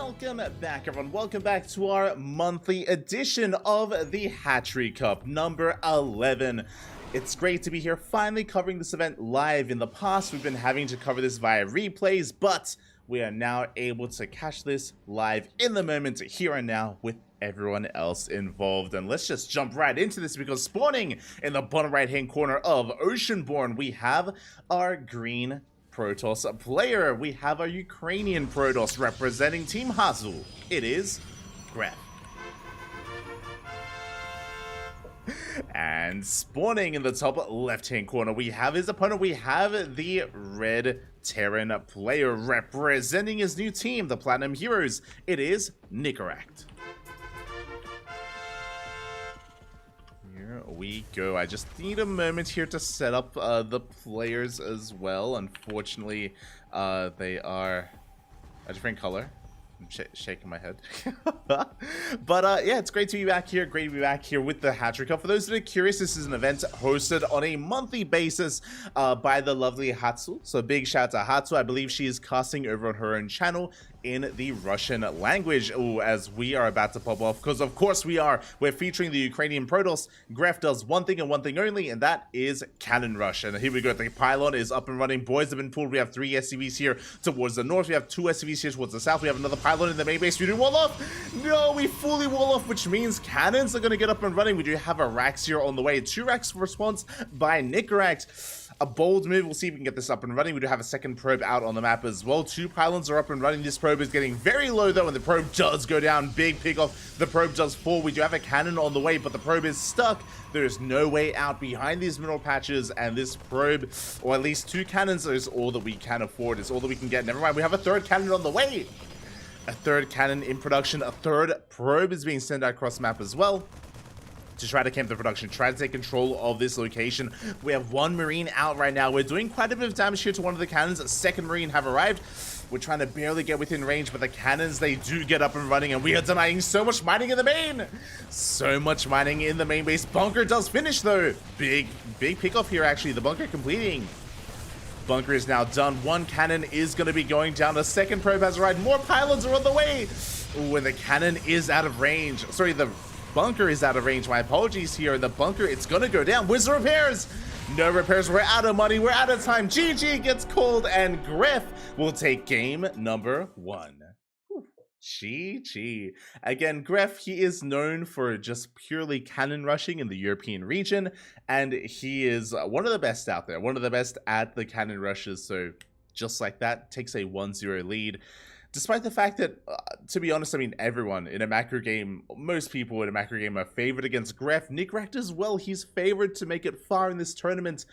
Welcome back, everyone. Welcome back to our monthly edition of the Hatchery Cup, number 11. It's great to be here, finally covering this event live. In the past, we've been having to cover this via replays, but we are now able to catch this live in the moment, here and now, with everyone else involved. And let's just jump right into this, because spawning in the bottom right-hand corner of Oceanborn, we have our green Protoss player. We have our Ukrainian Protoss representing Team Hazul. It is Gref. And spawning in the top left-hand corner, we have his opponent. We have the red Terran player representing his new team, the Platinum Heroes. It is Nicaract. Here we go. I just need a moment here to set up the players as well. Unfortunately, they are a different color. I'm shaking my head. But yeah, it's great to be back here. Great to be back here with the Hatchery Cup. For those that are curious, this is an event hosted on a monthly basis by the lovely Hatsu. So big shout out to Hatsu. I believe she is casting over on her own channel in the Russian language. Ooh, as we are about to pop off, because of course we are. We're featuring the Ukrainian Protoss. Gref does one thing and one thing only, and that is cannon rush. And here we go. The pylon is up and running. Boys have been pulled. We have 3 SCVs here towards the north. We have 2 SCVs here towards the south. We have another pylon in the main base. We do wall off. No, we fully wall off, which means cannons are going to get up and running. We do have a Rax here on the way. 2 Rax response by Nicaract. A bold move. We'll see if we can get this up and running. We do have a second probe out on the map as well. 2 pylons are up and running. This probe is getting very low though, and the probe does go down. Big pick off. The probe does fall. We do have a cannon on the way, but the probe is stuck. There is no way out behind these mineral patches, and this probe, or at least 2 cannons, is all that we can afford. It's all that we can get. Never mind. We have a 3rd cannon on the way. A 3rd cannon in production. A 3rd probe is being sent out across the map as well to try to camp the production, try to take control of this location. We have 1 Marine out right now. We're doing quite a bit of damage here to one of the cannons. A 2nd Marine have arrived. We're trying to barely get within range, but the cannons, they do get up and running, and we are denying so much mining in the main. So much mining in the main base. Bunker does finish though. Big pick-off here actually. The bunker completing. Bunker is now done. 1 cannon is going to be going down. A 2nd probe has arrived. More pylons are on the way. Ooh, and the cannon is out of range. Sorry, the bunker is out of range. My apologies here. The bunker, it's gonna go down. Where's the repairs? No repairs. We're out of money. We're out of time. GG gets called, and Gref will take game number 1. GG. Again, Gref, he is known for just purely cannon rushing in the European region, and he is one of the best out there. One of the best at the cannon rushes. So just like that, takes a 1-0 lead. Despite the fact that, to be honest, I mean, everyone in a macro game, most people in a macro game are favored against Gref. Nicaract as well, he's favored to make it far in this tournament,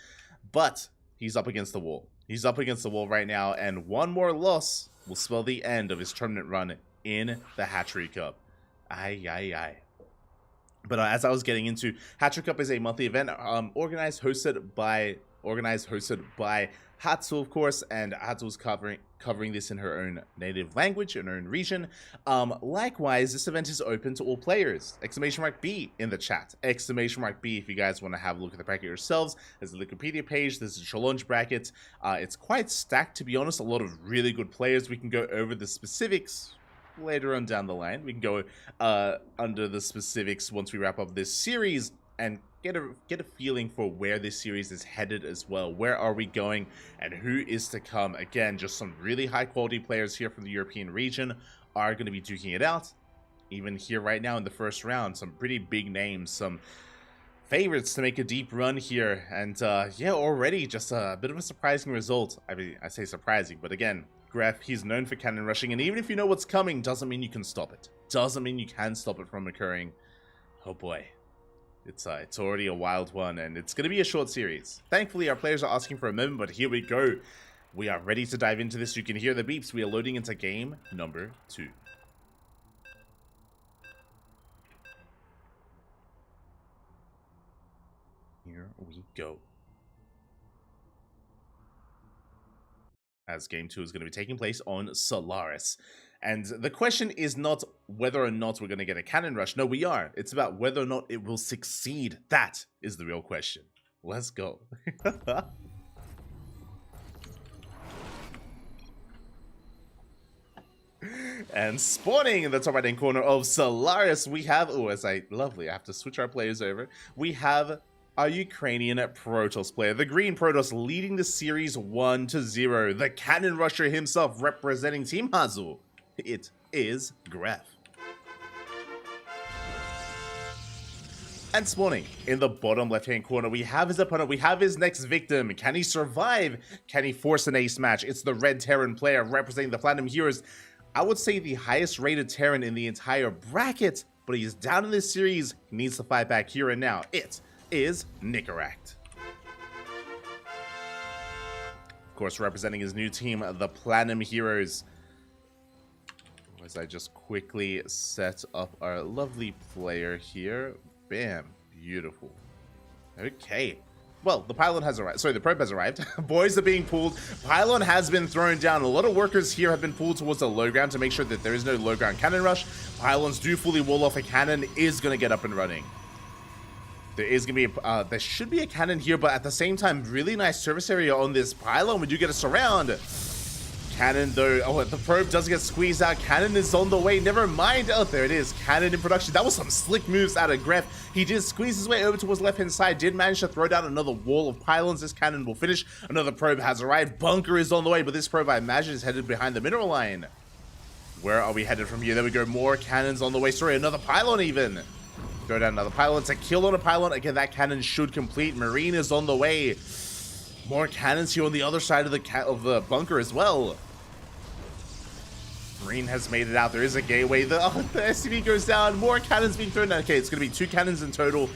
but he's up against the wall. He's up against the wall right now, and 1 more loss will spell the end of his tournament run in the Hatchery Cup. Aye, aye, aye. But as I was getting into, Hatchery Cup is a monthly event organized, hosted by Hatsu, of course, and Hatsu's covering this in her own native language, in her own region. Likewise, this event is open to all players. !B in the chat. !B if you guys want to have a look at the bracket yourselves. There's a Wikipedia page. There's a challenge bracket. It's quite stacked, to be honest. A lot of really good players. We can go over the specifics later on down the line. We can go under the specifics once we wrap up this series and get a feeling for where this series is headed as well. Where are we going and who is to come? Again, just some really high quality players here from the European region are going to be duking it out. Even here right now in the first round, some pretty big names, some favorites to make a deep run here. And yeah, already just a bit of a surprising result. I mean, I say surprising, but again, Gref, he's known for cannon rushing, and even if you know what's coming, doesn't mean you can stop it. Doesn't mean you can stop it from occurring. Oh boy. It's already a wild one, and it's going to be a short series. Thankfully, our players are asking for a moment, but here we go. We are ready to dive into this. You can hear the beeps. We are loading into game number 2. Here we go. As game 2 is going to be taking place on Solaris. And the question is not whether or not we're going to get a cannon rush. No, we are. It's about whether or not it will succeed. That is the real question. Let's go. And spawning in the top right-hand corner of Solaris, we have, I have to switch our players over. We have our Ukrainian Protoss player, the Green Protoss, leading the series 1-0. The Cannon Rusher himself representing Team Hazu. It is Gref. And spawning in the bottom left-hand corner, we have his opponent, we have his next victim. Can he survive? Can he force an ace match? It's the Red Terran player representing the Platinum Heroes. I would say the highest rated Terran in the entire bracket, but he's down in this series. He needs to fight back here and now. It is Nikaract. Of course, representing his new team, the Platinum Heroes. As I just quickly set up our lovely player here. Bam. Beautiful. Okay. Well, the pylon has arrived. Sorry, the probe has arrived. Boys are being pulled. Pylon has been thrown down. A lot of workers here have been pulled towards the low ground to make sure that there is no low ground cannon rush. Pylons do fully wall off. A cannon is going to get up and running. There is going to be there should be a cannon here, but at the same time, really nice service area on this pylon. We do get a surround. Cannon, though, oh, the probe does get squeezed out. Cannon is on the way. Never mind. Oh, there it is. Cannon in production. That was some slick moves out of Gref. He did squeeze his way over towards left-hand side. Did manage to throw down another wall of pylons. This cannon will finish. Another probe has arrived. Bunker is on the way, but this probe, I imagine, is headed behind the mineral line. Where are we headed from here? There we go. More cannons on the way. Sorry, another pylon even. Throw down another pylon. It's a kill on a pylon. Again, that cannon should complete. Marine is on the way. More cannons here on the other side of the bunker as well. Marine has made it out. There is a gateway. The SCV goes down. More cannons being thrown. Okay, it's going to be 2 cannons in total.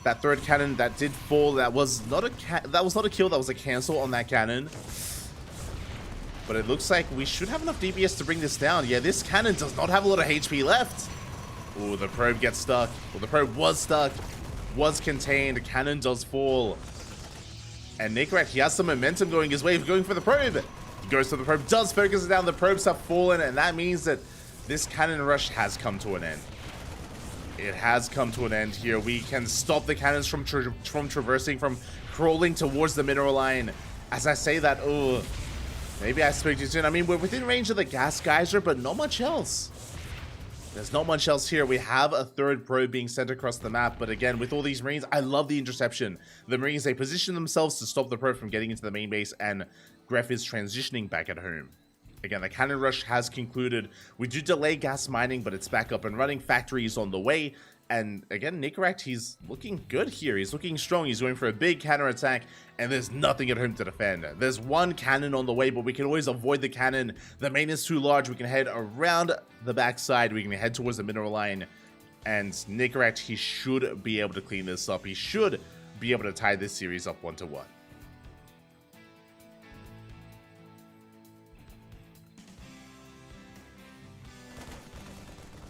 That third cannon that did fall, that was not a kill. That was a cancel on that cannon. But it looks like we should have enough DPS to bring this down. Yeah, this cannon does not have a lot of HP left. Ooh, the probe gets stuck. Well, the probe was stuck. Was contained. The cannon does fall. And Nikaract, he has some momentum going his way. Going for the probe. Goes to the probe, does focus it down. The probes have fallen, and that means that this cannon rush has come to an end. It has come to an end here. We can stop the cannons from traversing, from crawling towards the mineral line. As I say that, oh, maybe I spoke too soon. I mean, we're within range of the gas geyser, but not much else. There's not much else here. We have a third probe being sent across the map, but again, with all these Marines, I love the interception. The Marines, they position themselves to stop the probe from getting into the main base, and Gref is transitioning back at home. Again, the cannon rush has concluded. We do delay gas mining, but it's back up and running. Factory is on the way. And again, Nikaract, he's looking good here. He's looking strong. He's going for a big counter attack, and there's nothing at home to defend. There's one cannon on the way, but we can always avoid the cannon. The main is too large. We can head around the backside. We can head towards the mineral line. And Nikaract, he should be able to clean this up. He should be able to tie this series up 1-1.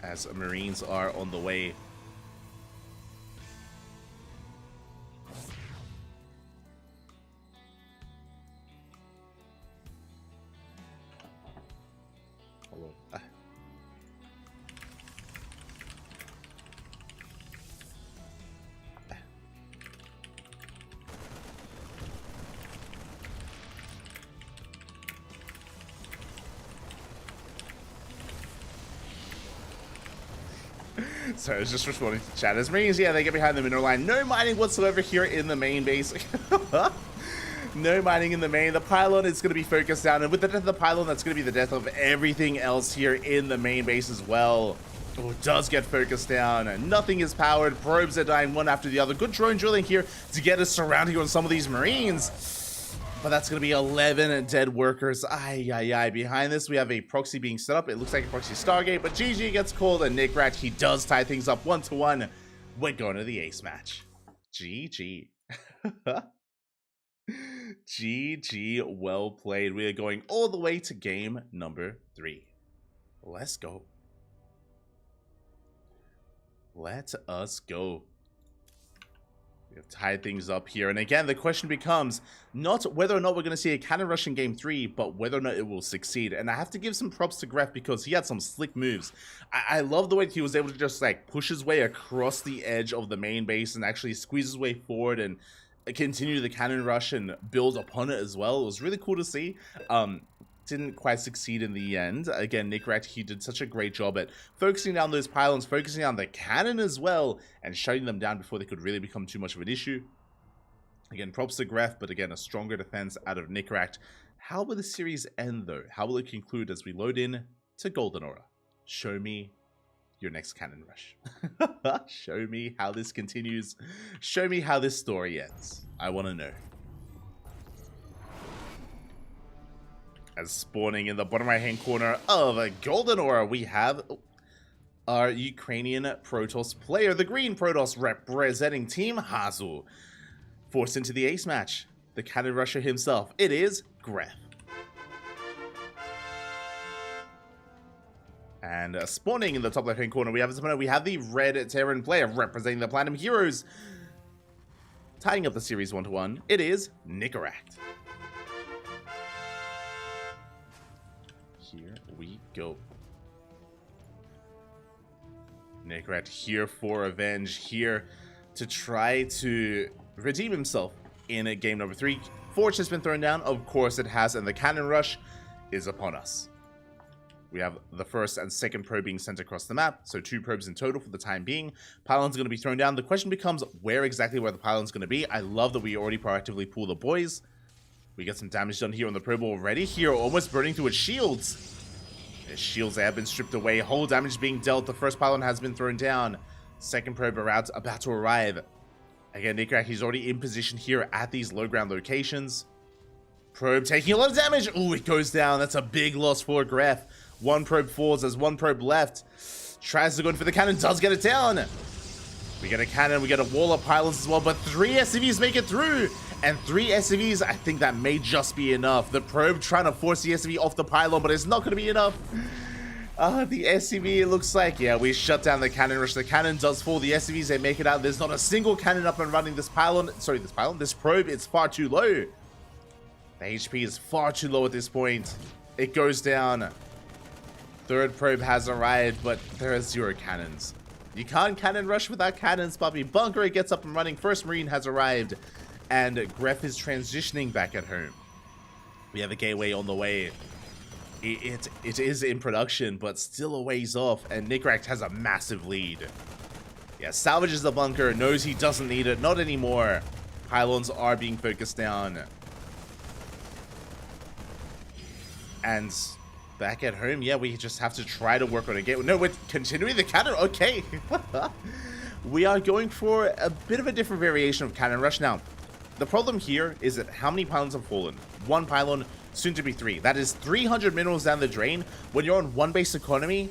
As Marines are on the way. So I was just responding to chat. As Marines, yeah, they get behind the mineral line. No mining whatsoever here in the main base. No mining in the main. The pylon is going to be focused down. And with the death of the pylon, that's going to be the death of everything else here in the main base as well. Oh, it does get focused down. And nothing is powered. Probes are dying one after the other. Good drone drilling here to get us surrounding on some of these Marines. But that's going to be 11 dead workers. Ay, ay, ay. Behind this, we have a proxy being set up. It looks like a proxy Stargate, but GG gets called, and Nikaract, he does tie things up 1-1. We're going to the ace match. GG. GG, well played. We are going all the way to game number 3. Let's go. Let us go. We have tied things up here. And again, the question becomes not whether or not we're going to see a cannon rush in game 3, but whether or not it will succeed. And I have to give some props to Gref because he had some slick moves. I love the way he was able to just like push his way across the edge of the main base and actually squeeze his way forward and continue the cannon rush and build upon it as well. It was really cool to see. didn't quite succeed in the end. Again, Nickrat, he did such a great job at focusing down those pylons, focusing on the cannon as well, and shutting them down before they could really become too much of an issue. Again, props to Gref, but again, a stronger defense out of Nickrat. How will the series end, though? How will it conclude as we load in to Golden Aura? Show me your next cannon rush. Show me how this continues. Show me how this story ends. I want to know. As spawning in the bottom right-hand corner of a Golden Aura, we have our Ukrainian Protoss player, the Green Protoss, representing Team Hazu. Forced into the ace match, the cannon rusher himself. It is Gref. And spawning in the top left-hand corner, we have the Red Terran player representing the Platinum Heroes. Tying up the series 1-1, it is Nickrat. Here we go. Nickrat here for revenge, here to try to redeem himself in a game number 3. Forge has been thrown down, of course it has, and the cannon rush is upon us. We have the first and second probe being sent across the map, so 2 probes in total for the time being. Pylons are going to be thrown down. The question becomes where exactly the pylon's going to be. I love that we already proactively pull the boys. We get some damage done here on the probe already. Here, almost burning through its shields. His shields have been stripped away. Whole damage being dealt. The first pylon has been thrown down. Second probe about to arrive. Again, Nickrat, he's already in position here at these low ground locations. Probe taking a lot of damage. Ooh, it goes down. That's a big loss for Gref. 1 probe falls. There's 1 probe left. Tries to go in for the cannon. Does get it down. We get a cannon. We get a wall of pylons as well. But 3 SCVs make it through. And 3 SCVs, I think that may just be enough. The probe trying to force the SCV off the pylon, but it's not going to be enough. The SCV, it looks like, yeah, we shut down the cannon rush. The cannon does fall. The SCVs, they make it out. There's not a single cannon up and running. This probe, it's far too low. The HP is far too low at this point. It goes down. Third probe has arrived, but there are 0 cannons. You can't cannon rush without cannons, puppy. Bunker, it gets up and running. First Marine has arrived, and Gref is transitioning back at home. We have a gateway on the way. It is in production, but still a ways off, and Nickrat has a massive lead. Yeah, salvages the bunker, knows he doesn't need it, not anymore. Pylons are being focused down. And back at home, yeah, we just have to try to work on a gateway. No, we're continuing the cannon, okay. We are going for a bit of a different variation of cannon rush. Now, the problem here is that how many pylons have fallen? 1 pylon, soon to be 3. That is 300 minerals down the drain. When you're on 1 base economy,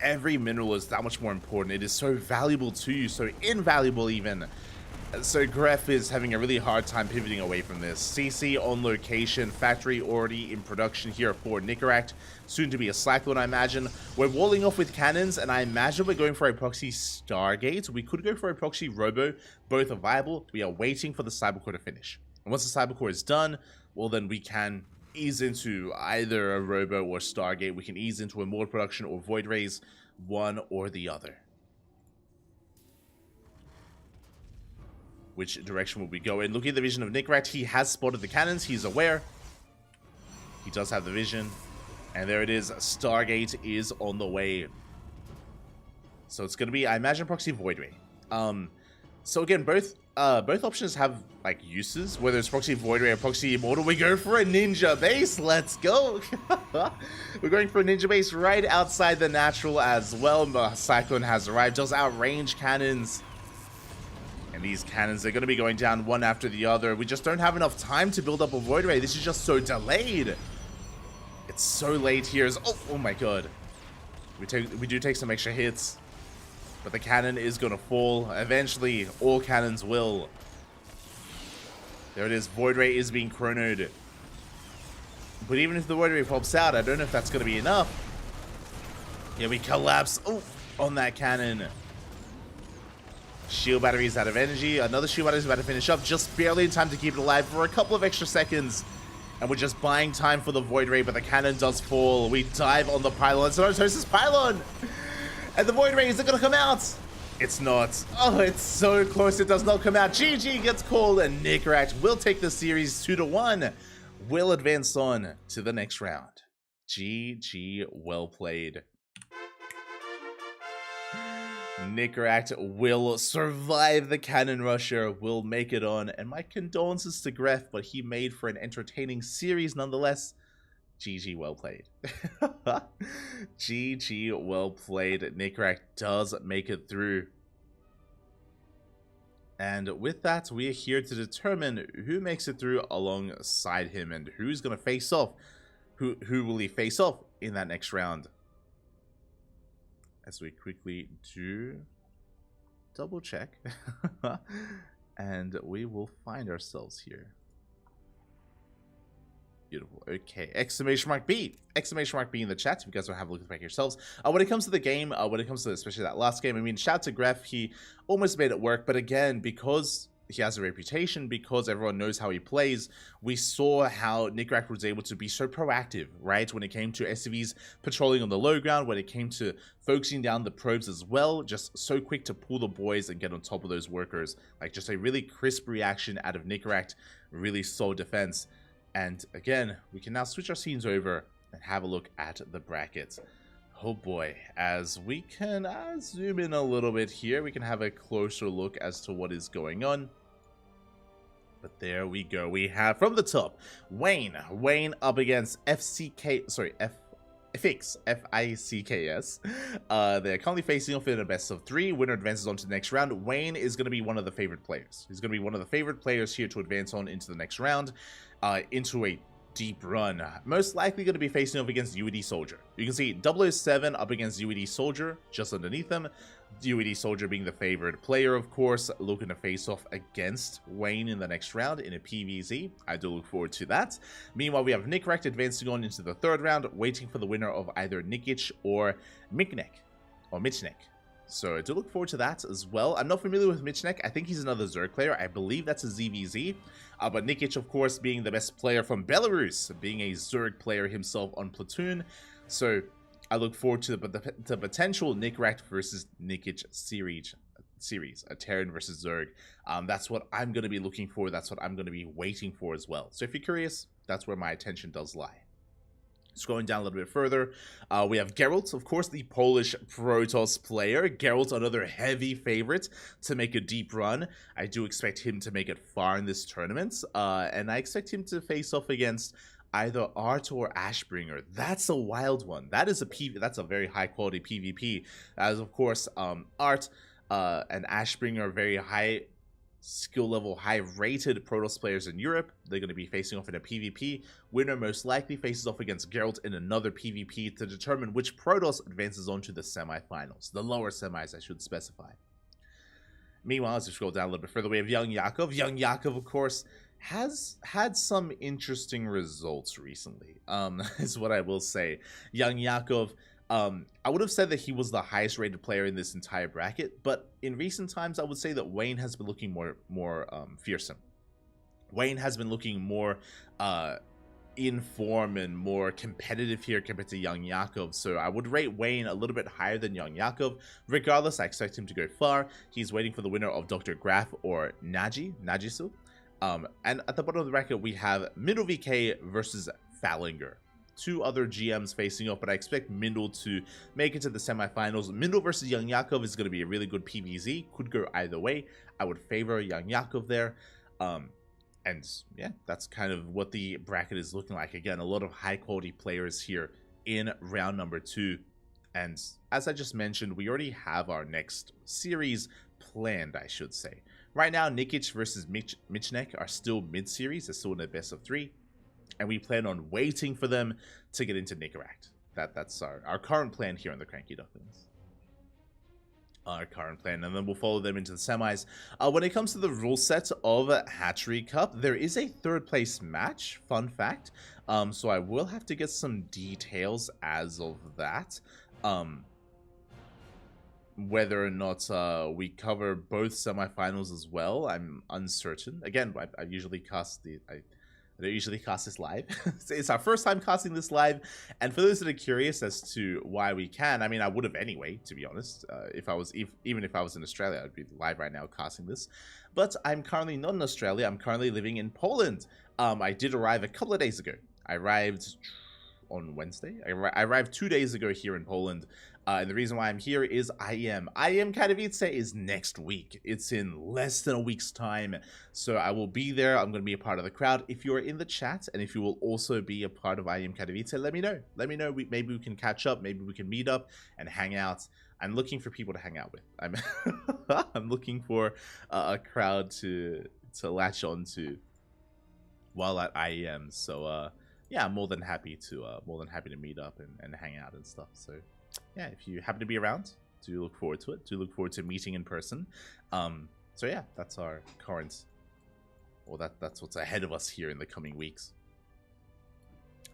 every mineral is that much more important. It is so valuable to you, so invaluable even. So Gref is having a really hard time pivoting away from this. CC on location, factory already in production here for Nickrat. Soon to be a Cyclone, I imagine. We're walling off with cannons, and I imagine we're going for a proxy Stargate. We could go for a proxy Robo. Both are viable. We are waiting for the Cybercore to finish. And once the Cybercore is done, well, then we can ease into either a Robo or Stargate. We can ease into a Mortal Production or Void Rays, one or the other. Which direction will we go in? Looking at the vision of Nickrat, he has spotted the cannons. He's aware. He does have the vision. And there it is. Stargate is on the way. So it's going to be, I imagine, proxy Void Ray. So again, both options have like uses. Whether it's proxy Void Ray or proxy Immortal, we go for a ninja base. Let's go. We're going for a ninja base right outside the natural as well. Cyclone has arrived. Does outrange cannons. And these cannons are going to be going down one after the other. We just don't have enough time to build up a Void Ray. This is just so delayed. It's so late here. Oh my god. We do take some extra hits. But the cannon is going to fall. Eventually, all cannons will. There it is. Void Ray is being chronoed. But even if the Void Ray pops out, I don't know if that's going to be enough. Yeah, we collapse on that cannon. Shield battery is out of energy. Another shield battery is about to finish up. Just barely in time to keep it alive for a couple of extra seconds. And we're just buying time for the Void Ray, but the cannon does fall. We dive on the pylon. It's Notosis pylon! And the Void Ray, is it going to come out? It's not. Oh, it's so close. It does not come out. GG gets called, and Nickrat will take the series 2-1. will advance on to the next round. GG, well played. Nicaract will survive the cannon rusher, will make it on, and my condolences to Gref, but he made for an entertaining series nonetheless. GG, well played. GG, well played. Nicaract does make it through. And with that, we are here to determine who makes it through alongside him and who's going to face off. Who will he face off in that next round? As we quickly do double check. And we will find ourselves here. Beautiful. Okay. Exclamation mark B. Exclamation mark B in the chat if you guys want to have a look at the back yourselves. When it comes to the game, when it comes to especially that last game, I mean, shout out to Gref. He almost made it work. But again, because he has a reputation, because everyone knows how he plays, we saw how Nicaract was able to be so proactive, right? When it came to SCVs patrolling on the low ground, when it came to focusing down the probes as well, just so quick to pull the boys and get on top of those workers. Like, just a really crisp reaction out of Nicaract, really solid defense. And again, we can now switch our scenes over and have a look at the brackets. Oh boy, as we can zoom in a little bit here, we can have a closer look as to what is going on. But there we go. We have from the top, Wayne up against FICKS. They're currently facing off in a best of 3. Winner advances on to the next round. Wayne is going to be one of the favorite players. He's going to be one of the favorite players here to advance on into the next round, into a deep run. Most likely going to be facing off against UED Soldier. You can see 007 up against UED Soldier just underneath them. UED Soldier being the favorite player, of course, looking to face off against Wayne in the next round in a PvZ. I do look forward to that. Meanwhile, we have Nicaract advancing on into the 3rd round, waiting for the winner of either Nikic or Michnek. So I do look forward to that as well. I'm not familiar with Michnek. I think he's another Zerg player. I believe that's a ZVZ. But Nikic, of course, being the best player from Belarus, being a Zerg player himself on Platoon. So I look forward to the potential Nicaract versus Nikic series, a Terran versus Zerg. That's what I'm going to be looking for. That's what I'm going to be waiting for as well. So if you're curious, that's where my attention does lie. Scrolling down a little bit further, we have Geralt, of course, the Polish Protoss player. Geralt, another heavy favorite to make a deep run. I do expect him to make it far in this tournament, and I expect him to face off against either Art or Ashbringer. That's a wild one. That's a very high quality PvP, as of course Art and Ashbringer are very high skill level, high rated Protoss players in Europe. They're going to be facing off in a PvP. Winner most likely faces off against Geralt in another PvP to determine which Protoss advances on to the semifinals. The lower semis, I should specify. Meanwhile, as we scroll down a little bit further, we have Young Yakov. Young Yakov, of course, has had some interesting results recently, is what I will say. Young Yakov, I would have said that he was the highest rated player in this entire bracket, but in recent times, I would say that Wayne has been looking more fearsome. Wayne has been looking more in form and more competitive here compared to Young Yakov, so I would rate Wayne a little bit higher than Young Yakov. Regardless, I expect him to go far. He's waiting for the winner of Dr. Graf or Najisu. And at the bottom of the bracket, we have Mindle VK versus Fallinger. 2 other GMs facing off, but I expect Mindle to make it to the semifinals. Mindle versus Young Yakov is going to be a really good PvZ. Could go either way. I would favor Young Yakov there. And yeah, that's kind of what the bracket is looking like. Again, a lot of high quality players here in round number 2. And as I just mentioned, we already have our next series planned, I should say. Right now, Nikic versus Michnek are still mid-series. They're still in the best of 3. And we plan on waiting for them to get into Nicaract. That's our current plan here on the CranKy Ducklings. Our current plan, and then we'll follow them into the semis. When it comes to the rule set of Hatchery Cup, there is a 3rd place match, fun fact. So I will have to get some details as of that. Whether or not we cover both semifinals as well, I'm uncertain. Again, I usually cast I don't usually cast this live. It's our first time casting this live, and for those that are curious as to why we can, I mean, I would have anyway, to be honest. Even if I was in Australia, I'd be live right now casting this. But I'm currently not in Australia. I'm currently living in Poland. I did arrive a couple of days ago. I arrived on Wednesday. I arrived 2 days ago here in Poland. And the reason why I'm here is IEM Katowice is next week. It's in less than a week's time. So I will be there. I'm going to be a part of the crowd. If you're in the chat and if you will also be a part of IEM Katowice, let me know. Let me know. Maybe we can catch up. Maybe we can meet up and hang out. I'm looking for people to hang out with. I'm looking for a crowd to latch on to while at IEM. So yeah, I'm more than happy to meet up and hang out and stuff. So yeah, if you happen to be around, do look forward to it. Do look forward to meeting in person. So yeah, that's our current, well, that's what's ahead of us here in the coming weeks.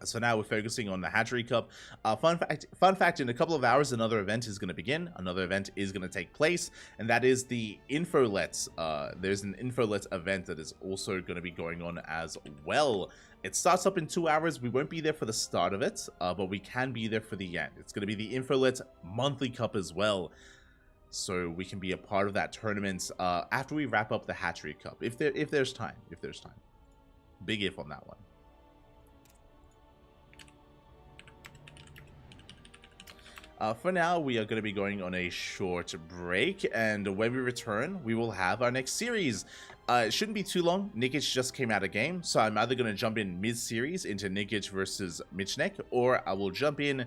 So now we're focusing on the Hatchery Cup. Fun fact, in a couple of hours, another event is going to begin. Another event is going to take place, and that is the Infolet. There's an Infolet event that is also going to be going on as well. It starts up in 2 hours. We won't be there for the start of it, but we can be there for the end. It's going to be the Infolet Monthly Cup as well. So we can be a part of that tournament after we wrap up the Hatchery Cup. If there's time. Big if on that one. For now, we are going to be going on a short break, and when we return, we will have our next series. It shouldn't be too long. Nikic just came out of game, so I'm either going to jump in mid-series into Nikic versus Michnek, or I will jump in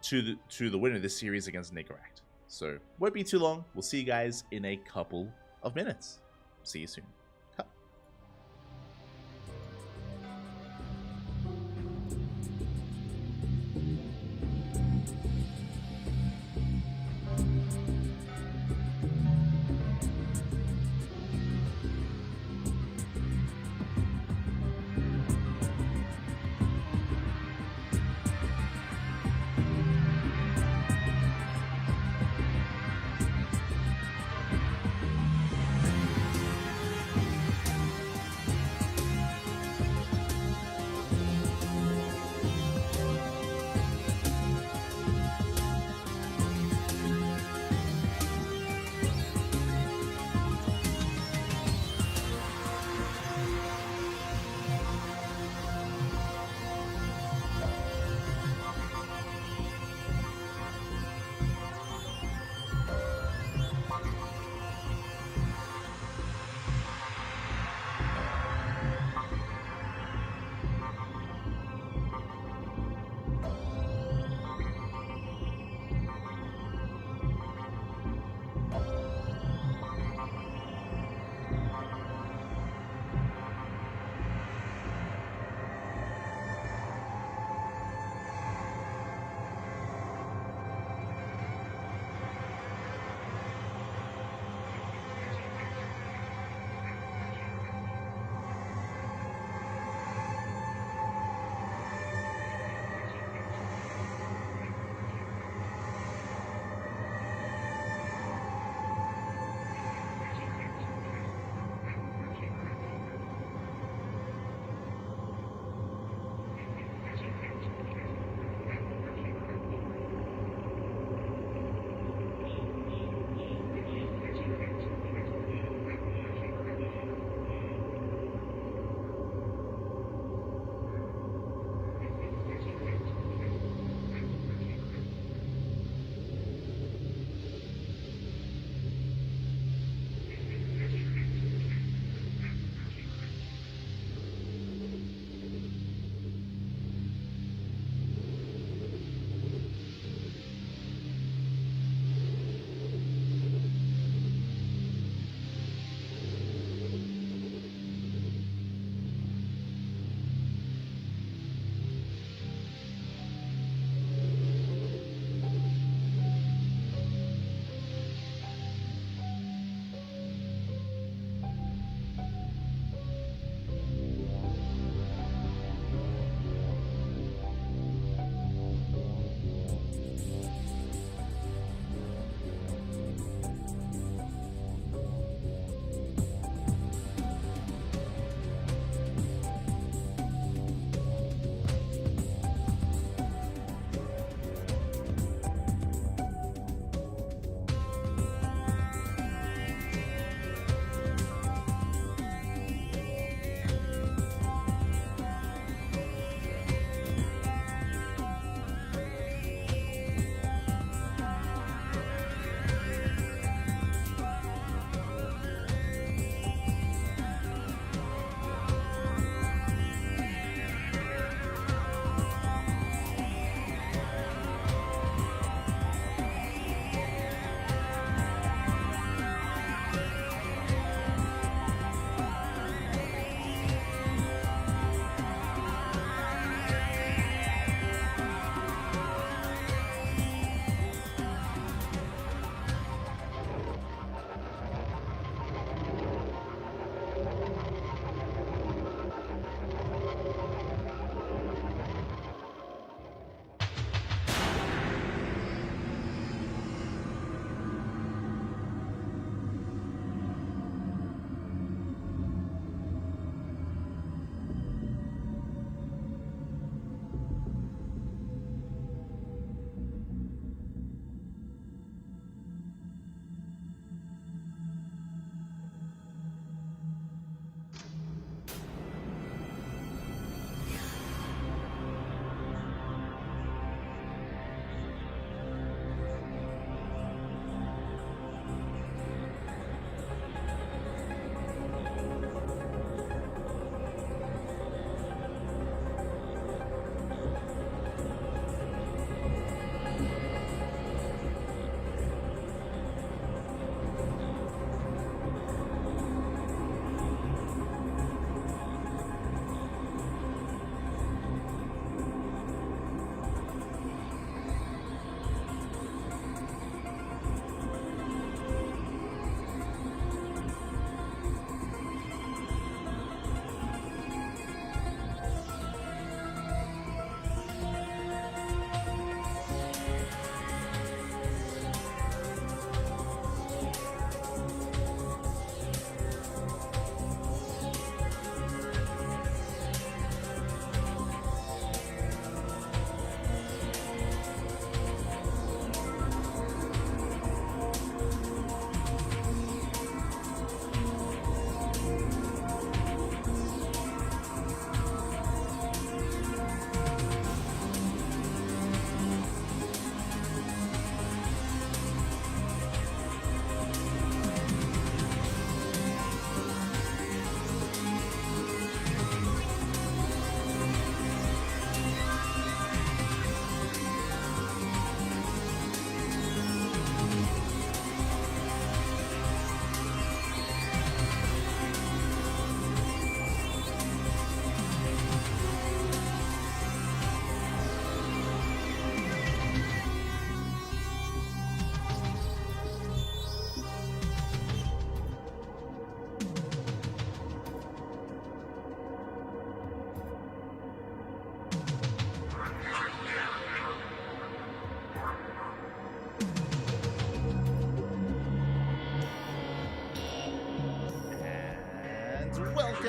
to the winner of this series against Nicorakt. So, won't be too long. We'll see you guys in a couple of minutes. See you soon.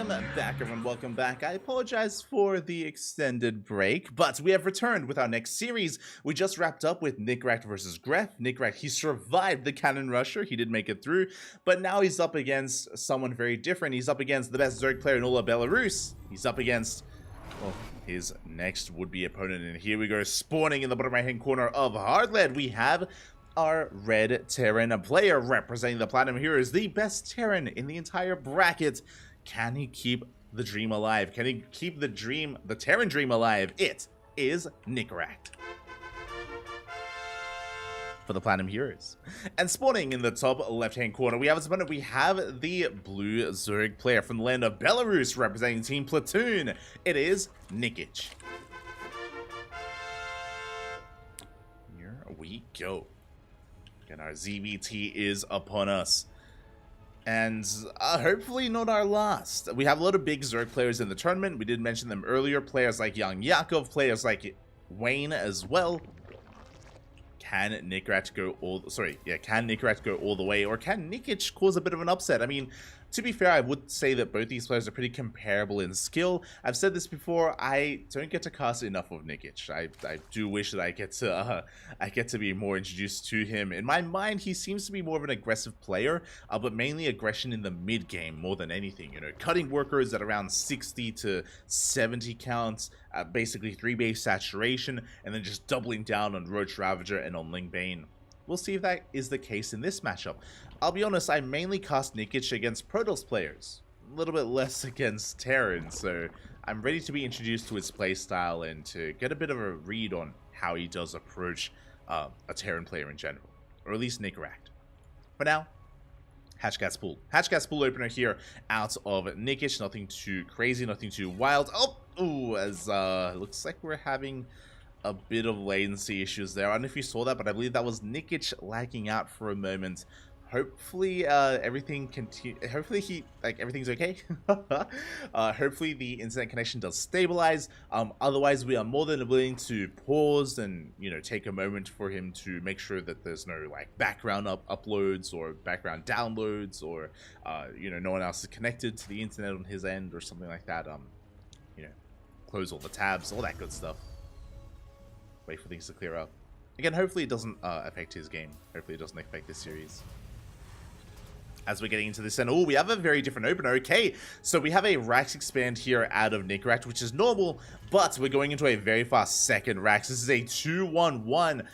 Welcome back, everyone. Welcome back. I apologize for the extended break, but we have returned with our next series. We just wrapped up with Nickrack versus Gref. Nickrack, he survived the Cannon Rusher. He did make it through, but now he's up against someone very different. He's up against the best Zerg player in all of Belarus. He's up against, well, his next would-be opponent. And here we go, spawning in the bottom right-hand corner of Heartland. We have our red Terran player representing the Platinum Heroes, the best Terran in the entire bracket. Can he keep the dream alive? Can he keep the dream, the Terran dream alive? It is Nickrack for the Platinum Heroes. And spawning in the top left-hand corner, we have as opponent, we have the blue Zerg player from the land of Belarus representing Team Platoon. It is Nikic. Here we go. And our ZVT is upon us. And hopefully not our last. We have a lot of big Zerg players in the tournament. We did mention them earlier. Players like Young Yakov, players like Wayne as well. Can Nickrack go all the way, or can Nikic cause a bit of an upset? I mean, to be fair, I would say that both these players are pretty comparable in skill. I've said this before, I don't get to cast enough of Nikic. I do wish that I get to be more introduced to him. In my mind, he seems to be more of an aggressive player, but mainly aggression in the mid game more than anything. You know, cutting workers at around 60 to 70 counts, basically 3-base saturation, and then just doubling down on Roach Ravager and on Ling Bane. We'll see if that is the case in this matchup. I'll be honest, I mainly cast Nikic against Protoss players, a little bit less against Terran, so I'm ready to be introduced to his playstyle and to get a bit of a read on how he does approach a Terran player in general, or at least Nickrack. For now, Hatchgas Pool. Hatchgas Pool opener here out of Nikic, nothing too crazy, nothing too wild. Oh, as looks like we're having a bit of latency issues there. I don't know if you saw that, but I believe that was Nikic lagging out for a moment. Hopefully everything's okay. Hopefully the internet connection does stabilize. Otherwise, we are more than willing to pause and, you know, take a moment for him to make sure that there's no like background uploads or background downloads, or you know, no one else is connected to the internet on his end or something like that. You know, close all the tabs, all that good stuff. Wait for things to clear up. Again, hopefully it doesn't affect his game. Hopefully it doesn't affect this series. As we're getting into this, and oh, we have a very different opener. Okay, so we have a Rax expand here out of Nickrack, which is normal, but we're going into a very fast second Rax. This is a 2-1-1.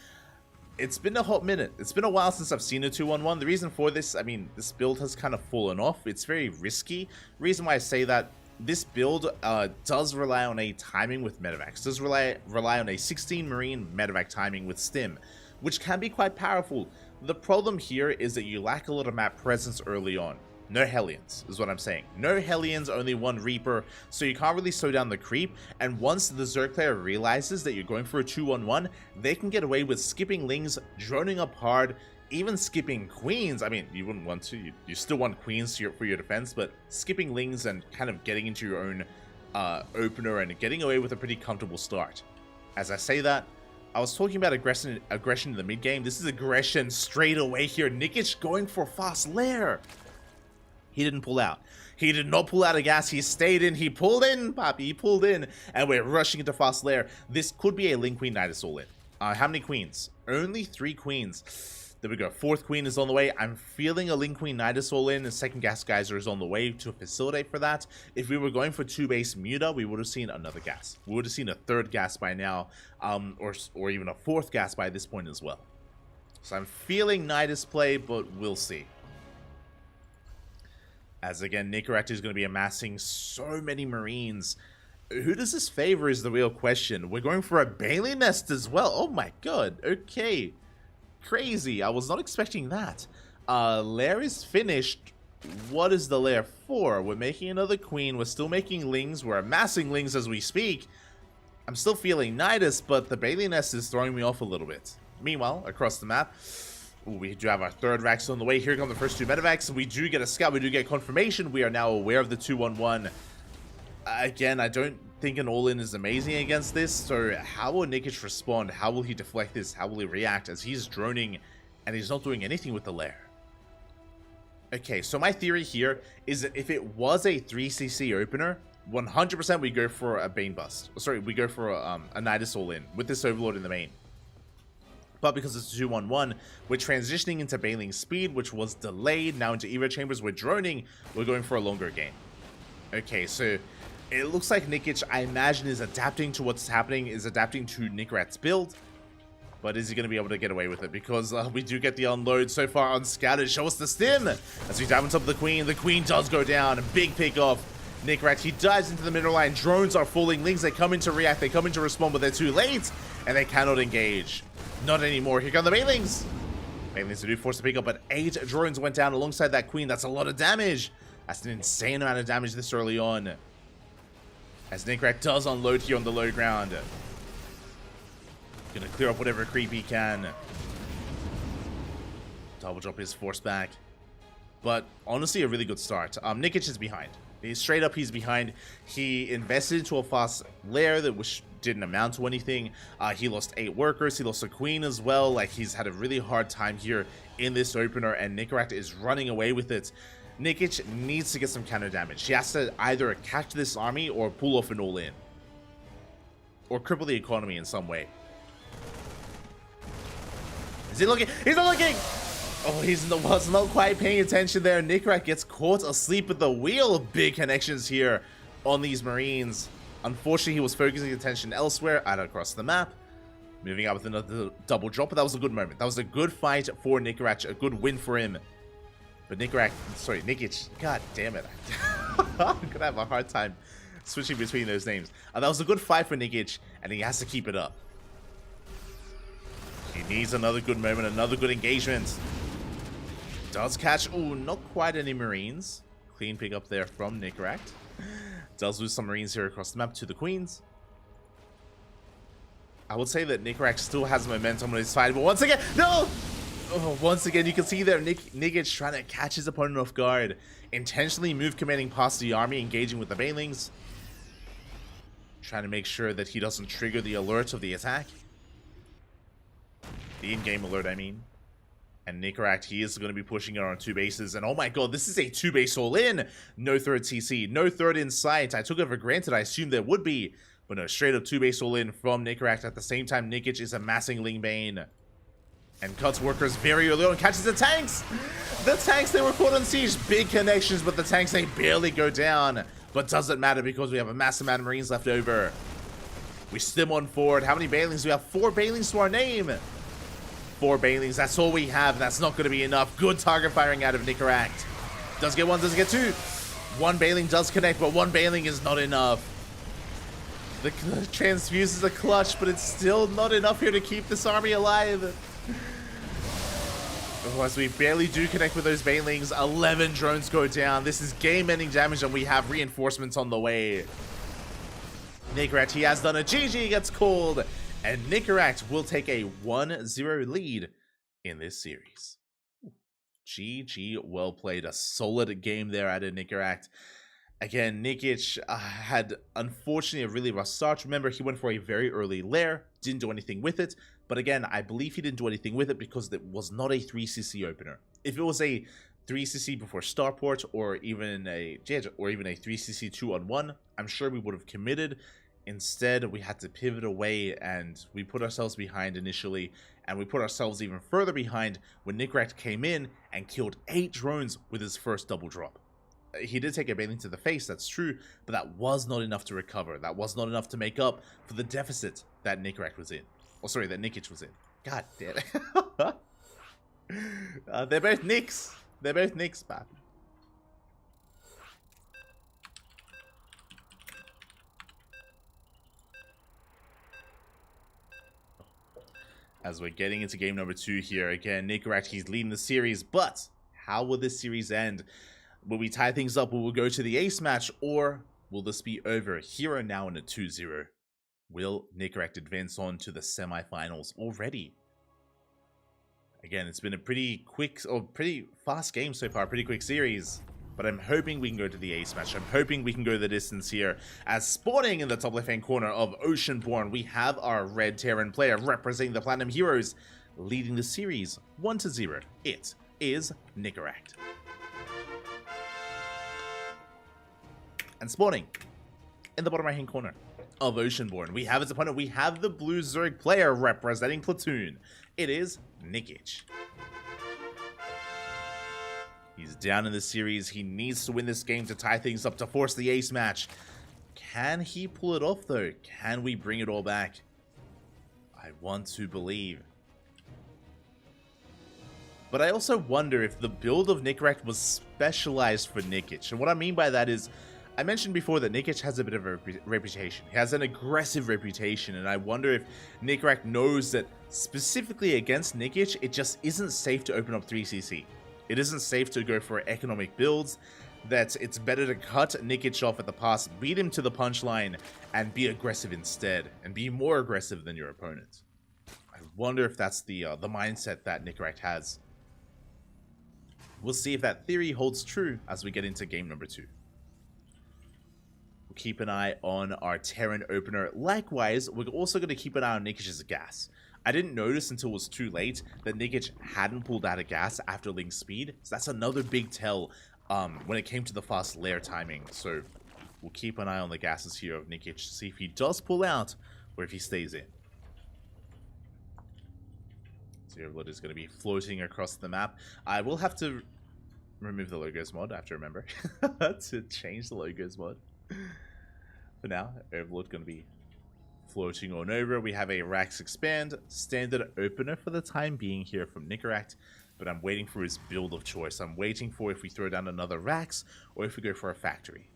It's been a hot minute. It's been a while since I've seen a 2-1-1. The reason for this, I mean, this build has kind of fallen off. It's very risky. Reason why I say that, this build does rely on a timing with medevacs. Does rely on a 16 Marine medevac timing with Stim, which can be quite powerful. The problem here is that you lack a lot of map presence early on. No Hellions is what I'm saying. No Hellions, only one Reaper, so you can't really slow down the creep. And once the Zerg player realizes that you're going for a 2-1-1, they can get away with skipping Lings, droning up hard, even skipping Queens. I mean, you wouldn't want to. You still want Queens for your defense, but skipping Lings and kind of getting into your own opener and getting away with a pretty comfortable start. As I say that, I was talking about aggression in the mid game. This is aggression straight away here. Nikic going for fast lair. He didn't pull out. He did not pull out a gas. He stayed in. He pulled in, Poppy. He pulled in. And we're rushing into fast lair. This could be a Ling Queen Nidus all in. How many queens? Only 3 queens. There we go. 4th queen is on the way. I'm feeling a Ling Queen Nidus all in. The 2nd gas geyser is on the way to facilitate for that. If we were going for 2-base Muta, we would have seen another gas. We would have seen a 3rd gas by now, or even a 4th gas by this point as well. So I'm feeling Nidus play, but we'll see. As again, Nickrack is going to be amassing so many Marines. Who does this favor is the real question. We're going for a Bailey Nest as well. Oh my god. Okay. Crazy. I was not expecting that. Lair is finished. What is the lair for? We're making another queen. We're still making Lings. We're amassing Lings as we speak. I'm still feeling Nidus, but the Bailey Nest is throwing me off a little bit. Meanwhile, across the map, ooh, we do have our 3rd Rax on the way. Here come the first 2 medevacs. We do get a scout. We do get confirmation. We are now aware of the 2-1-1. Again, I don't think an all-in is amazing against this, so how will Nikic respond? How will he deflect this? How will he react as he's droning and he's not doing anything with the lair? Okay, so my theory here is that if it was a 3cc opener, 100% we go for a Bane Bust. Sorry, we go for a Nidus all-in with this Overlord in the main. But because it's 2-1-1, we're transitioning into Baneling Speed, which was delayed. Now into Evo Chambers, we're droning. We're going for a longer game. Okay, so it looks like Nikic, I imagine, is adapting to what's happening, is adapting to Nikrat's build. But is he going to be able to get away with it? Because we do get the unload so far unscouted. Show us the stim! As we dive on top of the Queen does go down. A big pick off. Nikrat, he dives into the middle line. Drones are falling. Lings, they come in to react. They come in to respond, but they're too late. And they cannot engage. Not anymore. Here come the Banelings. Banelings do force to pick up, but 8 drones went down alongside that Queen. That's a lot of damage. That's an insane amount of damage this early on. As Nikrat does unload here on the low ground. Gonna clear up whatever creep he can. Double drop his force back. But honestly, a really good start. Nikic is behind. He's behind. He invested into a fast lair that which didn't amount to anything. He lost 8 workers. He lost a Queen as well. Like, he's had a really hard time here in this opener, and Nikrat is running away with it. Nikic needs to get some counter damage. He has to either catch this army or pull off an all-in. Or cripple the economy in some way. Is he looking? He's not looking! Oh, was not quite paying attention there. Nikrat gets caught asleep at the wheel. Big connections here on these Marines. Unfortunately, he was focusing attention elsewhere, out across the map. Moving out with another double drop, but that was a good moment. That was a good fight for Nikrat, a good win for him. But Nikic, god damn it. I'm gonna have a hard time switching between those names. That was a good fight for Nikic, and he has to keep it up. He needs another good moment, another good engagement. Does catch, ooh, not quite any Marines. Clean pick up there from Nikrat. Does lose some Marines here across the map to the Queens. I would say that Nikrat still has momentum on his side, but once again, no! Oh, once again, you can see there, Nikic trying to catch his opponent off guard. Intentionally move commanding past the army, engaging with the Banelings. Trying to make sure that he doesn't trigger the alert of the attack. The in-game alert, I mean. And Nikrat, he is going to be pushing it on 2 bases. And oh my god, this is a 2-base all-in. No third CC, no third in sight. I took it for granted. I assumed there would be. But no, straight up 2-base all-in from Nikrat. At the same time, Nikic is amassing Ling Bane. And cuts workers very early on. Catches the tanks! The tanks, they were caught on siege. Big connections, but the tanks, they barely go down. But doesn't matter because we have a massive amount of Marines left over. We stim on forward. How many Banelings? We have 4 Banelings to our name. 4 Banelings, that's all we have. That's not going to be enough. Good target firing out of Nikrat. Does get 1, does get 2. 1 Baneling does connect, but 1 Baneling is not enough. The transfuse is a clutch, but it's still not enough here to keep this army alive. Oh, as we barely do connect with those Banelings, 11 drones go down. This is game-ending damage, and we have reinforcements on the way. Nikrat, he has done a GG, gets called. And Nikrat will take a 1-0 lead in this series. GG, well played. A solid game there out of Nikrat. Again, Nikic had, unfortunately, a really rough start. Remember, he went for a very early lair. Didn't do anything with it. But again, I believe he didn't do anything with it because it was not a 3cc opener. If it was a 3cc before starport or even a 3cc 2-on-1, I'm sure we would have committed. Instead, we had to pivot away, and we put ourselves behind initially, and we put ourselves even further behind when Nikrat came in and killed 8 drones with his first double drop. He did take a Baneling to the face, that's true, but that was not enough to recover. That was not enough to make up for the deficit that Nikrat was in. Oh, sorry, that Nikic was in. God damn it. They're both Nicks. They're both Nicks, man. As we're getting into game number 2 here, again, Nikrat, he's leading the series, but how will this series end? Will we tie things up? Will we go to the ace match, or will this be over here and now in a 2-0? Will Nikrat advance on to the semifinals already? Again, it's been a pretty quick, or pretty fast game so far, pretty quick series. But I'm hoping we can go to the ace match. I'm hoping we can go the distance here. As spawning in the top left-hand corner of Oceanborn, we have our red Terran player representing the Platinum Heroes, leading the series 1-0. It is Nikrat. And spawning in the bottom right hand corner of Oceanborn, we have his opponent. We have the blue Zerg player representing Platoon. It is Nikic. He's down in the series. He needs to win this game to tie things up, to force the ace match. Can he pull it off, though? Can we bring it all back? I want to believe. But I also wonder if the build of Nikic was specialized for Nikic. And what I mean by that is, I mentioned before that Nikic has a bit of a reputation. He has an aggressive reputation, and I wonder if Nikic knows that specifically against Nikic, it just isn't safe to open up 3cc. It isn't safe to go for economic builds, that it's better to cut Nikic off at the pass, beat him to the punchline, and be aggressive instead, and be more aggressive than your opponent. I wonder if that's the mindset that Nikic has. We'll see if that theory holds true as we get into game number 2. We'll keep an eye on our Terran opener. Likewise, we're also going to keep an eye on Nikic's gas. I didn't notice until it was too late that Nikic hadn't pulled out of gas after Link speed, so that's another big tell when it came to the fast lair timing. So we'll keep an eye on the gases here of Nikic to see if he does pull out or if he stays in. So your blood is going to be floating across the map. I will have to remove the logos mod, I have to remember to change the logos mod. For now, Overlord going to be floating on over. We have a Rax Expand, standard opener for the time being here from Nikic, but I'm waiting for his build of choice. I'm waiting for if we throw down another Rax or if we go for a factory.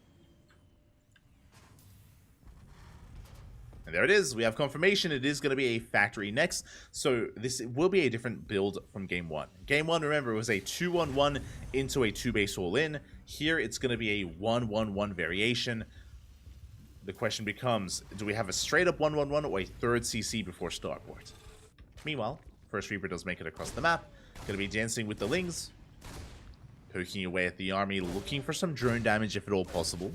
And there it is. We have confirmation. It is going to be a factory next. So this will be a different build from game 1. Game 1, remember, it was a 2-1-1 into a 2-base all-in. Here, it's going to be a 1-1-1 variation. The question becomes, do we have a straight-up 1-1-1 or a third CC before starport? Meanwhile, First Reaper does make it across the map. Going to be dancing with the Lings. Poking away at the army, looking for some drone damage if at all possible.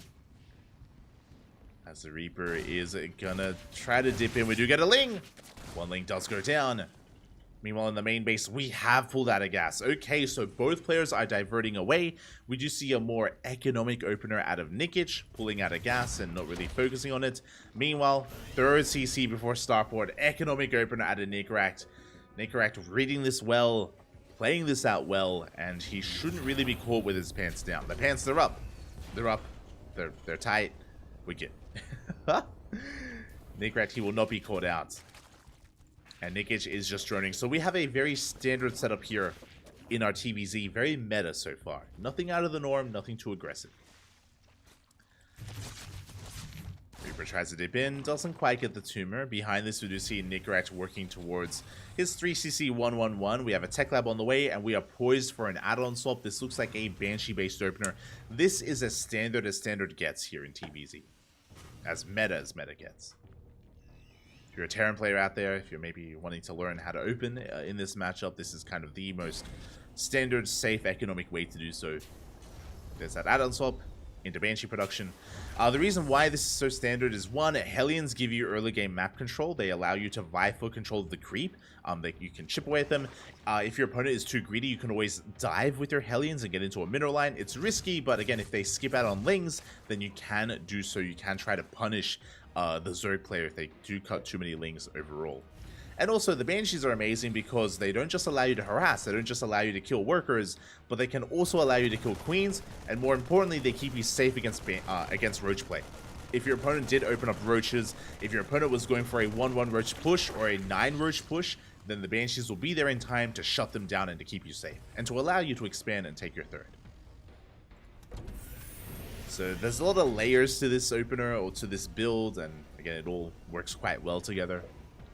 As the Reaper is gonna try to dip in. We do get a Ling! One Ling does go down. Meanwhile, in the main base, we have pulled out of gas. Okay, so both players are diverting away. We do see a more economic opener out of Nikic, pulling out of gas and not really focusing on it. Meanwhile, third CC before starport, economic opener out of Nikic. Nikic reading this well, playing this out well, and he shouldn't really be caught with his pants down. The pants, they're up. They're up. They're tight. We get Nikic, he will not be caught out. And Nikic is just droning. So we have a very standard setup here in our TVZ. Very meta so far. Nothing out of the norm, nothing too aggressive. Reaper tries to dip in, doesn't quite get the tumor. Behind this, we do see Nikic working towards his 3cc 1-1-1. We have a tech lab on the way, and we are poised for an add-on swap. This looks like a Banshee-based opener. This is as standard gets here in TVZ. As meta gets. If you're a Terran player out there, if you're maybe wanting to learn how to open in this matchup, this is kind of the most standard, safe, economic way to do so. There's that add-on swap into Banshee production. The reason why this is so standard is, one, Hellions give you early game map control. They allow you to vie for control of the creep. You can chip away at them. If your opponent is too greedy, you can always dive with your Hellions and get into a mineral line. It's risky, but again, if they skip out on Lings, then you can do so. You can try to punish the Zerg player if they do cut too many Lings overall. And also, the Banshees are amazing because they don't just allow you to harass, they don't just allow you to kill workers, but they can also allow you to kill queens, and more importantly, they keep you safe against roach play. If your opponent did open up roaches, if your opponent was going for a 1-1 roach push or a 9 roach push, then the Banshees will be there in time to shut them down and to keep you safe, and to allow you to expand and take your third. So there's a lot of layers to this opener, or to this build, and again, it all works quite well together.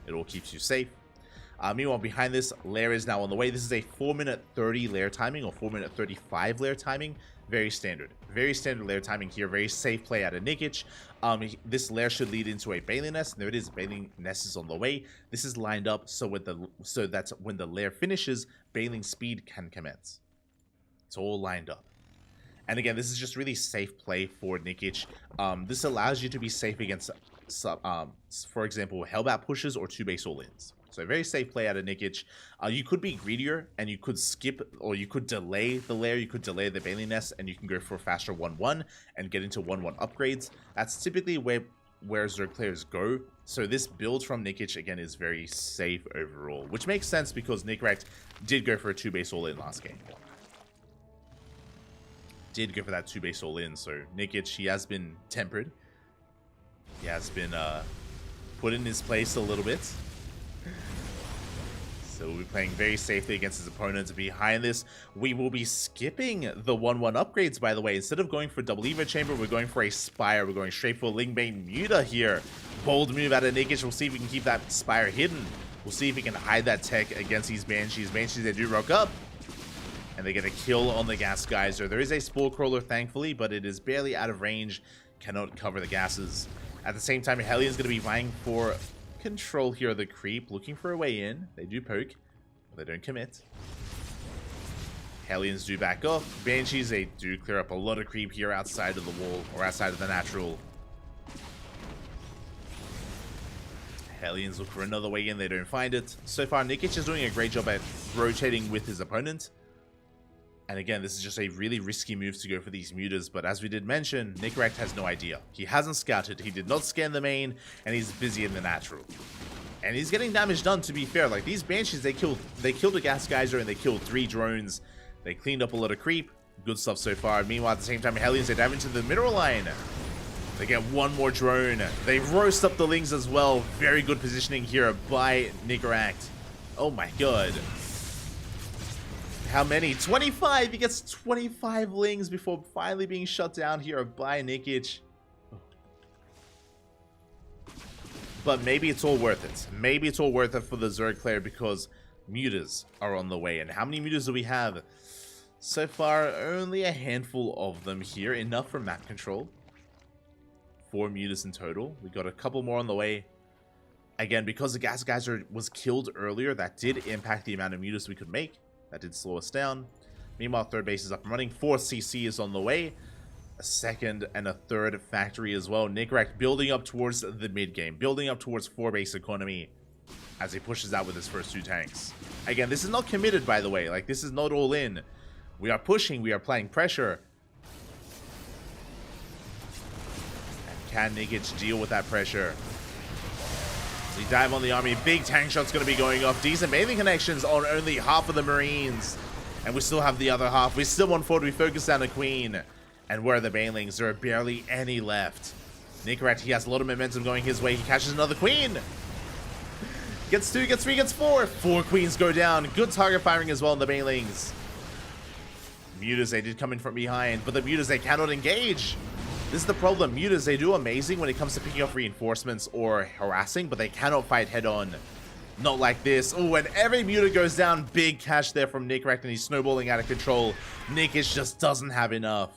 It all keeps you safe. Meanwhile, behind this, lair is now on the way. This is a 4-minute 30 lair timing, or 4-minute 35 lair timing. Very standard. Very standard lair timing here. Very safe play out of Nikic. This lair should lead into a Bailey nest. There it is. Bailey nest is on the way. This is lined up so that when the lair finishes, Bailing speed can commence. It's all lined up. And again, this is just really safe play for Nikic. This allows you to be safe against, for example, Hellbat pushes or 2-base all-ins. So a very safe play out of Nikic. You could be greedier and you could skip, or you could delay the lair, you could delay the Bailey Nest, and you can go for a faster 1-1 and get into 1-1 upgrades. That's typically where Zerg players go. So this build from Nikic, again, is very safe overall, which makes sense because Nikrekt did go for a 2-base all-in last game. Did go for that 2-base all-in, so Nikic, he has been tempered. He has been put in his place a little bit. So we'll be playing very safely against his opponents. Behind this, we will be skipping the 1-1 upgrades, by the way. Instead of going for double Evo Chamber, we're going for a Spire. We're going straight for Lingbane Muta here. Bold move out of Nikic. We'll see if we can keep that Spire hidden. We'll see if we can hide that tech against these Banshees. Banshees, they do rock up. And they get a kill on the Gas Geyser. There is a Spore Crawler, thankfully, but it is barely out of range. Cannot cover the gases. At the same time, Hellion's going to be vying for control here of the creep, looking for a way in. They do poke, but they don't commit. Hellions do back off. Banshees, they do clear up a lot of creep here outside of the wall, or outside of the natural. Hellions look for another way in, they don't find it. So far, Nikic is doing a great job at rotating with his opponent. And again, this is just a really risky move to go for these mutas, but as we did mention, Nikrekt has no idea. He hasn't scouted, he did not scan the main, and he's busy in the natural. And he's getting damage done, to be fair. Like, these Banshees, they killed a Gas Geyser and they killed 3 drones. They cleaned up a lot of creep. Good stuff so far. Meanwhile, at the same time, Hellions, they dive into the mineral line. They get one more drone. They roast up the Lings as well. Very good positioning here by Nikrekt. Oh my god. How many? 25! He gets 25 Lings before finally being shut down here by Nikic. But maybe it's all worth it. Maybe it's all worth it for the Zerg player because mutas are on the way. And how many mutas do we have? So far, only a handful of them here. Enough for map control. 4 mutas in total. We got a couple more on the way. Again, because the Gas Geyser was killed earlier, that did impact the amount of mutas we could make. That did slow us down. Meanwhile, third base is up and running. 4 CC is on the way. A second and a third factory as well. Nikrekt building up towards the mid game. Building up towards 4-base economy as he pushes out with his first 2 tanks. Again, this is not committed, by the way. Like, this is not all in. We are pushing. We are applying pressure. And can Nikic deal with that pressure? As we dive on the army, big tank shot's going to be going off. Decent bathing connections on only half of the Marines. And we still have the other half. We still want forward. We focus down the Queen. And where are the Banelings? There are barely any left. Nikrekt, he has a lot of momentum going his way. He catches another Queen. Gets 2, gets 3, gets 4. 4 Queens go down. Good target firing as well on the Banelings. Mutas, they did come in from behind. But the Mutas, they cannot engage. This is the problem. Mutas, they do amazing when it comes to picking up reinforcements or harassing, but they cannot fight head on. Not like this. Oh, and every Muta goes down. Big cash there from Nikrekt, and he's snowballing out of control. Nikic just doesn't have enough.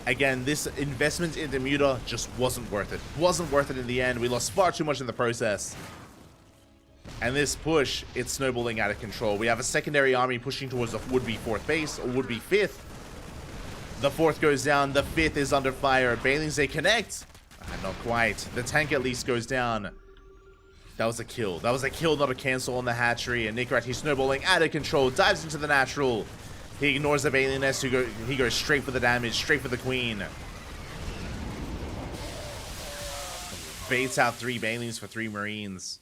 Again, this investment into Muta just wasn't worth it. Wasn't worth it in the end. We lost far too much in the process. And this push, it's snowballing out of control. We have a secondary army pushing towards a would-be 4th base, or would-be 5th. The 4th goes down. The 5th is under fire. Banelings, they connect. Not quite. The tank at least goes down. That was a kill. That was a kill, not a cancel on the hatchery. And Nikrekt, he's snowballing out of control. Dives into the natural. He ignores the Bailey Nest. He goes straight for the damage. Straight for the Queen. Baits out 3 Banelings for 3 Marines.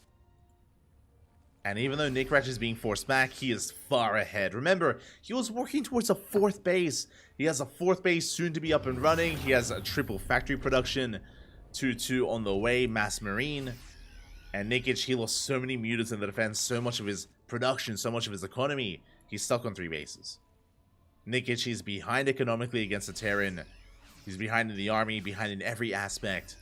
And even though Nikrekt is being forced back, he is far ahead. Remember, he was working towards a 4th base. He has a 4th base soon to be up and running. He has a triple factory production. 2-2 on the way. Mass Marine. And Nikic, he lost so many mutas in the defense. So much of his production, so much of his economy. He's stuck on 3 bases. Nikic, he's behind economically against the Terran. He's behind in the army, behind in every aspect.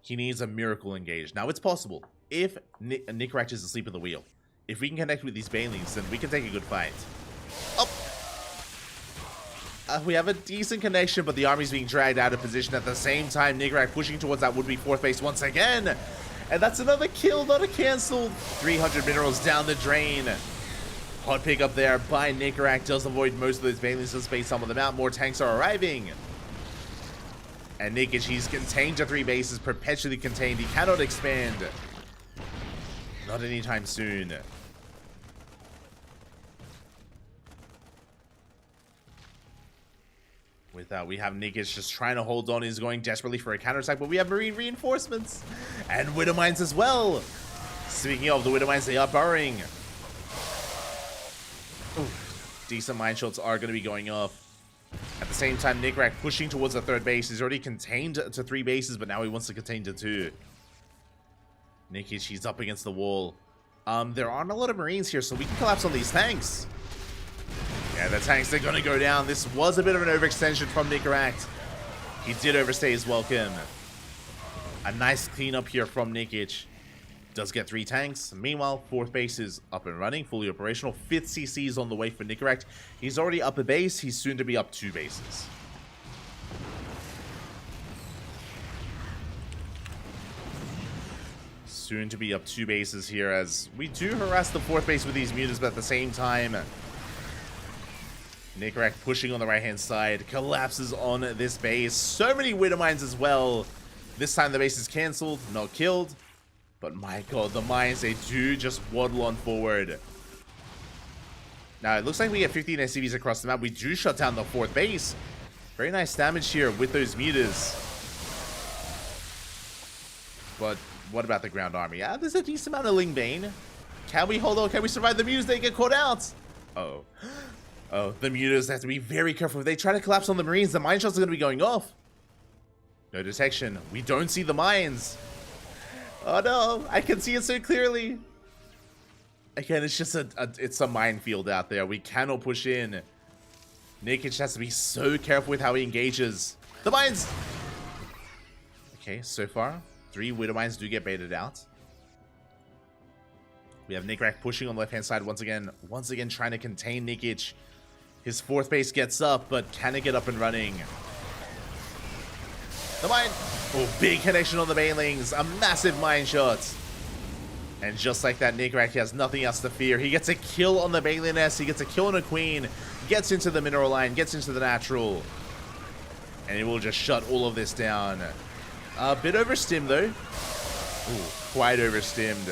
He needs a miracle engage. Now, it's possible. If Nikrekt is asleep at the wheel, if we can connect with these Banelings, then we can take a good fight. Oh! We have a decent connection, but the army's being dragged out of position at the same time. Nikrekt pushing towards that would-be 4th base once again. And that's another kill, not a cancel. 300 minerals down the drain. Hot pick up there by Nikrekt. Does avoid most of those Banelings to space some of them out. More tanks are arriving. And Nikic, he's contained to 3 bases, perpetually contained. He cannot expand. Not anytime soon. With that, we have Nikic just trying to hold on. He's going desperately for a counterattack, but we have Marine reinforcements. And Widow Mines as well. Speaking of the Widow Mines, they are burrowing. Ooh, decent mine shots are going to be going off. At the same time, Nikic pushing towards the third base. He's already contained to 3 bases, but now he wants to contain to 2. Nikic, he's up against the wall. There aren't a lot of Marines here, so we can collapse on these tanks. Yeah, the tanks are going to go down. This was a bit of an overextension from Nikic. He did overstay his welcome. A nice cleanup here from Nikic. Does get 3 tanks. Meanwhile, 4th base is up and running, fully operational. 5th CC is on the way for Nikic. He's already up a base. He's soon to be up 2 bases. Soon to be up 2 bases here as we do harass the 4th base with these mutas, but at the same time, Nikic pushing on the right-hand side, collapses on this base. So many Widow Mines as well. This time the base is cancelled, not killed. But my god, the mines, they do just waddle on forward. Now, it looks like we get 15 SCVs across the map. We do shut down the 4th base. Very nice damage here with those mutas. But what about the ground army? Yeah, there's a decent amount of Ling Bane. Can we hold on? Can we survive the mutas? They get caught out. Uh-oh. Oh, the mutas have to be very careful. If they try to collapse on the Marines, the mine shots are going to be going off. No detection. We don't see the mines. Oh no, I can see it so clearly. Again, it's just it's a minefield out there. We cannot push in. Nikic has to be so careful with how he engages. The mines! Okay, so far, 3 Widow Mines do get baited out. We have Nikic pushing on the left-hand side once again trying to contain Nikic. His 4th base gets up, but can it get up and running? The mine! Oh, big connection on the Banelings. A massive mine shot. And just like that, Nikic has nothing else to fear. He gets a kill on the Baneling nest. He gets a kill on a queen. Gets into the mineral line. Gets into the natural. And it will just shut all of this down. A bit overstimmed, though. Ooh, quite overstimmed.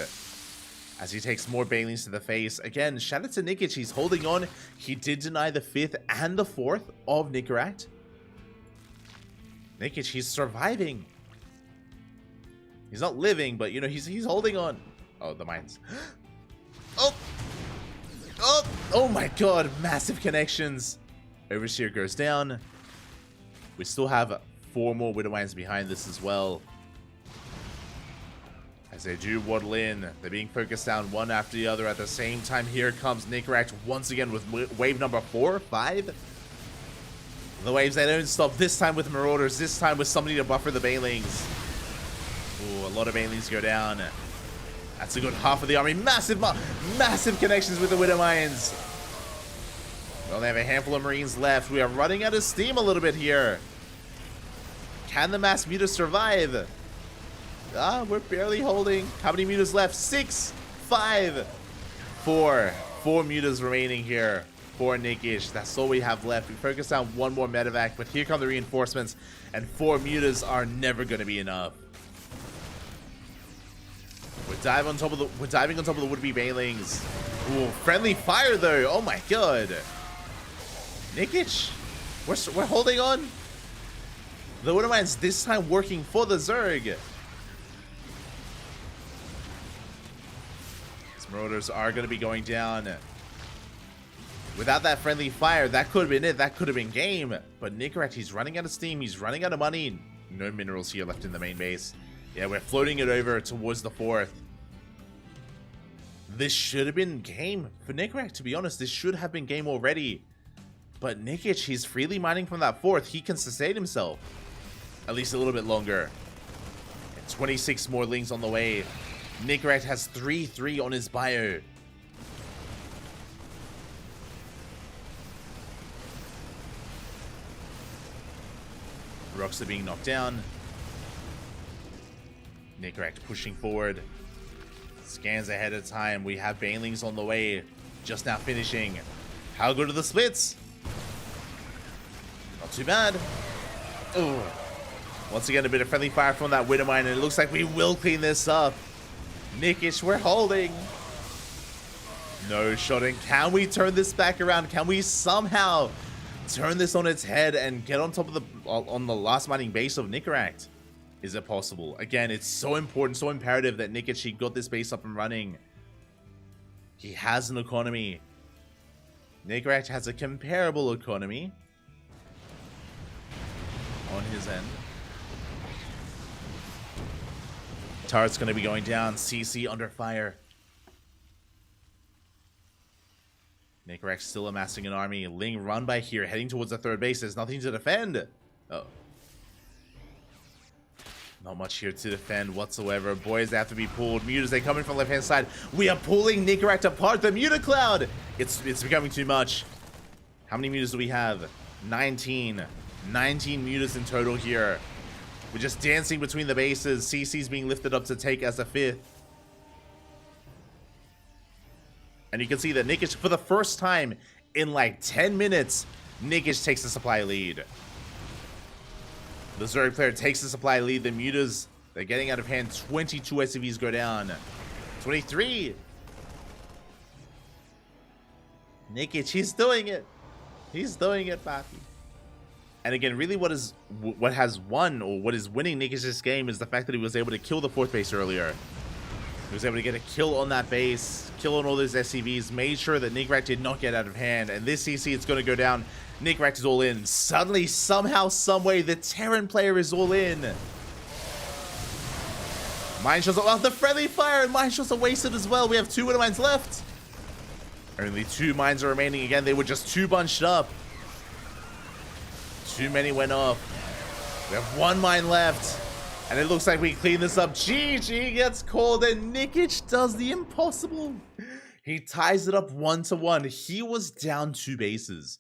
As he takes more Banelings to the face. Again, shout out to Nikic. He's holding on. He did deny the 5th and the 4th of Nikic. Nikic, he's surviving. He's not living, but, you know, he's holding on. Oh, the mines. Oh! Oh! Oh my god, massive connections. Overseer goes down. We still have 4 more Widow Mines behind this as well. As they do waddle in, they're being focused down one after the other at the same time. Here comes Nikic once again with wave number 4, 5. The waves, they don't stop. This time with Marauders, this time with somebody to buffer the Banelings. Ooh, a lot of Banelings go down. That's a good half of the army. Massive connections with the Widow Mines. We only have a handful of Marines left. We are running out of steam a little bit here. Can the mass mutas survive? Ah, we're barely holding. How many mutas left? 6, 5, 4. 4 mutas remaining here for Nikic. That's all we have left. We focus on 1 more medevac, but here come the reinforcements, and 4 mutas are never going to be enough. We're diving on top of the would-be Banelings. Ooh, friendly fire though. Oh my god. Nikic, we're holding on. The Widow Mines this time working for the Zerg. These Marauders are going to be going down. Without that friendly fire, that could have been it. That could have been game. But Nikic, he's running out of steam. He's running out of money. No minerals here left in the main base. Yeah, we're floating it over towards the 4th. This should have been game for Nikic, to be honest. This should have been game already. But Nikic, he's freely mining from that 4th. He can sustain himself. At least a little bit longer. And 26 more Lings on the way. Nikic has 3-3 on his bio. Rocks are being knocked down. Nikic pushing forward. Scans ahead of time. We have Banelings on the way. Just now finishing. How good are the splits? Not too bad. Oh. Once again, a bit of friendly fire from that Widow Mine, and it looks like we will clean this up. Nikic, we're holding. No shotting. Can we turn this back around? Can we somehow turn this on its head and get on top of the last mining base of Nicorakt? Is it possible? Again, it's so important, so imperative that Nikic, he got this base up and running. He has an economy. Nicorakt has a comparable economy on his end. Turret's going to be going down. CC under fire. Nicorakt still amassing an army. Ling run by here, heading towards the third base. There's nothing to defend. Oh. Not much here to defend whatsoever. Boys, they have to be pulled. Mutas, they come in from the left-hand side. We are pulling Nicorakt apart. The Muta Cloud! It's becoming too much. How many mutas do we have? 19. 19 mutas in total here. We're just dancing between the bases. CC's being lifted up to take as a 5th. And you can see that Nikic, for the first time in like 10 minutes, Nikic takes the supply lead. The Zerg player takes the supply lead. The mutas, they're getting out of hand. 22 SCVs go down. 23. Nikic, he's doing it. He's doing it, Papi. And again, really what has won, or what is winning Nikic this game, is the fact that he was able to kill the 4th base earlier. He was able to get a kill on that base, kill on all those SCVs, made sure that Nicorakt did not get out of hand. And this CC, it's going to go down. Nicorakt is all in. Suddenly, somehow, someway, the Terran player is all in. Mine shots are, well, the friendly fire and mine shots are wasted as well. We have 2 widow mines left. Only 2 mines are remaining. Again, they were just 2 bunched up. Too many went off. We have 1 mine left. And it looks like we clean this up. GG gets called and Nikic does the impossible. He ties it up 1-1. He was down 2 bases.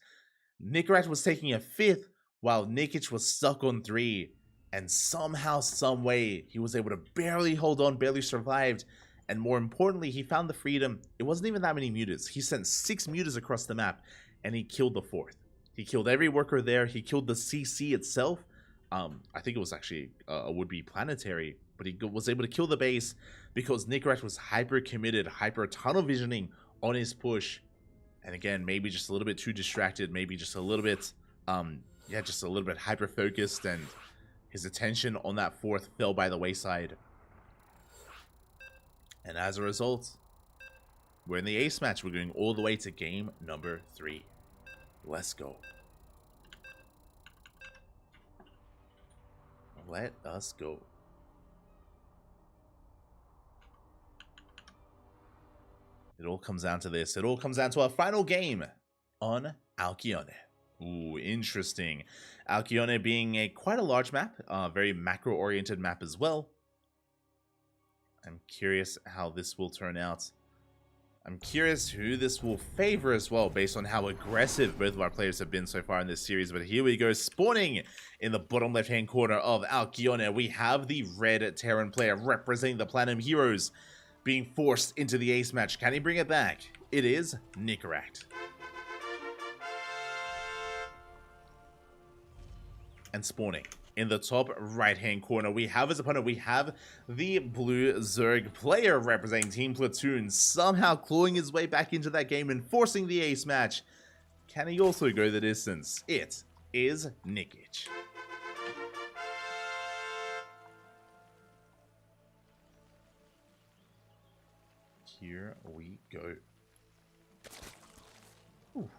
Nicorakt was taking a 5th while Nikic was stuck on 3. And somehow, someway, he was able to barely hold on, barely survived. And more importantly, he found the freedom. It wasn't even that many mutas. He sent 6 mutas across the map and he killed the 4th. He killed every worker there. He killed the CC itself. I think it was actually a would-be planetary, but he was able to kill the base because Nicorakt was hyper committed, hyper tunnel visioning on his push. And again, maybe just a little bit too distracted, maybe just a little bit, just a little bit hyper focused, and his attention on that 4th fell by the wayside. And as a result, we're in the ace match. We're going all the way to game number 3. Let's go. Let us go. It all comes down to this. It all comes down to our final game on Alcyone. Ooh, interesting. Alcyone being quite a large map, very macro-oriented map as well. I'm curious how this will turn out. I'm curious who this will favor as well, based on how aggressive both of our players have been so far in this series. But here we go, spawning in the bottom left-hand corner of Alcyone. We have the red Terran player representing the Platinum Heroes being forced into the ace match. Can he bring it back? It is Nicorakt. And spawning in the top right-hand corner, we have his opponent. We have the blue Zerg player representing Team Platoon, somehow clawing his way back into that game and forcing the ace match. Can he also go the distance? It is Nikic. Here we go. Ooh.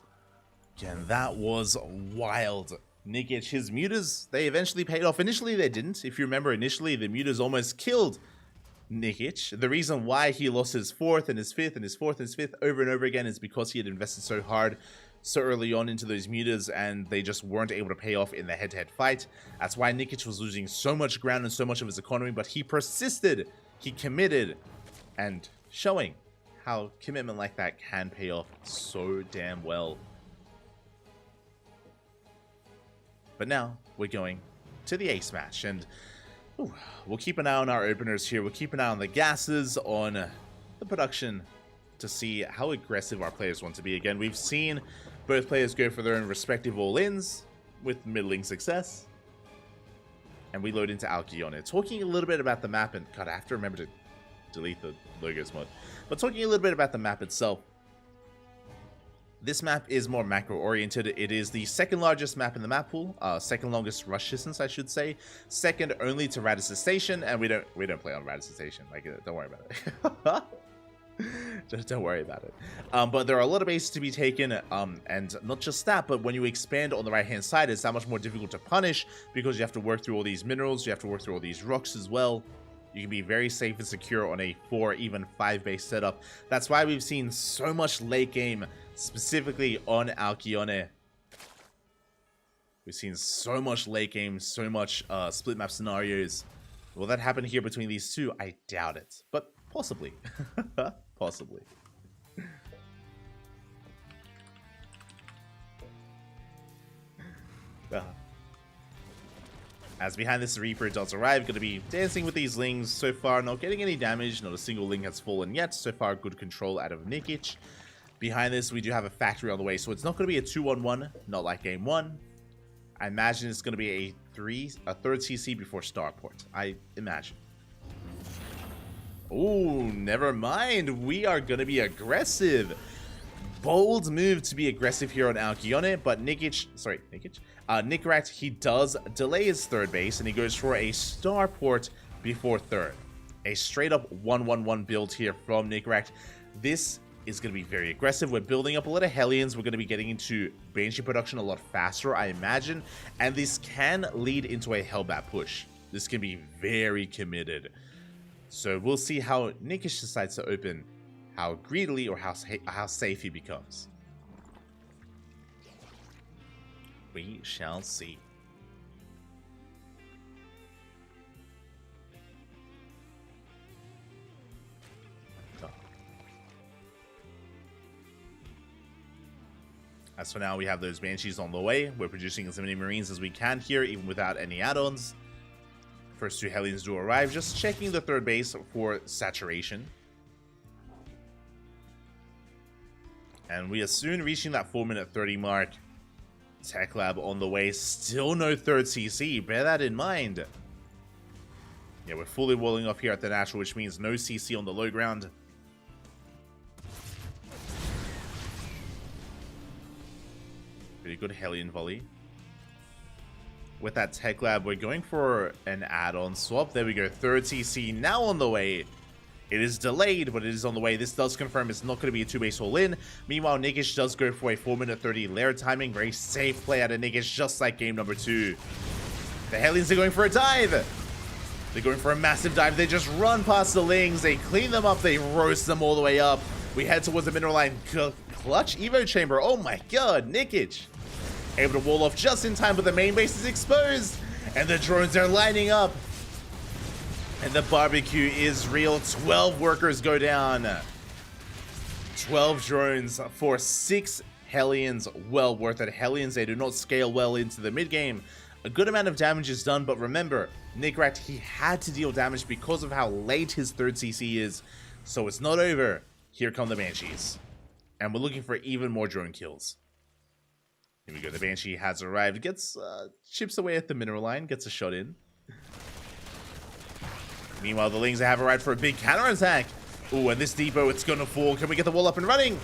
Again, that was wild. Nikic, his mutas, they eventually paid off. Initially, they didn't. If you remember, initially, the mutas almost killed Nikic. The reason why he lost his 4th and his 5th and his 4th and his 5th over and over again is because he had invested so hard, so early on into those mutas, and they just weren't able to pay off in the head-to-head fight. That's why Nikic was losing so much ground and so much of his economy, but he persisted, he committed, and showing how commitment like that can pay off so damn well. But now, we're going to the ace match, and we'll keep an eye on our openers here. We'll keep an eye on the gases, on the production, to see how aggressive our players want to be. Again, we've seen both players go for their own respective all-ins with middling success. And we load into Alcyone. Talking a little bit about the map, and God, I have to remember to delete the logos mod. But talking a little bit about the map itself. This map is more macro-oriented. It is the second largest map in the map pool, second longest rush distance, I should say, second only to Radisson Station, and we don't play on Radisson Station. Like, don't worry about it. Just don't worry about it. But there are a lot of bases to be taken, and not just that, but when you expand on the right-hand side, it's that much more difficult to punish because you have to work through all these minerals, you have to work through all these rocks as well. You can be very safe and secure on a 4, even 5 base setup. That's why we've seen so much late game, specifically on Alcyone. We've seen so much late game, so much split map scenarios. Will that happen here between these two? I doubt it, but possibly. Possibly. As behind this Reaper does arrive, going to be dancing with these Lings. So far, not getting any damage. Not a single Ling has fallen yet. So far, good control out of Nikic. Behind this, we do have a factory on the way. So it's not going to be a 2-on-1, not like game 1. I imagine it's going to be a third CC before Starport. I imagine. Oh, never mind. We are going to be aggressive. Bold move to be aggressive here on Alcyone, but Nikic, Nickrat, he does delay his third base, and he goes for a Starport before third. A straight up 1-1-1 build here from Nickrat. This is going to be very aggressive. We're building up a lot of Hellions. We're going to be getting into Banshee production a lot faster, I imagine, and this can lead into a Hellbat push. This can be very committed. So we'll see how Nikic decides to open, how greedily or how safe he becomes. We shall see. As for now, we have those Banshees on the way. We're producing as many Marines as we can here, even without any add-ons. First 2 Hellions do arrive, just checking the third base for saturation. And we are soon reaching that 4-minute 30 mark. Tech Lab on the way, still no third CC, bear that in mind. Yeah, we're fully walling off here at the natural, which means no CC on the low ground. Pretty good Hellion volley. With that Tech Lab, we're going for an add-on swap. There we go, third CC now on the way. It is delayed, but it is on the way. This does confirm it's not going to be a 2-base all-in. Meanwhile, Nikic does go for a 4-minute 30 lair timing. Very safe play out of Nikic, just like game number 2. The Hellions are going for a dive. They're going for a massive dive. They just run past the Lings. They clean them up. They roast them all the way up. We head towards the mineral line. Clutch Evo Chamber. Oh my god, Nikic. Able to wall off just in time, but the main base is exposed. And the drones are lining up. And the barbecue is real. 12 workers go down. 12 drones for 6 Hellions. Well worth it. Hellions, they do not scale well into the mid-game. A good amount of damage is done, but remember, Nickrat, he had to deal damage because of how late his third CC is. So it's not over. Here come the Banshees. And we're looking for even more drone kills. Here we go. The Banshee has arrived. Gets, chips away at the mineral line. Gets a shot in. Meanwhile, the Lings have arrived for a big counterattack. Ooh, and this depot, it's going to fall. Can we get the wall up and running?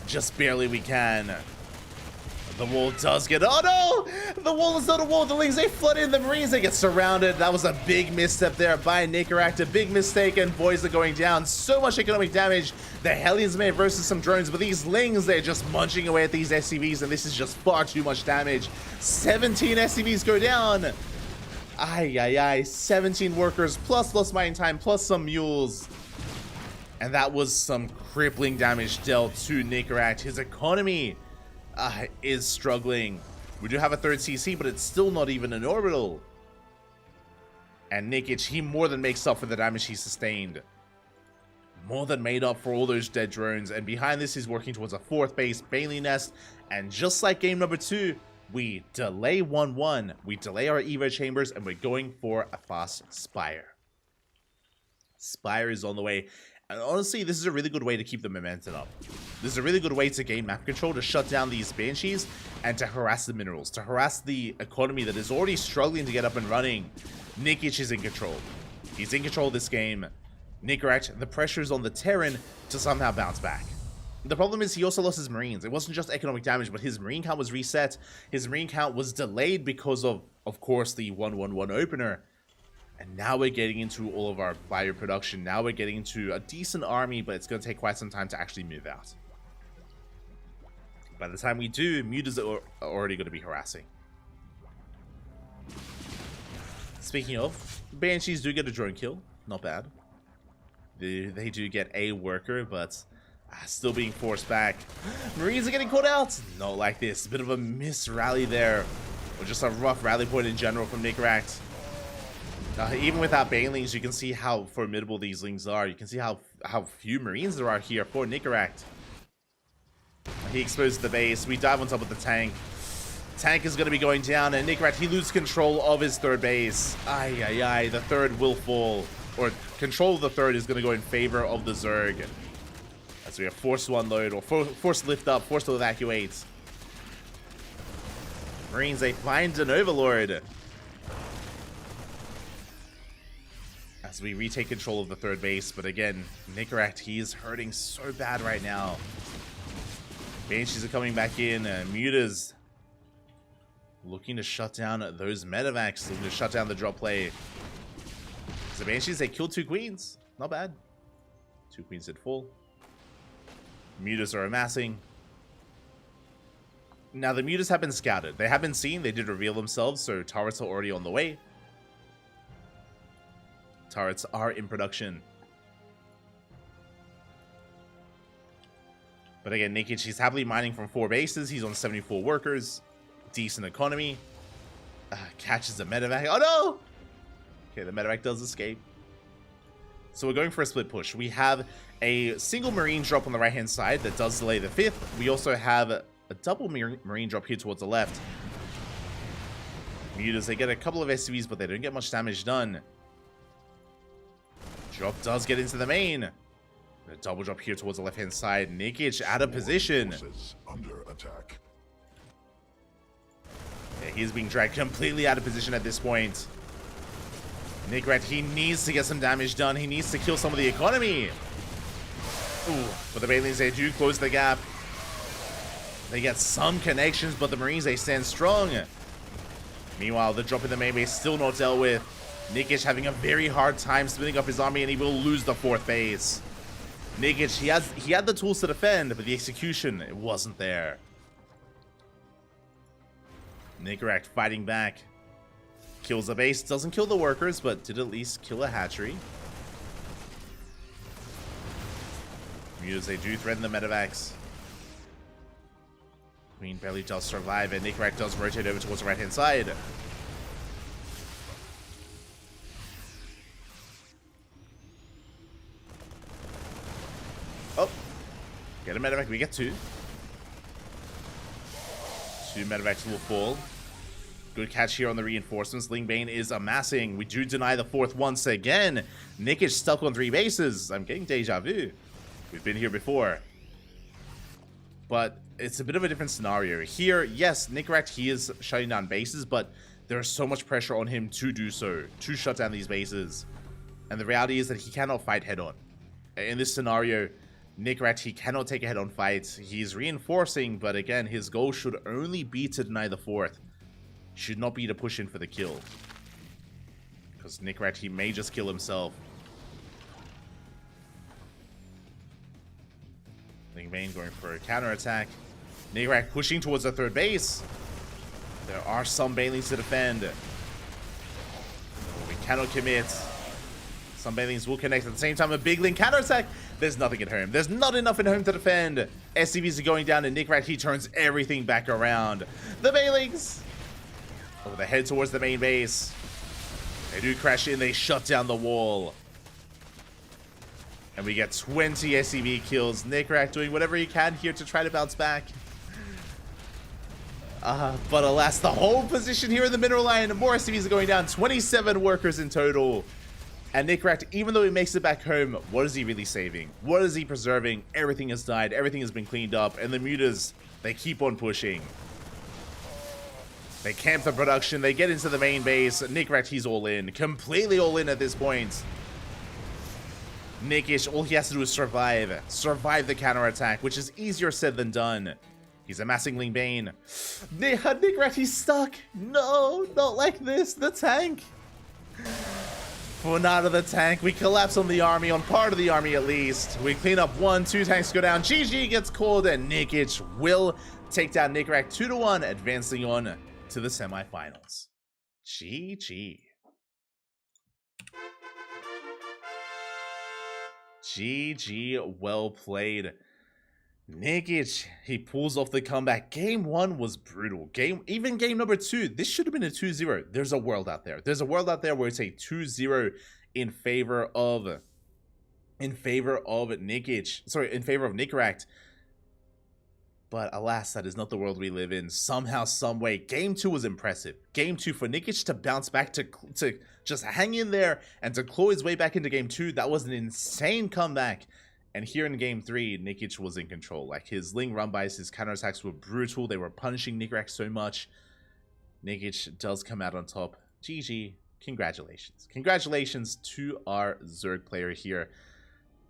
Just barely we can. The wall does get... Oh, no! The wall is not a wall. The Lings, they flood in. The Marines, they get surrounded. That was a big misstep there by Nickrat. A big mistake, and boys are going down. So much economic damage. The Hellions may have roasted some drones, but these Lings, they're just munching away at these SCVs, and this is just far too much damage. 17 SCVs go down. Ay, 17 workers, plus lost mining time, plus some mules. And that was some crippling damage dealt to Nickrat. His economy is struggling. We do have a third CC, but it's still not even an orbital. And Nikic, he more than makes up for the damage he sustained. More than made up for all those dead drones. And behind this, he's working towards a 4th base, Bailey Nest. And just like game number 2, we delay 1-1. We delay our Evo chambers, and we're going for a fast Spire. Spire is on the way. And honestly, this is a really good way to keep the momentum up. This is a really good way to gain map control, to shut down these Banshees, and to harass the minerals, to harass the economy that is already struggling to get up and running. Nikic is in control. He's in control of this game. Nicorette, the pressure is on the Terran to somehow bounce back. The problem is he also lost his Marines. It wasn't just economic damage, but his Marine count was reset. His Marine count was delayed because of course, the 1-1-1 opener. And now we're getting into all of our bio production. Now we're getting into a decent army, but it's going to take quite some time to actually move out. By the time we do, mutas are already going to be harassing. Speaking of, Banshees do get a drone kill. Not bad. They do get a worker, but still being forced back. Marines are getting caught out. Not like this. A bit of a miss rally there. Or just a rough rally point in general from Nicorette. Even without Banelings, you can see how formidable these Lings are. You can see how few Marines there are here for Nicorette. He exposes the base. We dive on top of the tank. Tank is going to be going down, and Nicorette, he loses control of his third base. Ay, ay, ay. The third will fall. Or control of the third is going to go in favor of the Zerg. As we are forced to unload, or forced to lift up, forced to evacuate. Marines, they find an Overlord. As we retake control of the third base, but again, Nicorette, he is hurting so bad right now. Banshees are coming back in, Mutas looking to shut down those medevacs, looking to shut down the drop play. The Banshees, they killed 2 queens. Not bad. 2 queens did fall. Mutas are amassing. Now, the Mutas have been scouted. They have been seen. They did reveal themselves, so turrets are already on the way. Turrets are in production. But again, Nikic, he's happily mining from 4 bases. He's on 74 workers. Decent economy. Catches the medevac. Oh no! Okay, the medevac does escape. So we're going for a split push. We have a single Marine drop on the right-hand side that does delay the 5th. We also have a double Marine drop here towards the left. Mutas, they get a couple of SCVs, but they don't get much damage done. Drop does get into the main. A double drop here towards the left-hand side. Nikic out of position. Under attack. Yeah, he's being dragged completely out of position at this point. Nicorette, he needs to get some damage done. He needs to kill some of the economy. Ooh, but the Banelings, they do close the gap. They get some connections, but the Marines, they stand strong. Meanwhile, the drop in the main base still not dealt with. Nikic having a very hard time splitting up his army, and he will lose the 4th base. Nikic, he had the tools to defend, but the execution, it wasn't there. Nicorette fighting back. Kills the base, doesn't kill the workers, but did at least kill a hatchery. Mutas, they do threaten the medevacs. Queen barely does survive, and Nicorette does rotate over towards the right-hand side. Oh, get a medevac. We get 2. 2 medevacs will fall. Good catch here on the reinforcements. Lingbane is amassing. We do deny the 4th once again. Nikic stuck on 3 bases. I'm getting deja vu. We've been here before. But it's a bit of a different scenario. Here, yes, Nicorette, he is shutting down bases, but there's so much pressure on him to do so, to shut down these bases. And the reality is that he cannot fight head-on. In this scenario, Nicorette, he cannot take a head-on fight. He's reinforcing, but again, his goal should only be to deny the 4th. Should not be to push in for the kill. Because Nicorette, he may just kill himself. Lingbane going for a counterattack. Nicorette pushing towards the 3rd base. There are some Banelings to defend. We cannot commit. Some Banelings will connect at the same time. A big Ling counterattack. There's nothing at home. There's not enough at home to defend. SCVs are going down, and Nicorette, he turns everything back around. The Banelings. Oh, they head towards the main base. They do crash in. They shut down the wall. And we get 20 SCV kills. Nicorette doing whatever he can here to try to bounce back. But alas, the whole position here in the mineral line. More SCVs are going down. 27 workers in total. And Nicorette, even though he makes it back home, what is he really saving? What is he preserving? Everything has died. Everything has been cleaned up. And the Mutas, they keep on pushing. They camp the production. They get into the main base. Nicorette, he's all in. Completely all in at this point. Nikish, all he has to do is survive. Survive the counterattack, which is easier said than done. He's amassing Ling Bane. Nickrat, he's stuck. No, not like this. The tank. Funada the tank. We collapse on the army, on part of the army at least. We clean up 1, 2 tanks go down. GG gets called, and Nikic will take down Nickrat 2-1, advancing on to the semifinals. GG. GG, well played. Nikic, he pulls off the comeback. Game 1 was brutal. Even game number 2, this should have been a 2-0. There's a world out there. There's a world out there where it's a 2-0 in favor of Nikic. Sorry, in favor of Nickrat. But alas, that is not the world we live in. Somehow, someway, game 2 was impressive. Game 2 for Nikic to bounce back, to just hang in there and to claw his way back into game 2. That was an insane comeback. And here in game 3, Nikic was in control. Like, his Ling run-bys, his counterattacks were brutal. They were punishing Nickrat so much. Nikic does come out on top. GG. Congratulations. Congratulations to our Zerg player here.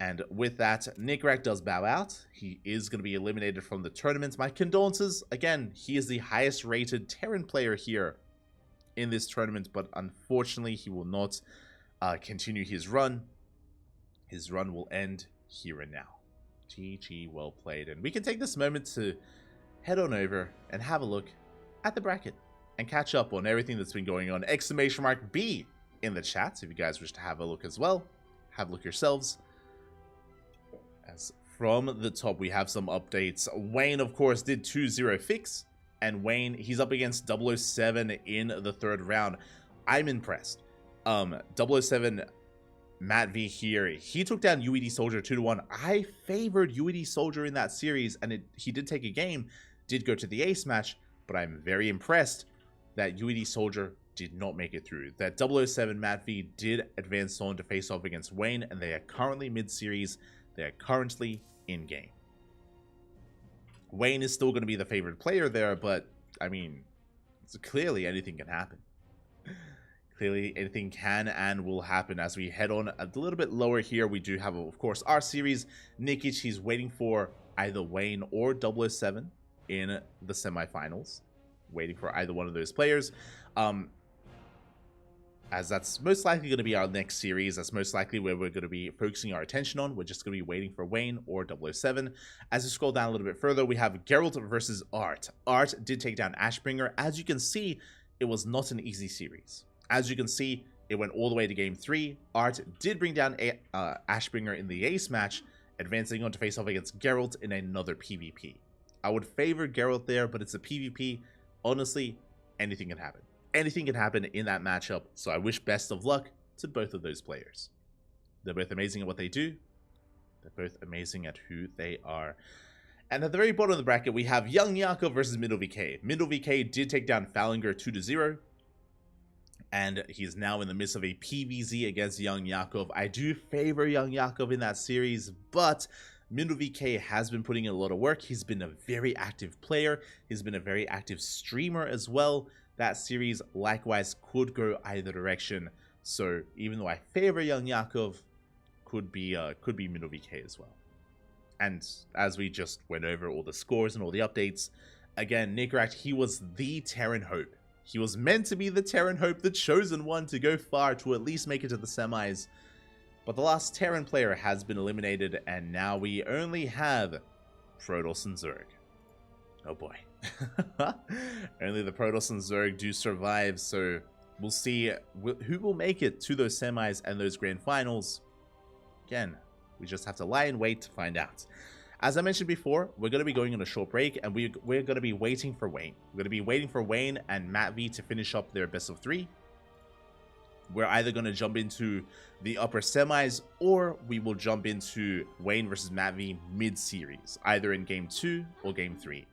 And with that, Nickrat does bow out. He is going to be eliminated from the tournament. My condolences. Again, he is the highest rated Terran player here in this tournament, but unfortunately, he will not continue his run. His run will end here and now. GG, well played. And we can take this moment to head on over and have a look at the bracket and catch up on everything that's been going on. Exclamation mark B in the chat if you guys wish to have a look as well. Have a look yourselves. As from the top, we have some updates. Wayne, of course, did 2-0 fix. And Wayne, he's up against 007 in the 3rd round. I'm impressed. 007 Matt V here, he took down UED Soldier 2-1. I favored UED Soldier in that series, and he did take a game, did go to the ace match, but I'm very impressed that UED Soldier did not make it through. That 007 Matt V did advance on to face off against Wayne, and they are currently mid-series. They are currently in-game. Wayne is still going to be the favorite player there, but, I mean, clearly anything can happen. Clearly, anything can and will happen. As we head on a little bit lower here, we do have, of course, our series. Nikic, he's waiting for either Wayne or 007 in the semifinals. Waiting for either one of those players. As that's most likely going to be our next series. That's most likely where we're going to be focusing our attention on. We're just going to be waiting for Wayne or 007. As we scroll down a little bit further, we have Geralt versus Art. Art did take down Ashbringer. As you can see, it was not an easy series. As you can see, it went all the way to game 3. Art did bring down Ashbringer in the ace match, advancing on to face off against Geralt in another PvP. I would favor Geralt there, but it's a PvP. Honestly, anything can happen. Anything can happen in that matchup, so I wish best of luck to both of those players. They're both amazing at what they do. They're both amazing at who they are. And at the very bottom of the bracket, we have Young Yakov versus Middle VK. Middle VK did take down Fallinger 2-0. And he's now in the midst of a PvZ against Young Yakov. I do favor Young Yakov in that series, but Middle VK has been putting in a lot of work. He's been a very active player. He's been a very active streamer as well. That series, likewise, could go either direction. So even though I favor Young Yakov, could be Middle VK as well. And as we just went over all the scores and all the updates, again, Nickrat, he was the Terran Hope. He was meant to be the Terran Hope, the chosen one to go far, to at least make it to the semis. But the last Terran player has been eliminated, and now we only have Protoss and Zerg. Oh boy. Only the Protoss and Zerg do survive, so we'll see who will make it to those semis and those grand finals. Again, we just have to lie in wait to find out. As I mentioned before, we're going to be going on a short break, and we're going to be waiting for Wayne. We're going to be waiting for Wayne and Matt V to finish up their best of 3. We're either going to jump into the upper semis, or we will jump into Wayne versus Matt V mid-series, either in Game 2 or Game 3.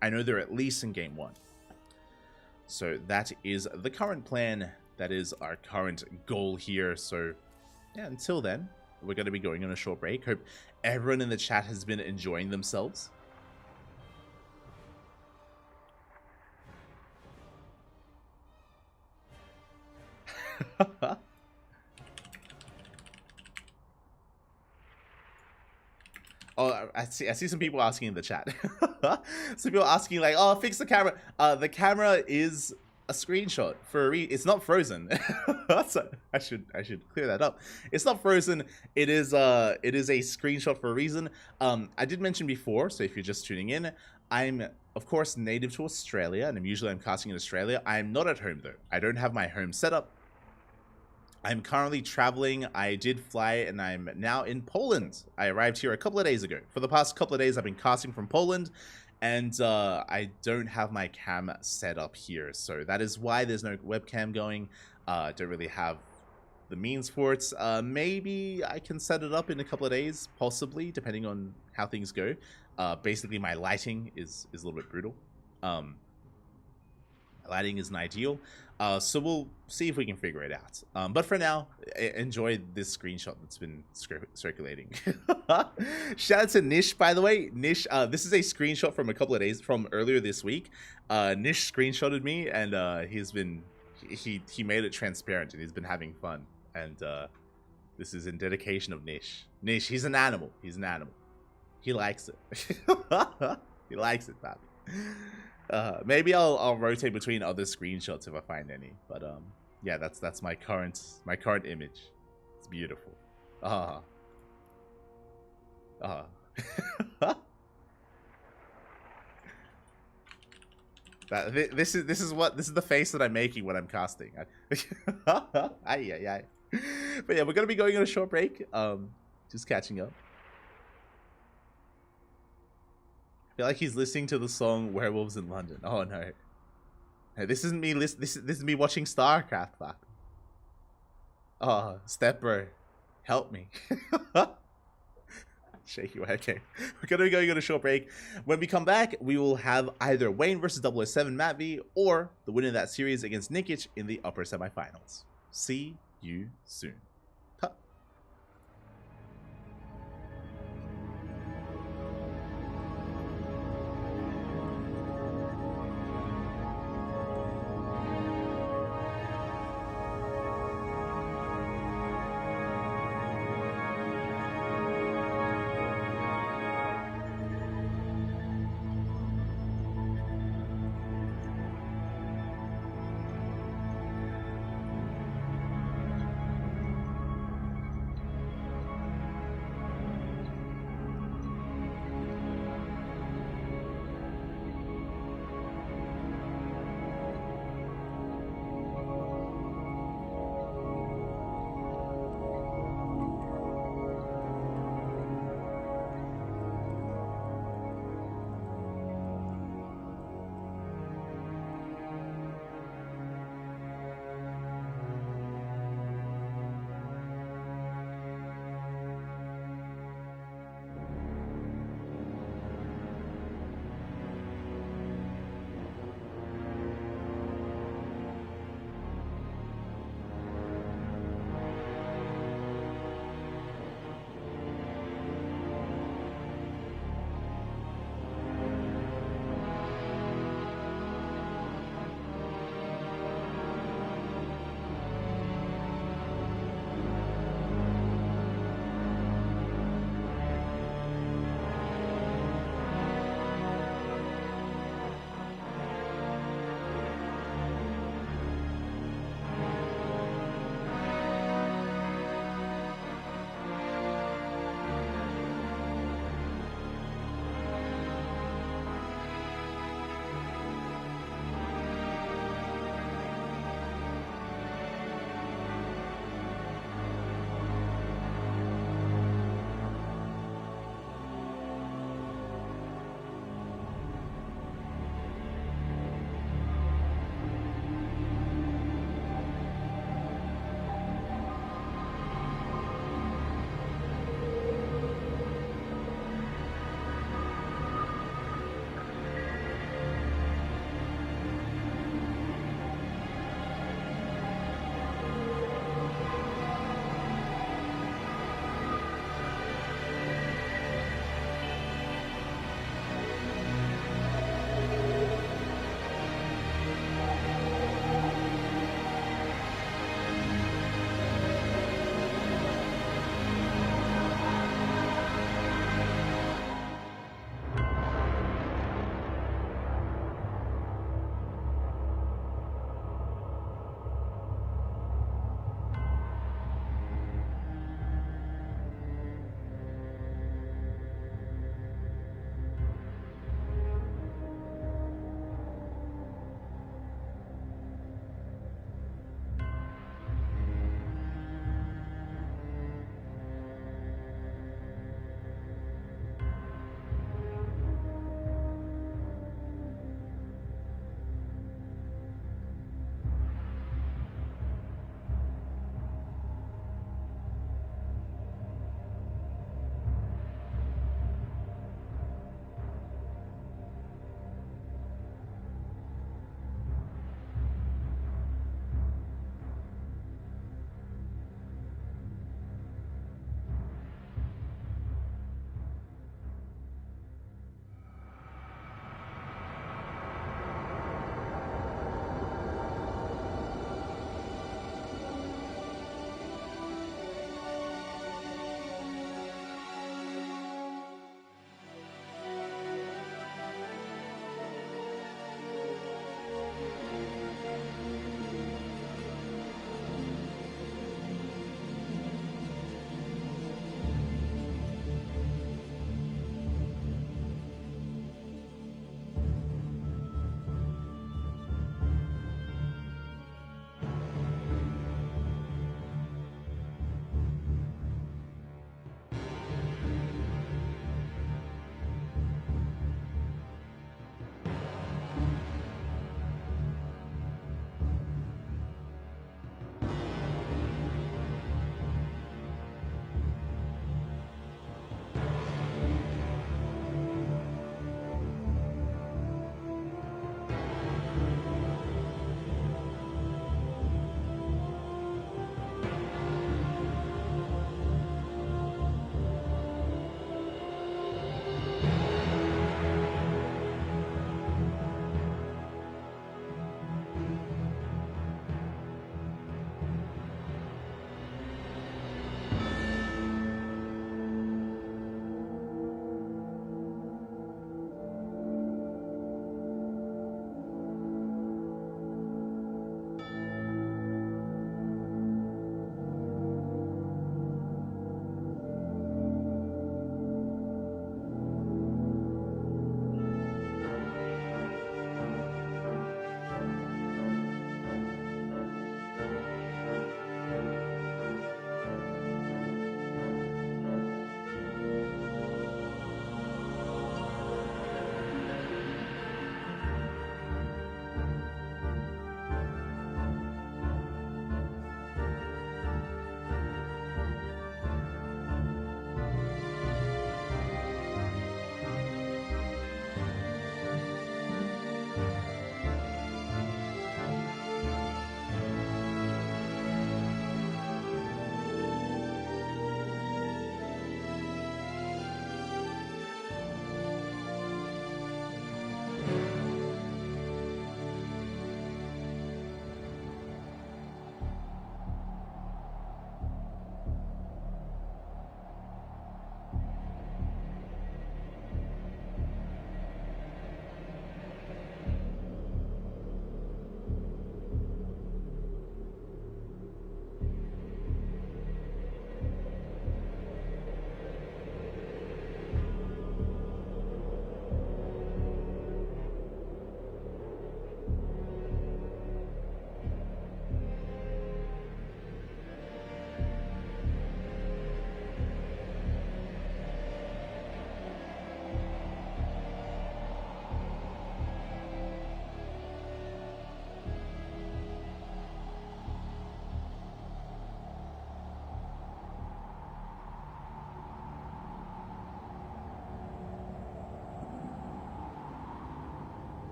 I know they're at least in Game 1. So that is the current plan. That is our current goal here. So yeah, until then, we're going to be going on a short break. Hope everyone in the chat has been enjoying themselves. Oh, I see some people asking in the chat. Some people asking like, "Oh, fix the camera." The camera is a screenshot for it's not frozen. So I should clear that up. It's not frozen. It is a screenshot for a reason. I did mention before, so if you're just tuning in, I'm of course native to Australia, and I'm casting in Australia. I'm not at home though. I don't have my home set up. I'm currently traveling. I did fly, and I'm now in Poland. I arrived here a couple of days ago. For the past couple of days, I've been casting from Poland, and I don't have my cam set up here. So that is why there's no webcam going. Don't really have the means for it. Maybe I can set it up in a couple of days, possibly, depending on how things go. Basically, my lighting is a little bit brutal. Lighting isn't ideal, so we'll see if we can figure it out. But for now, enjoy this screenshot that's been circulating. Shout out to Nish, by the way. Nish, this is a screenshot from a couple of days from earlier this week. Nish screenshotted me, and he made it transparent, and he's been having fun. And this is in dedication of Nish. Nish, he's an animal. He's an animal. He likes it. He likes it, Pappy. Maybe I'll rotate between other screenshots if I find any, but yeah, that's my current image. It's beautiful. This is the face that I'm making when I'm casting. Aye. But yeah, we're gonna be going on a short break. Just catching up. I feel like he's listening to the song "Werewolves in London." Oh no! Hey, this isn't me. This is me watching StarCraft. Fuck. Oh, step bro, help me. Shaky. Okay, we're gonna be going on a short break. When we come back, we will have either Wayne versus 007 Matt V or the winner of that series against Nikic in the upper semifinals. See you soon.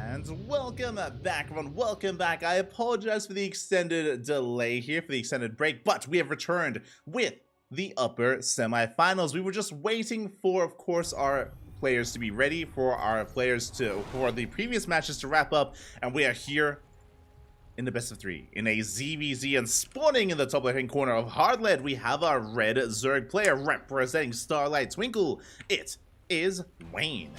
And welcome back, everyone. Welcome back. I apologize for the extended delay here, for the extended break, but we have returned with the upper semifinals. We were just waiting for, of course, our players to be ready, for the previous matches to wrap up, and we are here in the best of three, in a ZVZ, and spawning in the top left-hand corner of Hardlead, we have our red Zerg player representing Starlight Twinkle. It is Wayne.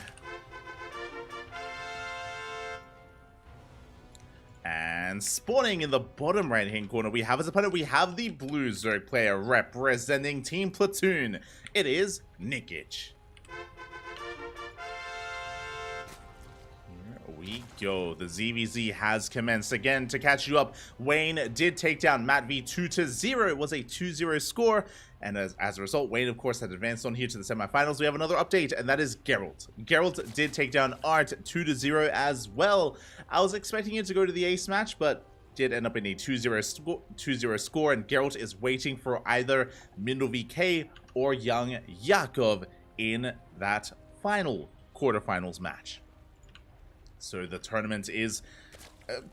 And spawning in the bottom right-hand corner, we have as opponent, we have the blue Zerg player representing Team Platoon. It is Nikic. Here we go. The ZVZ has commenced again. To catch you up, Wayne did take down Matt V 2-0. It was a 2-0 score. And as a result, Wayne, of course, had advanced on here to the semifinals. We have another update, and that is Geralt. Geralt did take down Art 2-0 as well. I was expecting it to go to the ace match, but did end up in a 2-0 score, and Geralt is waiting for either Mindel VK or Young Yakov in that final quarterfinals match. So the tournament is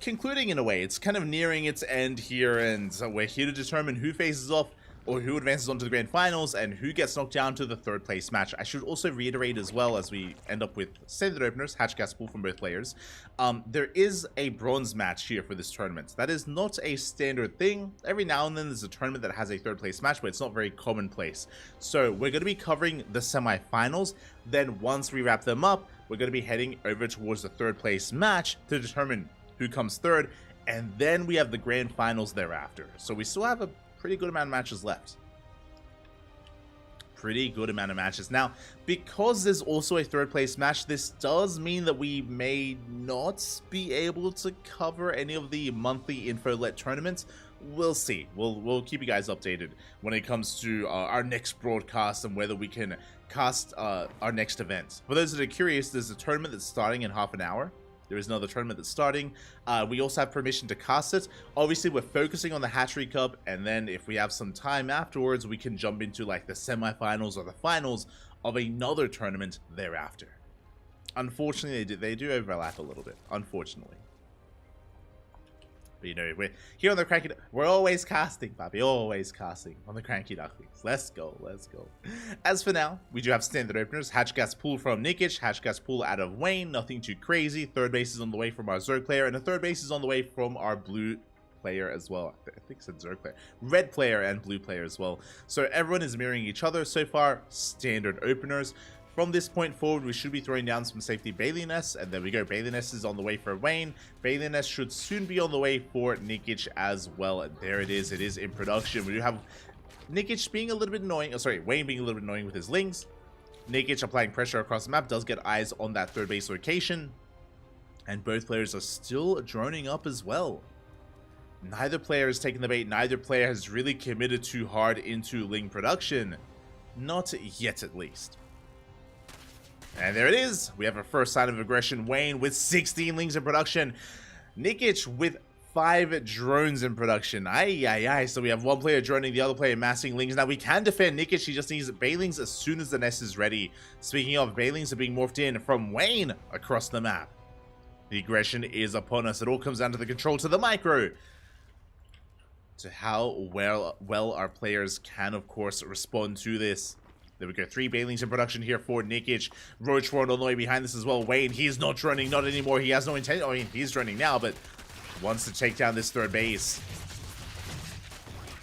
concluding in a way. It's kind of nearing its end here, and so we're here to determine who faces off or who advances on to the grand finals and who gets knocked down to the third place match. I should also reiterate as well, as we end up with standard openers, hatch gas pool from both players, there is a bronze match here for this tournament. That is not a standard thing. Every now and then there's a tournament that has a third place match, but it's not very commonplace. So we're going to be covering the semifinals. Then once we wrap them up, we're going to be heading over towards the third place match to determine who comes third, and then we have the grand finals thereafter. So we still have a pretty good amount of matches left. Pretty good amount of matches. Now, because there's also a third place match, this does mean that we may not be able to cover any of the monthly Infolet tournaments. We'll see. We'll keep you guys updated when it comes to our next broadcast and whether we can cast our next event. For those that are curious, there's a tournament that's starting in half an hour. There is another tournament that's starting. We also have permission to cast it. Obviously, we're focusing on the Hatchery Cup, and then if we have some time afterwards, we can jump into like the semifinals or the finals of another tournament thereafter. Unfortunately, they do overlap a little bit, unfortunately. But you know, we're here on the CranKy. We're always casting, Bobby. Always casting on the CranKy Ducklings. Let's go, let's go. As for now, we do have standard openers. Hatch gas pool from Nikic. Hatch gas pool out of Wayne. Nothing too crazy. Third base is on the way from our Zerg player, and a third base is on the way from our blue player as well. I think it said Zerg player. Red player and blue player as well. So everyone is mirroring each other so far. Standard openers. From this point forward, we should be throwing down some safety Bailey Nests, and there we go. Bailey Nest is on the way for Wayne. Bailey Nest should soon be on the way for Nikic as well. And there it is. It is in production. We do have Nikic being a little bit annoying. Oh, sorry, Wayne being a little bit annoying with his lings. Nikic applying pressure across the map, does get eyes on that third base location. And both players are still droning up as well. Neither player has taken the bait. Neither player has really committed too hard into ling production. Not yet, at least. And there it is. We have our first sign of aggression. Wayne with 16 lings in production. Nikic with 5 drones in production. Aye. So we have one player droning, the other player massing lings. Now we can defend Nikic. He just needs Bailings as soon as the nest is ready. Speaking of, Bailings are being morphed in from Wayne across the map. The aggression is upon us. It all comes down to the control to the micro. To how well our players can, of course, respond to this. There we go, 3 Bailings in production here for Nikic. Roachworld on the way behind this as well. Wayne, he's not running, not anymore. He has no intent. I mean, he's running now, but wants to take down this third base.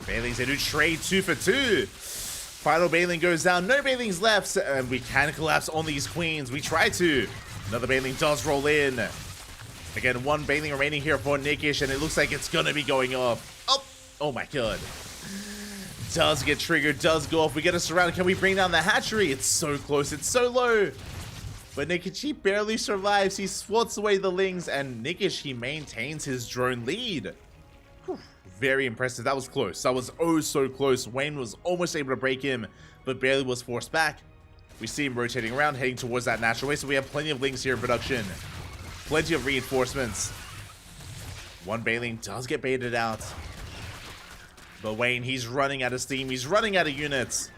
Bailings, they do trade 2 for 2. Final Bailing goes down. No Bailings left, and we can collapse on these queens. We try to. Another Bailing does roll in. Again, 1 Bailing remaining here for Nikic, and it looks like it's going to be going off. Oh my god. Does get triggered, does go off. We get a surround. Can we bring down the hatchery? It's so close, it's so low. But Nikic, he barely survives. He swats away the lings, and Nikic, he maintains his drone lead. Whew. Very impressive. That was close. That was oh so close. Wayne was almost able to break him, but barely was forced back. We see him rotating around, heading towards that natural way, so we have plenty of lings here in production. Plenty of reinforcements. 1 Bailing does get baited out. But Wayne, he's running out of steam. He's running out of units.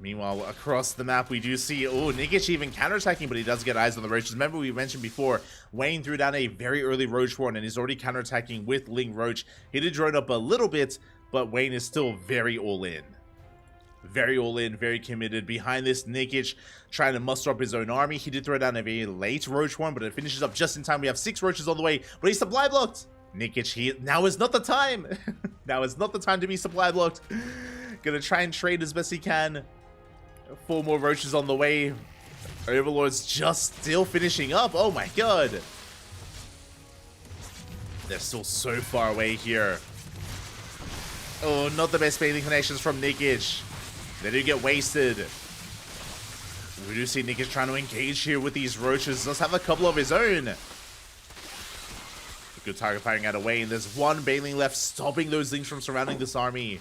Meanwhile, across the map, we do see, Nikic even counterattacking, but he does get eyes on the roaches. Remember, we mentioned before, Wayne threw down a very early roach one, and he's already counterattacking with Ling Roach. He did drone up a little bit, but Wayne is still very all in. Very all in, very committed. Behind this, Nikic trying to muster up his own army. He did throw down a very late roach one, but it finishes up just in time. We have 6 roaches on the way, but he's supply blocked. Nikic, now is not the time. Now is not the time to be supply blocked. Gonna try and trade as best he can. 4 more roaches on the way. Overlord's just still finishing up. Oh my god. They're still so far away here. Oh, not the best bathing connections from Nikic. They do get wasted. We do see Nikic trying to engage here with these roaches. Does have a couple of his own. Good target firing out of Wayne. There's one Baneling left, stopping those things from surrounding this army.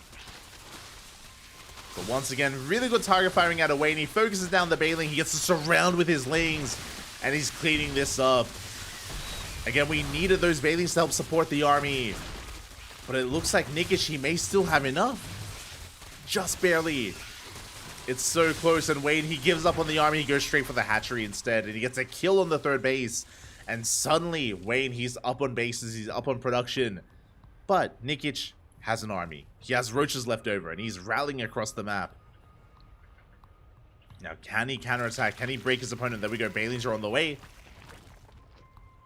But once again, really good target firing out of Wayne. He focuses down the Baneling. He gets to surround with his Lings. And he's cleaning this up. Again, we needed those Banelings to help support the army. But it looks like Nikic, he may still have enough. Just barely. It's so close. And Wayne, he gives up on the army. He goes straight for the hatchery instead. And he gets a kill on the 3rd base. And suddenly, Wayne, he's up on bases. He's up on production. But Nikic has an army. He has roaches left over, and he's rallying across the map. Now, can he counterattack? Can he break his opponent? There we go. Banelings are on the way.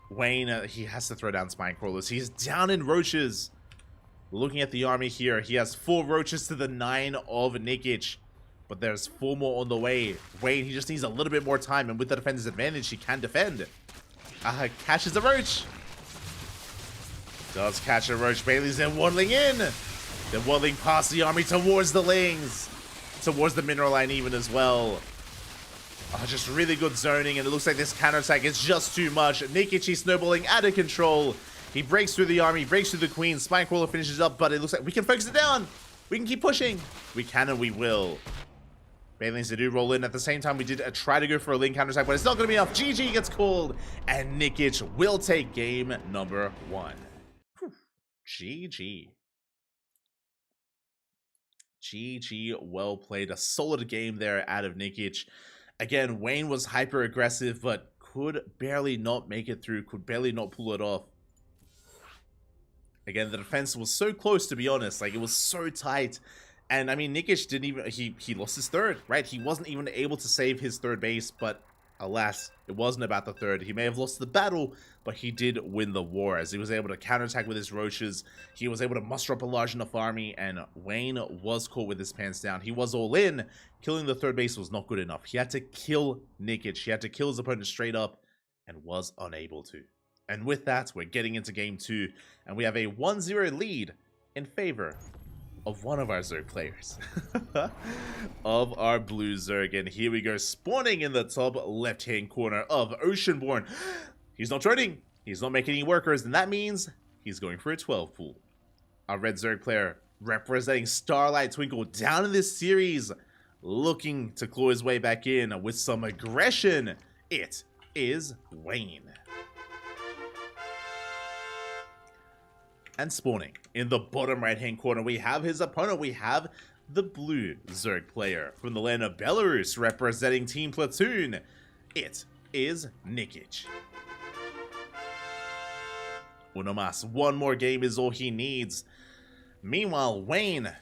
Wayne, he has to throw down spine crawlers. He's down in roaches. Looking at the army here, he has 4 roaches to the 9 of Nikic. But there's 4 more on the way. Wayne, he just needs a little bit more time, and with the defender's advantage, he can defend. Catches the roach. Does catch a roach. Bailey's then waddling in. Then waddling past the army towards the Lings. Towards the mineral line even as well. Just really good zoning, and it looks like this counterattack is just too much. Nikic snowballing out of control. He breaks through the army, breaks through the queen. Spine crawler finishes up, but it looks like we can focus it down. We can keep pushing. We can and we will. Banelings, they do roll in. At the same time, we did try to go for a Ling counterattack, but it's not going to be enough. GG gets called, and Nikic will take game number 1. Whew. GG. GG, well played. A solid game there out of Nikic. Again, Wayne was hyper aggressive, but could barely not make it through, could barely not pull it off. Again, the defense was so close, to be honest. Like, it was so tight. And, I mean, Nikic didn't even... He lost his 3rd, right? He wasn't even able to save his 3rd base, but alas, it wasn't about the 3rd. He may have lost the battle, but he did win the war, as he was able to counterattack with his roaches. He was able to muster up a large enough army, and Wayne was caught with his pants down. He was all in. Killing the 3rd base was not good enough. He had to kill Nikic. He had to kill his opponent straight up, and was unable to. And with that, we're getting into game 2, and we have a 1-0 lead in favor of one of our Zerg players. Of our blue Zerg. And here we go, spawning in the top left-hand corner of Oceanborn. He's not trading. He's not making any workers, and that means he's going for a 12 pool. Our red Zerg player, representing Starlight Twinkle down in this series, looking to claw his way back in with some aggression. It is Wayne. And spawning in the bottom right-hand corner, we have his opponent. We have the blue Zerg player from the land of Belarus, representing Team Platoon. It is Nikic. Uno mas. One more game is all he needs. Meanwhile, Wayne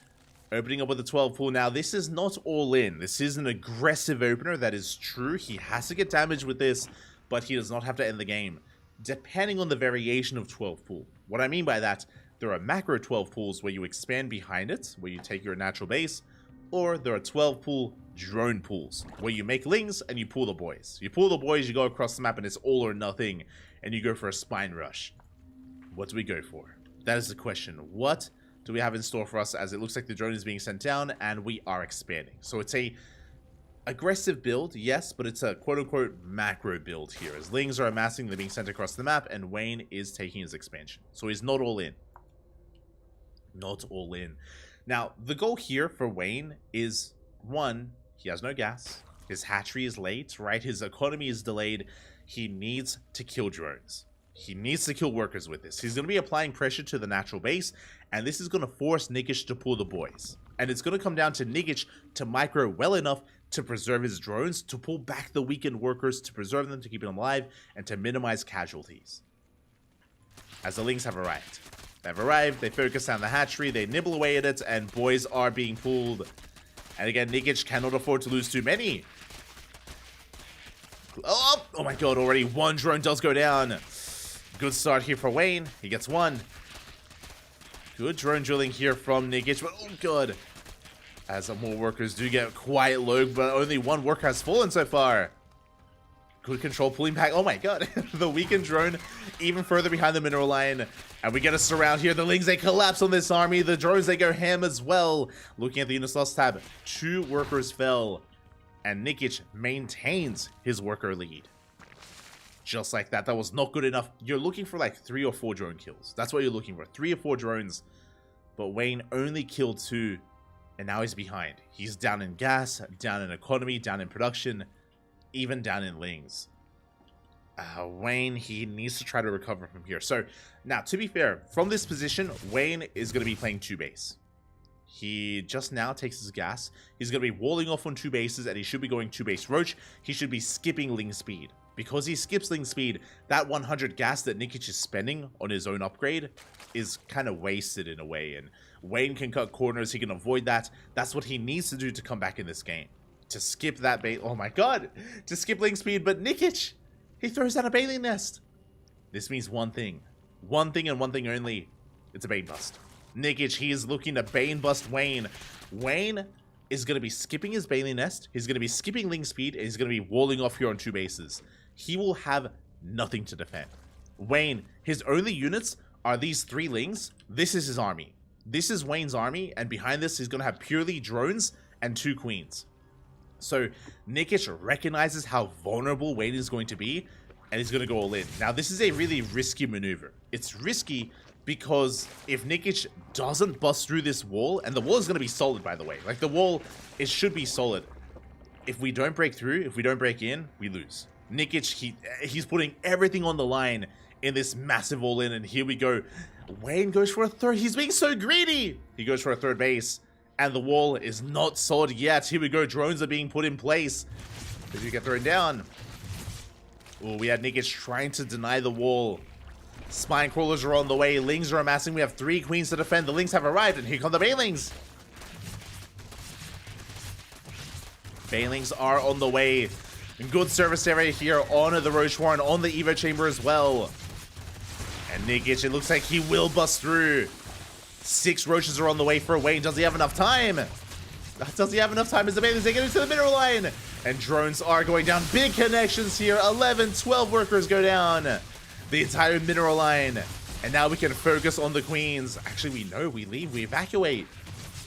opening up with a 12 pool. Now, this is not all in. This is an aggressive opener. That is true. He has to get damage with this, but he does not have to end the game, depending on the variation of 12 pool. What I mean by that, there are macro 12 pools where you expand behind it, where you take your natural base, or there are 12 pool drone pools, where you make Lings and you pull the boys. You pull the boys, you go across the map, and it's all or nothing, and you go for a spine rush. What do we go for? That is the question. What do we have in store for us, as it looks like the drone is being sent down, and we are expanding? So it's a aggressive build, yes, but it's a quote-unquote macro build here, as Lings are amassing, they're being sent across the map, and Wayne is taking his expansion. So he's not all in. Not all in. Now, the goal here for Wayne is, 1, he has no gas, his hatchery is late, right? His economy is delayed. He needs to kill drones. He needs to kill workers with this. He's going to be applying pressure to the natural base, and this is going to force Nikic to pull the boys. And it's going to come down to Nigic to micro well enough to preserve his drones, to pull back the weakened workers, to preserve them, to keep them alive, and to minimize casualties. As the Lings have arrived. They've arrived, they focus on the hatchery, they nibble away at it, and boys are being pulled. And again, Nigic cannot afford to lose too many. Oh my god, already one drone does go down. Good start here for Wayne. He gets one. Good drone drilling here from Nigic, but oh god. As some more workers do get quite low, but only one worker has fallen so far. Good control, pulling back. Oh my god. The weakened drone even further behind the mineral line. And we get a surround here. The Lings, they collapse on this army. The drones, they go ham as well. Looking at the units lost tab, 2 workers fell. And Nigic maintains his worker lead. Just like that. That was not good enough. You're looking for like 3 or 4 drone kills. That's what you're looking for. 3 or 4 drones. But Wayne only killed 2. And now he's behind. He's down in gas, down in economy, down in production, even down in Lings. Wayne, he needs to try to recover from here. So, now, to be fair, from this position, Wayne is going to be playing 2 base. He just now takes his gas. He's going to be walling off on 2 bases, and he should be going 2 base Roach. He should be skipping Ling speed. Because he skips Ling speed, that 100 gas that Nigic is spending on his own upgrade is kind of wasted in a way. And Wayne can cut corners, he can avoid that. That's what he needs to do to come back in this game. To skip that bait. Oh my god! To skip Ling speed, but Nigic, he throws down a Bailey nest. This means one thing. One thing and one thing only. It's a Bane bust. Nigic, he is looking to Bane bust Wayne. Wayne is going to be skipping his Bailey nest. He's going to be skipping Ling speed. And he's going to be walling off here on 2 bases. He will have nothing to defend. Wayne, his only units are these 3 Lings. This is his army. This is Wayne's army. And behind this, he's going to have purely drones and 2 queens. So Nigic recognizes how vulnerable Wayne is going to be, and he's going to go all in. Now, this is a really risky maneuver. It's risky because if Nigic doesn't bust through this wall, and the wall is going to be solid, by the way. Like, the wall, it should be solid. If we don't break through, if we don't break in, we lose. Nigic, he's putting everything on the line in this massive all-in, and here we go. Wayne goes for a 3rd. He's being so greedy. He goes for a 3rd base. And the wall is not solid yet. Here we go. Drones are being put in place. As you get thrown down. Oh, we had Nigic trying to deny the wall. Spine crawlers are on the way. Lings are amassing. We have 3 queens to defend. The Lings have arrived. And here come the Banelings. Banelings are on the way. Good service area here on the Roach Warren. On the Evo Chamber as well. And Nigic, it looks like he will bust through. 6 roaches are on the way for Wayne. Does he have enough time? Does he have enough time as the Bailey's taking into the mineral line? And drones are going down. Big connections here. 11, 12 workers go down. The entire mineral line. And now we can focus on the queens. Actually, we know. We leave. We evacuate.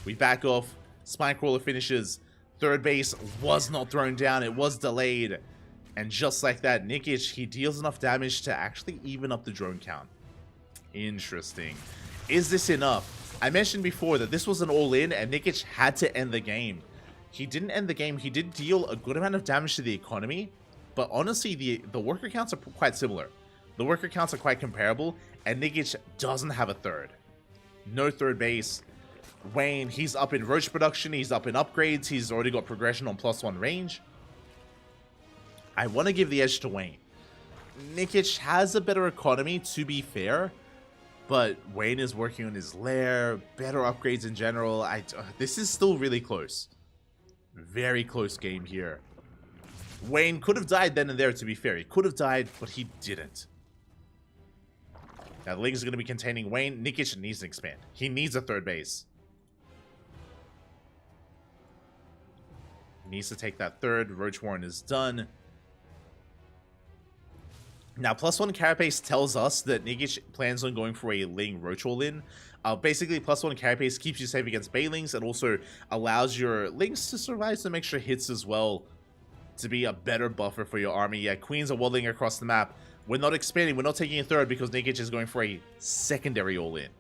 We back off. Spine crawler finishes. 3rd base was not thrown down. It was delayed. And just like that, Nigic, he deals enough damage to actually even up the drone count. Interesting. Is this enough? I mentioned before that this was an all-in and Nigic had to end the game. He didn't end the game. He did deal a good amount of damage to the economy, but honestly, the worker counts are quite similar. The worker counts are quite comparable, and Nigic doesn't have a 3rd. No 3rd base. Wayne, he's up in roach production. He's up in upgrades. He's already got progression on +1 range. I want to give the edge to Wayne. Nigic has a better economy, to be fair. But Wayne is working on his lair, better upgrades in general. This is still really close. Very close game here. Wayne could have died then and there, to be fair. He could have died, but he didn't. Now, the Lings is going to be containing Wayne. Nigic needs to expand. He needs a 3rd base. He needs to take that 3rd. Roach Warren is done. Now, +1 carapace tells us that Nigic plans on going for a Ling Roach all-in. Basically, +1 carapace keeps you safe against Banelings and also allows your Lings to survive some extra hits as well to be a better buffer for your army. Yeah, Queens are waddling across the map. We're not expanding. We're not taking a 3rd because Nigic is going for a secondary all-in.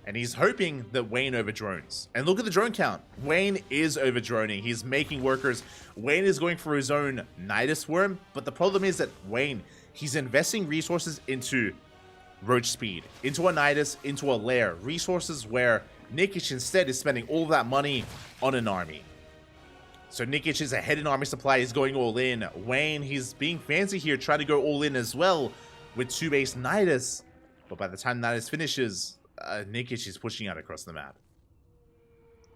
And he's hoping that Wayne over-drones. And look at the drone count. Wayne is over-droning. He's making workers. Wayne is going for his own Nidus Worm. But the problem is that Wayne, he's investing resources into Roach speed, into a Nidus, into a Lair. Resources where Nikic instead is spending all that money on an army. So Nikic is ahead in army supply, he's going all in. Wayne, he's being fancy here, trying to go all in as well with 2-base Nidus. But by the time Nidus finishes, Nikic is pushing out across the map.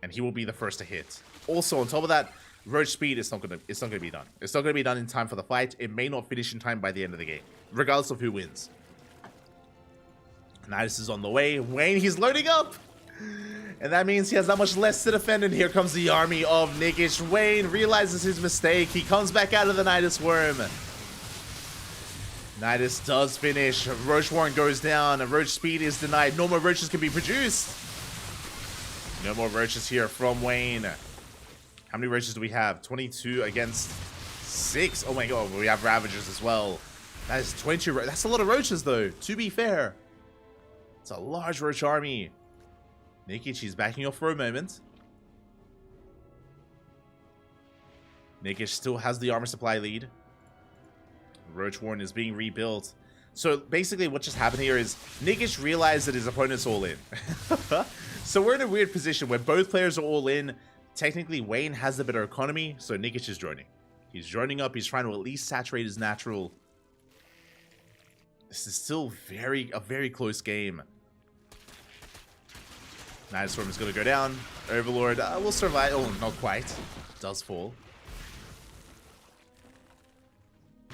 And he will be the first to hit. Also, on top of that, Roach speed is not gonna be done. It's not gonna be done in time for the fight. It may not finish in time by the end of the game, regardless of who wins. Nidus is on the way. Wayne, he's loading up! And that means he has not much less to defend, and here comes the army of Nikic. Wayne realizes his mistake. He comes back out of the Nidus Worm. Nidus does finish. Roach Warren goes down. Roach speed is denied. No more roaches can be produced. No more roaches here from Wayne. How many roaches do we have? 22 against 6. Oh my god, we have Ravagers as well. That is 20. That's a lot of roaches, though, to be fair. It's a large roach army. Nikic, he's backing off for a moment. Nikic still has the armor supply lead. Roach Warren is being rebuilt. So basically what just happened here is Nikic realized that his opponent's all in. So we're in a weird position where both players are all in. Technically, Wayne has the better economy, so Nikic is joining. He's joining up. He's trying to at least saturate his natural. This is still a very close game. Nidus Storm is going to go down. Overlord will survive. Oh, not quite. Does fall.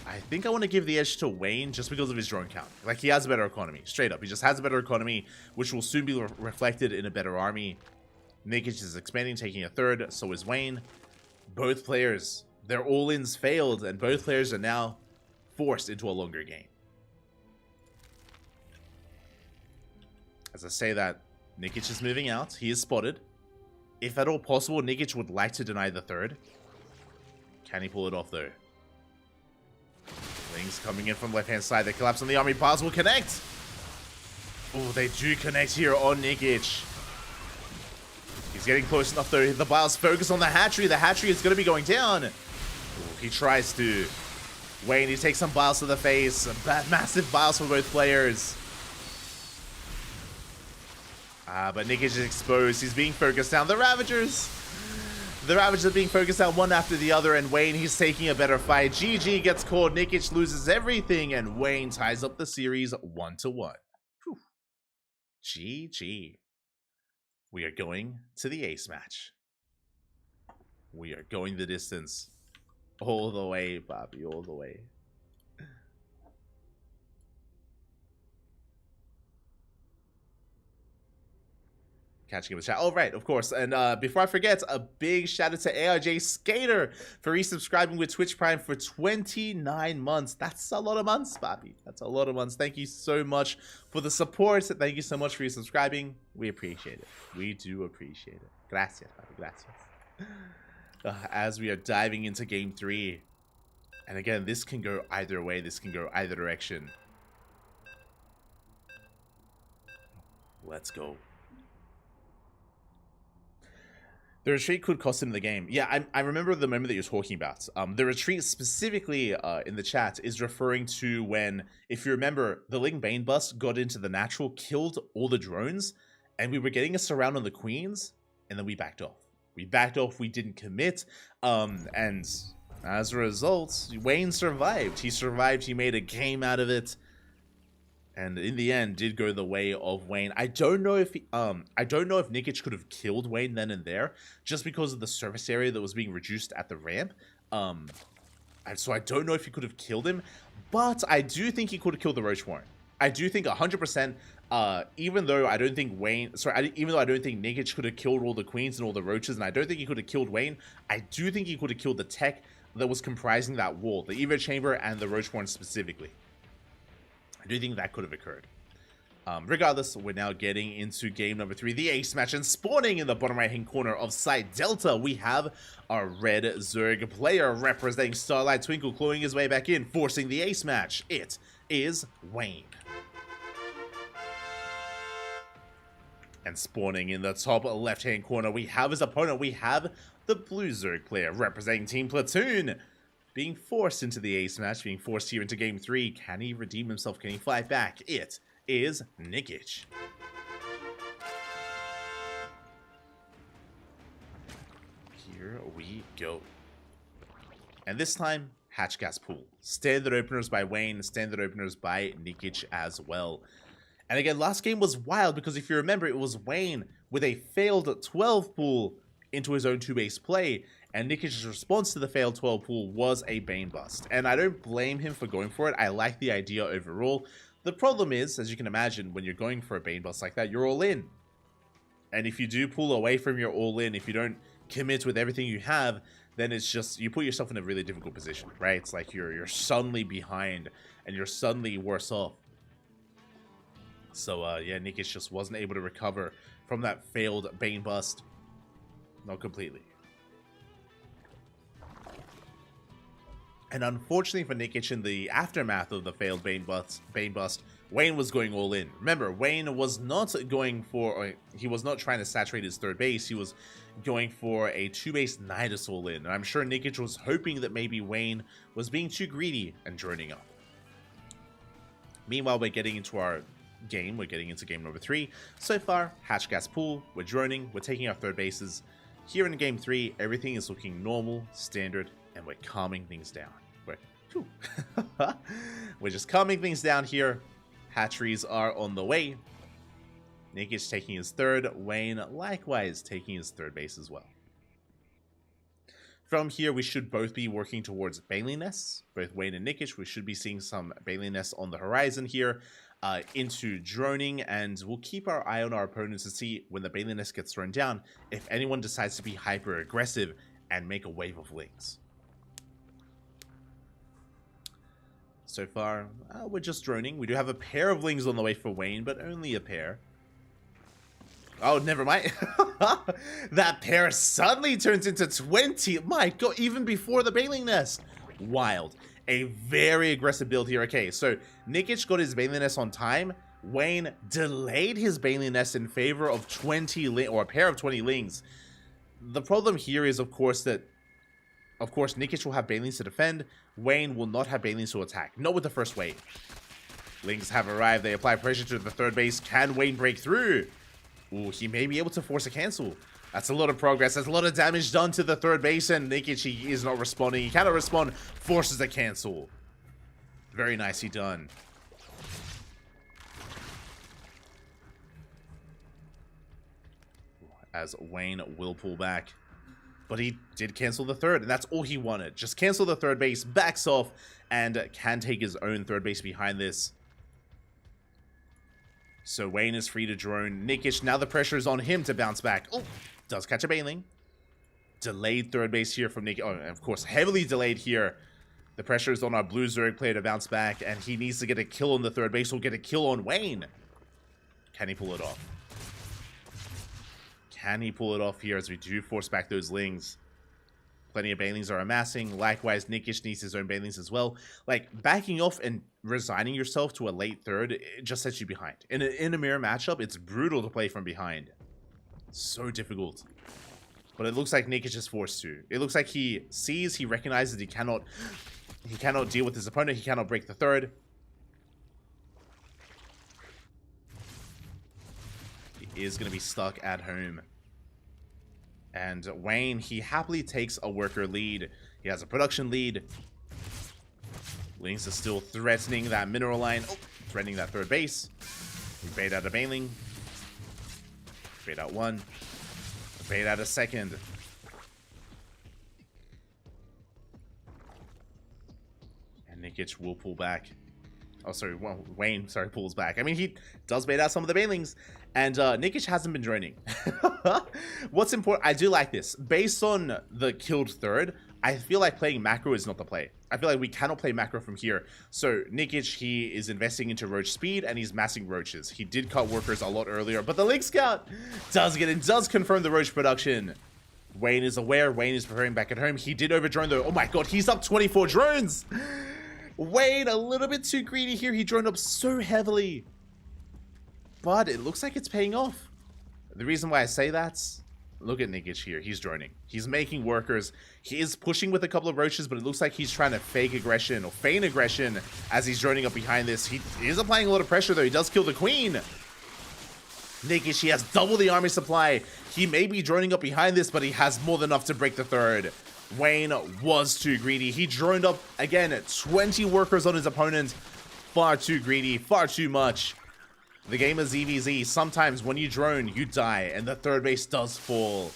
I think I want to give the edge to Wayne just because of his drone count. Like, he has a better economy. Straight up. He just has a better economy, which will soon be reflected in a better army. Nikic is expanding, taking a third. So is Wayne. Both players, their all-ins failed, and both players are now forced into a longer game. As I say that, Nikic is moving out. He is spotted. If at all possible, Nikic would like to deny the third. Can he pull it off, though? Things coming in from left-hand side. They collapse on the army. Bars will connect. Oh, they do connect here on Nikic. He's getting close enough, though. The Biles focus on the Hatchery. The Hatchery is going to be going down. Ooh, he tries to. Wayne, he takes some Biles to the face. Massive Biles for both players. But Nikic is exposed. He's being focused down. The Ravagers. The Ravagers are being focused down one after the other, and Wayne, he's taking a better fight. GG gets caught. Nikic loses everything, and Wayne ties up the series 1-1. Whew. GG. We are going to the ace match. We are going the distance. All the way, Bobby, all the way. Catching him in the chat. Oh, right, of course. And before I forget, a big shout out to ARJ Skater for resubscribing with Twitch Prime for 29 months. That's a lot of months, Bobby. That's a lot of months. Thank you so much for the support. Thank you so much for resubscribing. We appreciate it. We do appreciate it. Gracias, Bobby. Gracias. As we are diving into Game 3. And again, this can go either way. This can go either direction. Let's go. The retreat could cost him the game. Yeah, I remember the moment that you're talking about. The retreat specifically in the chat is referring to when, if you remember, the Ling Bane bust got into the natural, killed all the drones, and we were getting a surround on the queens, and then we backed off. We didn't commit, and as a result, Wayne survived. He survived, he made a game out of it. And in the end, did go the way of Wayne. I don't know if Nikic could have killed Wayne then and there, just because of the surface area that was being reduced at the ramp. So I don't know if he could have killed him, but I do think he could have killed the Roach Warren. I do think 100%. Even though I don't think even though I don't think Nikic could have killed all the queens and all the roaches, and I don't think he could have killed Wayne, I do think he could have killed the tech that was comprising that wall, the Evo chamber and the Roach Warren specifically. I do think that could have occurred. Regardless, we're now getting into game number 3, the ace match, and spawning in the bottom right-hand corner of site Delta, we have our red Zerg player representing Starlight Twinkle clawing his way back in, forcing the ace match. It is Wayne. And spawning in the top left-hand corner, we have his opponent. We have the blue Zerg player representing Team Platoon, being forced into the ace match, being forced here into game 3. Can he redeem himself? Can he fight back? It is Nikic. Here we go. And this time, hatch gas pool. Standard openers by Wayne, standard openers by Nikic as well. And again, last game was wild because if you remember, it was Wayne with a failed 12 pool into his own 2-base play, and Nikic's response to the failed 12 pool was a Bane bust. And I don't blame him for going for it. I like the idea overall. The problem is, as you can imagine, when you're going for a Bane bust like that, you're all in. And if you do pull away from your all in, if you don't commit with everything you have, then it's just, you put yourself in a really difficult position, right? It's like you're suddenly behind and you're suddenly worse off. So yeah, Nikic just wasn't able to recover from that failed Bane bust. Not completely. And unfortunately for Nikic, in the aftermath of the failed Bane bust, Wayne was going all in. Remember, Wayne was not going for, or he was not trying to saturate his third base. He was going for a 2-base Nidus all in. And I'm sure Nikic was hoping that maybe Wayne was being too greedy and droning up. Meanwhile, we're getting into our game. We're getting into game number 3. So far, hatch gas pool, we're droning, we're taking our third bases. Here in game 3, everything is looking normal, standard, and we're calming things down. We're just calming things down here. Hatcheries are on the way. Nikic taking his third, Wayne likewise taking his third base as well. From here, we should both be working towards Baneliness. Both Wayne and Nikic, we should be seeing some Baneliness on the horizon here. Into droning, and we'll keep our eye on our opponents to see when the Baneliness gets thrown down if anyone decides to be hyper aggressive and make a wave of lings. So far, we're just droning. We do have a pair of lings on the way for Wayne, but only a pair. Oh, never mind. That pair suddenly turns into 20. My god, even before the Baneling Nest. Wild. A very aggressive build here. Okay, so Nikic got his Baneling Nest on time. Wayne delayed his Baneling Nest in favor of 20 or a pair of 20 lings. The problem here is, of course, Nikic will have Banelings to defend. Wayne will not have Banelings to attack. Not with the first wave. Lings have arrived. They apply pressure to the third base. Can Wayne break through? Ooh, he may be able to force a cancel. That's a lot of progress. That's a lot of damage done to the third base, and Nikic, he is not responding. He cannot respond. Forces a cancel. Very nicely done. As Wayne will pull back. But he did cancel the third, and that's all he wanted. Just cancel the third base, backs off, and can take his own third base behind this. So Wayne is free to drone. Nikic, now the pressure is on him to bounce back. Oh, does catch a Baneling. Delayed third base here from Nikic. Oh, and of course, heavily delayed here. The pressure is on our blue Zerg player to bounce back, and he needs to get a kill on the third base. We'll get a kill on Wayne. Can he pull it off? Can he pull it off here as we do force back those lings? Plenty of Banelings are amassing. Likewise, Nikic needs his own Banelings as well. Like, backing off and resigning yourself to a late third, it just sets you behind. In a mirror matchup, it's brutal to play from behind. So difficult. But it looks like Nikic is forced to. It looks like he sees, he recognizes he cannot deal with his opponent. He cannot break the third. He is going to be stuck at home. And Wayne, he happily takes a worker lead. He has a production lead. Lynx is still threatening that mineral line. Oh, threatening that third base. We bait out a Baneling. Bait out one. Bait out a second. And Nikic will pull back. Oh, sorry, well, Wayne, sorry, pulls back. I mean, he does bait out some of the Banelings. And Nikic hasn't been droning. What's important, I do like this. Based on the killed third, I feel like playing macro is not the play. I feel like we cannot play macro from here. So Nikic, he is investing into roach speed and he's massing roaches. He did cut workers a lot earlier, but the Link Scout does get in, does confirm the roach production. Wayne is aware, Wayne is preparing back at home. He did overdrone though. Oh my god, he's up 24 drones. Wayne, a little bit too greedy here. He droned up so heavily. But it looks like it's paying off. The reason why I say that, look at Nikic here. He's droning. He's making workers. He is pushing with a couple of roaches, but it looks like he's trying to fake aggression or feign aggression as he's droning up behind this. He is applying a lot of pressure, though. He does kill the queen. Nikish, he has double the army supply. He may be droning up behind this, but he has more than enough to break the third. Wayne was too greedy. He droned up, again, 20 workers on his opponent. Far too greedy, far too much. The game is EVZ. Sometimes when you drone, you die, and the third base does fall.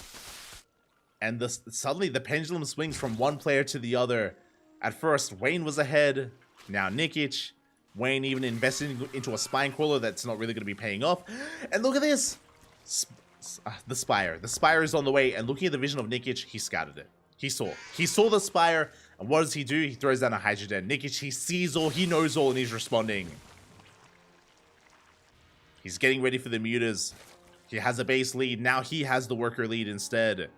And suddenly the pendulum swings from one player to the other. At first, Wayne was ahead. Now Nikish. Wayne even invested into a spine crawler that's not really going to be paying off. And look at this! The Spire. The Spire is on the way, and looking at the vision of Nikish, he scouted it. He saw the Spire, and what does he do? He throws down a Hydrogen. Nikish, he sees all, he knows all, and he's responding. He's getting ready for the mutas. He has a base lead. Now he has the worker lead instead.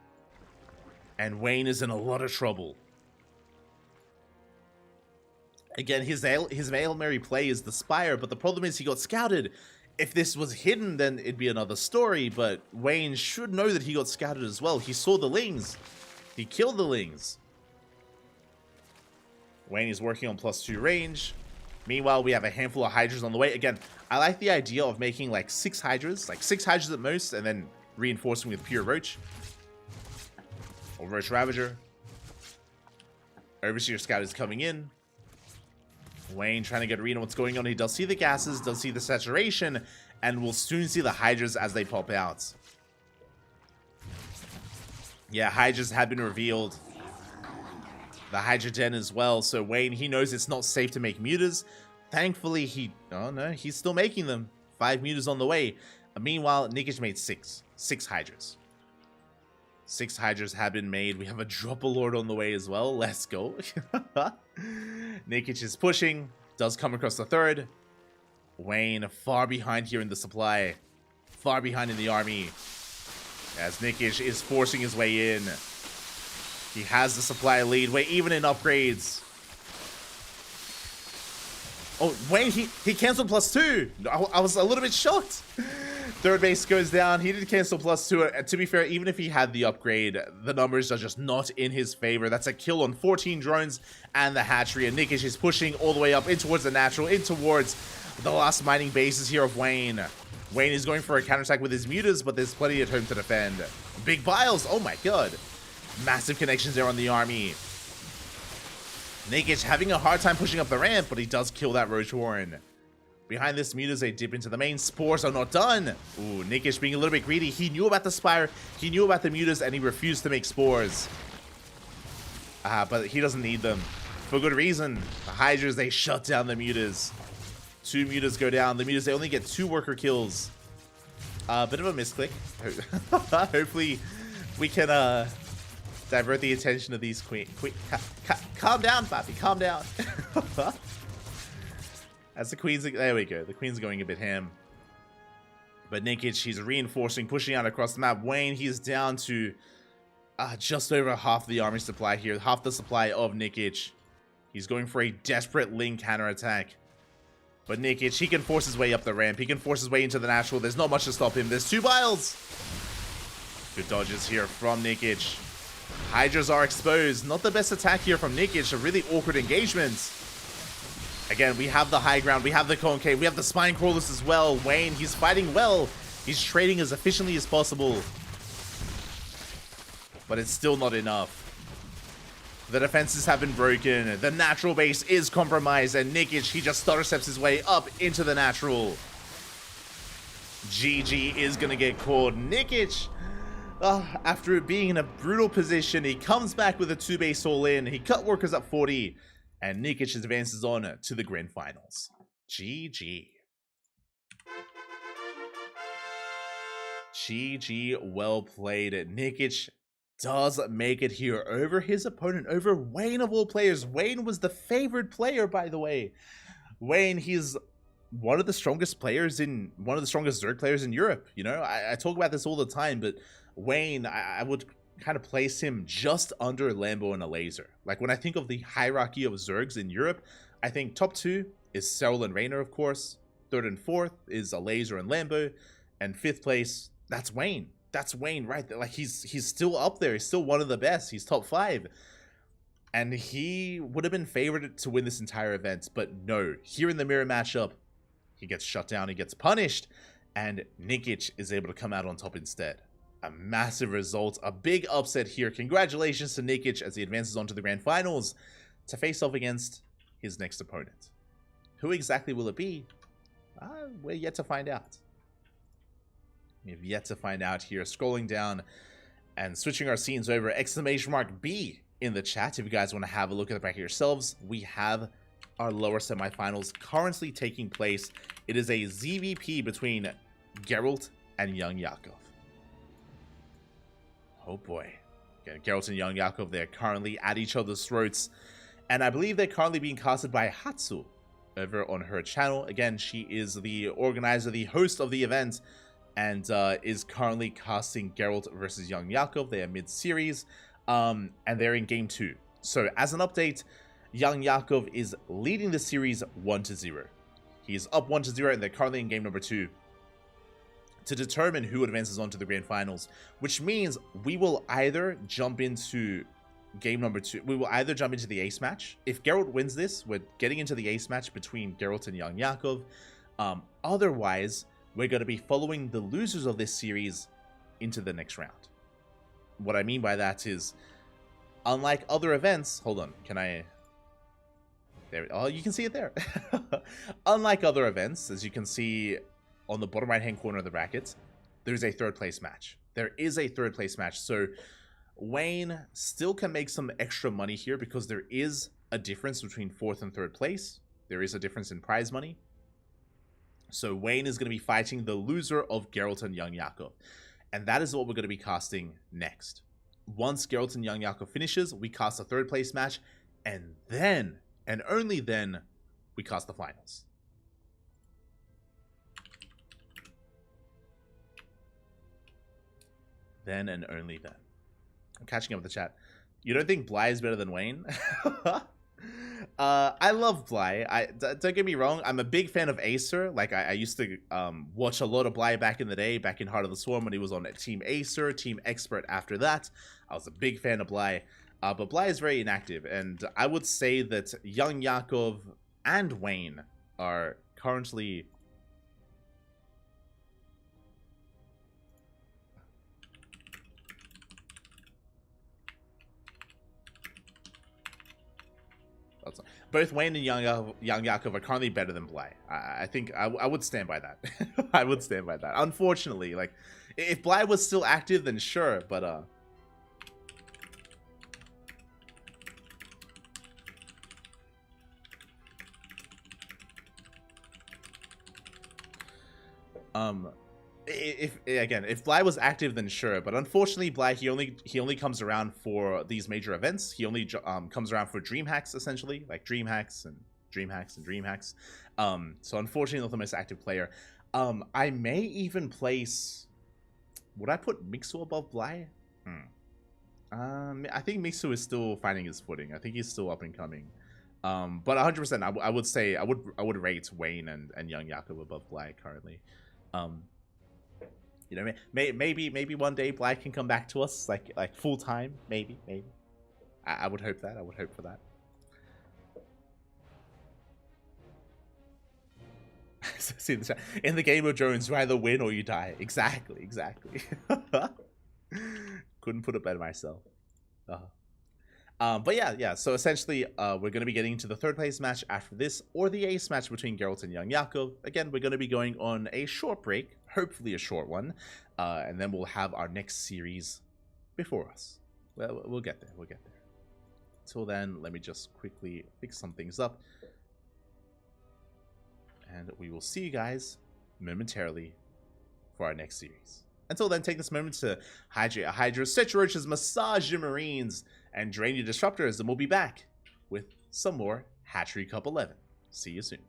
And Wayne is in a lot of trouble. Again, his Hail Mary play is the Spire, but the problem is he got scouted. If this was hidden, then it'd be another story, but Wayne should know that he got scouted as well. He saw the Lings. He killed the Lings. Wayne is working on +2 range. Meanwhile, we have a handful of Hydras on the way. Again, I like the idea of making like 6 Hydras, like 6 Hydras at most, and then reinforcing with pure Roach. Or Roach Ravager. Overseer Scout is coming in. Wayne trying to get a read on what's going on. He does see the gases, does see the saturation, and we'll soon see the Hydras as they pop out. Yeah, Hydras have been revealed. The Hydra Den as well. So Wayne, he knows it's not safe to make mutas. Thankfully, oh no, he's still making them. 5 mutas on the way. Meanwhile, Nikish made 6 Hydras. 6 Hydras have been made. We have a Dropper Lord on the way as well. Let's go. Nikish is pushing. Does come across the third. Wayne far behind here in the supply. Far behind in the army. As Nikish is forcing his way in. He has the supply lead. We're even in upgrades. Oh, Wayne, he canceled +2. I was a little bit shocked. Third base goes down. He did cancel +2. To be fair, even if he had the upgrade, the numbers are just not in his favor. That's a kill on 14 drones and the hatchery. And Nikish is pushing all the way up in towards the natural, in towards the last mining bases here of Wayne. Wayne is going for a counterattack with his mutas, but there's plenty at home to defend. Big Biles. Oh my god. Massive connections there on the army. Nikish having a hard time pushing up the ramp, but he does kill that Roach Warren. Behind this mutas, they dip into the main. Spores are not done. Ooh, Nikish being a little bit greedy. He knew about the Spire, he knew about the mutas, and he refused to make spores. But he doesn't need them. For good reason. The Hydras, they shut down the mutas. 2 mutas go down. The mutas, they only get 2 worker kills. Bit of a misclick. Hopefully, we can divert the attention of these calm down, Papi, calm down. As the queens, there we go. The queen's going a bit ham. But Nikish, he's reinforcing, pushing out across the map. Wayne, he's down to just over half the army supply here. Half the supply of Nikish. He's going for a desperate Ling counterattack. But Nikish, he can force his way up the ramp. He can force his way into the natural. There's not much to stop him. There's 2 Biles. Good dodges here from Nikish. Hydras are exposed. Not the best attack here from Nikish. A really awkward engagement. Again, we have the high ground. We have the CranKy. We have the spine crawlers as well. Wayne, he's fighting well. He's trading as efficiently as possible. But it's still not enough. The defenses have been broken. The natural base is compromised. And Nikish, he just stutter steps his way up into the natural. GG is going to get caught. Nikish, after being in a brutal position, he comes back with a 2 base all in. He cut workers up 40. And Nikish advances on to the grand finals. GG. GG, well played. Nikish does make it here over his opponent, over Wayne of all players. Wayne was the favored player, by the way. Wayne, he's one of the strongest players in, one of the strongest Zerg players in Europe. You know, I talk about this all the time, but Wayne, I would kind of place him just under Lambo and a Laser. Like when I think of the hierarchy of Zergs in Europe, I think top 2 is Cyril and Raynor, of course. 3rd and 4th is a Laser and Lambo. And 5th place, that's Wayne. That's Wayne right there. Like he's still up there. He's still one of the best. He's top 5. And he would have been favored to win this entire event. But no, here in the mirror matchup, he gets shut down. He gets punished. and Nikic is able to come out on top instead. A massive result, a big upset here. Congratulations to Nikic as he advances on to the grand finals to face off against his next opponent. Who exactly will it be? We're yet to find out. We've yet to find out here. Scrolling down and switching our scenes over, !B in the chat if you guys want to have a look at the bracket yourselves. We have our lower semifinals currently taking place. It is a ZVP between Geralt and Young Yakov. Oh boy. Again, Geralt and Young Yakov, they're currently at each other's throats. And I believe they're currently being casted by Hatsu over on her channel. Again, she is the organizer, the host of the event, and is currently casting Geralt versus Young Yakov. They are mid-series, and they're in game 2. So as an update, Young Yakov is leading the series 1-0. He's up 1-0, and they're currently in game number 2 to determine who advances on to the grand finals, which means we will either jump into game number 2. We will either jump into the ace match. If Geralt wins this, we're getting into the ace match between Geralt and Young Yakov. Otherwise, we're going to be following the losers of this series into the next round. What I mean by that is, unlike other events... Hold on, can I... There, oh, you can see it there. Unlike other events, as you can see on the bottom right-hand corner of the bracket, there's a third-place match. There is a third-place match, so Wayne still can make some extra money here because there is a difference between 4th and 3rd place. There is a difference in prize money. So Wayne is going to be fighting the loser of Geralt and Young Yakov. And that is what we're going to be casting next. Once Geralt and Young Yakov finishes, we cast a 3rd place match. And then, and only then, we cast the finals. Then and only then. I'm catching up with the chat. You don't think Bly is better than Wayne? I love Bly. Don't get me wrong. I'm a big fan of Acer. Like I used to watch a lot of Bly back in the day, back in Heart of the Swarm when he was on Team Acer, Team Expert. After that, I was a big fan of Bly. But Bly is very inactive, and I would say that Young Yakov and Wayne are currently... Both Wayne and Young Yakov are currently better than Bly. I think I would stand by that. I would stand by that. Unfortunately, like, if Bly was still active, then sure, but if Bly was active, then sure, but unfortunately Bly, he only comes around for these major events. He only comes around for dream hacks, essentially, like dream hacks and dream hacks and dream hacks. So unfortunately not the most active player. I may even place... Would I put Mixu above Bly? I think Mixu is still finding his footing. I think he's still up and coming. But 100%, I would say I would rate Wayne and Young Yakov above Bly currently. You know, maybe one day Bly can come back to us like full time. Maybe. I would hope that. I would hope for that. See the chat. In the Game of Jones, you either win or you die. Exactly. Couldn't put it better myself. But yeah. So essentially, we're going to be getting to the 3rd place match after this, or the ace match between Geralt and Young Yakov. Again, we're going to be going on a short break, hopefully a short one, and then we'll have our next series before us. Well, we'll get there. Until then, let me just quickly fix some things up, and we will see you guys momentarily for our next series. Until then, take this moment to hydrate your hydras, set your roaches, massage your marines, and drain your disruptors, and we'll be back with some more Hatchery Cup 11. See you soon.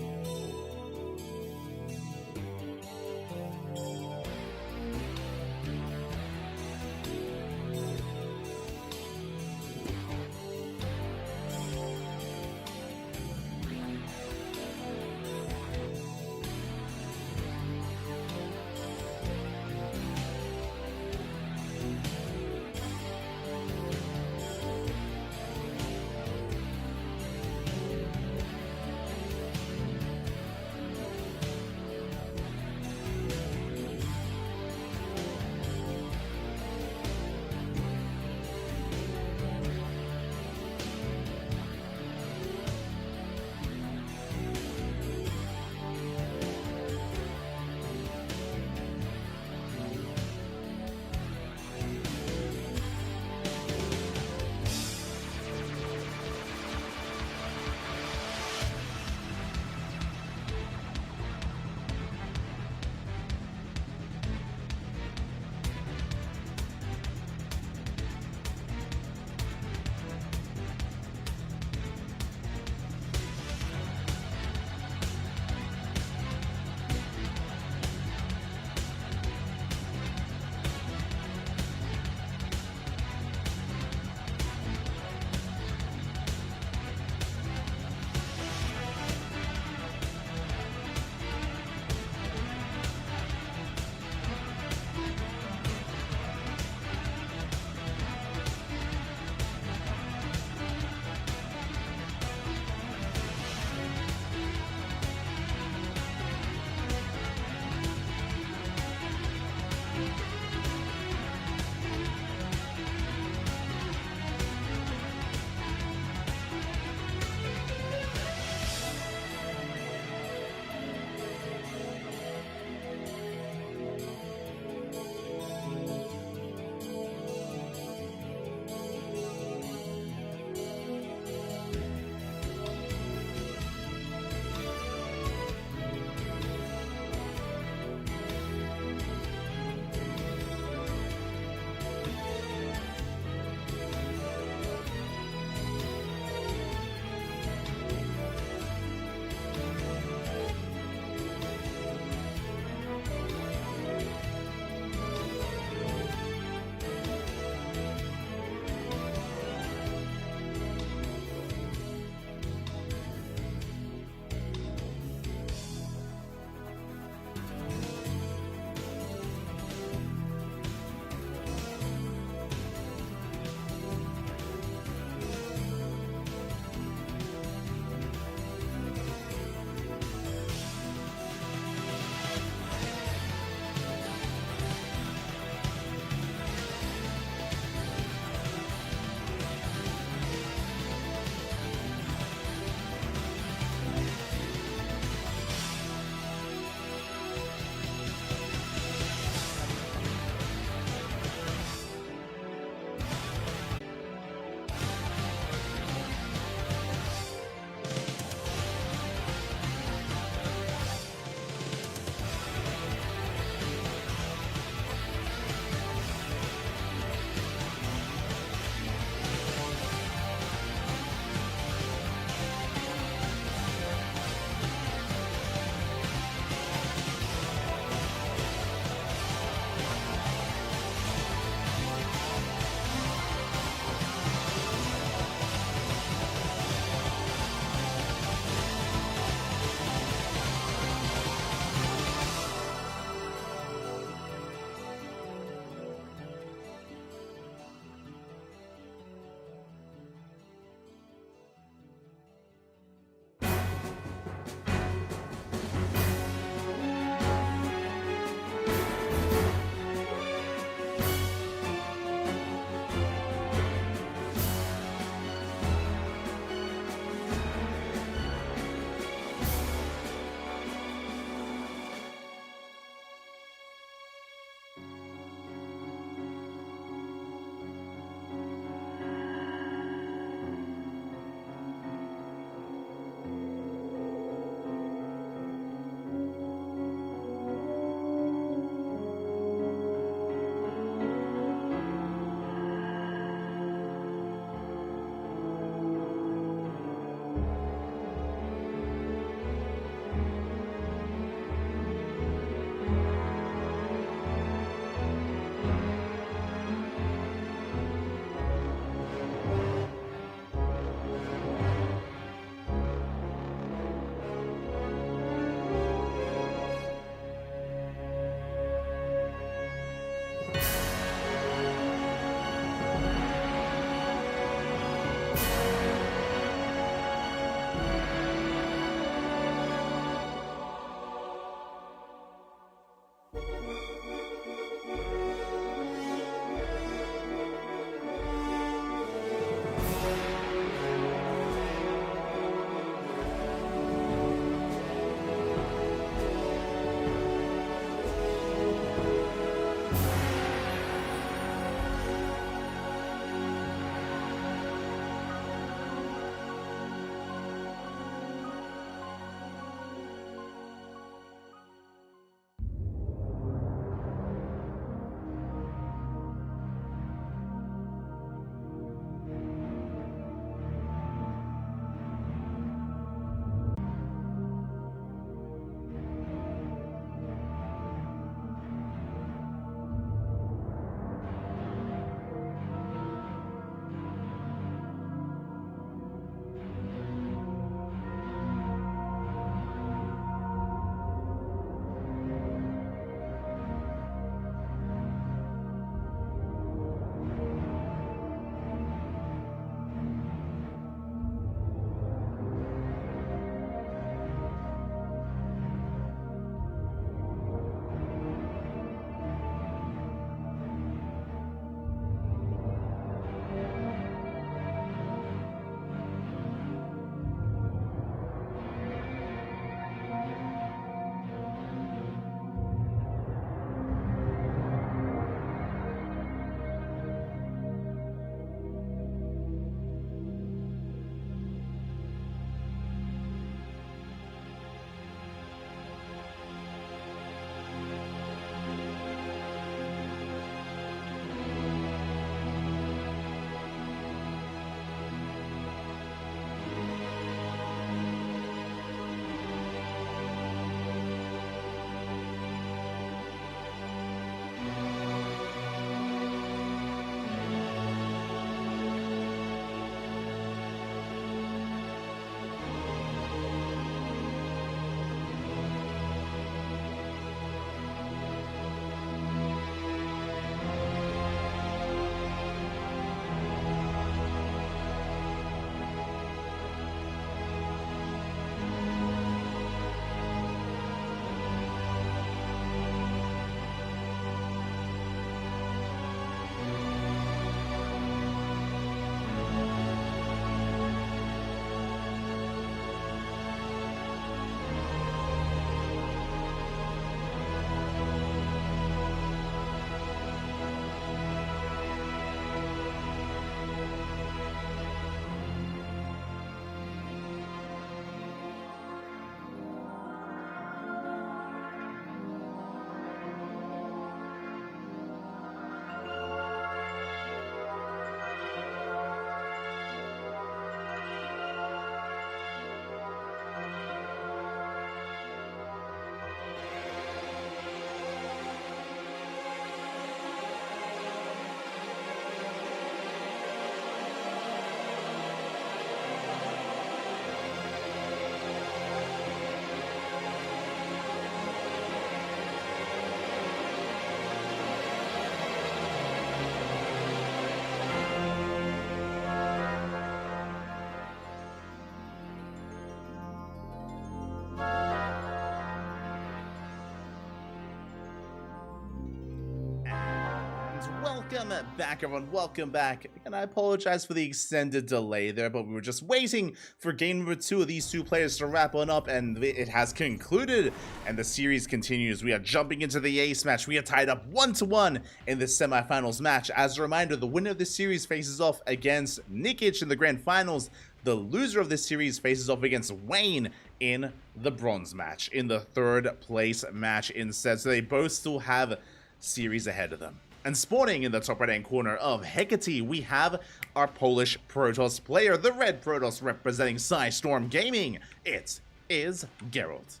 Welcome back, everyone. Welcome back. And I apologize for the extended delay there, but we were just waiting for game number 2 of these two players to wrap on up, and it has concluded, and the series continues. We are jumping into the ace match. We are tied up 1-1 in the semifinals match. As a reminder, the winner of this series faces off against Nikic in the grand finals. The loser of this series faces off against Wayne in the bronze match, in the third place match instead. So they both still have series ahead of them. And spawning in the top right-hand corner of Hatchery, we have our Polish Protoss player, the red Protoss representing Storm Gaming. It is Geralt.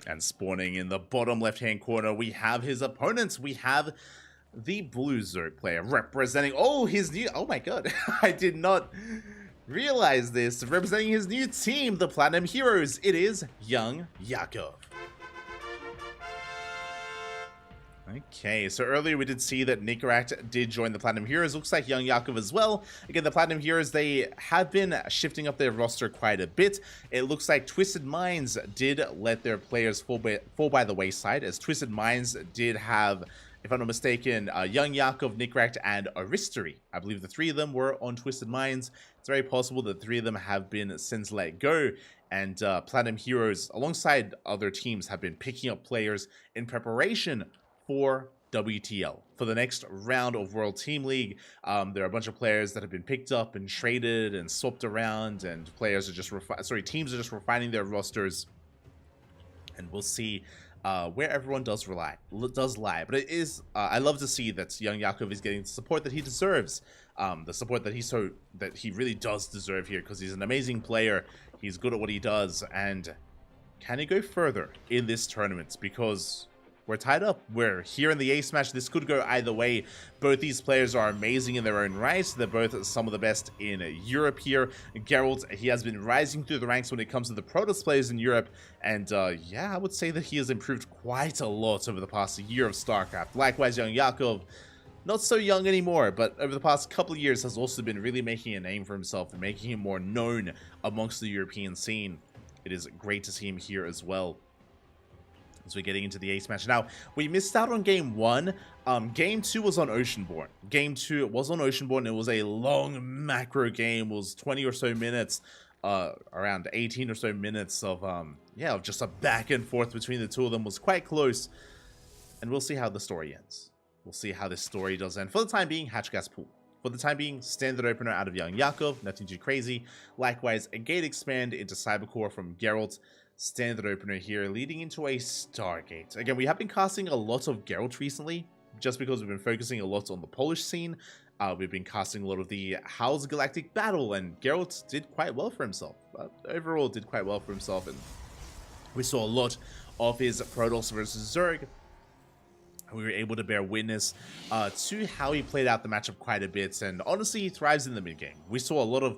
And spawning in the bottom left-hand corner, we have his opponents. We have the blue Zerg player representing, his new, oh my god, I did not realize this. Representing his new team, the Platinum Heroes, it is Young Yakov. Okay, so earlier we did see that Nikic did join the Platinum Heroes. Looks like Young Yakov as well. Again, the Platinum Heroes, they have been shifting up their roster quite a bit. It looks like Twisted Minds did let their players fall by the wayside, as Twisted Minds did have, if I'm not mistaken, Young Yakov, Nikic, and Aristory. I believe the three of them were on Twisted Minds. It's very possible that three of them have been since let go. And Platinum Heroes, alongside other teams, have been picking up players in preparation for WTL, for the next round of World Team League. There are a bunch of players that have been picked up and traded and swapped around, and players are just teams are just refining their rosters, and we'll see where everyone does lie. But it is I love to see that Young Yakov is getting the support that he deserves, the support that he really does deserve here, because he's an amazing player. He's good at what he does, and can he go further in this tournament? Because we're tied up. We're here in the ace match. This could go either way. Both these players are amazing in their own right. They're both some of the best in Europe here. Geralt, he has been rising through the ranks when it comes to the Protoss players in Europe. And yeah, I would say that he has improved quite a lot over the past year of StarCraft. Likewise, Young Yakov, not so young anymore, but over the past couple of years has also been really making a name for himself and making him more known amongst the European scene. It is great to see him here as well. As we're getting into the ace match. Now, we missed out on game 1. Game 2 was on Oceanborn. Game 2 was on Oceanborn. It was a long macro game. It was 20 or so minutes, around 18 or so minutes of just a back and forth between the two of them. It was quite close. And we'll see how the story ends. We'll see how this story does end. For the time being, Hatch Gas Pool. For the time being, standard opener out of Young Yakov. Nothing too crazy. Likewise, a gate expand into Cybercore from Geralt. Standard opener here, leading into a Stargate. Again, we have been casting a lot of Geralt recently, just because we've been focusing a lot on the Polish scene. We've been casting a lot of the Howl's Galactic Battle, and Geralt did quite well for himself. Overall, did quite well for himself, and we saw a lot of his Protoss versus Zerg. We were able to bear witness to how he played out the matchup quite a bit, and honestly, he thrives in the mid-game. We saw a lot of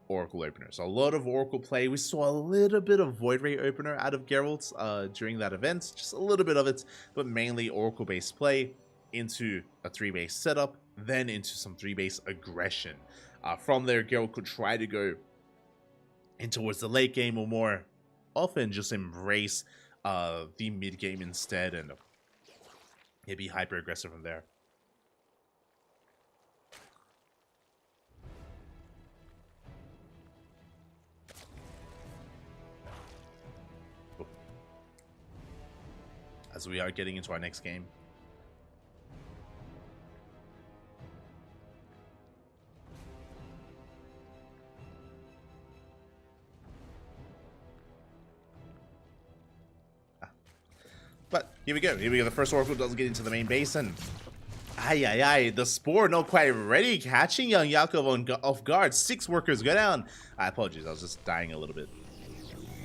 Oracle openers, a lot of Oracle play. We saw a little bit of Void Ray opener out of Geralt during that event, just a little bit of it, but mainly Oracle based play into a 3-base setup, then into some 3-base aggression. From there, Geralt could try to go in towards the late game, or more often just embrace the mid game instead, and he'd be hyper aggressive from there. As we are getting into our next game. But here we go. The first Oracle does get into the main base, and the Spore not quite ready, catching Young Yakov off guard. 6 workers go down. I apologize, I was just dying a little bit.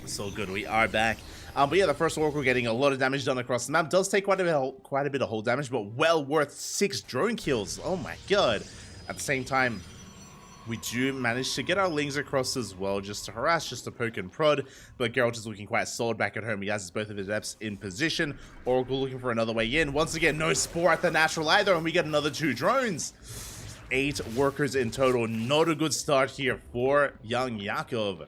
So good, we are back. But yeah, the first Oracle getting a lot of damage done across the map. Does take quite a bit of hull damage, but well worth 6 drone kills. Oh my god. At the same time, we do manage to get our Lings across as well, just to harass, just to poke and prod. But Geralt is looking quite solid back at home. He has both of his Adepts in position. Oracle looking for another way in. Once again, no Spore at the natural either, and we get another 2 drones. 8 workers in total. Not a good start here for Young Yakov.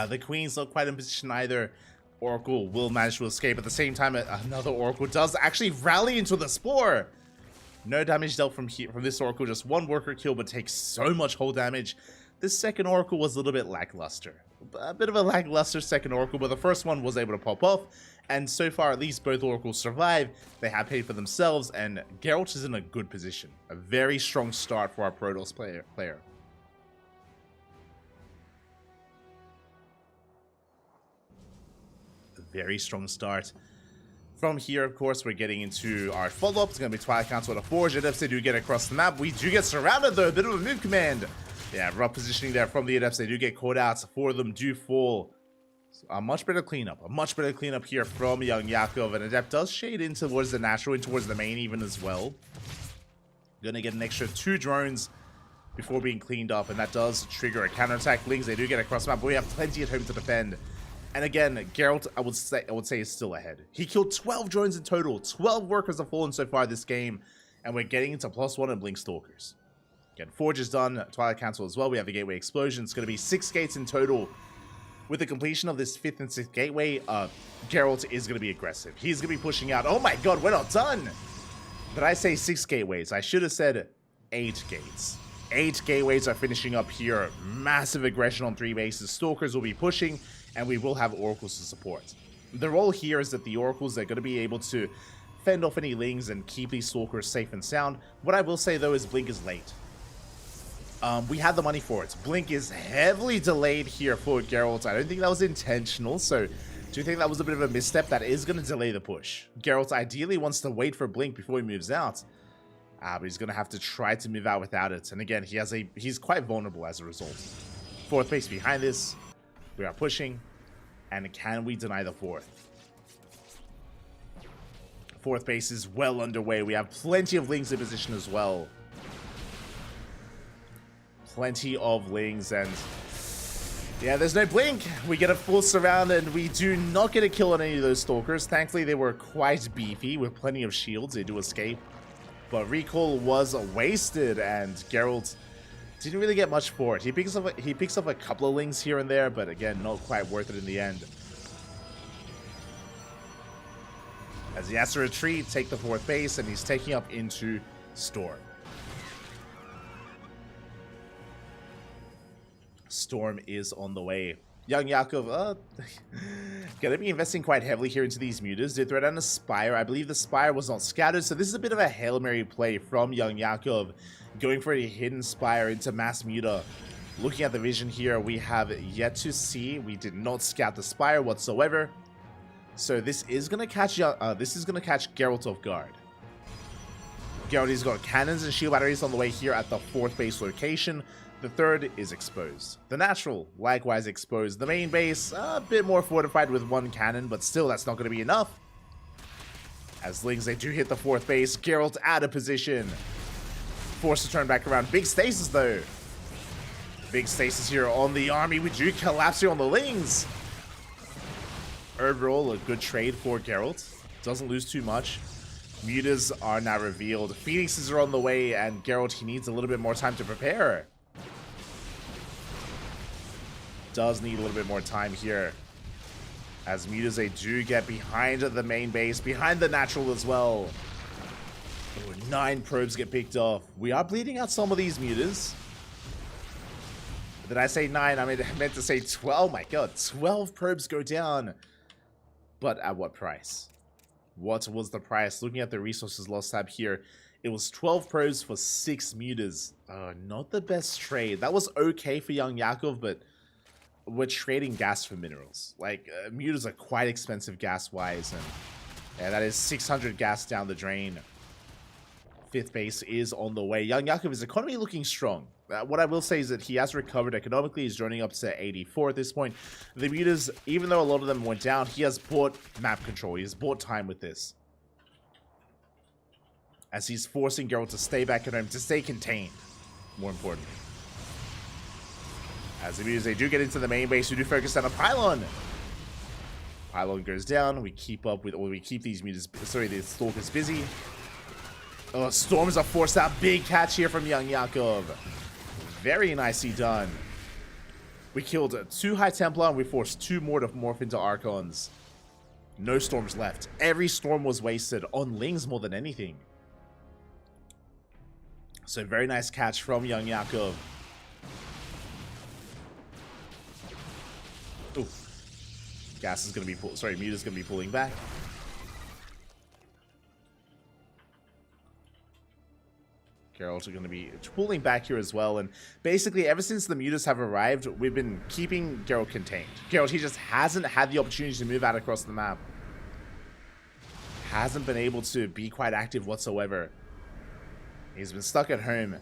The Queen's not quite in position either. Oracle will manage to escape. At the same time, another Oracle does actually rally into the Spore. No damage dealt from this Oracle, just one worker kill, but takes so much hull damage. This second Oracle was a little bit lackluster. A bit of a lackluster second Oracle, but the first one was able to pop off. And so far, at least both Oracles survive. They have paid for themselves, and Geralt is in a good position. A very strong start for our Protoss player. A very strong start. From here, of course, we're getting into our follow-up. It's going to be Twilight Council with a Forge. If they do get across the map, we do get surrounded, though. A bit of a move command. Yeah, rough positioning there from the Adepts. They do get caught out. 4 of them do fall. So a much better cleanup. A much better cleanup here from Young Yakov. And Adept does shade in towards the natural and towards the main even as well. Gonna get an extra 2 drones before being cleaned up. And that does trigger a counterattack. Lings, they do get across the map, but we have plenty at home to defend. And again, Geralt, I would say is still ahead. He killed 12 drones in total. 12 workers have fallen so far this game. And we're getting into +1 and Blink Stalkers. Again, Forge is done. Twilight Council as well. We have the Gateway Explosion. It's going to be 6 gates in total. With the completion of this 5th and 6th gateway, Geralt is going to be aggressive. He's going to be pushing out. Oh my god, we're not done! Did I say 6 gateways? I should have said 8 gates. 8 gateways are finishing up here. Massive aggression on 3 bases. Stalkers will be pushing, and we will have Oracles to support. The role here is that the Oracles are going to be able to fend off any Lings and keep these Stalkers safe and sound. What I will say, though, is Blink is late. We had the money for it. Blink is heavily delayed here for Geralt. I don't think that was intentional, so do you think that was a bit of a misstep? That is going to delay the push. Geralt ideally wants to wait for Blink before he moves out. But he's going to have to try to move out without it. And again, he's quite vulnerable as a result. 4th base behind this. We are pushing. And can we deny the 4th? 4th base is well underway. We have plenty of Lings in position as well. Plenty of Lings, and yeah, there's no Blink. We get a full surround, and we do not get a kill on any of those Stalkers. Thankfully, they were quite beefy with plenty of shields. They do escape, but recall was wasted, and Geralt didn't really get much for it. He picks up a couple of Lings here and there, but again, not quite worth it in the end. As he has to retreat, take the 4th base, and he's taking up into Storm. Storm is on the way. Young Yakov, gonna be investing quite heavily here into these mutas. They throw down a Spire. I believe the Spire was not scattered, so this is a bit of a Hail Mary play from Young Yakov. Going for a hidden Spire into Mass Muta. Looking at the vision here, we have yet to see. We did not scout the Spire whatsoever. So this is gonna catch Geralt off guard. Geralt has got cannons and shield batteries on the way here at the 4th base location. The 3rd is exposed. The natural, likewise exposed. The main base, a bit more fortified with 1 cannon, but still that's not going to be enough. As Lings, they do hit the 4th base. Geralt out of position. Forced to turn back around. Big stasis, though. Big stasis here on the army. We do collapse here on the Lings. Overall, a good trade for Geralt. Doesn't lose too much. Mutas are now revealed. Phoenixes are on the way, and Geralt, he needs a little bit more time to prepare. Does need a little bit more time here. As Mutas, they do get behind the main base, behind the natural as well. Oh, 9 probes get picked off. We are bleeding out some of these Mutas. Did I say 9? I meant to say 12. Oh my god, 12 probes go down. But at what price? What was the price? Looking at the resources lost tab here, it was 12 probes for 6 Mutas. Not the best trade. That was okay for Young Yakov, but we're trading gas for minerals. Like, Mutas are quite expensive gas-wise, and yeah, that is 600 gas down the drain. 5th base is on the way. Young Yakov's economy looking strong. What I will say is that he has recovered economically. He's joining up to 84 at this point. The Mutas, even though a lot of them went down, he has bought map control. He has bought time with this. As he's forcing Geralt to stay back at home, to stay contained, more importantly. As the Mutas, they do get into the main base, we do focus on a pylon. Pylon goes down. We keep up with, or we keep these Mutas, sorry, the Stalkers busy. Storms are forced out. Big catch here from Young Yakov. Very nicely done. We killed 2 High Templar and we forced 2 more to morph into Archons. No storms left. Every storm was wasted on Lings more than anything. So very nice catch from Young Yakov. Ooh. Gas is going to be Mute is going to be pulling back. Geralt are going to be pulling back here as well, and basically ever since the Mutas have arrived, we've been keeping Geralt contained. Geralt, he just hasn't had the opportunity to move out across the map. Hasn't been able to be quite active whatsoever. He's been stuck at home.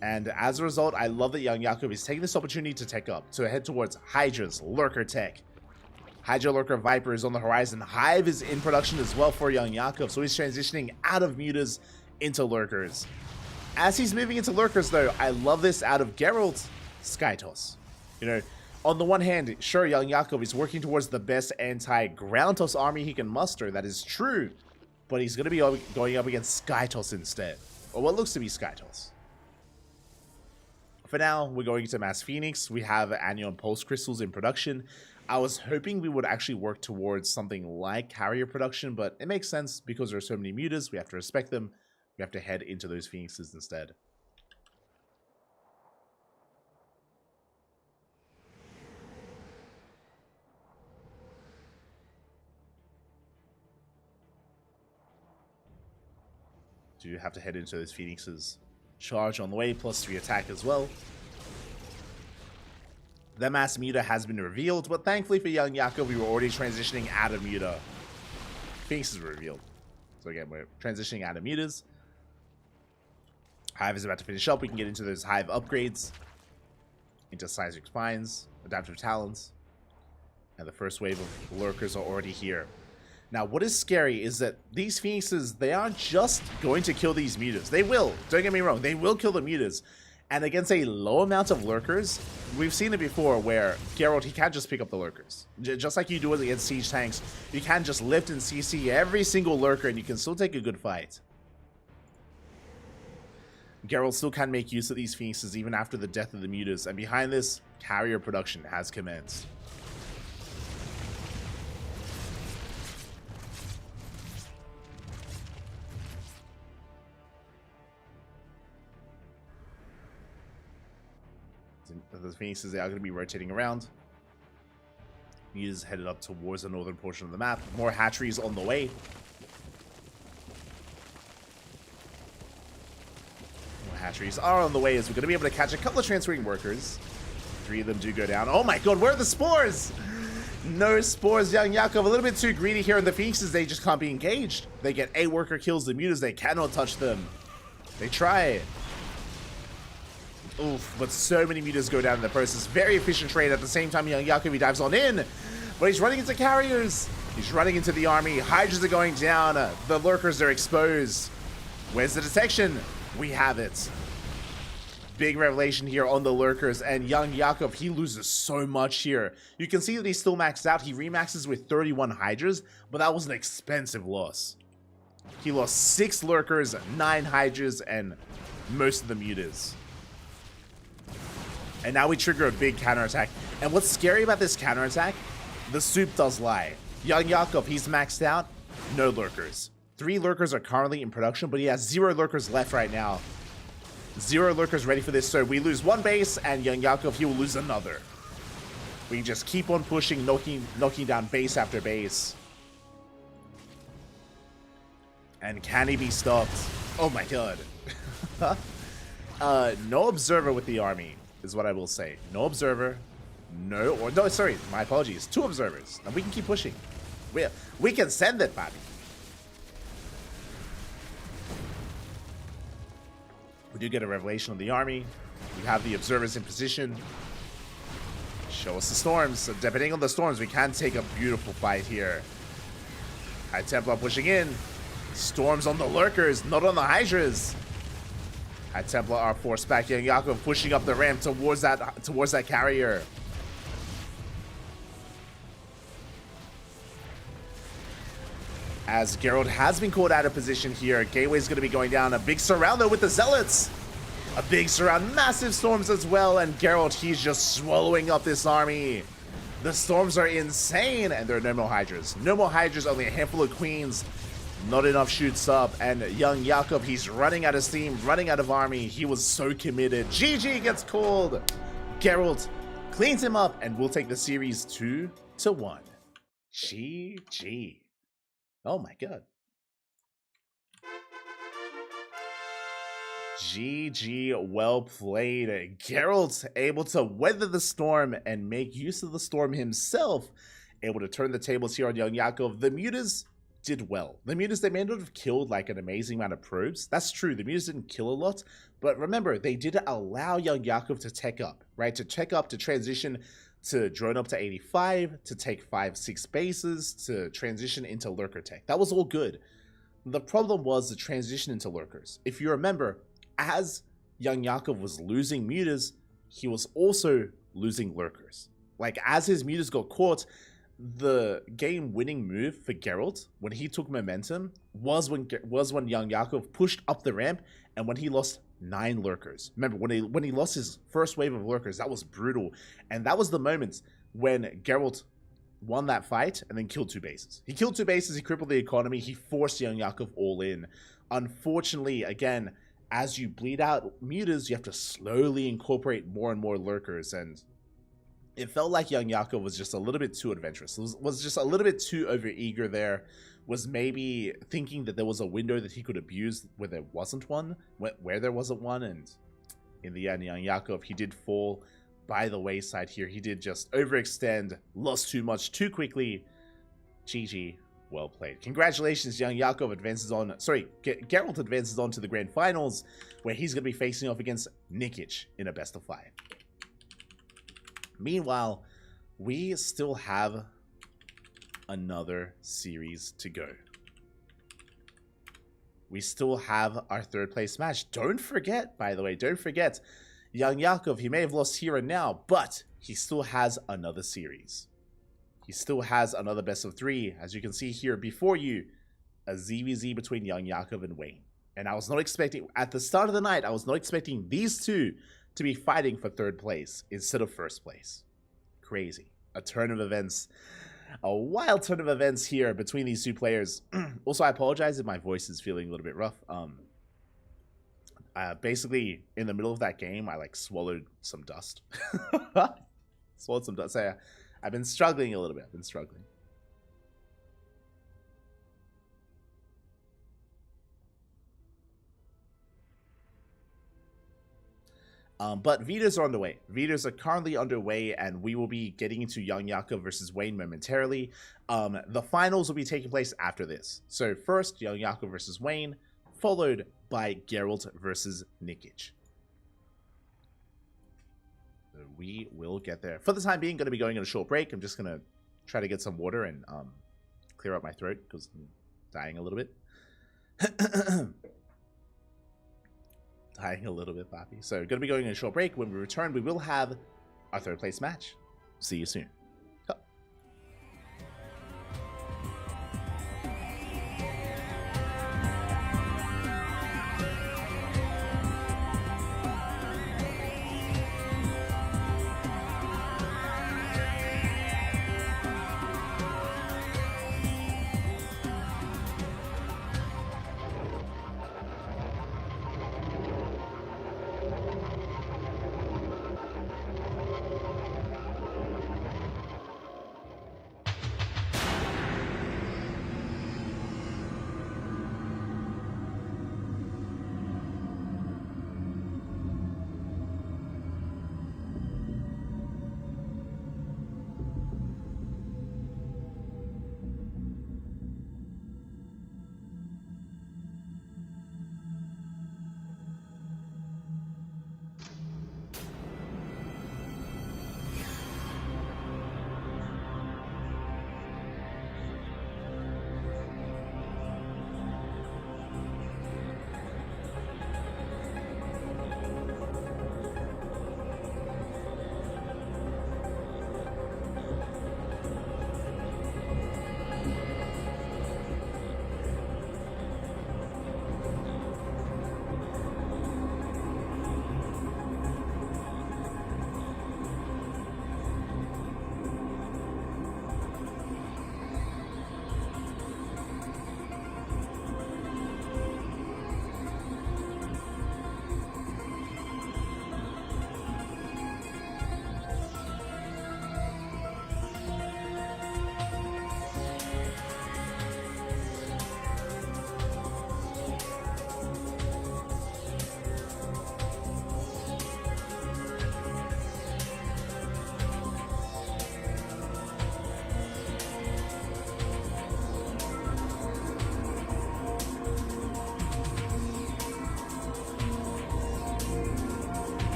And as a result, I love that Young Yakov is taking this opportunity to tech up, to head towards Hydra's Lurker tech. Hydra Lurker Viper is on the horizon. Hive is in production as well for Young Yakov, so he's transitioning out of Mutas into Lurkers. As he's moving into Lurkers, though, I love this out of Geralt. Skytoss. You know, on the one hand, sure, Young Yakov is working towards the best anti-ground toss army he can muster. That is true. But he's going to be going up against Skytoss instead. Or what looks to be Skytoss. For now, we're going to Mass Phoenix. We have Anion Pulse Crystals in production. I was hoping we would actually work towards something like Carrier production, but it makes sense because there are so many Mutas. We have to respect them. We have to head into those Phoenixes instead. Do have to head into those Phoenixes. Charge on the way, +3 attack as well. The Mass Muta has been revealed, but thankfully for Young Yakov, we were already transitioning out of Muta. Phoenixes were revealed. So again, we're transitioning out of Mutas. Hive is about to finish up. We can get into those Hive upgrades. Into Seismic Spines, Adaptive Talons. And the first wave of Lurkers are already here. Now, what is scary is that these Phoenixes, they aren't just going to kill these Mutas. They will. Don't get me wrong. They will kill the Mutas. And against a low amount of Lurkers, we've seen it before where Geralt, he can't just pick up the Lurkers. Just like you do against Siege tanks, you can just lift and CC every single Lurker and you can still take a good fight. Geralt still can make use of these Phoenixes even after the death of the Mutas. And behind this, Carrier production has commenced. The Phoenixes are going to be rotating around. He is headed up towards the northern portion of the map. More hatcheries on the way. More hatcheries are on the way as we're going to be able to catch a couple of transferring workers. 3 of them do go down. Oh my god, where are the spores? No spores. Young Yakov a little bit too greedy here, and the Phoenixes, they just can't be engaged. They get a worker kills the Mutas. They cannot touch them. They try. Oof, but so many Mutas go down in the process. Very efficient trade. At the same time, Young Yakov, he dives on in, but he's running into carriers. He's running into the army. Hydras are going down. The Lurkers are exposed. Where's the detection? We have it. Big revelation here on the Lurkers, and Young Yakov, he loses so much here. You can see that he's still maxed out. He remaxes with 31 Hydras, but that was an expensive loss. He lost 6 Lurkers, 9 Hydras, and most of the Mutas. And now we trigger a big counterattack. And what's scary about this counterattack? The soup does lie. Young Yakov, he's maxed out. No Lurkers. 3 Lurkers are currently in production, but he has 0 Lurkers left right now. 0 Lurkers ready for this, so we lose 1 base, and Young Yakov, he will lose another. We just keep on pushing, knocking down base after base. And can he be stopped? Oh my god. No observer with the army. Is what I will say. No observer. No, sorry, my apologies. 2 observers. And we can keep pushing. We can send it, Bobby. We do get a revelation of the army. We have the observers in position. Show us the storms. So depending on the storms, we can take a beautiful fight here. High Templar pushing in. Storms on the Lurkers, not on the Hydras. High Templar are forced back. Young Yakov pushing up the ramp towards that carrier. As Geralt has been caught out of position here, Gateway's going to be going down. A big surround though with the Zealots. A big surround, massive storms as well, and Geralt, he's just swallowing up this army. The storms are insane, and there are no more Hydras. No more Hydras, only a handful of Queens. Not enough shoots up, and young Jakob, he's running out of steam, running out of army. He was so committed. GG gets called. Geralt cleans him up, and we'll take the series 2-1. GG. Oh my god. GG, well played. Geralt able to weather the storm and make use of the storm himself. Able to turn the tables here on young Jakob. The Mutas did well. The Mutas, they may not have killed like an amazing amount of probes. That's true. The Mutas didn't kill a lot. But remember, they did allow young Jakob to tech up, right? To tech up, to transition, to drone up to 85, to take 5-6 bases, to transition into lurker tech. That was all good. The problem was the transition into lurkers. If you remember, as young Jakob was losing mutas, he was also losing lurkers. Like, as his mutas got caught, the game-winning move for Geralt, when he took momentum, was when young Jakob pushed up the ramp, and when he lost 9 lurkers. Remember, when he lost his first wave of lurkers, that was brutal. And that was the moment when Geralt won that fight and then killed 2 bases. He killed 2 bases, he crippled the economy, he forced young Jakob all in. Unfortunately, again, as you bleed out mutas, you have to slowly incorporate more and more lurkers, and it felt like young Jakob was just a little bit too adventurous. Was just a little bit too overeager there. Was maybe thinking that there was a window that he could abuse where there wasn't one, where there wasn't one, and in the end, young Jakob, he did fall by the wayside here. He did just overextend, lost too much too quickly. GG, well played. Congratulations, young Jakob advances on, Geralt advances on to the grand finals, where he's going to be facing off against Nikic in a best of 5. Meanwhile, we still have another series to go. We still have our 3rd place match. Don't forget, by the way, don't forget, young Jakob, he may have lost here and now, but he still has another series. He still has another best of 3. As you can see here before you, a ZVZ between young Jakob and Wayne. And I was not expecting, at the start of the night, I was not expecting these two to be fighting for 3rd place instead of 1st place. Crazy. A turn of events. A wild turn of events here between these 2 players. Also, I apologize if my voice is feeling a little bit rough. Basically, in the middle of that game, I swallowed some dust. Swallowed some dust. So, I've been struggling a little bit. But Vitas are underway. Vitas are currently underway, and we will be getting into young Jakob versus Wayne momentarily. The finals will be taking place after this. So first, young Jakob versus Wayne, followed by Geralt versus Nikic. So we will get there. For the time being, going to be going on a short break. I'm just going to try to get some water and clear up my throat because I'm dying a little bit. Dying a little bit, Papi. So, going to be going on a short break. When we return, we will have our 3rd place match. See you soon.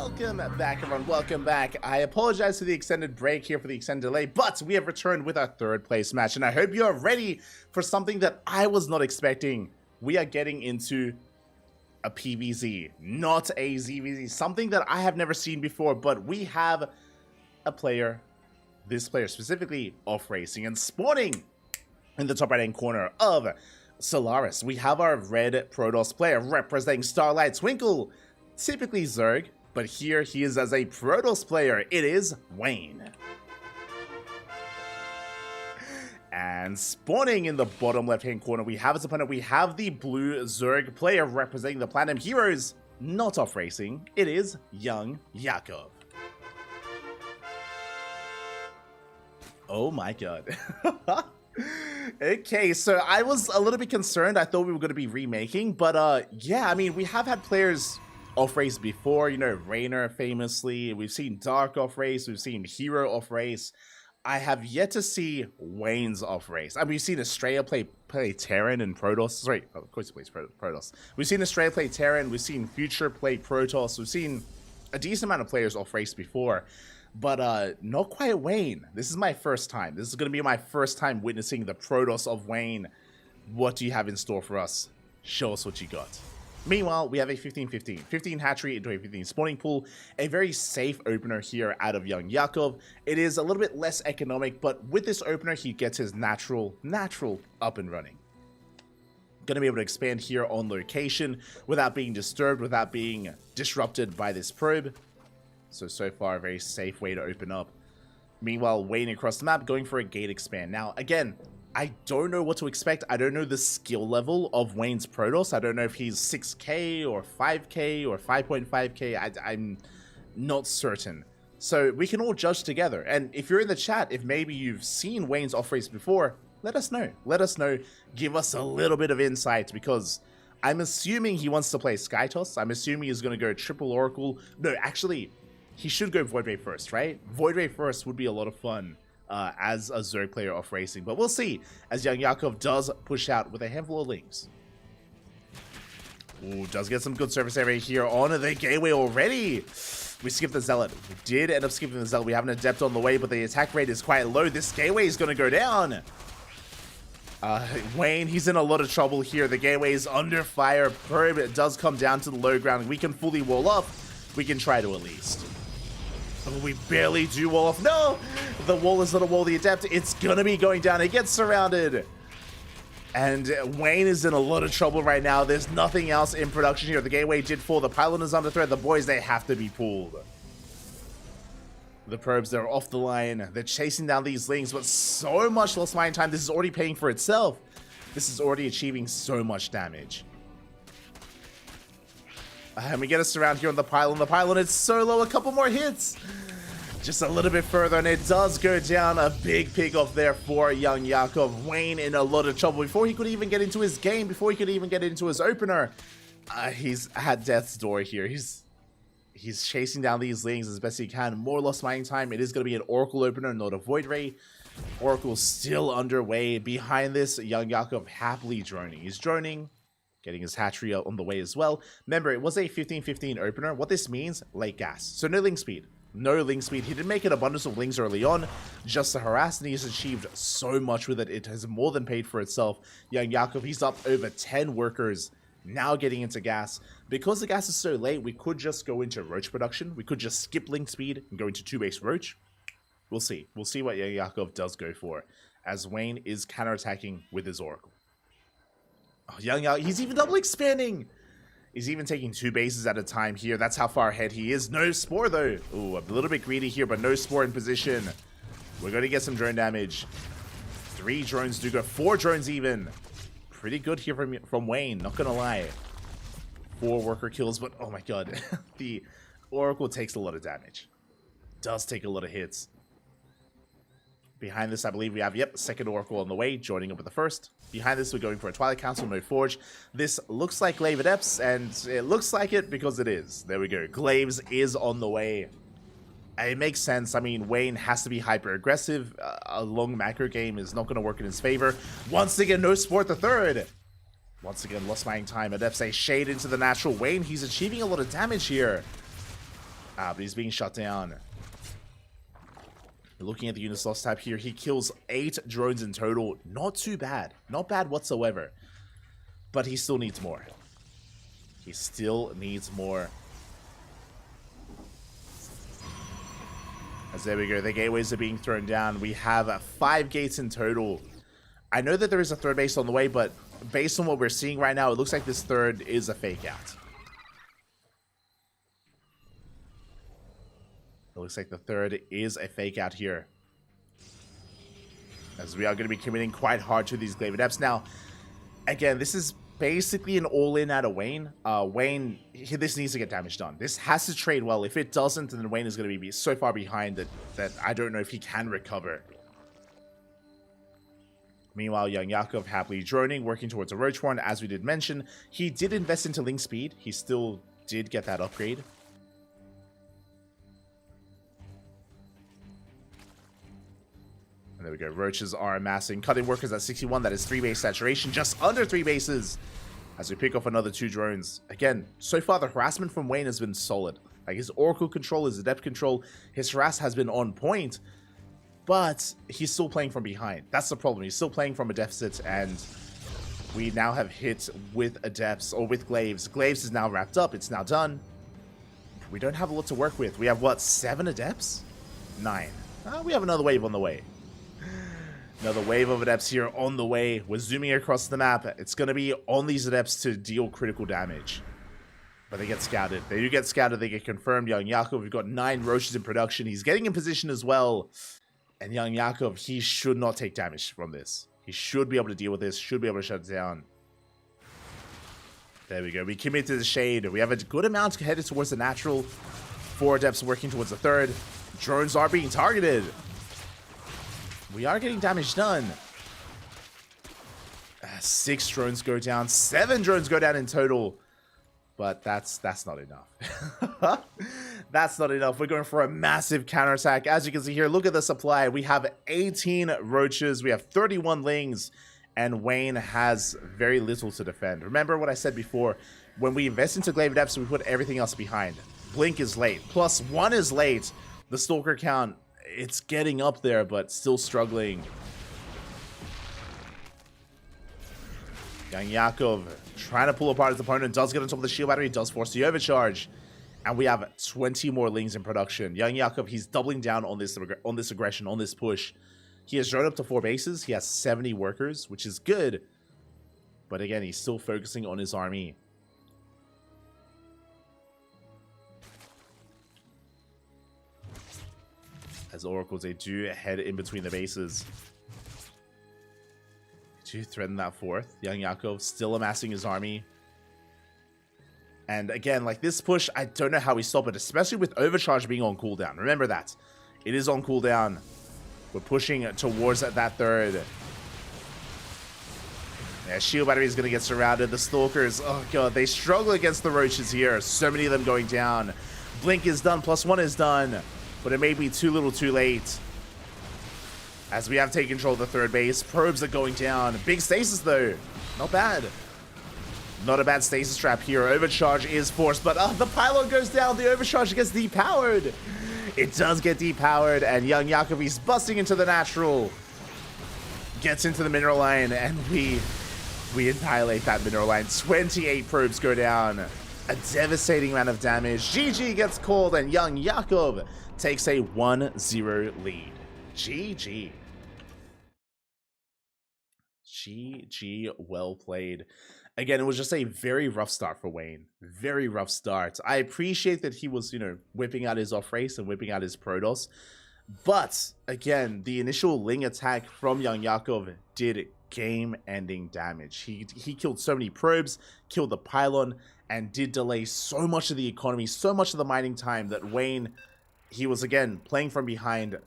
Welcome back, everyone. Welcome back. I apologize for the extended break here, for the extended delay, but we have returned with our third place match, and I hope you're ready for something that I was not expecting. We are getting into a PvZ, not a ZvZ, something that I have never seen before, but we have a player, this player specifically, off racing and spawning in the top right-hand corner of Solaris. We have our red Protoss player representing Starlight Twinkle, typically Zerg, but here he is as a Protoss player. It is Wayne. And spawning in the bottom left-hand corner, we have his opponent. We have the blue Zerg player representing the Platinum Heroes, not off racing. It is Young Yakov. Oh my god. Okay, so I was a little bit concerned. I thought we were going to be remaking, but yeah, I mean, we have had players off race before, you know, Raynor famously. We've seen Dark off race. We've seen Hero off race. I have yet to see Wayne's off race. I mean, we've seen Estrella play Terran and Protoss. Sorry, of course he plays Protoss. We've seen Estrella play Terran. We've seen Future play Protoss. We've seen a decent amount of players off race before, but not quite Wayne. This is my first time. This is going to be my first time witnessing the Protoss of Wayne. What do you have in store for us? Show us what you got. Meanwhile, we have a 15-15. 15 hatchery into a 15 spawning pool. A very safe opener here out of Young Yakov. It is a little bit less economic, but with this opener, he gets his natural up and running. Gonna be able to expand here on location without being disturbed, without being disrupted by this probe. So far, a very safe way to open up. Meanwhile, Wayne across the map going for a gate expand. Now, again, I don't know what to expect. I don't know the skill level of Wayne's Protoss. I don't know if he's 6k or 5k or 5.5k. I'm not certain. So we can all judge together. And if you're in the chat, if maybe you've seen Wayne's off race before, let us know. Let us know. Give us a little bit of insight, because I'm assuming he wants to play Skytoss. I'm assuming he's going to go triple Oracle. No, actually, he should go Void Ray first, right? Void Ray first would be a lot of fun. As a Zerg player off racing, but we'll see as Young Yakov does push out with a handful of links. Ooh, does get some good surface area here on the gateway already. We skipped the Zealot. We did end up skipping the Zealot. We have an Adept on the way, but the attack rate is quite low. This gateway is going to go down. Wayne, he's in a lot of trouble here. The gateway is under fire. Probe does come down to the low ground. We can fully wall up. We can try to at least. Oh, we barely do wall off. No! The wall is not a wall. The Adept, it's gonna be going down. It gets surrounded. And Wayne is in a lot of trouble right now. There's nothing else in production here. The gateway did fall. The pylon is under threat. The boys, they have to be pulled. The probes, they're off the line. They're chasing down these lings, but so much lost mine time. This is already paying for itself. This is already achieving so much damage. And we get a surround here on the pylon. The pylon is so low. A couple more hits. Just a little bit further, and it does go down. A big pick off there for Young Yakov. Wayne in a lot of trouble. Before he could even get into his game, before he could even get into his opener, he's at death's door here. He's chasing down these lings as best he can. More lost mining time. It is going to be an Oracle opener, not a Void Ray. Oracle still underway. Behind this, Young Yakov happily droning. He's droning. Getting his hatchery on the way as well. Remember, it was a 15-15 opener. What this means, late gas. So no link speed. No link speed. He did make an abundance of links early on, just to harass, and he's achieved so much with it. It has more than paid for itself. Young Yakov, he's up over 10 workers, now getting into gas. Because the gas is so late, we could just go into roach production. We could just skip link speed and go into 2-base roach. We'll see. We'll see what Young Yakov does go for, as Wayne is counterattacking with his Oracle. Oh, Young Yakov, he's even double expanding. He's even taking 2 bases at a time here. That's how far ahead he is. No Spore, though. Ooh, a little bit greedy here, but no Spore in position. We're going to get some drone damage. 3 drones do go. 4 drones even. Pretty good here from Wayne, not going to lie. 4 worker kills, but oh my god. The Oracle takes a lot of damage. Does take a lot of hits. Behind this, I believe we have, yep, second Oracle on the way, joining up with the first. Behind this, we're going for a Twilight Council, no Forge. This looks like Glaive Adepts, and it looks like it because it is. There we go. Glaives is on the way. It makes sense. I mean, Wayne has to be hyper-aggressive. A long macro game is not going to work in his favor. Once again, no Sport the third. Once again, lost mining time. Adepts a shade into the natural. Wayne, he's achieving a lot of damage here. But he's being shut down. Looking at the units lost tab here, he kills 8 drones in total. Not too bad. Not bad whatsoever. But he still needs more. He still needs more. As there we go, the gateways are being thrown down. We have 5 gates in total. I know that there is a third base on the way, but based on what we're seeing right now, it looks like this third is a fake out. It looks like the third is a fake out here. As we are going to be committing quite hard to these Glaive Adepts. Now, again, this is basically an all-in out of Wayne. Wayne, this needs to get damage done. This has to trade well. If it doesn't, then Wayne is going to be so far behind that I don't know if he can recover. Meanwhile, young Yakov happily droning, working towards a Roach Warren. As we did mention, he did invest into Link Speed. He still did get that upgrade. And there we go. Roaches are amassing. Cutting workers at 61. That is 3 base saturation. Just under 3 bases. As we pick off another 2 drones. Again, so far the harassment from Wayne has been solid. Like his Oracle control, his Adept control, his harass has been on point. But he's still playing from behind. That's the problem. He's still playing from a deficit. And we now have hit with Adepts or with Glaives. Glaives is now wrapped up. It's now done. We don't have a lot to work with. We have what? 7 Adepts? 9. We have another wave on the way. Another wave of Adepts here on the way. We're zooming across the map. It's going to be on these Adepts to deal critical damage. But they get scouted. They do get scouted. They get confirmed. Young Yakov, we've got 9 Roaches in production. He's getting in position as well. And young Yakov, he should not take damage from this. He should be able to deal with this. Should be able to shut it down. There we go. We commit to the shade. We have a good amount headed towards the natural. 4 Adepts working towards the third. Drones are being targeted. We are getting damage done. 6 drones go down. 7 drones go down in total. But that's not enough. That's not enough. We're going for a massive counterattack. As you can see here, look at the supply. We have 18 Roaches. We have 31 Lings. And Wayne has very little to defend. Remember what I said before. When we invest into Glaive Adepts, we put everything else behind. Blink is late. +1 is late. The Stalker count, it's getting up there, but still struggling. Young Yakov trying to pull apart his opponent. Does get on top of the shield battery. Does force the overcharge. And we have 20 more Lings in production. Young Yakov, he's doubling down on this aggression, on this push. He has drawn up to 4 bases. He has 70 workers, which is good. But again, he's still focusing on his army. As Oracles, they do head in between the bases. To threaten that 4th. Young Yakov still amassing his army. And again, like this push, I don't know how we stop it, especially with Overcharge being on cooldown. Remember that. It is on cooldown. We're pushing towards that third. Yeah, shield battery is going to get surrounded. The Stalkers, oh god, they struggle against the Roaches here. So many of them going down. Blink is done, +1 is done. But it may be too little too late. As we have taken control of the third base. Probes are going down. Big stasis though. Not bad. Not a bad stasis trap here. Overcharge is forced, but the pylon goes down. The overcharge gets depowered. It does get depowered, and young Yakov is busting into the natural. Gets into the mineral line, and we annihilate that mineral line. 28 probes go down. A devastating amount of damage. GG gets called, and young Yakov takes a 1-0 lead. GG. GG, well played. Again, it was just a very rough start for Wayne. Very rough start. I appreciate that he was, whipping out his off race and whipping out his Protoss. But, again, the initial Ling attack from young Yakov did game-ending damage. He killed so many probes, killed the pylon, and did delay so much of the economy, so much of the mining time that Wayne, he was, again, playing from behind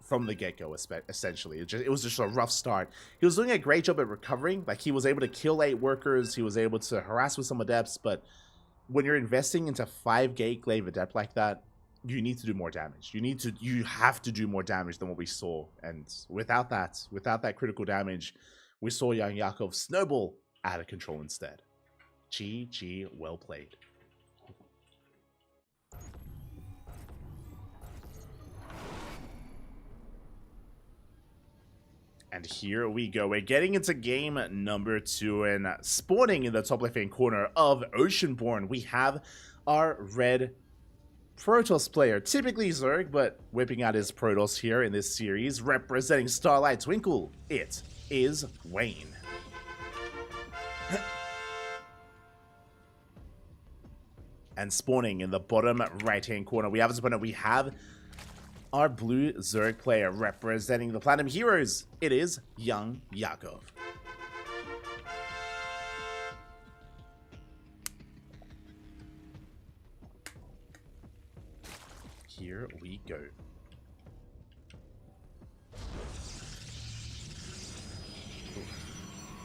from the get-go, essentially. It was just a rough start. He was doing a great job at recovering. Like, he was able to kill 8 workers. He was able to harass with some Adepts. But when you're investing into 5-gate Glaive Adept like that, you need to do more damage. You have to do more damage than what we saw. And without that critical damage, we saw young Yakov snowball out of control instead. GG, well played. And here we go. We're getting into game number 2, and spawning in the top left-hand corner of Oceanborn, we have our red Protoss player, typically Zerg, but whipping out his Protoss here in this series, representing Starlight Twinkle. It is Wayne. And spawning in the bottom right-hand corner, we have his opponent. We have our blue Zerg player representing the Platinum Heroes. It is Young Yakov. Here we go.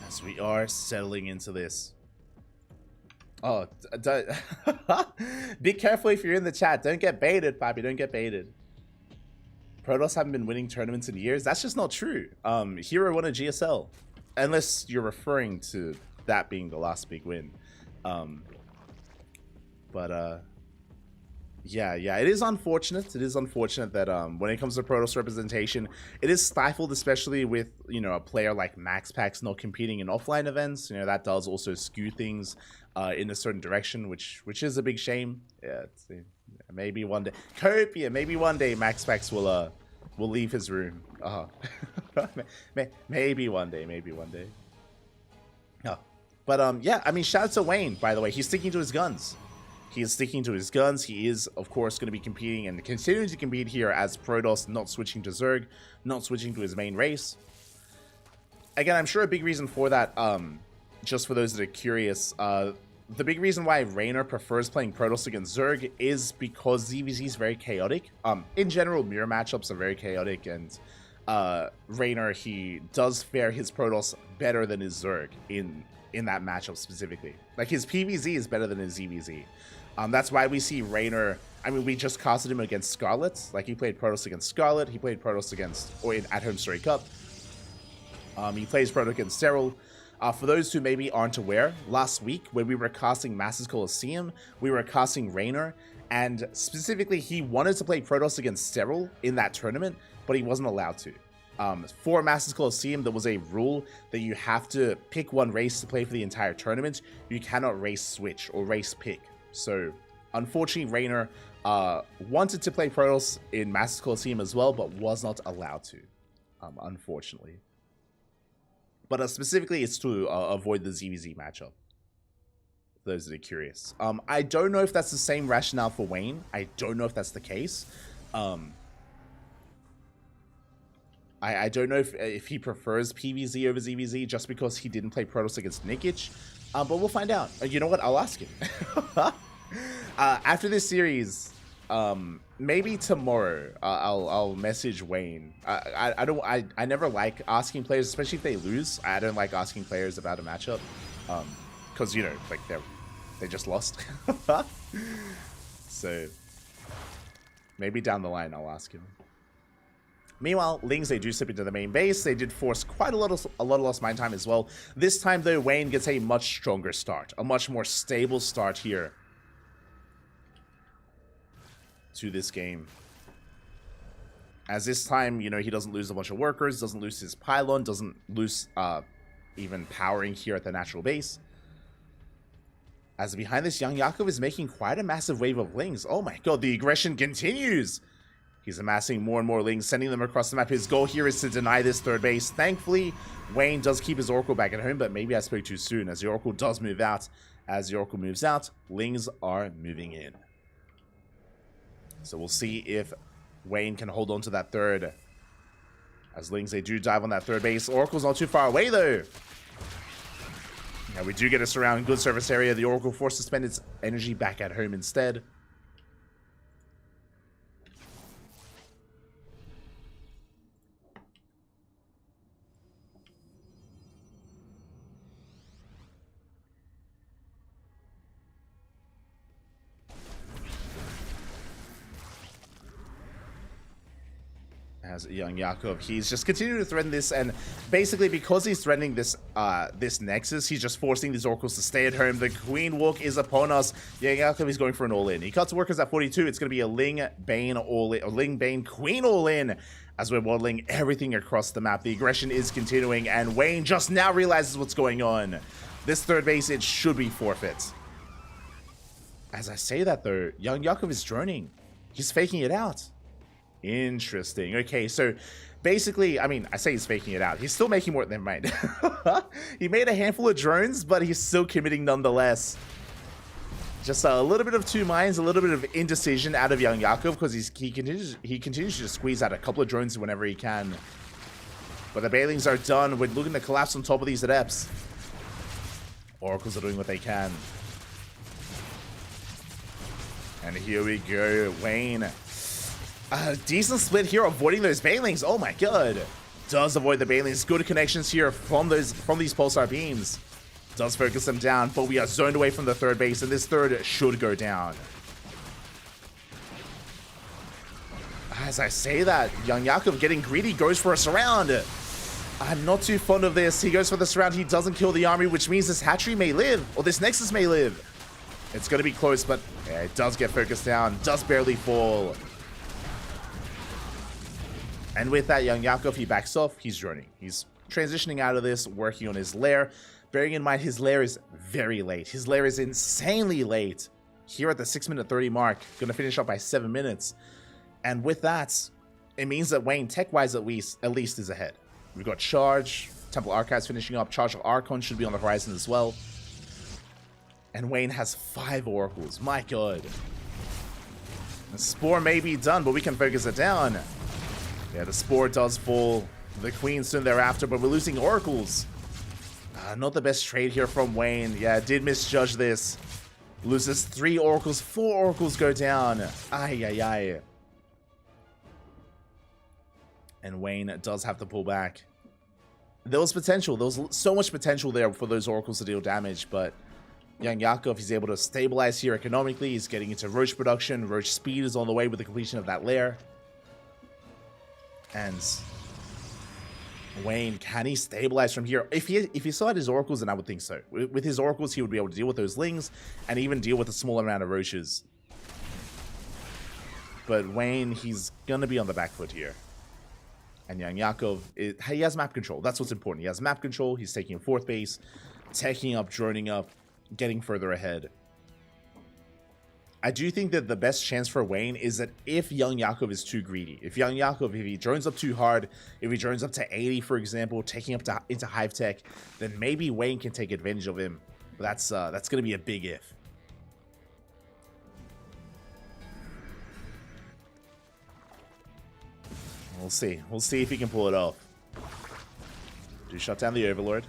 As we are settling into this. Oh, be careful if you're in the chat. Don't get baited, Papi. Don't get baited. Protoss haven't been winning tournaments in years. That's just not true. Hero won a GSL. Unless you're referring to that being the last big win. Yeah, it is unfortunate. It is unfortunate that when it comes to Protoss representation, it is stifled, especially with, you know, a player like MaxPax not competing in offline events. You know, that does also skew things in a certain direction, which is a big shame. Yeah, maybe one day, Copia, maybe one day MaxPax will leave his room. Maybe one day. Oh, but yeah, I mean, shout out to Wayne, by the way. He's sticking to his guns. He is sticking to his guns. He is, of course, going to be competing and continuing to compete here as Protoss, not switching to Zerg, not switching to his main race. Again, I'm sure a big reason for that, just for those that are curious, the big reason why Raynor prefers playing Protoss against Zerg is because ZVZ is very chaotic. In general, mirror matchups are very chaotic, and Raynor, he does fare his Protoss better than his Zerg in that matchup specifically. Like, his PVZ is better than his ZVZ. That's why we see Raynor. I mean, we just casted him against Scarlet. Like, he played Protoss against Scarlet. He played Protoss against, or in At Home Story Cup. He plays Protoss against Serral. For those who maybe aren't aware, last week when we were casting Masters Coliseum, we were casting Raynor, and specifically he wanted to play Protoss against Serral in that tournament, but he wasn't allowed to. For Masters Coliseum, there was a rule that you have to pick one race to play for the entire tournament. You cannot race switch or race pick. So, unfortunately, Raynor wanted to play Protoss in Masters Coliseum as well, but was not allowed to, unfortunately. But specifically, it's to avoid the ZVZ matchup. For those that are curious. I don't know if that's the same rationale for Wayne. I don't know if that's the case. I don't know if he prefers PVZ over ZVZ just because he didn't play Protoss against Nikic. But we'll find out. You know what? I'll ask him. After this series, maybe tomorrow, I'll message Wayne. I never like asking players, especially if they lose. I don't like asking players about a matchup, because, you know, like they just lost. So maybe down the line I'll ask him. Meanwhile, Lings, they do slip into the main base. They did force quite a lot of lost mine time as well. This time, though, Wayne gets a much stronger start. A much more stable start here to this game. As this time, you know, he doesn't lose a bunch of workers, doesn't lose his pylon, doesn't lose even powering here at the natural base. As behind this, Young Yakov is making quite a massive wave of Lings. Oh my god, the aggression continues! He's amassing more and more Lings, sending them across the map. His goal here is to deny this third base. Thankfully, Wayne does keep his Oracle back at home, but maybe I spoke too soon, as the Oracle does move out. As the Oracle moves out, Lings are moving in. So we'll see if Wayne can hold on to that third. As Lings, they do dive on that third base. Oracle's not too far away, though. Now, we do get a surround good surface area. The Oracle forced to spend its energy back at home instead. As Young Yakov, he's just continuing to threaten this, and basically because he's threatening this this Nexus, he's just forcing these Oracles to stay at home. The Queen Walk is upon us. Young Yakov is going for an all-in. He cuts workers at 42. It's going to be a Ling Bane all-in, or Ling Bane Queen all-in. As we're waddling everything across the map, the aggression is continuing, and Wayne just now realizes what's going on. This third base, it should be forfeit. As I say that though, young Yakov is droning. He's faking it out. Interesting. Okay, so basically, I mean, I say he's faking it out. He's still making more. Never mind. He made a handful of drones, but he's still committing nonetheless. Just a little bit of two minds, a little bit of indecision out of young Yakov, because he continues to squeeze out a couple of drones whenever he can. But the Bailings are done. We're looking to collapse on top of these adepts. Oracles are doing what they can. And here we go, Wayne. A decent split here, avoiding those Bailings. Oh my god. Does avoid the Bailings. Good connections here from these pulsar beams. Does focus them down, but we are zoned away from the third base, and this third should go down. As I say that, young Yakov getting greedy, goes for a surround. I'm not too fond of this. He goes for the surround. He doesn't kill the army, which means this hatchery may live, or this nexus may live. It's going to be close, but yeah, it does get focused down. Does barely fall. And with that, young Yakov, he backs off. He's droning. He's transitioning out of this, working on his lair. Bearing in mind, his lair is very late. His lair is insanely late. Here at the 6-minute 30 mark. Going to finish up by 7 minutes. And with that, it means that Wayne, tech-wise at least, is ahead. We've got Charge, Temple Archives finishing up. Charge of Archon should be on the horizon as well. And Wayne has 5 Oracles. My god. The Spore may be done, but we can focus it down. Yeah, the Spore does fall. The Queen soon thereafter, but we're losing Oracles. Not the best trade here from Wayne. Yeah, did misjudge this. Loses 3 Oracles. 4 Oracles go down. Ay, ay, ay. And Wayne does have to pull back. There was potential. There was so much potential there for those Oracles to deal damage, but young Yakov, he's able to stabilize here economically. He's getting into Roach production. Roach speed is on the way with the completion of that lair. And Wayne, can he stabilize from here? If he still had his Oracles, then I would think so. With his Oracles, he would be able to deal with those Lings and even deal with a small amount of Roaches. But Wayne, he's going to be on the back foot here. And young Yakov, he has map control. That's what's important. He has map control. He's taking 4th base, taking up, droning up, getting further ahead. I do think that the best chance for Wayne is that if young Yakov is too greedy, if he drones up too hard, if he drones up to 80, for example, taking up into Hive Tech, then maybe Wayne can take advantage of him. But that's going to be a big if. We'll see. We'll see if he can pull it off. Do shut down the Overlord.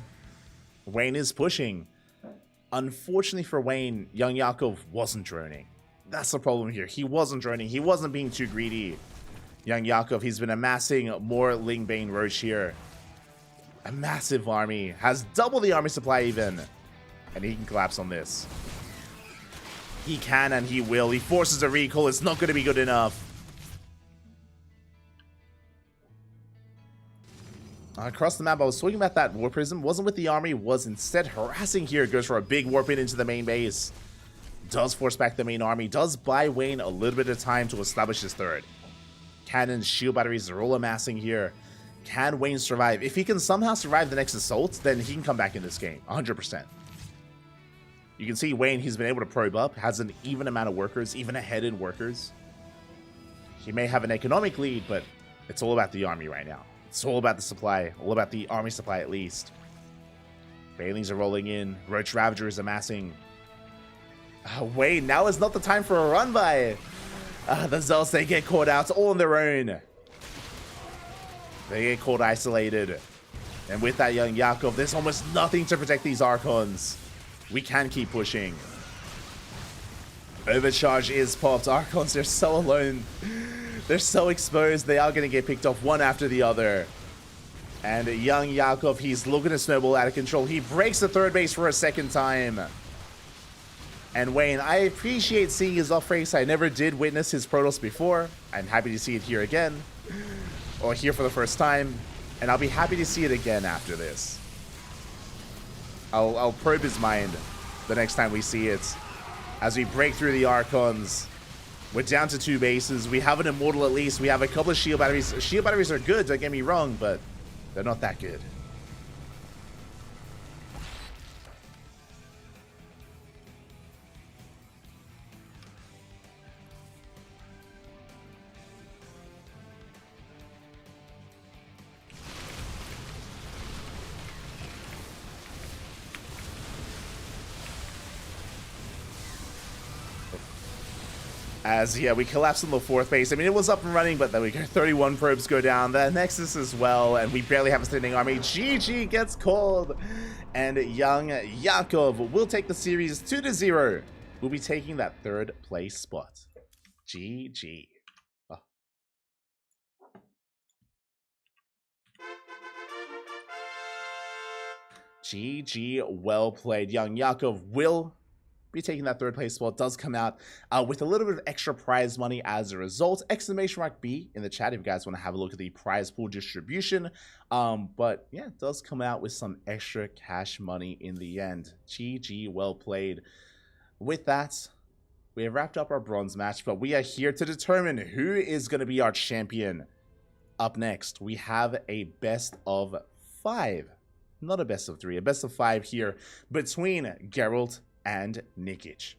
Wayne is pushing. Unfortunately for Wayne, young Yakov wasn't droning. That's the problem here. He wasn't droning. He wasn't being too greedy. Young Yakov, he's been amassing more Lingbane Roach here. A massive army. Has double the army supply even. And he can collapse on this. He can and he will. He forces a recall. It's not going to be good enough. Across the map, I was talking about that Warp Prism. Wasn't with the army, was instead harassing here. Goes for a big warp in into the main base. Does force back the main army. Does buy Wayne a little bit of time to establish his third. Cannons, shield batteries are all amassing here. Can Wayne survive? If he can somehow survive the next assault, then he can come back in this game. 100%. You can see Wayne, he's been able to probe up. Has an even amount of workers, even ahead in workers. He may have an economic lead, but it's all about the army right now. It's all about the supply, all about the army supply at least. Bailings are rolling in. Roach Ravager is amassing. Wait, now is not the time for a run by. The Zealots, they get caught out all on their own. They get caught isolated. And with that young Yakov, there's almost nothing to protect these Archons. We can keep pushing. Overcharge is popped. Archons, they're so alone. They're so exposed. They are going to get picked off one after the other. And young Yakov, he's looking to snowball out of control. He breaks the third base for a second time. And Wayne, I appreciate seeing his off race. I never did witness his Protoss before. I'm happy to see it here again. Or here for the first time. And I'll be happy to see it again after this. I'll probe his mind the next time we see it. As we break through the Archons. We're down to 2 bases. We have an Immortal at least. We have a couple of shield batteries. Shield batteries are good, don't get me wrong, but they're not that good. As, yeah, we collapsed on the 4th base. I mean, it was up and running, but then we go 31 probes go down. The Nexus as well, and we barely have a standing army. GG gets called. And young Yakov will take the series 2-0. We'll be taking that 3rd place spot. GG. Oh. GG, well played. Young Yakov will be taking that 3rd place spot. Does come out with a little bit of extra prize money as a result. Exclamation mark B in the chat if you guys want to have a look at the prize pool distribution. But yeah, it does come out with some extra cash money in the end. GG, well played. With that, we have wrapped up our bronze match, but we are here to determine who is going to be our champion. Up next, we have a best of 5. Not a best of 3, a best of 5 here between Geralt and Nikic.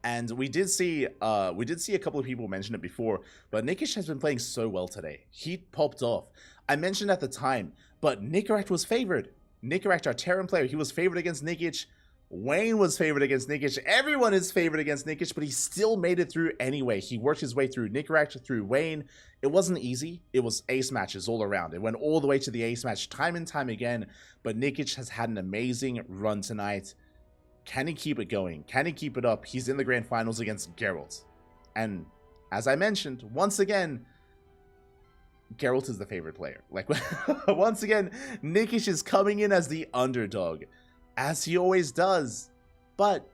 And we did see a couple of people mention it before, but Nikic has been playing so well today. He popped off. I mentioned at the time, but Nicorect was favored. Nicorect, our Terran player, he was favored against Nikic. Wayne was favored against Nikic. Everyone is favored against Nikic, but he still made it through anyway. He worked his way through Nicorect, through Wayne. It wasn't easy. It was ace matches all around. It went all the way to the ace match time and time again, but Nikic has had an amazing run tonight. Can he keep it going? Can he keep it up? He's in the grand finals against Geralt. And as I mentioned, once again, Geralt is the favorite player. Like, once again, Nikic is coming in as the underdog, as he always does. But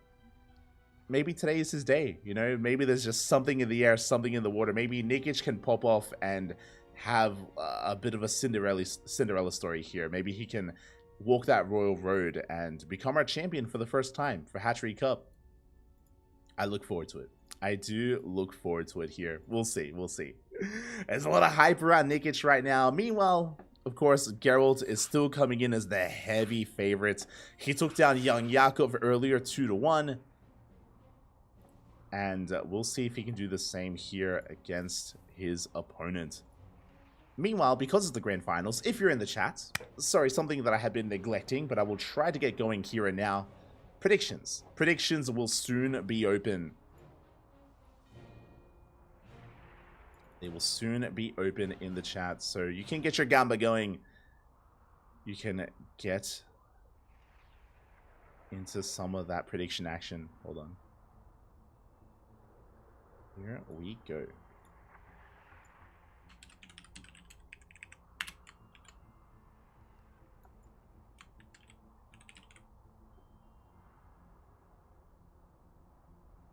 maybe today is his day, you know? Maybe there's just something in the air, something in the water. Maybe Nikic can pop off and have a bit of a Cinderella story here. Maybe he can walk that royal road and become our champion for the first time for Hatchery Cup. I look forward to it. I do look forward to it here. We'll see. We'll see. There's a lot of hype around Nikic right now. Meanwhile, of course, Geralt is still coming in as the heavy favorite. He took down young Yakov earlier 2-1. And we'll see if he can do the same here against his opponent. Meanwhile, because it's the grand finals, if you're in the chat, sorry, something that I have been neglecting, but I will try to get going here and now. Predictions. Predictions will soon be open. They will soon be open in the chat, so you can get your gamba going. You can get into some of that prediction action. Hold on. Here we go.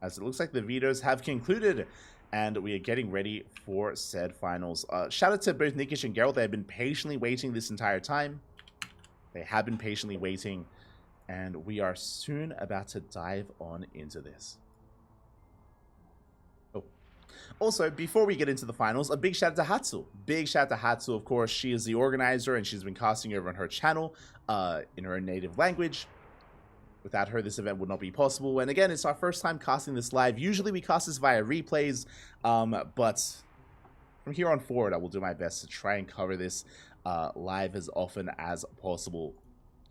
As it looks like the vetoes have concluded, and we are getting ready for said finals. Shout out to both Nikic and Geralt. They have been patiently waiting this entire time. They have been patiently waiting, and we are soon about to dive on into this. Oh. Also, before we get into the finals, a big shout out to Hatsu. Big shout out to Hatsu, of course. She is the organizer, and she's been casting over on her channel in her native language. Without her, this event would not be possible. And again, it's our first time casting this live. Usually we cast this via replays, but from here on forward, I will do my best to try and cover this live as often as possible.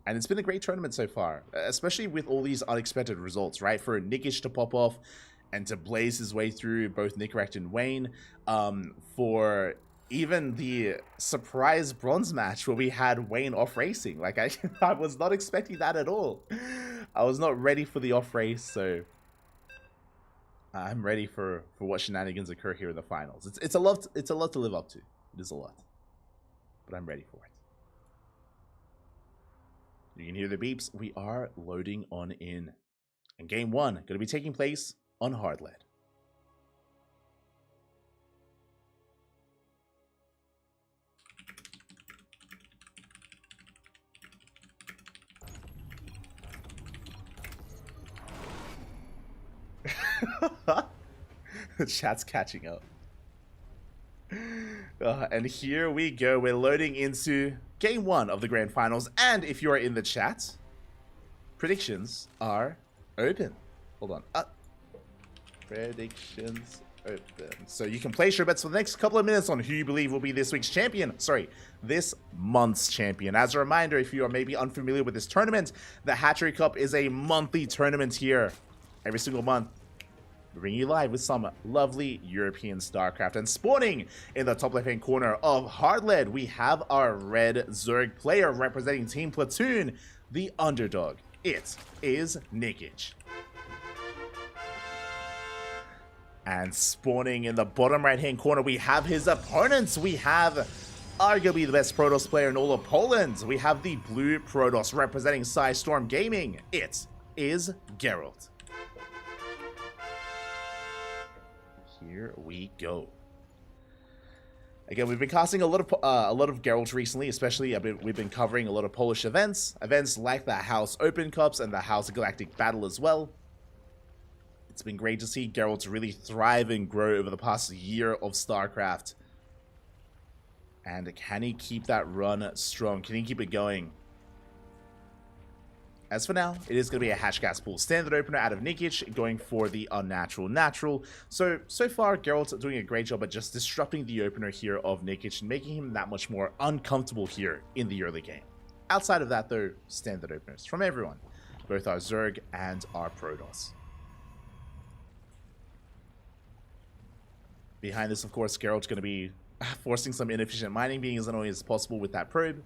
And it's been a great tournament so far, especially with all these unexpected results, right? For Nikic to pop off and to blaze his way through both Nicorect and Wayne, for even the surprise bronze match where we had Wayne off racing. Like, I was not expecting that at all. I was not ready for the off race, so I'm ready for what shenanigans occur here in the finals. It's a lot to live up to. It is a lot, but I'm ready for it. You can hear the beeps. We are loading on in, and game 1 going to be taking place on hard lead. Chat's catching up. And here we go. We're loading into game 1 of the grand finals. And if you are in the chat, predictions are open. Hold on. Predictions open. So you can place your bets for the next couple of minutes on who you believe will be this week's champion. Sorry, this month's champion. As a reminder, if you are maybe unfamiliar with this tournament, the Hatchery Cup is a monthly tournament here. Every single month, we bring you live with some lovely European StarCraft. And spawning in the top left-hand corner of Hardlead, we have our red Zerg player representing Team Platoon, the underdog. It is Nikic. And spawning in the bottom right-hand corner, we have his opponents. We have arguably the best Protoss player in all of Poland. We have the blue Protoss representing Storm Gaming. It is Geralt. Here we go. Again, we've been casting a lot of Geralt recently, especially we've been covering a lot of Polish events like the House Open Cups and the House Galactic Battle as well. It's been great to see Geralt really thrive and grow over the past year of StarCraft. And can he keep that run strong? Can he keep it going? As for now, it is going to be a Hatch Gas Pool standard opener out of Nikic, going for the unnatural natural. So far, Geralt's doing a great job at just disrupting the opener here of Nikic and making him that much more uncomfortable here in the early game. Outside of that, though, standard openers from everyone, both our Zerg and our Protoss. Behind this, of course, Geralt's going to be forcing some inefficient mining, being as annoying as possible with that probe.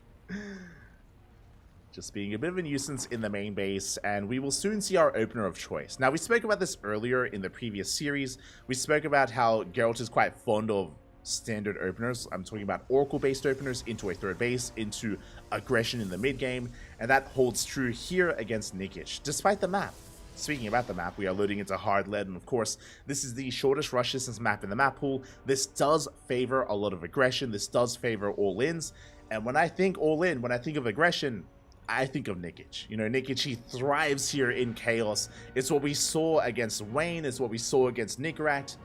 Just being a bit of a nuisance in the main base, and we will soon see our opener of choice. Now, we spoke about this earlier in the previous series. We spoke about how Geralt is quite fond of standard openers. I'm talking about Oracle-based openers into a third base, into aggression in the mid-game, and that holds true here against Nikic, despite the map. Speaking about the map, we are loading into Hardlead, and of course, this is the shortest rush distance map in the map pool. This does favor a lot of aggression. This does favor all-ins, and when I think all-in, when I think of aggression, I think of Nikic. You know, Nikic, he thrives here in chaos. It's what we saw against Wayne. It's what we saw against Nikirat.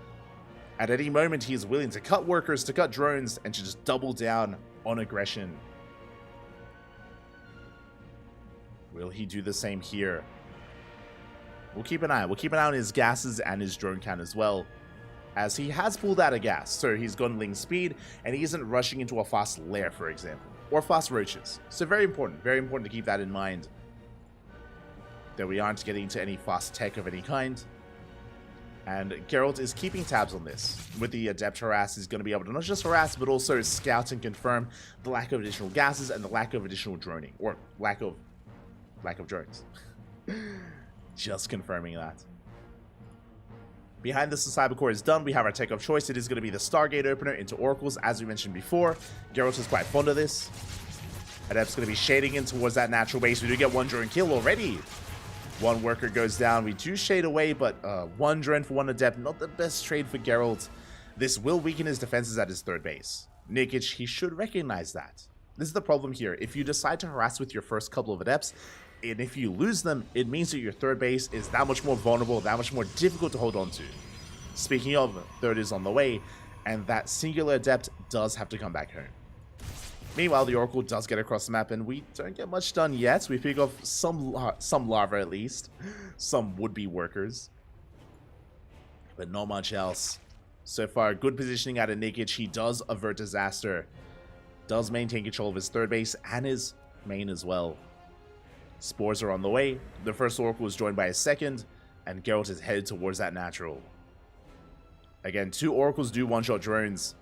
At any moment, he is willing to cut workers, to cut drones, and to just double down on aggression. Will he do the same here? We'll keep an eye. We'll keep an eye on his gases and his drone count as well, as he has pulled out a gas. So he's gone ling speed, and he isn't rushing into a fast lair, for example, or fast roaches. So very important to keep that in mind, that we aren't getting into any fast tech of any kind. And Geralt is keeping tabs on this. With the Adept Harass, he's going to be able to not just harass, but also scout and confirm the lack of additional gases and the lack of additional droning, or lack of drones. Just confirming that. Behind this, the Cybercore is done. We have our tech of choice. It is going to be the Stargate opener into Oracles, as we mentioned before. Geralt is quite fond of this. Adept's going to be shading in towards that natural base. We do get one drone kill already. One worker goes down. We do shade away, but one drone for one Adept, not the best trade for Geralt. This will weaken his defenses at his third base. Nikic, he should recognize that. This is the problem here. If you decide to harass with your first couple of Adepts, and if you lose them, it means that your third base is that much more vulnerable, that much more difficult to hold on to. Speaking of, third is on the way, and that singular Adept does have to come back home. Meanwhile, the Oracle does get across the map, and we don't get much done yet. We pick off some larvae at least, some would-be workers, but not much else. So far, good positioning out of Nikic. He does avert disaster, does maintain control of his third base and his main as well. Spores are on the way. The first Oracle is joined by a second, and Geralt is headed towards that natural. Again, two Oracles do one-shot drones.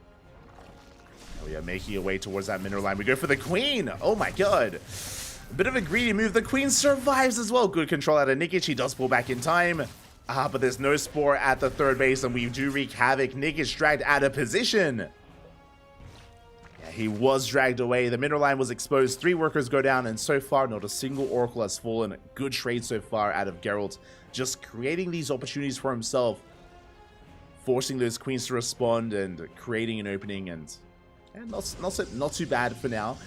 We are making our way towards that mineral line. We go for the Queen. Oh my god. A bit of a greedy move. The Queen survives as well. Good control out of Nikic. He does pull back in time. But there's no Spore at the third base, and we do wreak havoc. Nikic dragged out of position. He was dragged away. The mineral line was exposed. 3 workers go down, and so far, not a single Oracle has fallen. Good trade so far out of Geralt. Just creating these opportunities for himself. Forcing those Queens to respond and creating an opening, and not too bad for now.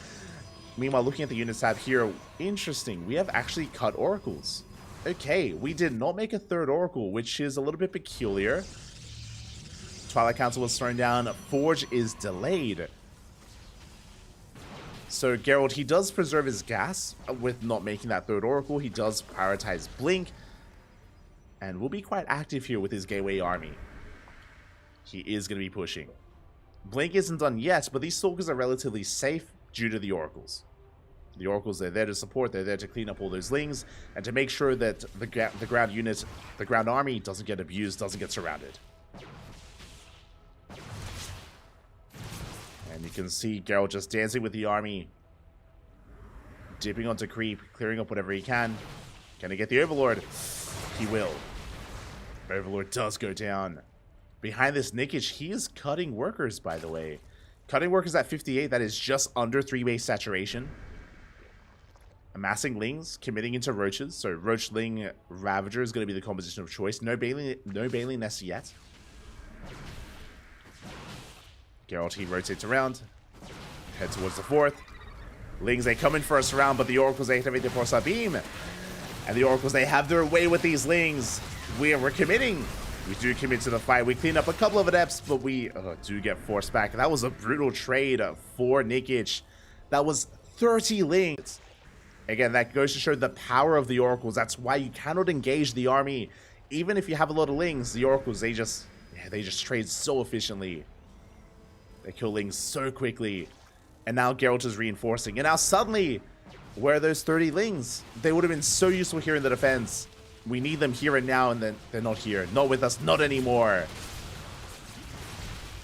Meanwhile, looking at the units tab here, interesting. We have actually cut Oracles. Okay, we did not make a third Oracle, which is a little bit peculiar. Twilight Council was thrown down. Forge is delayed. So Geralt, he does preserve his gas with not making that third Oracle. He does prioritize Blink. And will be quite active here with his Gateway army. He is going to be pushing. Blink isn't done yet, but these Stalkers are relatively safe due to the Oracles. The Oracles, they're there to support, they're there to clean up all those Lings, and to make sure that the ground unit, the ground army, doesn't get abused, doesn't get surrounded. And you can see Geralt just dancing with the army, dipping onto creep, clearing up whatever he can. Can he get the Overlord? He will. Overlord does go down. Behind this Nickage, he is cutting workers, by the way. Cutting workers at 58, that is just under 3-base saturation. Amassing Lings, committing into Roaches. So Roach Ling Ravager is going to be the composition of choice. No Bailey Nest yet. Geralt, he rotates around. Head towards the 4th. Lings, they come in for a surround, but the Oracles, they activate the Force Beam. And the Oracles, they have their way with these Lings. We're committing. We do commit to the fight. We clean up a couple of adepts, but we do get forced back. That was a brutal trade for Nickage. That was 30 Lings. Again, that goes to show the power of the Oracles. That's why you cannot engage the army. Even if you have a lot of Lings, the Oracles, they just trade so efficiently. They kill Lings so quickly. And now Geralt is reinforcing. And now suddenly, where are those 30 Lings? They would have been so useful here in the defense. We need them here and now, and then they're not here. Not with us, not anymore.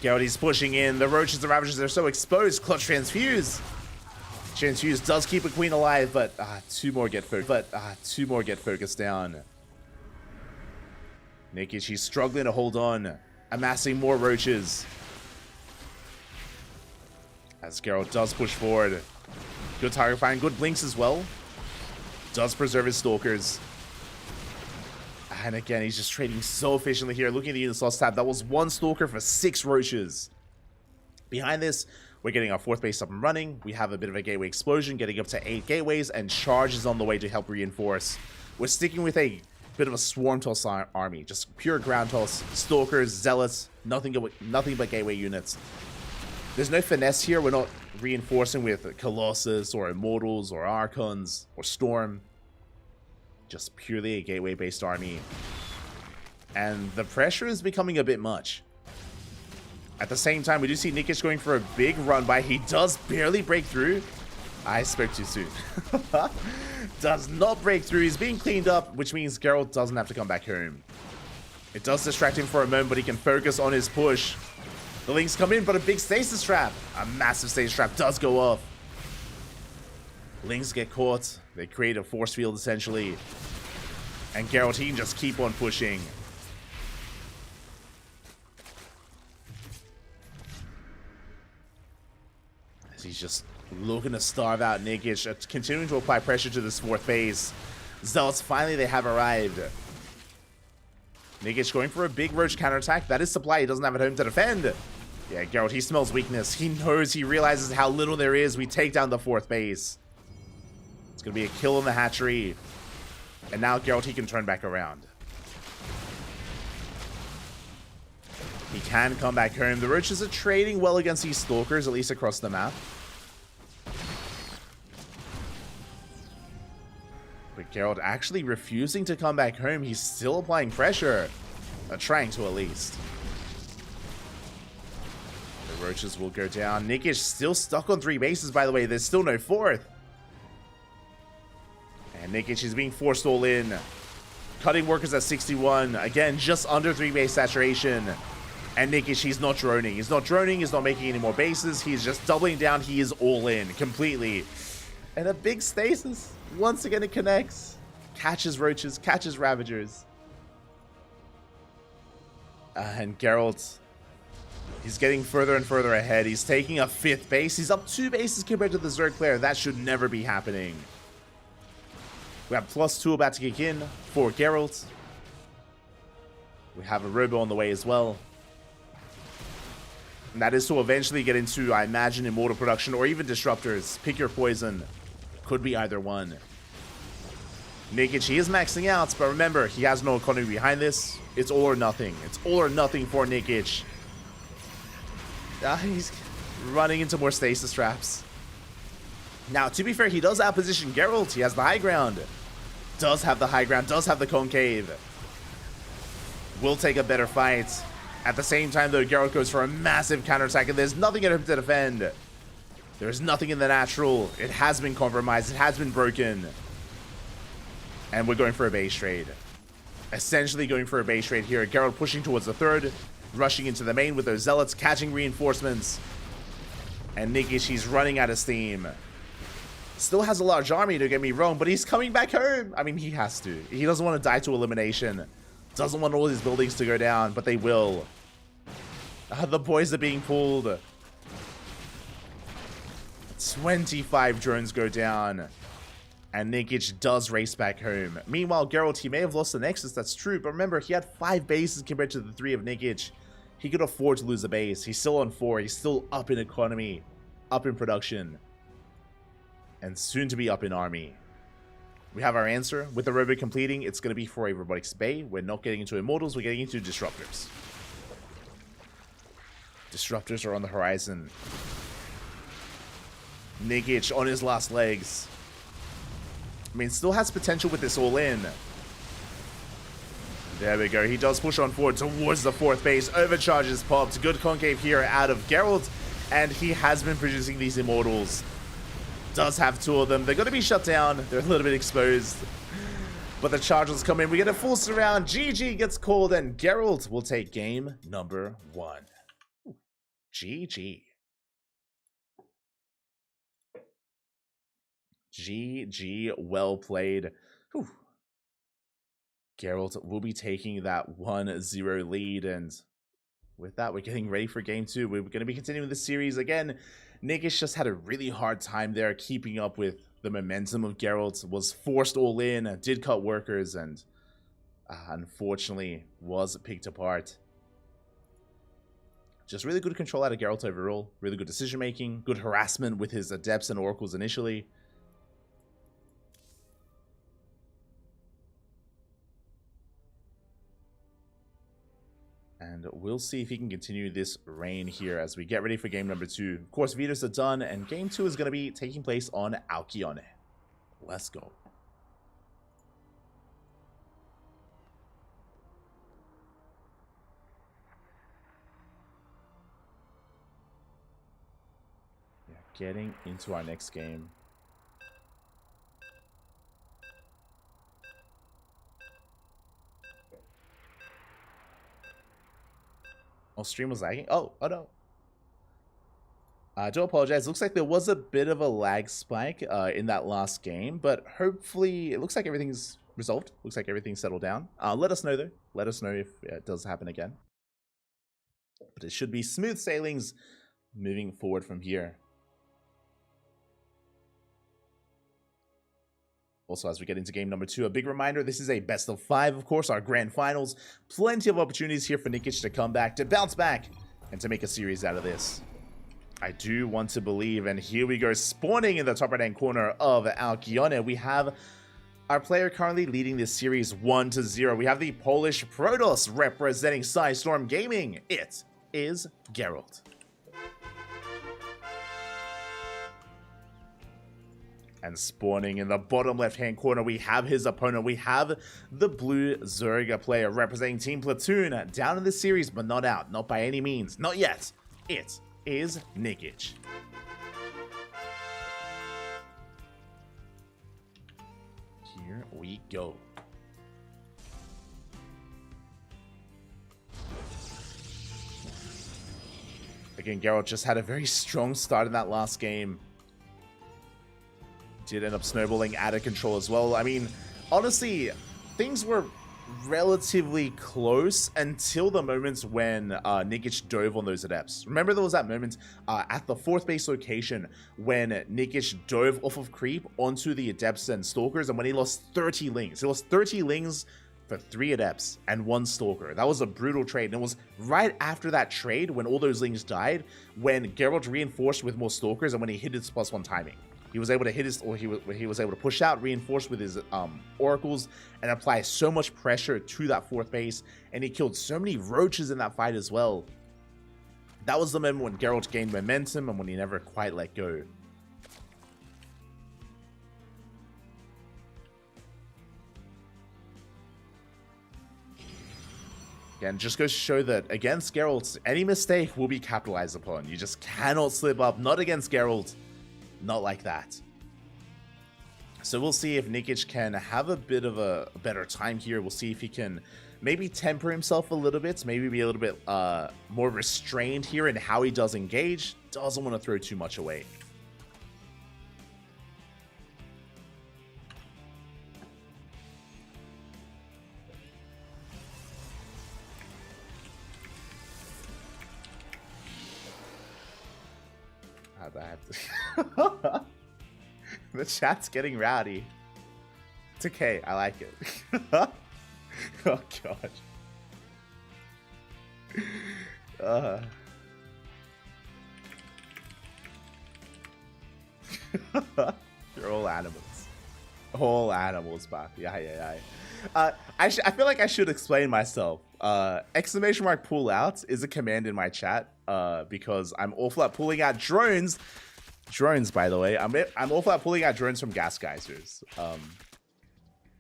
Geralt is pushing in. The Roaches, the Ravagers, they're so exposed. Clutch Transfuse. Transfuse does keep a Queen alive, but two more get focused down. Nickage, he's struggling to hold on. Amassing more Roaches. As Geralt does push forward. Good target find, good blinks as well. Does preserve his Stalkers. And again, he's just trading so efficiently here. Looking at the unit slots tab, that was 1 Stalker for 6 Roaches. Behind this, we're getting our 4th base up and running. We have a bit of a Gateway explosion, getting up to 8 Gateways, and Charge is on the way to help reinforce. We're sticking with a bit of a Swarm Toss army. Just pure ground toss. Stalkers, Zealots, nothing but Gateway units. There's no finesse here. We're not reinforcing with Colossus or Immortals or Archons or Storm. Just purely a Gateway-based army. And the pressure is becoming a bit much. At the same time, we do see Nickage going for a big run by. He does barely break through. I spoke too soon. Does not break through. He's being cleaned up, which means Geralt doesn't have to come back home. It does distract him for a moment, but he can focus on his push. The Lings come in, but a big stasis trap. A massive stasis trap does go off. Lings get caught. They create a force field, essentially. And Geralt, he can just keep on pushing. As he's just looking to starve out Nickage, continuing to apply pressure to this 4th base. Zealots, finally, they have arrived. Nickage going for a big Roach counterattack. That is supply. He doesn't have it home to defend. Yeah, Geralt, he smells weakness. He knows, he realizes how little there is. We take down the 4th base. It's going to be a kill in the hatchery. And now Geralt, he can turn back around. He can come back home. The Roaches are trading well against these Stalkers, at least across the map. But Geralt actually refusing to come back home. He's still applying pressure. Trying to, at least. The Roaches will go down. Nickage still stuck on 3 bases, by the way. There's still no 4th. And Nickage is being forced all in. Cutting workers at 61. Again, just under 3 base saturation. And Nickage, he's not droning. He's not droning. He's not making any more bases. He's just doubling down. He is all in completely. And a big stasis. Once again, it connects. Catches Roaches. Catches Ravagers. And Geralt, he's getting further and further ahead. He's taking a 5th base. He's up 2 bases compared to the Zerg player. That should never be happening. We have +2 about to kick in for Geralt. We have a Robo on the way as well. And that is to eventually get into, I imagine, Immortal production or even Disruptors. Pick your poison. Could be either one. Nickage, he is maxing out, but remember, he has no economy behind this. It's all or nothing. It's all or nothing for Nickage. He's running into more stasis traps. Now, to be fair, he does outposition Geralt. He has the high ground. Does have the high ground. Does have the concave. Will take a better fight. At the same time, though, Geralt goes for a massive counterattack, and there's nothing in him to defend. There's nothing in the natural. It has been compromised. It has been broken. And we're going for a base trade. Essentially going for a base trade here. Geralt pushing towards the third. Rushing into the main with those zealots. Catching reinforcements. And Nikic, he's running out of steam. Still has a large army, don't get me wrong, but he's coming back home. I mean, he has to. He doesn't want to die to elimination. Doesn't want all his buildings to go down, but they will. The boys are being pulled. 25 drones go down. And Nikic does race back home. Meanwhile, Geralt, he may have lost the Nexus, that's true. But remember, he had 5 bases compared to the 3 of Nikic. He could afford to lose a base. He's still on 4. He's still up in economy. Up in production. And soon to be up in army. We have our answer. With the robot completing, it's going to be for a Robotics Bay. We're not getting into Immortals, we're getting into Disruptors. Disruptors are on the horizon. Nikic on his last legs. I mean, still has potential with this all-in. There we go. He does push on forward towards the 4th base. Overcharges popped. Good concave here out of Geralt. And he has been producing these Immortals. Does have 2 of them. They're going to be shut down. They're a little bit exposed. But the charges come in. We get a full surround. GG gets called. And Geralt will take game number 1. GG. GG, well played. Whew. Geralt will be taking that 1-0 lead, and with that, we're getting ready for game 2. We're going to be continuing the series again. Nikic just had a really hard time there keeping up with the momentum of Geralt, was forced all in, did cut workers, and unfortunately was picked apart. Just really good control out of Geralt overall, really good decision making, good harassment with his Adepts and Oracles initially. And we'll see if he can continue this reign here as we get ready for game number 2. Of course, Vitos are done, and game 2 is going to be taking place on Alcyone. Let's go. Yeah, getting into our next game. Oh, stream was lagging? Oh no. I do apologize. Looks like there was a bit of a lag spike in that last game, but hopefully it looks like everything's resolved. Looks like everything's settled down. Let us know, though. Let us know if it does happen again. But it should be smooth sailings moving forward from here. Also, as we get into game number 2, a big reminder, this is a best of 5, of course, our grand finals. Plenty of opportunities here for Nikic to come back, to bounce back, and to make a series out of this. I do want to believe, and here we go, spawning in the top right-hand corner of Alcyone. We have our player currently leading this series 1-0. We have the Polish Protoss representing Storm Gaming. It is Geralt. And spawning in the bottom left-hand corner, we have his opponent. We have the blue Zerga player representing Team Platoon, down in the series, but not out. Not by any means. Not yet. It is Nikic. Here we go. Again, Geralt just had a very strong start in that last game. Did end up snowballing out of control as well. I mean, honestly, things were relatively close until the moments when Nikic dove on those Adepts. Remember there was that moment at the 4th base location when Nikic dove off of creep onto the Adepts and Stalkers, and when he lost 30 Lings. He lost 30 Lings for 3 Adepts and 1 Stalker. That was a brutal trade, and it was right after that trade when all those Lings died, when Geralt reinforced with more Stalkers, and when he hit his +1 timing. He was able to hit his, or he was able to push out, reinforce with his oracles, and apply so much pressure to that 4th base. And he killed so many roaches in that fight as well. That was the moment when Geralt gained momentum and when he never quite let go. Again, just goes to show that against Geralt, any mistake will be capitalized upon. You just cannot slip up. Not against Geralt. Not like that. So we'll see if Nikic can have a bit of a better time here. We'll see if he can maybe temper himself a little bit. Maybe be a little bit more restrained here in how he does engage. Doesn't want to throw too much away. The chat's getting rowdy. It's okay, I like it. Oh god. You're all animals. All animals, Bach. Yeah. I feel like I should explain myself. Exclamation mark pull out is a command in my chat because I'm awful at pulling out drones. Drones, by the way. I'm awful at pulling out drones from gas geysers.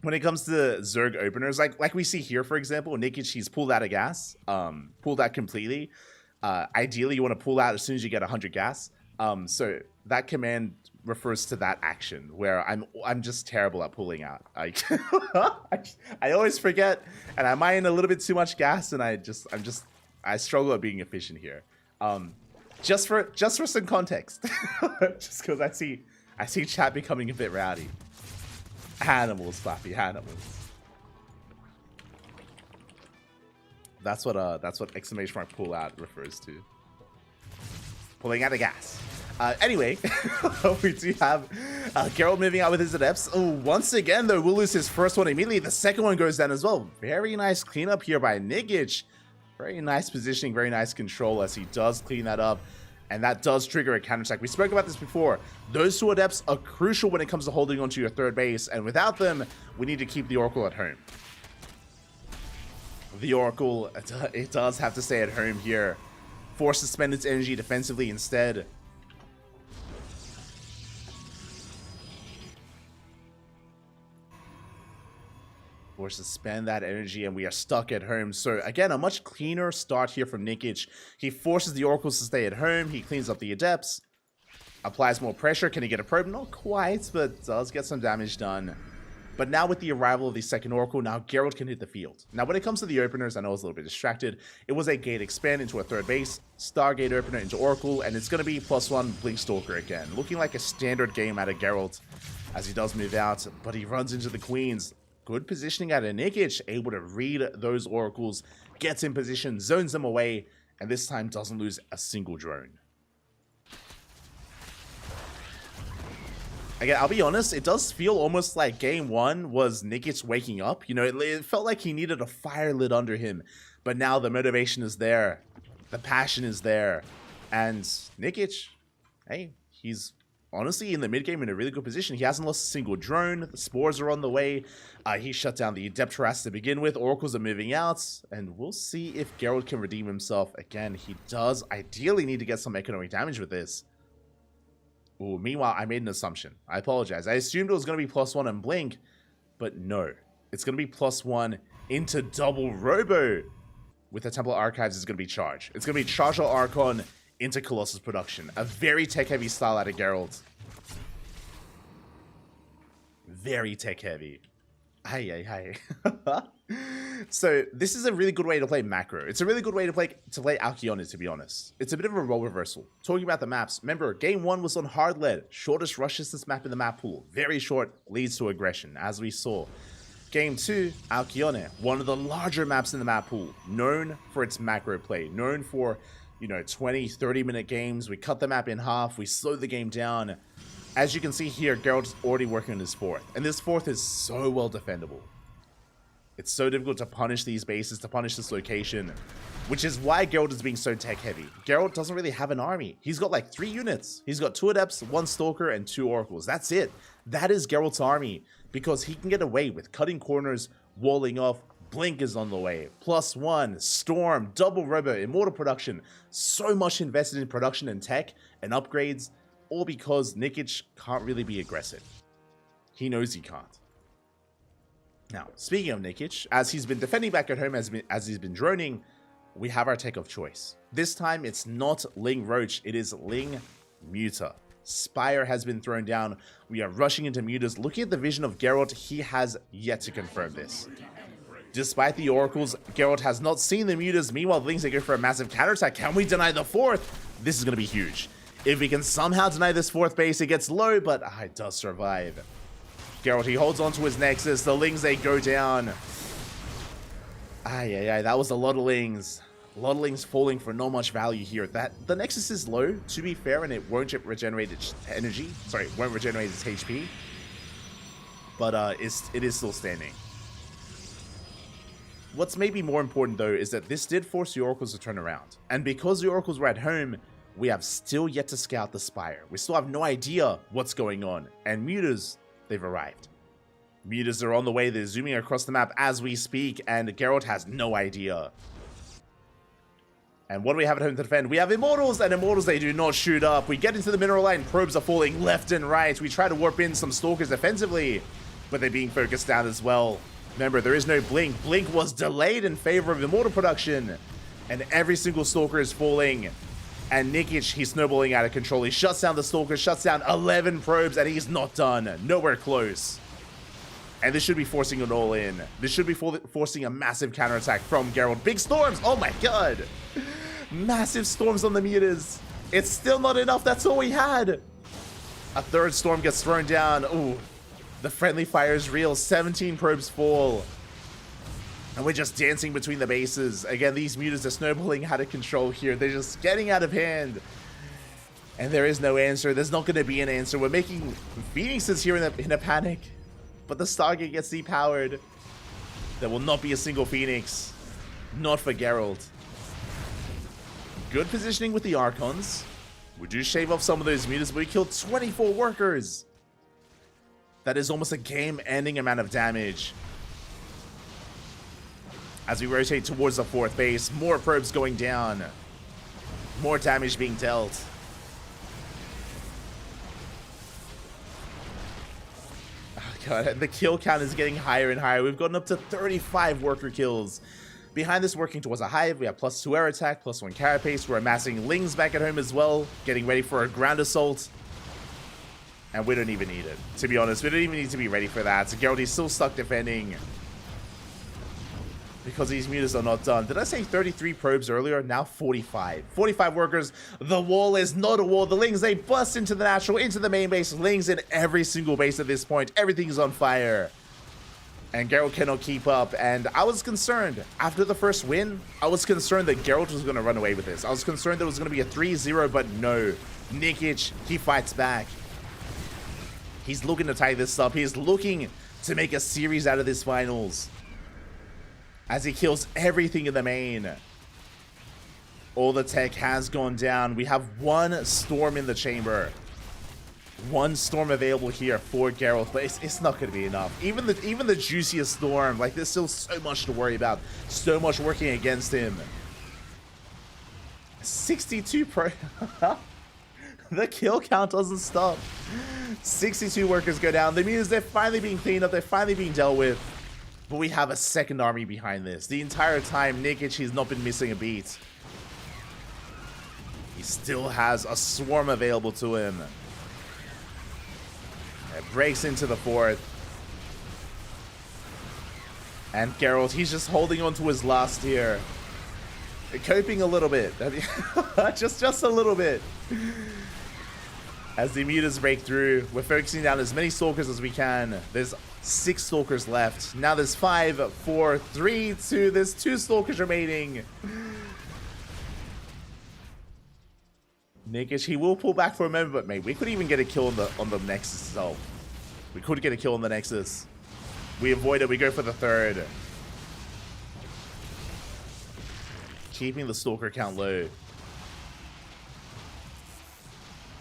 When it comes to Zerg openers, like we see here, for example, Nikic, he's pulled out of gas, pulled out completely. Ideally, you want to pull out as soon as you get 100 gas. So that command refers to that action where I'm just terrible at pulling out. I always forget, and I mine a little bit too much gas, and I struggle at being efficient here. Just for some context, just because I see chat becoming a bit rowdy. Animals, Flappy, animals. That's what exclamation mark pull out refers to. Pulling out of gas. Anyway, we do have Geralt moving out with his adepts. Oh, once again, though, we'll lose his first one immediately. The second one goes down as well. Very nice cleanup here by Nikic. Very nice positioning, very nice control as he does clean that up. And that does trigger a counterattack. We spoke about this before. Those two adepts are crucial when it comes to holding onto your third base. And without them, we need to keep the Oracle at home. The Oracle, it does have to stay at home here. Forced to spend its energy defensively instead. Forced to spend that energy, and we are stuck at home. So again, a much cleaner start here from Nikic. He forces the Oracles to stay at home. He cleans up the Adepts. Applies more pressure. Can he get a probe? Not quite, but does get some damage done. But now with the arrival of the second Oracle, now Geralt can hit the field. Now when it comes to the openers, I know I was a little bit distracted. It was a gate expand into a third base, Stargate opener into Oracle, and it's going to be +1 Blink Stalker again. Looking like a standard game out of Geralt as he does move out, but he runs into the Queens. Good positioning out of Nikic, able to read those Oracles, gets in position, zones them away, and this time doesn't lose a single drone. Again, I'll be honest, it does feel almost like game one was Nikic waking up. You know, it felt like he needed a fire lit under him, but now the motivation is there, the passion is there, and Nikic, hey, he's honestly in the mid game in a really good position. He hasn't lost a single drone. The spores are on the way. He shut down the Adept Harass to begin with. Oracles are moving out, and we'll see if Geralt can redeem himself. Again, he does ideally need to get some economic damage with this. Ooh, meanwhile, I made an assumption. I apologize. I assumed it was going to be +1 and Blink, but no. It's going to be +1 into double Robo. With the Temple Archives, it's going to be Charge. It's going to be Charge or Archon into Colossus production. A very tech-heavy style out of Geralt. Very tech-heavy. Hi. So this is a really good way to play macro. It's a really good way to play Alcyone, to be honest. It's a bit of a role reversal. Talking about the maps, remember, game one was on hard lead. Shortest rush distance map in the map pool. Very short, leads to aggression, as we saw. Game 2, Alcyone, one of the larger maps in the map pool, known for its macro play, known for, you know, 20, 30-minute games. We cut the map in half, we slow the game down. As you can see here, Geralt's already working on his fourth, and this fourth is so well defendable. It's so difficult to punish these bases, to punish this location, which is why Geralt is being so tech-heavy. Geralt doesn't really have an army. He's got like 3 units. He's got 2 Adepts, 1 Stalker, and 2 Oracles. That's it. That is Geralt's army, because he can get away with cutting corners, walling off, Blink is on the way. +1, Storm, double Robo, Immortal production. So much invested in production and tech and upgrades, all because Nikic can't really be aggressive. He knows he can't. Now, speaking of Nikic, as he's been defending back at home, as he's been droning, we have our tech of choice. This time, it's not Ling Roach, it is Ling Muta. Spire has been thrown down. We are rushing into Mutas. Looking at the vision of Geralt, he has yet to confirm this. Despite the oracles, Geralt has not seen the Mutas. Meanwhile, the Lings, they go for a massive counterattack. Can we deny the fourth? This is going to be huge. If we can somehow deny this fourth base, it gets low, but it does survive. Geralt, he holds on to his Nexus. The Lings, they go down. That was a lot of Lings. A lot of Lings falling for not much value here. The Nexus is low, to be fair, and it won't regenerate its energy. Sorry, it won't regenerate its HP. But it is still standing. What's maybe more important, though, is that this did force the Oracles to turn around. And because the Oracles were at home, we have still yet to scout the Spire. We still have no idea what's going on. And Mutas, they've arrived. Mutas are on the way. They're zooming across the map as we speak, and Geralt has no idea. And what do we have at home to defend? We have Immortals, and Immortals, they do not shoot up. We get into the mineral line. Probes are falling left and right. We try to warp in some Stalkers defensively, but they're being focused down as well. Remember, there is no Blink. Blink was delayed in favor of Immortal production, and every single Stalker is falling. And Nikic, he's snowballing out of control. He shuts down the Stalker, shuts down 11 probes, and he's not done. Nowhere close. And this should be forcing an all-in. This should be forcing a massive counterattack from Geralt. Big storms! Oh my god! Massive storms on the Mutas. It's still not enough. That's all we had. A third storm gets thrown down. Ooh. The friendly fire is real. 17 probes fall. And we're just dancing between the bases. Again, these Mutas are snowballing out of control here. They're just getting out of hand. And there is no answer. There's not going to be an answer. We're making Phoenixes here in a panic. But the Stargate gets depowered. There will not be a single Phoenix. Not for Geralt. Good positioning with the Archons. We do shave off some of those Mutas, but we killed 24 workers. That is almost a game-ending amount of damage. As we rotate towards the fourth base, more probes going down. More damage being dealt. God, the kill count is getting higher and higher. We've gotten up to 35 worker kills. Behind this, working towards a hive, we have +2 air attack, +1 carapace. We're amassing Lings back at home as well, getting ready for a ground assault. And we don't even need it. To be honest, we don't even need to be ready for that. So Geralt is still stuck defending. Because these Mutas are not done. Did I say 33 probes earlier? Now 45. 45 workers. The wall is not a wall. The Lings, they bust into the natural, into the main base. Lings in every single base at this point. Everything is on fire. And Geralt cannot keep up. And I was concerned. After the first win, I was concerned that Geralt was going to run away with this. I was concerned that it was going to be a 3-0, but no. Nikic, he fights back. He's looking to tie this up. He's looking to make a series out of this finals. As he kills everything in the main. All the tech has gone down. We have one storm in the chamber. One storm available here for Geralt, but it's not going to be enough. Even the juiciest storm, like, there's still so much to worry about. So much working against him. 62 pro... The kill count doesn't stop. 62 workers go down. The Mutas, they're finally being cleaned up. They're finally being dealt with. But we have a second army behind this. The entire time, Nikic, he's not been missing a beat. He still has a swarm available to him. It breaks into the fourth. And Geralt, he's just holding on to his last here. Coping a little bit. I mean, just a little bit. As the Mutas break through, we're focusing down as many Stalkers as we can. There's 6 Stalkers left. Now there's 5, 4, 3, 2. There's 2 Stalkers remaining. Nikic, he will pull back for a moment, but mate, we could even get a kill on the Nexus itself. We could get a kill on the Nexus. We avoid it. We go for the third. Keeping the Stalker count low.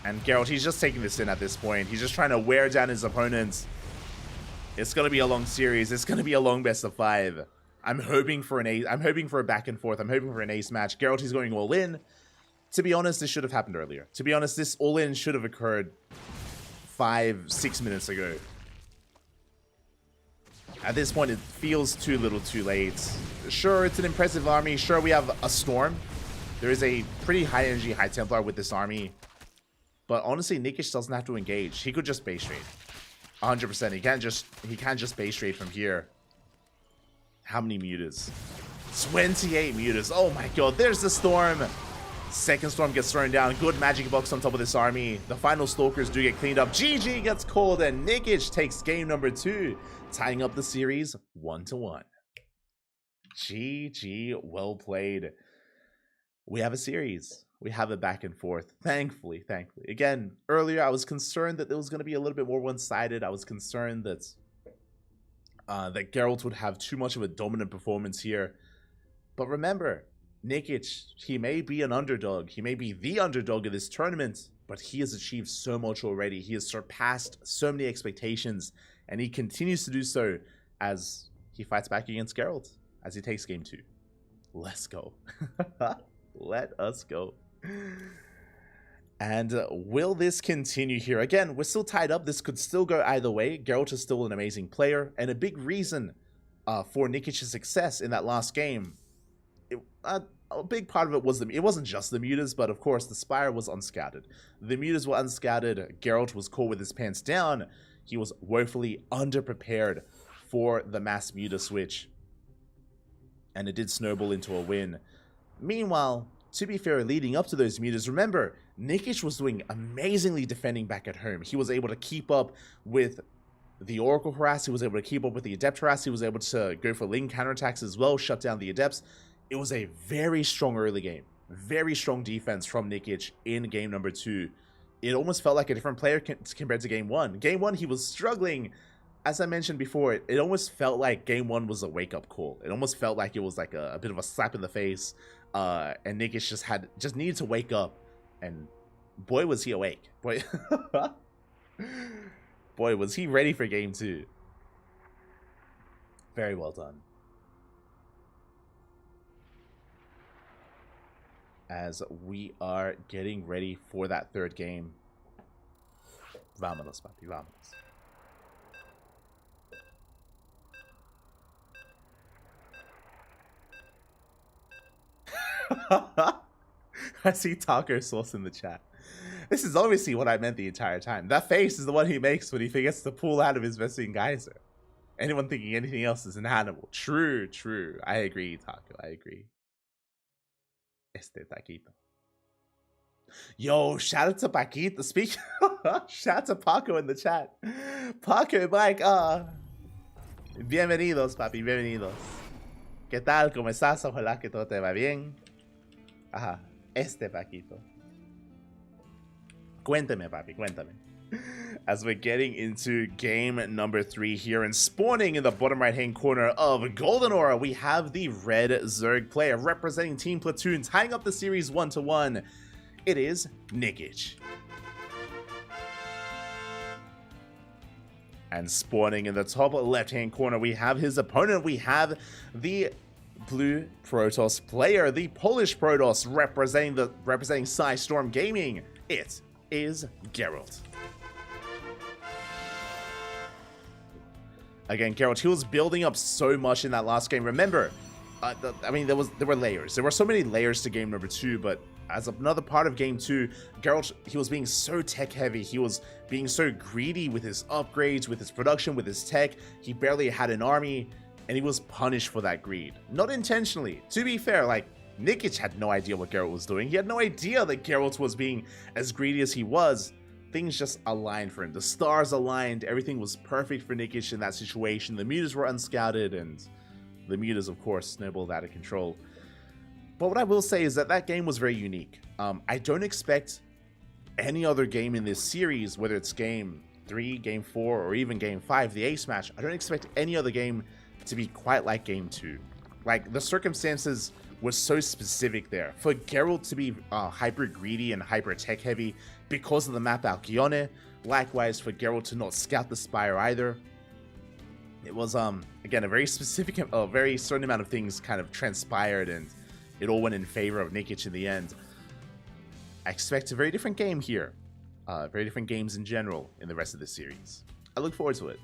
And Geralt, he's just taking this in at this point. He's just trying to wear down his opponents. It's going to be a long series. It's going to be a long best of 5. I'm hoping for an ace. I'm hoping for a back and forth. I'm hoping for an ace match. Geralt is going all in. To be honest, this should have happened earlier. To be honest, this all in should have occurred 5-6 minutes ago. At this point, it feels too little too late. Sure, it's an impressive army. Sure, we have a Storm. There is a pretty high energy High Templar with this army. But honestly, Nikish doesn't have to engage. He could just base trade. 100%. He can't just base trade from here. How many mutas? 28 mutas. Oh my god, there's the Storm. Second Storm gets thrown down. Good magic box on top of this army. The final Stalkers do get cleaned up. GG gets called, and Nikish takes game number 2, tying up the series 1-1. GG, well played. We have a series. We have a back and forth. Thankfully. Again, earlier I was concerned that it was going to be a little bit more one-sided. I was concerned that that Geralt would have too much of a dominant performance here. But remember, Nikish, he may be an underdog. He may be the underdog of this tournament, but he has achieved so much already. He has surpassed so many expectations, and he continues to do so as he fights back against Geralt, as he takes game 2. Let's go. Let us go. And will this continue here? Again, we're still tied up. This could still go either way. Geralt is still an amazing player, and a big reason for Nikish's success in that last game. A big part of it was it wasn't just the mutas, but of course the Spire was unscouted. The mutas were unscouted. Geralt was caught with his pants down. He was woefully underprepared for the mass muta switch, and it did snowball into a win. Meanwhile, to be fair, leading up to those mutas, remember, Nikish was doing amazingly defending back at home. He was able to keep up with the Oracle harass. He was able to keep up with the Adept harass. He was able to go for Ling counterattacks as well, shut down the Adepts. It was a very strong early game. Very strong defense from Nikish in game number 2. It almost felt like a different player compared to game 1. Game 1, he was struggling. As I mentioned before, it almost felt like game 1 was a wake-up call. It almost felt like it was like a bit of a slap in the face. And Nikish just needed to wake up. And boy, was he awake. Boy, boy, was he ready for game 2. Very well done. As we are getting ready for that third game. Vámonos, papi, vámonos. I see taco sauce in the chat. This is obviously what I meant the entire time. That face is the one he makes when he forgets to pull out of his Vesting Geyser. Anyone thinking anything else is an animal. True, true. I agree, Taco. I agree. Este taquito. Yo, shout out to Paquito. Speak. Shout out to Paco in the chat. Paco, Mike. Bienvenidos, papi. Bienvenidos. ¿Qué tal? ¿Cómo estás? Ojalá que todo te va bien. Ajá. Este Paquito. Cuéntame, papi. Cuéntame. As we're getting into game number 3 here, and spawning in the bottom right hand corner of Golden Aura, we have the red Zerg player representing Team Platoon, tying up the series 1-1. It is Nikish. And spawning in the top left hand corner, we have his opponent. We have the blue Protoss player, the Polish Protoss, representing Psy Storm Gaming. It is Geralt. Again, Geralt, he was building up so much in that last game. Remember, I mean, there were layers. There were so many layers to game number 2, but as another part of game 2, Geralt, he was being so tech heavy. He was being so greedy with his upgrades, with his production, with his tech. He barely had an army, and he was punished for that greed. Not intentionally. To be fair, like, Nikish had no idea what Geralt was doing. He had no idea that Geralt was being as greedy as he was. Things just aligned for him. The stars aligned. Everything was perfect for Nikish in that situation. The mutas were unscouted, and the mutas, of course, snowballed out of control. But what I will say is that that game was very unique. I don't expect any other game in this series, whether it's game 3, game 4, or even game 5, the ace match, I don't expect any other game to be quite like game 2. Like, the circumstances were so specific there. For Geralt to be hyper greedy and hyper tech heavy because of the map Alcyone, likewise for Geralt to not scout the Spire either. it was again a very specific, very certain amount of things kind of transpired, and it all went in favor of Nikic in the end. I expect a very different game here, very different games in general in the rest of this series. I look forward to it.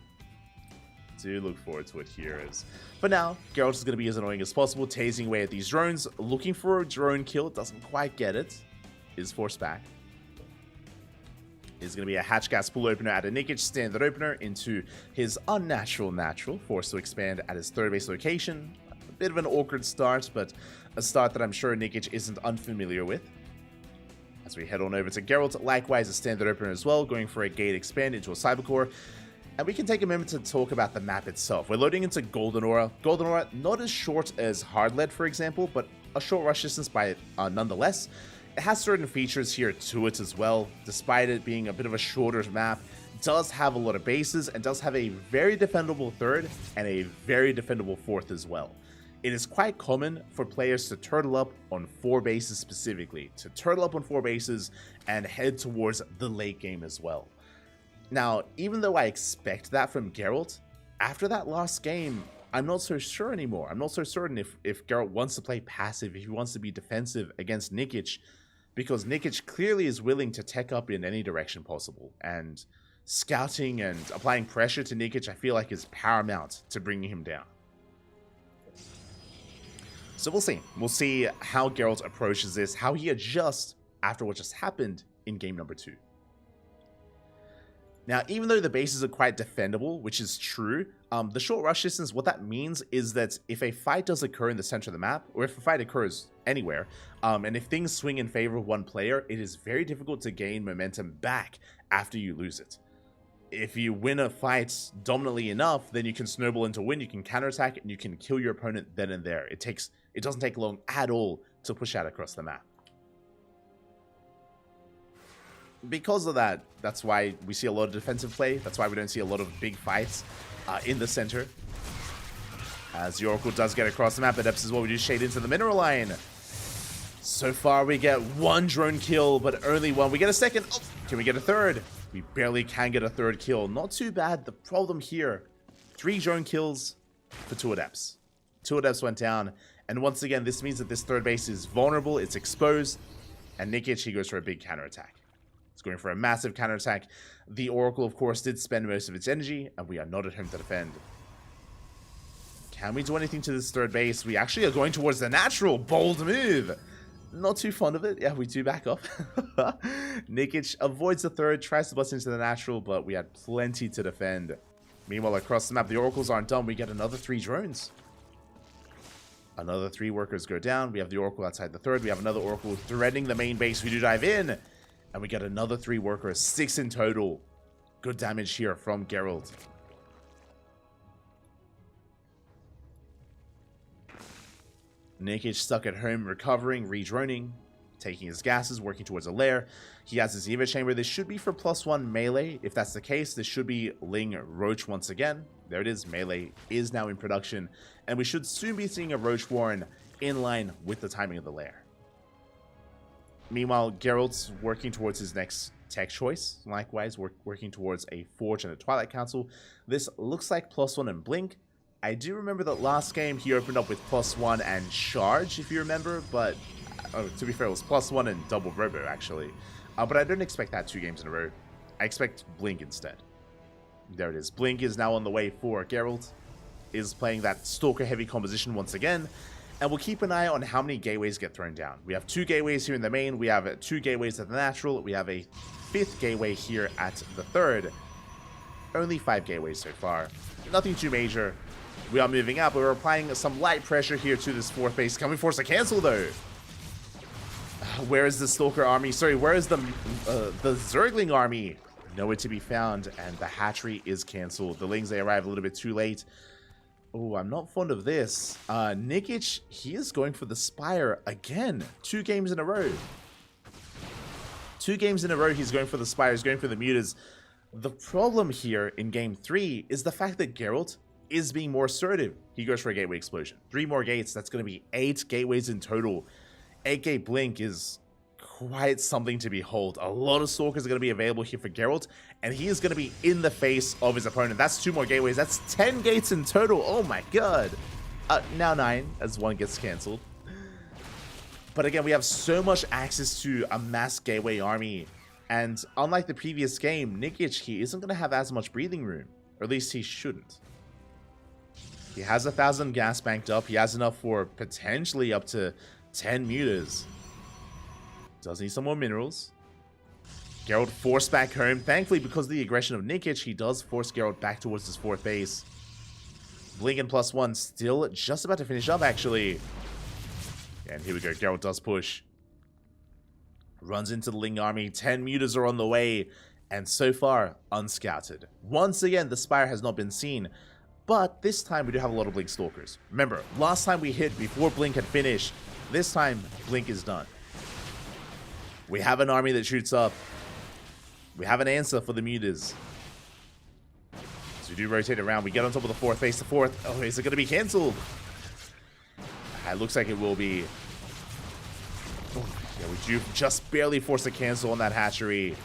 Do look forward to it here. As for now, Geralt is going to be as annoying as possible, tasing away at these drones, looking for a drone kill. Doesn't quite get it. Is forced back. Is going to be a hatch gas pool opener at a Nikic standard opener into his unnatural natural, forced to expand at his third base location. A bit of an awkward start, but a start that I'm sure Nikic isn't unfamiliar with. As we head on over to Geralt, likewise a standard opener as well, going for a gate expand into a cybercore. And we can take a moment to talk about the map itself. We're loading into Golden Aura. Golden Aura, not as short as Hard Lead, for example, but a short rush distance by nonetheless. It has certain features here to it as well, despite it being a bit of a shorter map. It does have a lot of bases and does have a very defendable third and a very defendable fourth as well. It is quite common for players to turtle up on 4 bases specifically, to turtle up on 4 bases and head towards the late game as well. Now, even though I expect that from Geralt, after that last game, I'm not so sure anymore. I'm not so certain if Geralt wants to play passive, if he wants to be defensive against Nikic, because Nikic clearly is willing to tech up in any direction possible, and scouting and applying pressure to Nikic I feel like is paramount to bringing him down. So we'll see. We'll see how Geralt approaches this, how he adjusts after what just happened in game number 2. Now, even though the bases are quite defendable, which is true, the short rush distance, what that means is that if a fight does occur in the center of the map, or if a fight occurs anywhere, and if things swing in favor of one player, it is very difficult to gain momentum back after you lose it. If you win a fight dominantly enough, then you can snowball into a win, you can counterattack, and you can kill your opponent then and there. It doesn't take long at all to push out across the map. Because of that, that's why we see a lot of defensive play. That's why we don't see a lot of big fights in the center. As the Oracle does get across the map, it ups as well. We do shade into the mineral line. So far, we get 1 drone kill, but only 1. We get a second. Oh, can we get a third? We barely can get a third kill. Not too bad. The problem here, 3 drone kills for 2 adepts. 2 adepts went down. And once again, this means that this third base is vulnerable. It's exposed. And Nikic, he goes for a big counterattack. It's going for a massive counterattack. The Oracle, of course, did spend most of its energy, and we are not at home to defend. Can we do anything to this third base? We actually are going towards the natural. Bold move. Not too fond of it. Yeah, we do back up. Nikic avoids the third, tries to bust into the natural, but we had plenty to defend. Meanwhile, across the map, the Oracles aren't done. We get another 3 drones. Another 3 workers go down. We have the Oracle outside the third. We have another Oracle threading the main base. We do dive in. And we get another 3 workers, 6 in total. Good damage here from Geralt. Nikic stuck at home, recovering, redroning, taking his gases, working towards a lair. He has his Evo Chamber. This should be for +1 melee. If that's the case, this should be Ling Roach once again. There it is. Melee is now in production. And we should soon be seeing a Roach Warren in line with the timing of the lair. Meanwhile, Geralt's working towards his next tech choice. Likewise, working towards a Forge and a Twilight Council. This looks like +1 and Blink. I do remember that last game he opened up with +1 and Charge, if you remember, but to be fair, it was +1 and Double Robo, actually. But I don't expect that 2 games in a row. I expect Blink instead. There it is. Blink is now on the way for Geralt. Is playing that Stalker-heavy composition once again. And we'll keep an eye on how many gateways get thrown down. We have 2 gateways here in the main. We have 2 gateways at the natural. We have a 5th gateway here at the third. Only 5 gateways so far. Nothing too major. We are moving up. We're applying some light pressure here to this 4th base. Can we force a cancel, though? Where is the Stalker army? Sorry, where is the Zergling army? Nowhere to be found. And the hatchery is canceled. The Lings, they arrive a little bit too late. Oh, I'm not fond of this. Nikic, he is going for the Spire again. 2 games in a row. 2 games in a row, he's going for the Spire. He's going for the Mutas. The problem here in game 3 is the fact that Geralt is being more assertive. He goes for a Gateway Explosion. 3 more gates. That's going to be 8 gateways in total. 8 gate Blink is quite something to behold. A lot of Stalkers are going to be available here for Geralt, and he is going to be in the face of his opponent. That's 2 more gateways. That's 10 gates in total. Oh my god. Now 9, as 1 gets cancelled. But again, we have so much access to a mass gateway army. And unlike the previous game, Nikic, he isn't going to have as much breathing room. Or at least he shouldn't. He has 1,000 gas banked up. He has enough for potentially up to 10 mutas. Does need some more minerals. Geralt forced back home. Thankfully, because of the aggression of Nikic, he does force Geralt back towards his 4th base. Blink and +1 still just about to finish up, actually. And here we go. Geralt does push. Runs into the Ling army. 10 mutas are on the way. And so far, unscouted. Once again, the Spire has not been seen. But this time, we do have a lot of Blink Stalkers. Remember, last time we hit before Blink had finished. This time, Blink is done. We have an army that shoots up. We have an answer for the mutas. So we do rotate around. We get on top of the 4th base. The 4th. Oh, is it going to be cancelled? It looks like it will be. Oh, yeah, we do just barely force a cancel on that hatchery.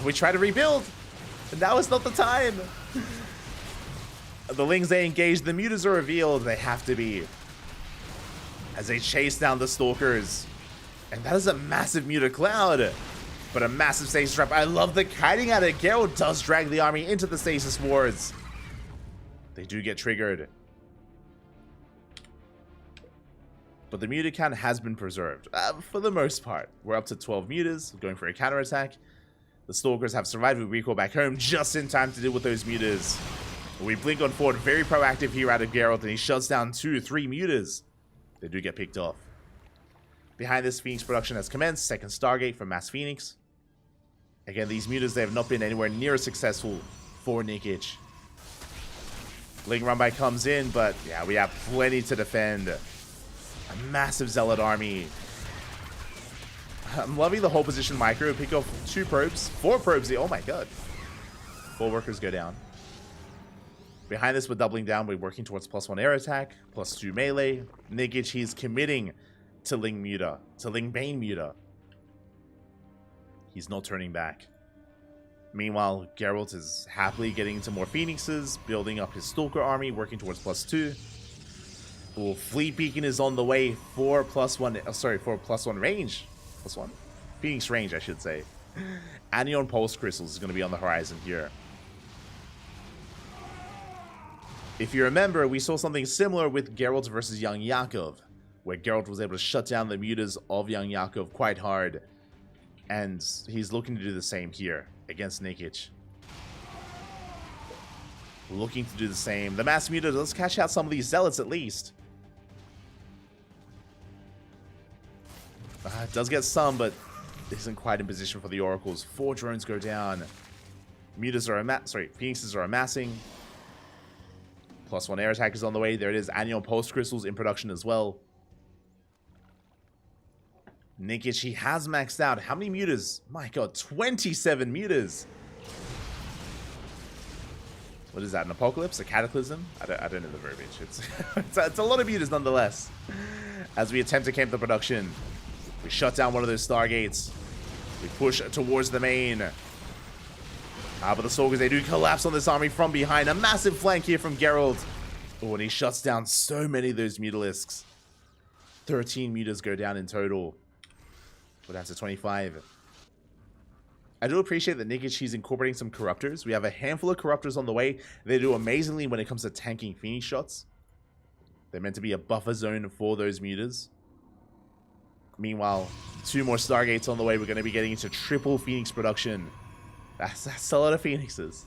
We try to rebuild. And now is not the time. The Lings, they engage. The mutas are revealed. They have to be. As they chase down the Stalkers. And that is a massive muta cloud. But a massive stasis trap. I love the kiting at it. Geralt does drag the army into the stasis wards. They do get triggered. But the muta count has been preserved. For the most part. We're up to 12 mutas. Going for a counterattack. The Stalkers have survived. We recall back home just in time to deal with those mutas. We blink on forward. Very proactive here out of Geralt. And he shuts down 2 or 3 mutas. They do get picked off. Behind this, Phoenix production has commenced. 2nd Stargate for Mass Phoenix. Again, these mutas, they have not been anywhere near as successful for Nikic. Ling Runby comes in, but yeah, we have plenty to defend. A massive Zealot army. I'm loving the whole position micro. Pick off 2 probes. 4 probes. Oh my god. 4 workers go down. Behind this, we're doubling down. We're working towards +1 air attack, +2 melee. Nikic, he's committing to Ling Muta, to Ling Bane Muta. He's not turning back. Meanwhile, Geralt is happily getting into more Phoenixes, building up his Stalker army, working towards +2. Ooh, Fleet Beacon is on the way for +1, for +1 range. +1? Phoenix range, I should say. Anion Pulse Crystals is going to be on the horizon here. If you remember, we saw something similar with Geralt versus Young Yakov, where Geralt was able to shut down the mutas of Young Yakov quite hard. And he's looking to do the same here against Nikic. Looking to do the same. The Mass Muta does catch out some of these Zealots at least. Does get some, but isn't quite in position for the Oracles. 4 drones go down. Mutas are Phoenixes are amassing. +1 air attack is on the way. There it is. Annual Pulse Crystals in production as well. Nikic, he has maxed out. How many mutas? My god, 27 mutas. What is that, an apocalypse? A cataclysm? I don't know the verbiage. It's a lot of mutas nonetheless. As we attempt to camp the production. We shut down one of those Stargates. We push towards the main. But the Stalkers, they do collapse on this army from behind. A massive flank here from Geralt. Oh, and he shuts down so many of those Mutalisks. 13 mutas go down in total. We're down to 25. I do appreciate that Nikic, he's incorporating some Corruptors. We have a handful of Corruptors on the way. They do amazingly when it comes to tanking Phoenix shots. They're meant to be a buffer zone for those mutas. Meanwhile, 2 more Stargates on the way. We're going to be getting into triple Phoenix production. That's a lot of Phoenixes.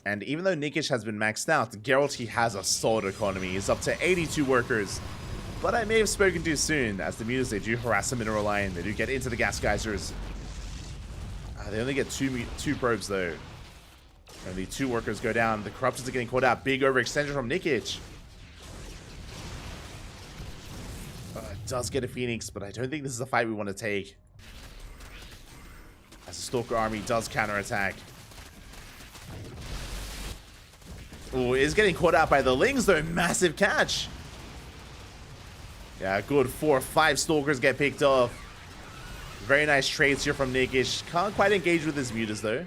And even though Nikic has been maxed out, Geralt, he has a solid economy. He's up to 82 workers. But I may have spoken too soon, as the mutas, they do harass the mineral line. They do get into the gas geysers. They only get two probes, though. Only 2 workers go down. The Corruptors are getting caught out. Big overextension from Nikic. Does get a Phoenix, but I don't think this is a fight we want to take. As the Stalker army does counterattack. Oh, is getting caught out by the Lings, though. Massive catch. Yeah, good 4 or 5 Stalkers get picked off. Very nice trades here from Nikic. Can't quite engage with his mutas though.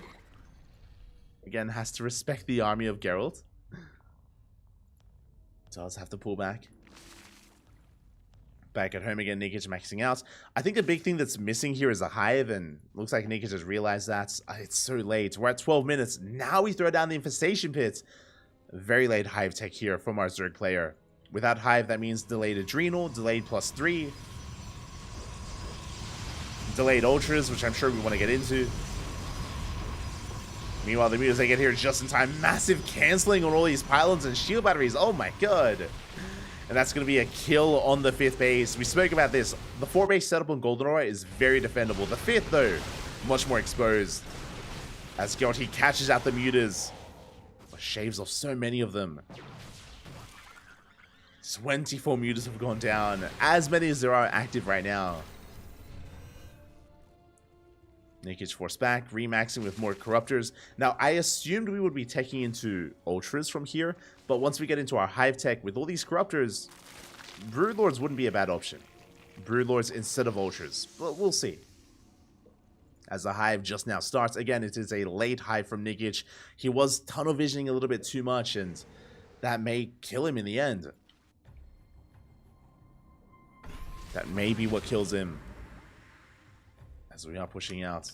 Again, has to respect the army of Geralt. Does have to pull back. Back at home again, Nikic maxing out. I think the big thing that's missing here is a hive, and looks like Nikic has realized that. It's so late. We're at 12 minutes. Now we throw down the infestation pit. Very late hive tech here from our Zerg player. Without hive, that means delayed adrenal, delayed +3. Delayed ultras, which I'm sure we want to get into. Meanwhile, the mutas they get here just in time. Massive canceling on all these pylons and shield batteries. Oh my god. And that's going to be a kill on the 5th base. We spoke about this. The 4 base setup on Goldenora is very defendable. The 5th, though, much more exposed. As Geralt, he catches out the mutas. Shaves off so many of them. 24 mutas have gone down. As many as there are active right now. Nikic forced back, remaxing with more corruptors. Now, I assumed we would be taking into ultras from here, but once we get into our hive tech with all these corruptors, Broodlords wouldn't be a bad option. Broodlords instead of ultras, but we'll see. As the hive just now starts, again, it is a late hive from Nikic. He was tunnel visioning a little bit too much, and that may kill him in the end. That may be what kills him. As we are pushing out.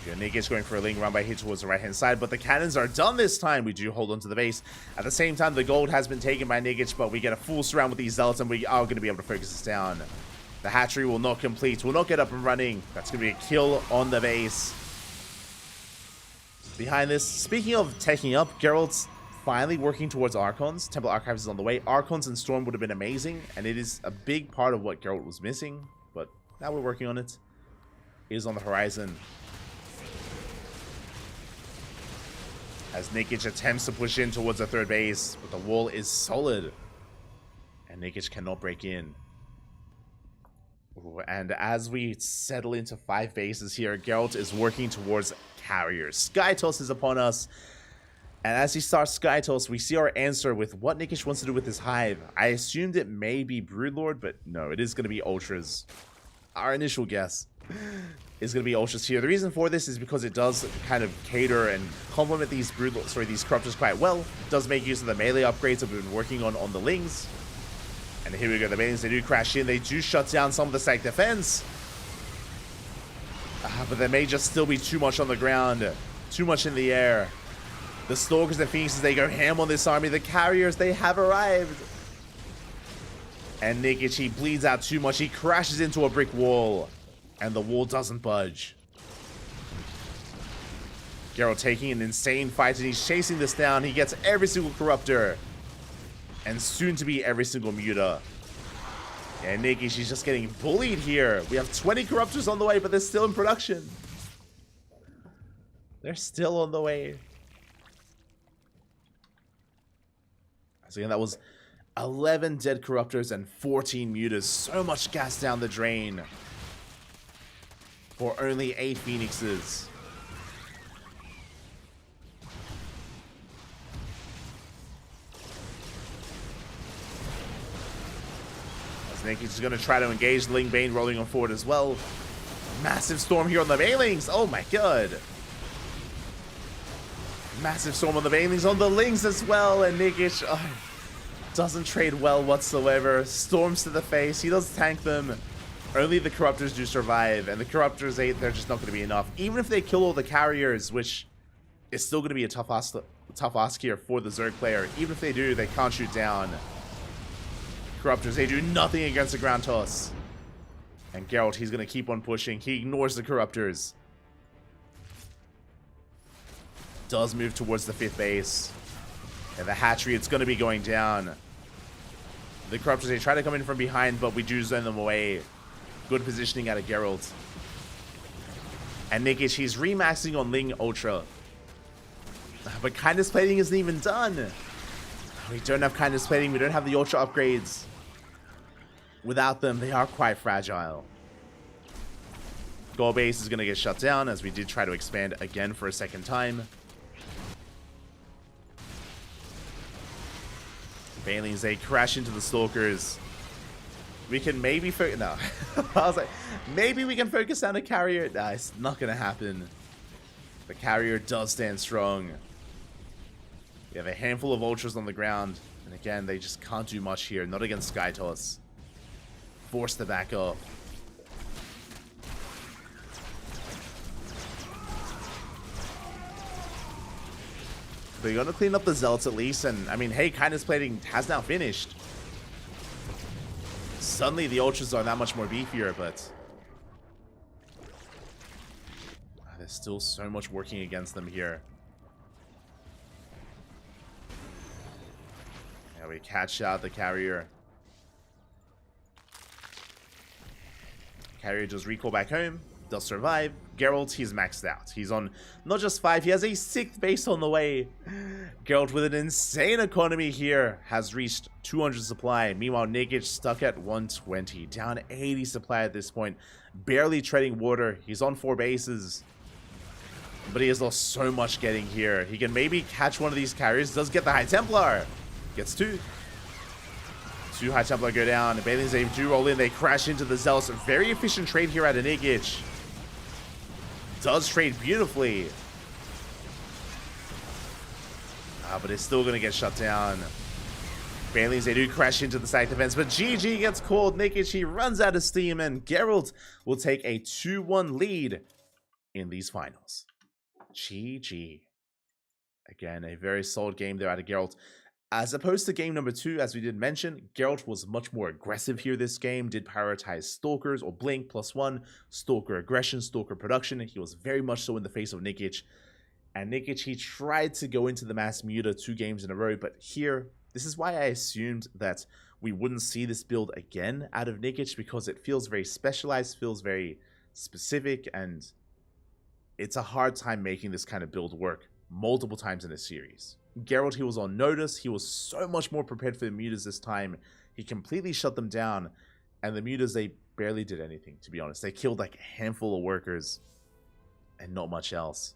Yeah, Nikic going for a ling run by hit towards the right hand side, but the cannons are done this time. We do hold on to the base. At the same time, the gold has been taken by Nikic, but we get a full surround with these zealots, and we are going to be able to focus this down. The hatchery will not complete, will not get up and running. That's going to be a kill on the base. Behind this, speaking of taking up, Geralt's finally working towards Archons. Temple Archives is on the way. Archons and Storm would have been amazing, and it is a big part of what Geralt was missing, but now we're working on it. It is on the horizon. As Nikic attempts to push in towards the 3rd base, but the wall is solid. And Nikic cannot break in. Ooh, and as we settle into 5 bases here, Geralt is working towards carriers. Skytoss is upon us. And as he starts Skytoss, we see our answer with what Nikic wants to do with his hive. I assumed it may be Broodlord, but no, it is going to be Ultras. Our initial guess is going to be Ultras here. The reason for this is because it does kind of cater and complement these these Corruptors quite well. It does make use of the melee upgrades that we've been working on the Lings. And here we go, the Banelings, they do crash in. They do shut down some of the stack defense. But there may just still be too much on the ground. Too much in the air. The Stalkers and Phoenixes, they go ham on this army. The Carriers, they have arrived. And Nikic, he bleeds out too much. He crashes into a brick wall. And the wall doesn't budge. Geralt taking an insane fight, and he's chasing this down. He gets every single Corruptor. And soon to be every single Muta. And Nikic, she's just getting bullied here. We have 20 Corruptors on the way, but they're still in production. They're still on the way. So again, that was 11 dead Corruptors and 14 Mutas. So much gas down the drain. For only 8 Phoenixes. As Nikic is going to try to engage Ling Bane rolling on forward as well. Massive storm here on the Banelings. Oh my god. Massive storm on the Banelings, on the Lings as well, and Nikic doesn't trade well whatsoever. Storms to the face, he does tank them. Only the Corruptors do survive, and the Corruptors, they're just not going to be enough. Even if they kill all the Carriers, which is still going to be a tough ask here for the Zerg player. Even if they do, they can't shoot down. Corruptors, they do nothing against the ground toss. And Geralt, he's going to keep on pushing. He ignores the Corruptors. Does move towards the 5th base. And the hatchery, it's going to be going down. The Corruptors, they try to come in from behind, but we do zone them away. Good positioning out of Geralt. And Nikic, he's remaxing on Ling Ultra. But Kindness Plating isn't even done. We don't have Kindness Plating. We don't have the Ultra upgrades. Without them, they are quite fragile. Gold base is going to get shut down, as we did try to expand again for a second time. Banelings, they crash into the Stalkers. We can maybe focus. No. I was like, maybe we can focus on a carrier. Nah, it's not going to happen. The carrier does stand strong. We have a handful of ultras on the ground. And again, they just can't do much here. Not against Skytoss. Forced to back up. They're going to clean up the Zealots at least. And, I mean, hey, Kindness Plating has now finished. Suddenly, the Ultras are that much more beefier, but... there's still so much working against them here. Yeah, we catch out the carrier. Carrier does recall back home. Does survive. Geralt, he's maxed out. He's on not just 5, he has a 6th base on the way. Geralt with an insane economy here has reached 200 supply. Meanwhile, Nikic stuck at 120. Down 80 supply at this point. Barely treading water. He's on 4 bases. But he has lost so much getting here. He can maybe catch one of these carriers. Does get the High Templar. Gets 2. 2 High Templar go down. Banelings, they do roll in. They crash into the Zealots. Very efficient trade here at Nikic. Does trade beautifully. But it's still going to get shut down. Banelings, they do crash into the side defense, but GG gets called. Nikic, he runs out of steam, and Geralt will take a 2-1 lead in these finals. GG. Again, a very solid game there out of Geralt. As opposed to game number 2, as we did mention, Geralt was much more aggressive here this game, did prioritize Stalkers or Blink +1, Stalker aggression, Stalker production. He was very much so in the face of Nikic. And Nikic, he tried to go into the Mass Muta 2 games in a row, but here, this is why I assumed that we wouldn't see this build again out of Nikic, because it feels very specialized, feels very specific, and it's a hard time making this kind of build work multiple times in a series. Geralt, he was on notice. He was so much more prepared for the Mutas this time. He completely shut them down. And the Mutas, they barely did anything, to be honest. They killed like a handful of workers and not much else.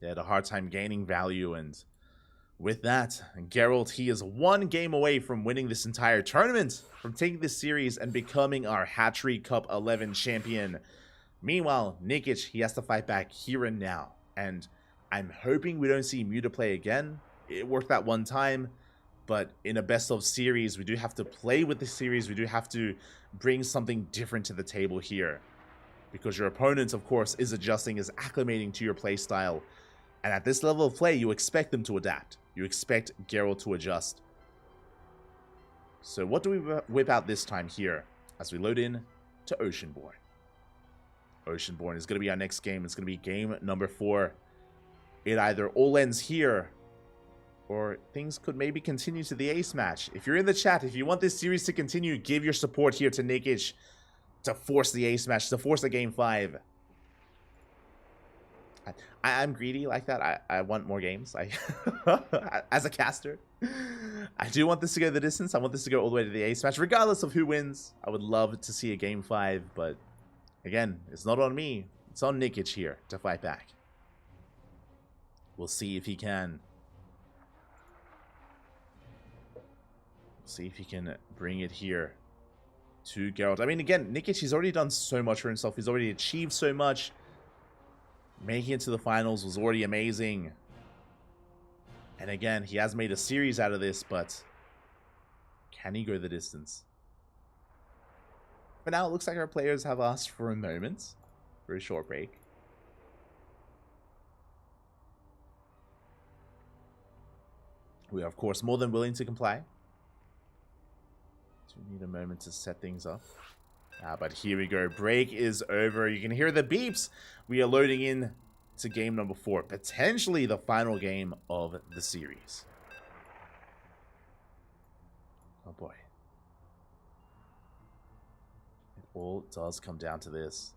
They had a hard time gaining value. And with that, Geralt, he is 1 game away from winning this entire tournament, from taking this series and becoming our Hatchery Cup 11 champion. Meanwhile, Nikic, he has to fight back here and now. And I'm hoping we don't see Muta play again. It worked that one time, but in a best of series, we do have to play with the series. We do have to bring something different to the table here, because your opponent, of course, is adjusting, is acclimating to your play style. And at this level of play, you expect them to adapt. You expect Geralt to adjust. So what do we whip out this time here as we load in to Oceanborn? Oceanborn is going to be our next game. It's going to be game number 4. It either all ends here, or things could maybe continue to the ace match. If you're in the chat, if you want this series to continue, give your support here to Nikic to force the ace match, to force a game 5. I'm greedy like that. I want more games. As a caster, I do want this to go the distance. I want this to go all the way to the ace match, regardless of who wins. I would love to see a game 5, but again, it's not on me. It's on Nikic here to fight back. We'll see if he can. See if he can bring it here to Geralt. I mean, again, Nikic, he's already done so much for himself. He's already achieved so much. Making it to the finals was already amazing. And again, he has made a series out of this, but can he go the distance? For now, it looks like our players have asked for a moment, for a short break. We are, of course, more than willing to comply. Do need a moment to set things up. But here we go. Break is over. You can hear the beeps. We are loading in to game number 4. Potentially the final game of the series. Oh boy. It all does come down to this.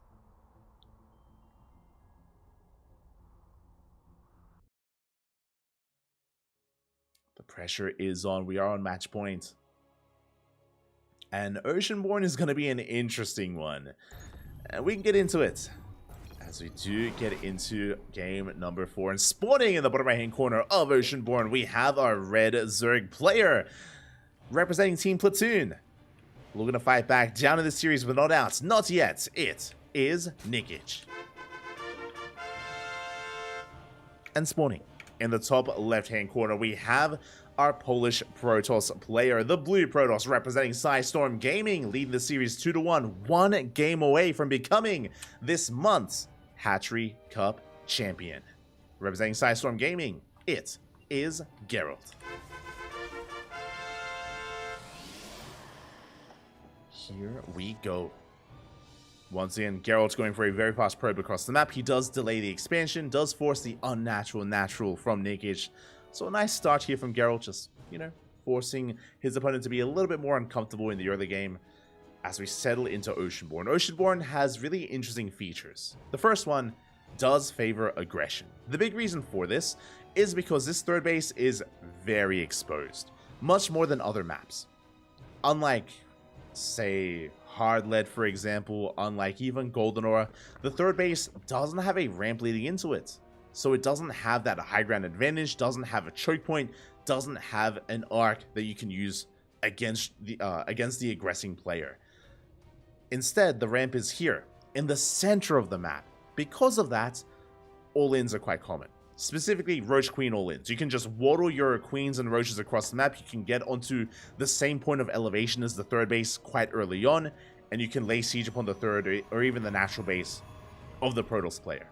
The pressure is on. We are on match point. And Oceanborn is going to be an interesting one. And we can get into it As we do get into game number 4, and spawning in the bottom right hand corner of Oceanborn, we have our red Zerg player representing Team Platoon. Looking to fight back down in the series, but not out. Not yet. It is Nikic. And spawning in the top left hand corner, we have our Polish Protoss player, the blue Protoss, representing Storm Gaming, leading the series 2-1, one game away from becoming this month's Hatchery Cup champion. Representing Storm Gaming, it is Geralt. Here we go. Once again, Geralt's going for a very fast probe across the map. He does delay the expansion, does force the unnatural natural from Nikic. So a nice start here from Geralt, just, forcing his opponent to be a little bit more uncomfortable in the early game as we settle into Oceanborn. Oceanborn has really interesting features. The first one does favor aggression. The big reason for this is because this third base is very exposed, much more than other maps. Unlike, say, Hard Lead, for example, unlike even Golden Aura, the third base doesn't have a ramp leading into it. So it doesn't have that high ground advantage, doesn't have a choke point, doesn't have an arc that you can use against the aggressing player. Instead, the ramp is here, in the center of the map. Because of that, all-ins are quite common. Specifically, Roach Queen all-ins. You can just waddle your queens and roaches across the map. You can get onto the same point of elevation as the third base quite early on, and you can lay siege upon the third or even the natural base of the Protoss player.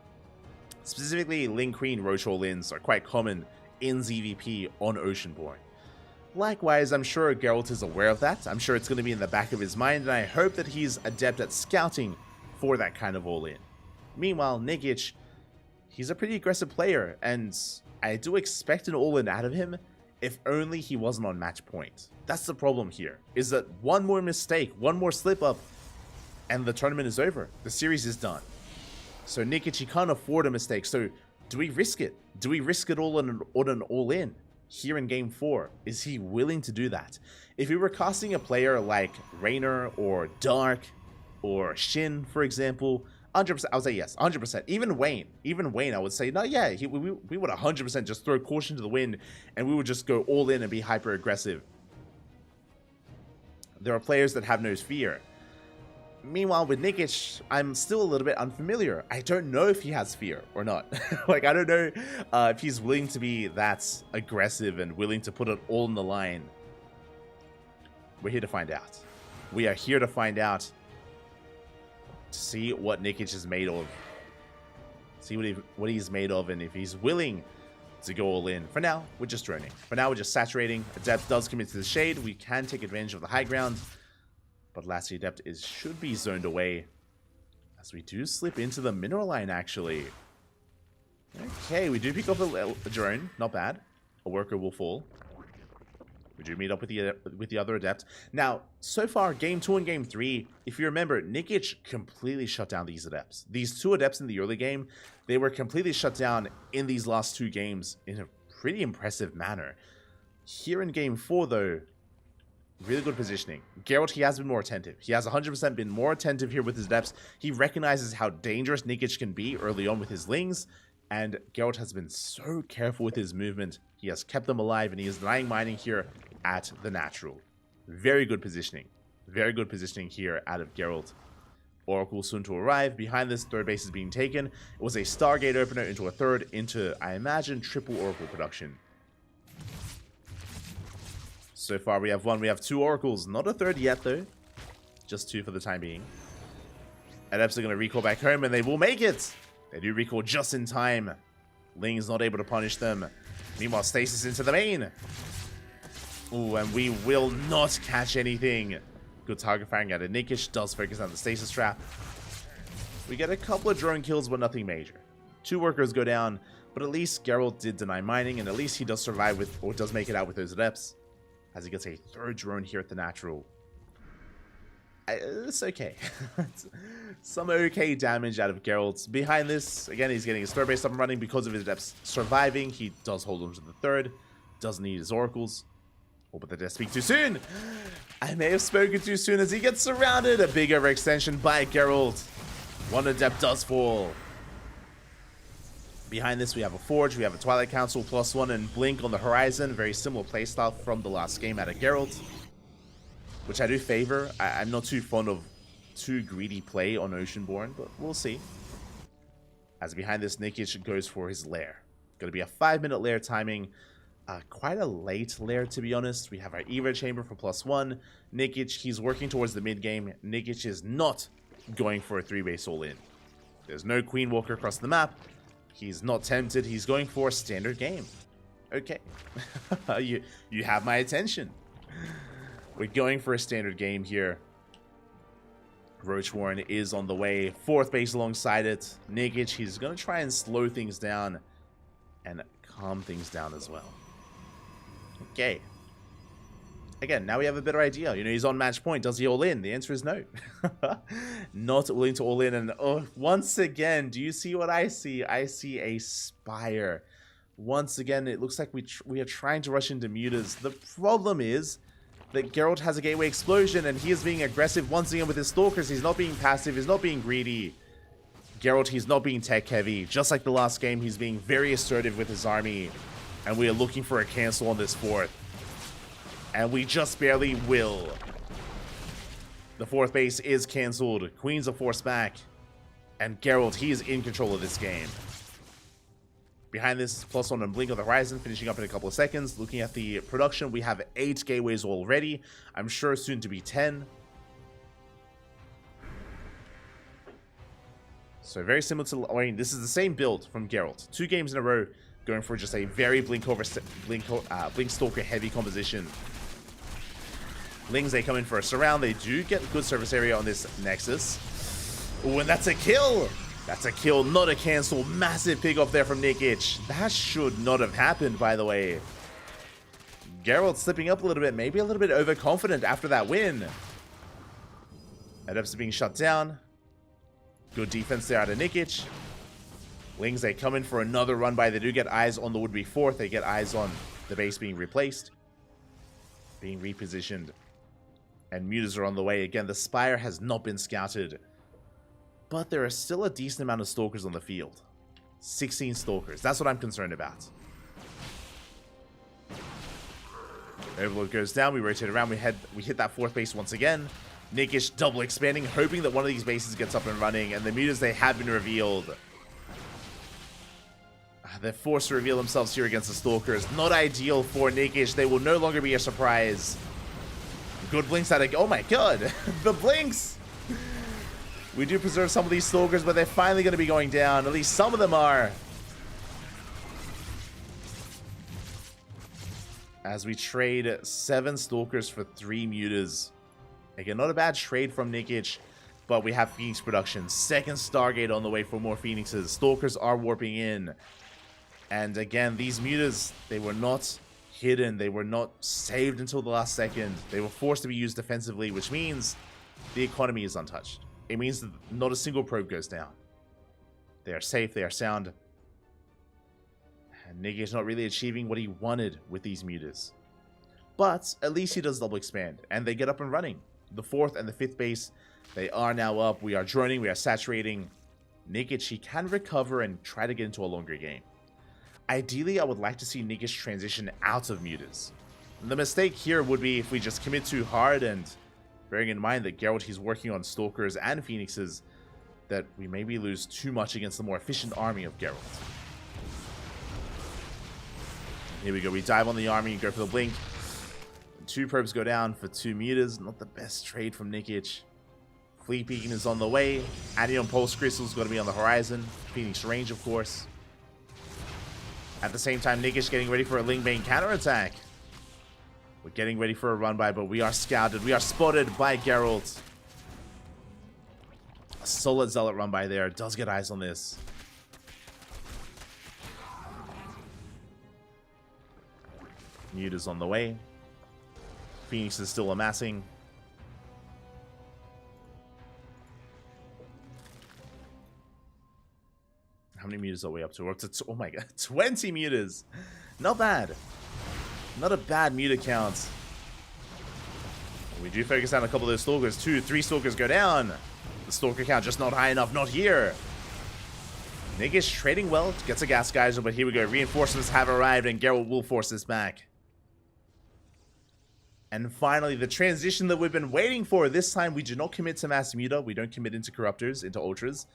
Specifically, Ling Queen Roach all-ins are quite common in ZVP on Oceanborn. Likewise, I'm sure Geralt is aware of that. I'm sure it's going to be in the back of his mind, and I hope that he's adept at scouting for that kind of all-in. Meanwhile, Nikic, he's a pretty aggressive player, and I do expect an all-in out of him, if only he wasn't on match point. That's the problem here, is that one more mistake, one more slip-up, and the tournament is over. The series is done. So Nikic, he can't afford a mistake, so do we risk it? Do we risk it all on an all-in here in Game 4? Is he willing to do that? If we were casting a player like Raynor or Dark or Shin, for example, 100%, I would say yes, 100%. Even Wayne, I would say, no, yeah, we would 100% just throw caution to the wind, and we would just go all in and be hyper aggressive. There are players that have no fear. Meanwhile, with Nikic, I'm still a little bit unfamiliar. I don't know if he has fear or not. Like, I don't know if he's willing to be that aggressive and willing to put it all on the line. We're here to find out. We are here to find out. To see what Nikic is made of. See what he's made of, and if he's willing to go all in. For now, we're just droning. For now, we're just saturating. Adept does commit to the shade. We can take advantage of the high ground. But lastly, Adept should be zoned away. As we do slip into the mineral line, actually. Okay, we do pick up a drone. Not bad. A worker will fall. We do meet up with the other Adept. Now, so far, Game 2 and Game 3, if you remember, Nikic completely shut down these Adepts. These two Adepts in the early game, they were completely shut down in these last two games in a pretty impressive manner. Here in Game 4, though, really good positioning. Geralt, he has been more attentive. He has 100% been more attentive here with his Adepts. He recognizes how dangerous Nikic can be early on with his Lings, and Geralt has been so careful with his movement. He has kept them alive, and he is denying mining here at the natural. Very good positioning. Very good positioning here out of Geralt. Oracle soon to arrive. Behind this, third base is being taken. It was a Stargate opener into a third, into, I imagine, triple Oracle production. So far, we have one. We have two Oracles. Not a third yet, though. Just two for the time being. Adepts are going to recall back home, and they will make it. They do recall just in time. Ling's not able to punish them. Meanwhile, Stasis into the main. Ooh, and we will not catch anything. Good target firing out of Nikic. Does focus on the Stasis trap. We get a couple of drone kills, but nothing major. Two workers go down, but at least Geralt did deny mining, and at least he does survive with, or does make it out with those Adepts. As he gets a third drone here at the natural. It's okay. Some okay damage out of Geralt. Behind this, again, he's getting his third base up and running because of his Adepts surviving. He does hold on to the third. Doesn't need his Oracles. Oh, but did I speak too soon? I may have spoken too soon as he gets surrounded. A big overextension by Geralt. One Adept does fall. Behind this, we have a Forge, we have a Twilight Council, +1, and Blink on the horizon. Very similar playstyle from the last game out of Geralt, which I do favor. I'm not too fond of too greedy play on Oceanborn, but we'll see. As behind this, Nikic goes for his lair. Going to be a 5-minute lair timing. Quite a late lair, to be honest. We have our Evo Chamber for +1. Nikic, he's working towards the mid-game. Nikic is not going for a 3-base all-in. There's no Queen Walker across the map. He's not tempted. He's going for a standard game. Okay. you have my attention. We're going for a standard game here. Roach Warren is on the way. 4th base alongside it. Nikic, he's going to try and slow things down and calm things down as well. Okay. Again, now we have a better idea. You know, he's on match point. Does he all in? The answer is no. Not willing to all in. And once again, do you see what I see? I see a Spire. Once again, it looks like we are trying to rush into mutas. The problem is that Geralt has a Gateway Explosion, and he is being aggressive once again with his Stalkers. He's not being passive. He's not being greedy. Geralt, he's not being tech heavy. Just like the last game, he's being very assertive with his army. And we are looking for a cancel on this 4th. And we just barely will. The 4th base is cancelled. Queens are forced back. And Geralt, he is in control of this game. Behind this, +1 and Blink on the horizon, finishing up in a couple of seconds. Looking at the production, we have 8 gateways already. I'm sure soon to be 10. So very similar to, I mean, this is the same build from Geralt. 2 games in a row, going for just a very Blink Stalker heavy composition. Lings, they come in for a surround. They do get good surface area on this Nexus. Oh, and that's a kill! That's a kill, not a cancel. Massive pick off there from Nikic. That should not have happened, by the way. Geralt slipping up a little bit, maybe a little bit overconfident after that win. That ends up being shut down. Good defense there out of Nikic. Lings, they come in for another run by. They do get eyes on the would-be 4th. They get eyes on the base being replaced, being repositioned. And mutas are on the way. Again, the Spire has not been scouted. But there are still a decent amount of Stalkers on the field. 16 Stalkers. That's what I'm concerned about. Overlord goes down. We rotate around. We hit that 4th base once again. Nikic double expanding, hoping that one of these bases gets up and running. And the mutas, they have been revealed. They're forced to reveal themselves here against the Stalkers. Not ideal for Nikic. They will no longer be a surprise. Good blinks out of... Oh my god! The blinks! We do preserve some of these Stalkers, but they're finally going to be going down. At least some of them are. As we trade 7 Stalkers for 3 mutas. Again, not a bad trade from Nikic, but we have Phoenix production. 2nd Stargate on the way for more Phoenixes. Stalkers are warping in. And again, these mutas, they were not hidden. They were not saved until the last second. They were forced to be used defensively, which means the economy is untouched. It means that not a single probe goes down. They are safe. They are sound. And Nikic is not really achieving what he wanted with these mutas. But at least he does double expand, and they get up and running. The 4th and the 5th base, they are now up. We are droning. We are saturating. Nikic, he can recover and try to get into a longer game. Ideally, I would like to see Nikic transition out of mutas. The mistake here would be if we just commit too hard, and bearing in mind that Geralt, he's working on Stalkers and Phoenixes, that we maybe lose too much against the more efficient army of Geralt. Here we go. We dive on the army and go for the blink. 2 probes go down for 2 mutas. Not the best trade from Nikic. Fleet Beacon is on the way. Anion Pulse Crystal is going to be on the horizon. Phoenix range, of course. At the same time, Nikic getting ready for a Lingbane counterattack. We're getting ready for a run by, but we are scouted. We are spotted by Geralt. A solid Zealot run by there. Does get eyes on this. Mutas on the way. Phoenix is still amassing. How many mutas are we up to? We're up to oh my god, 20 mutas. Not bad. Not a bad muta count. We do focus on a couple of those Stalkers. 2, 3 Stalkers go down. The Stalker count just not high enough. Not here. Nikish trading well, gets a gas geyser, but here we go. Reinforcements have arrived, and Geralt will force this back. And finally, the transition that we've been waiting for. This time, we do not commit to Mass Muta. We don't commit into Corruptors, into Ultras.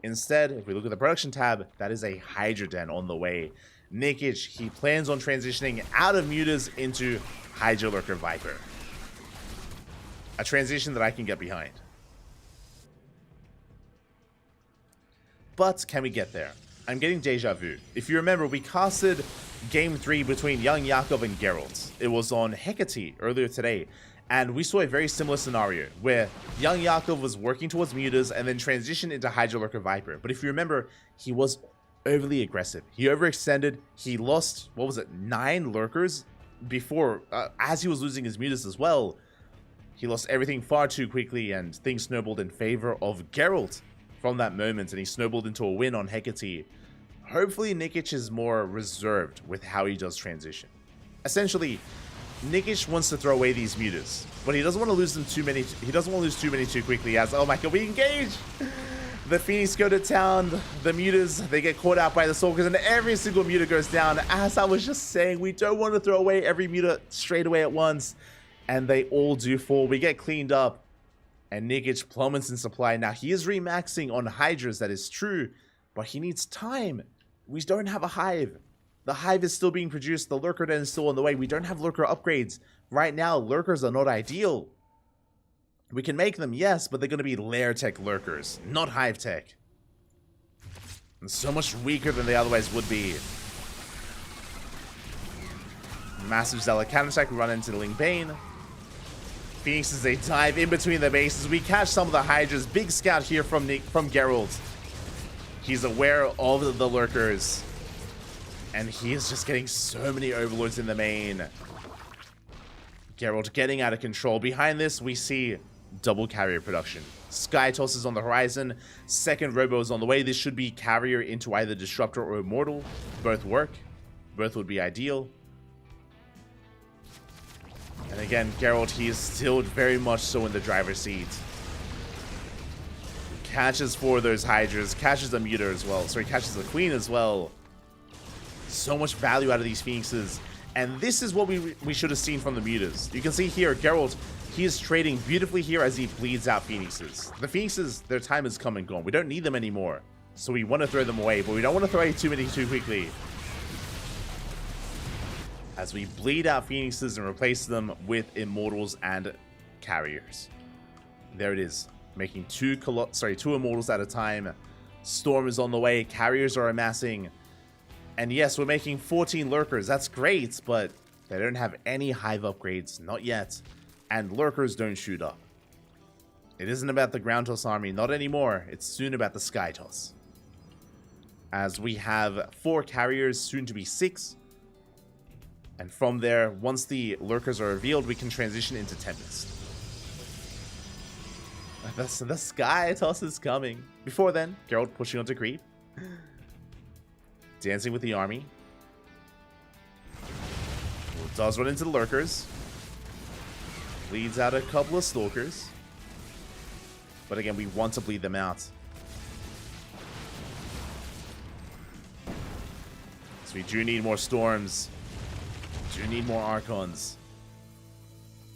Instead, if we look at the production tab, that is a Hydra Den on the way. Nikish, he plans on transitioning out of Mutas into Hydra Lurker Viper. A transition that I can get behind. But can we get there? I'm getting deja vu. If you remember, we casted Game 3 between Young Yakov and Geralt. It was on Hatchery earlier today. And we saw a very similar scenario where Young Yakov was working towards Mutas and then transitioned into Hydra Lurker Viper. But if you remember, he was overly aggressive. He overextended. He lost, 9 Lurkers before, as he was losing his Mutas as well. He lost everything far too quickly, and things snowballed in favor of Geralt from that moment, and he snowballed into a win on Hecate. Hopefully, Nikish is more reserved with how he does transition. Essentially, Nikish wants to throw away these Mutas, but he doesn't want to lose them too many. He doesn't want to lose too many too quickly. As oh my god, we engage. The Phoenix go to town. The Mutas, they get caught out by the Stalkers, and every single Muta goes down. As I was just saying, we don't want to throw away every Muta straight away at once, and they all do fall. We get cleaned up, and Nikish plummets in supply. Now he is remaxing on Hydras. That is true, but he needs time. We don't have a hive. The hive is still being produced. The lurker den is still on the way. We don't have lurker upgrades. Right now, lurkers are not ideal. We can make them, yes, but they're going to be lair tech lurkers, not hive tech. And so much weaker than they otherwise would be. Massive Zealot counterattack. We run into the Ling Bane. Phoenixes, they dive in between the bases. We catch some of the Hydras. Big scout here from Geralt. He's aware of the lurkers. And he is just getting so many overlords in the main. Geralt getting out of control. Behind this, we see double carrier production. Sky Toss is on the horizon. Second Robo is on the way. This should be carrier into either Disruptor or Immortal. Both work. Both would be ideal. And again, Geralt, he is still very much so in the driver's seat. Catches 4 of those Hydras. Catches a Muta as well. Sorry, catches the Queen as well. So much value out of these Phoenixes. And this is what we should have seen from the Mutas. You can see here, Geralt, he is trading beautifully here as he bleeds out Phoenixes. The Phoenixes, their time has come and gone. We don't need them anymore. So we want to throw them away, but we don't want to throw away too many too quickly. As we bleed out Phoenixes and replace them with Immortals and Carriers. There it is. Making two Immortals at a time. Storm is on the way. Carriers are amassing. And yes, we're making 14 Lurkers. That's great, but they don't have any Hive upgrades. Not yet. And Lurkers don't shoot up. It isn't about the Ground Toss army. Not anymore. It's soon about the Sky Toss. As we have 4 Carriers, soon to be 6. And from there, once the Lurkers are revealed, we can transition into Tempest. The Sky Toss is coming. Before then, Geralt pushing onto creep. Dancing with the army. Does run into the Lurkers. Bleeds out a couple of Stalkers. But again, we want to bleed them out. So we do need more Storms. Do need more Archons.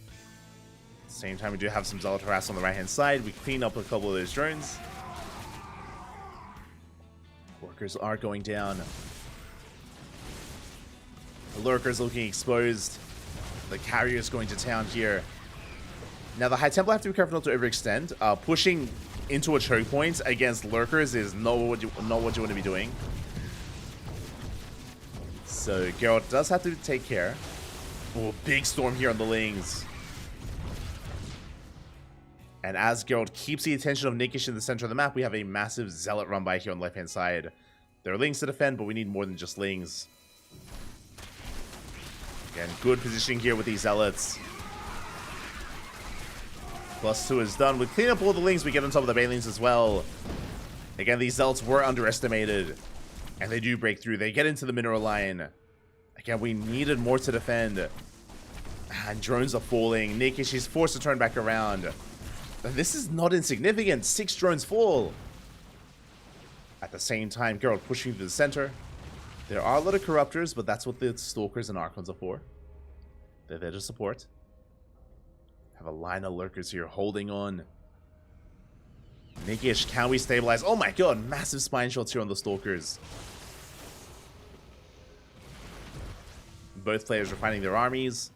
At the same time, we do have some Zealot Harass on the right-hand side. We clean up a couple of those drones. Workers are going down. The Lurkers looking exposed. The Carrier's going to town here. Now, the High Templar have to be careful not to overextend. Pushing into a choke point against Lurkers is not what you want to be doing. So, Geralt does have to take care. Oh, big storm here on the Lings. And as Geralt keeps the attention of Nikish in the center of the map, we have a massive Zealot run by here on the left-hand side. There are Lings to defend, but we need more than just Lings. Again, good positioning here with these Zealots. +2 is done. We clean up all the Lings, we get on top of the Banelings as well. Again, these Zealots were underestimated. And they do break through. They get into the mineral line. Again, we needed more to defend. And drones are falling. Nikish is forced to turn back around. This is not insignificant. 6 drones fall. At the same time, Geralt pushing through the center. There are a lot of Corruptors, but that's what the Stalkers and Archons are for. They're there to support. Have a line of Lurkers here holding on. Nikish, can we stabilize? Oh my god, massive spine shots here on the Stalkers. Both players are finding their armies.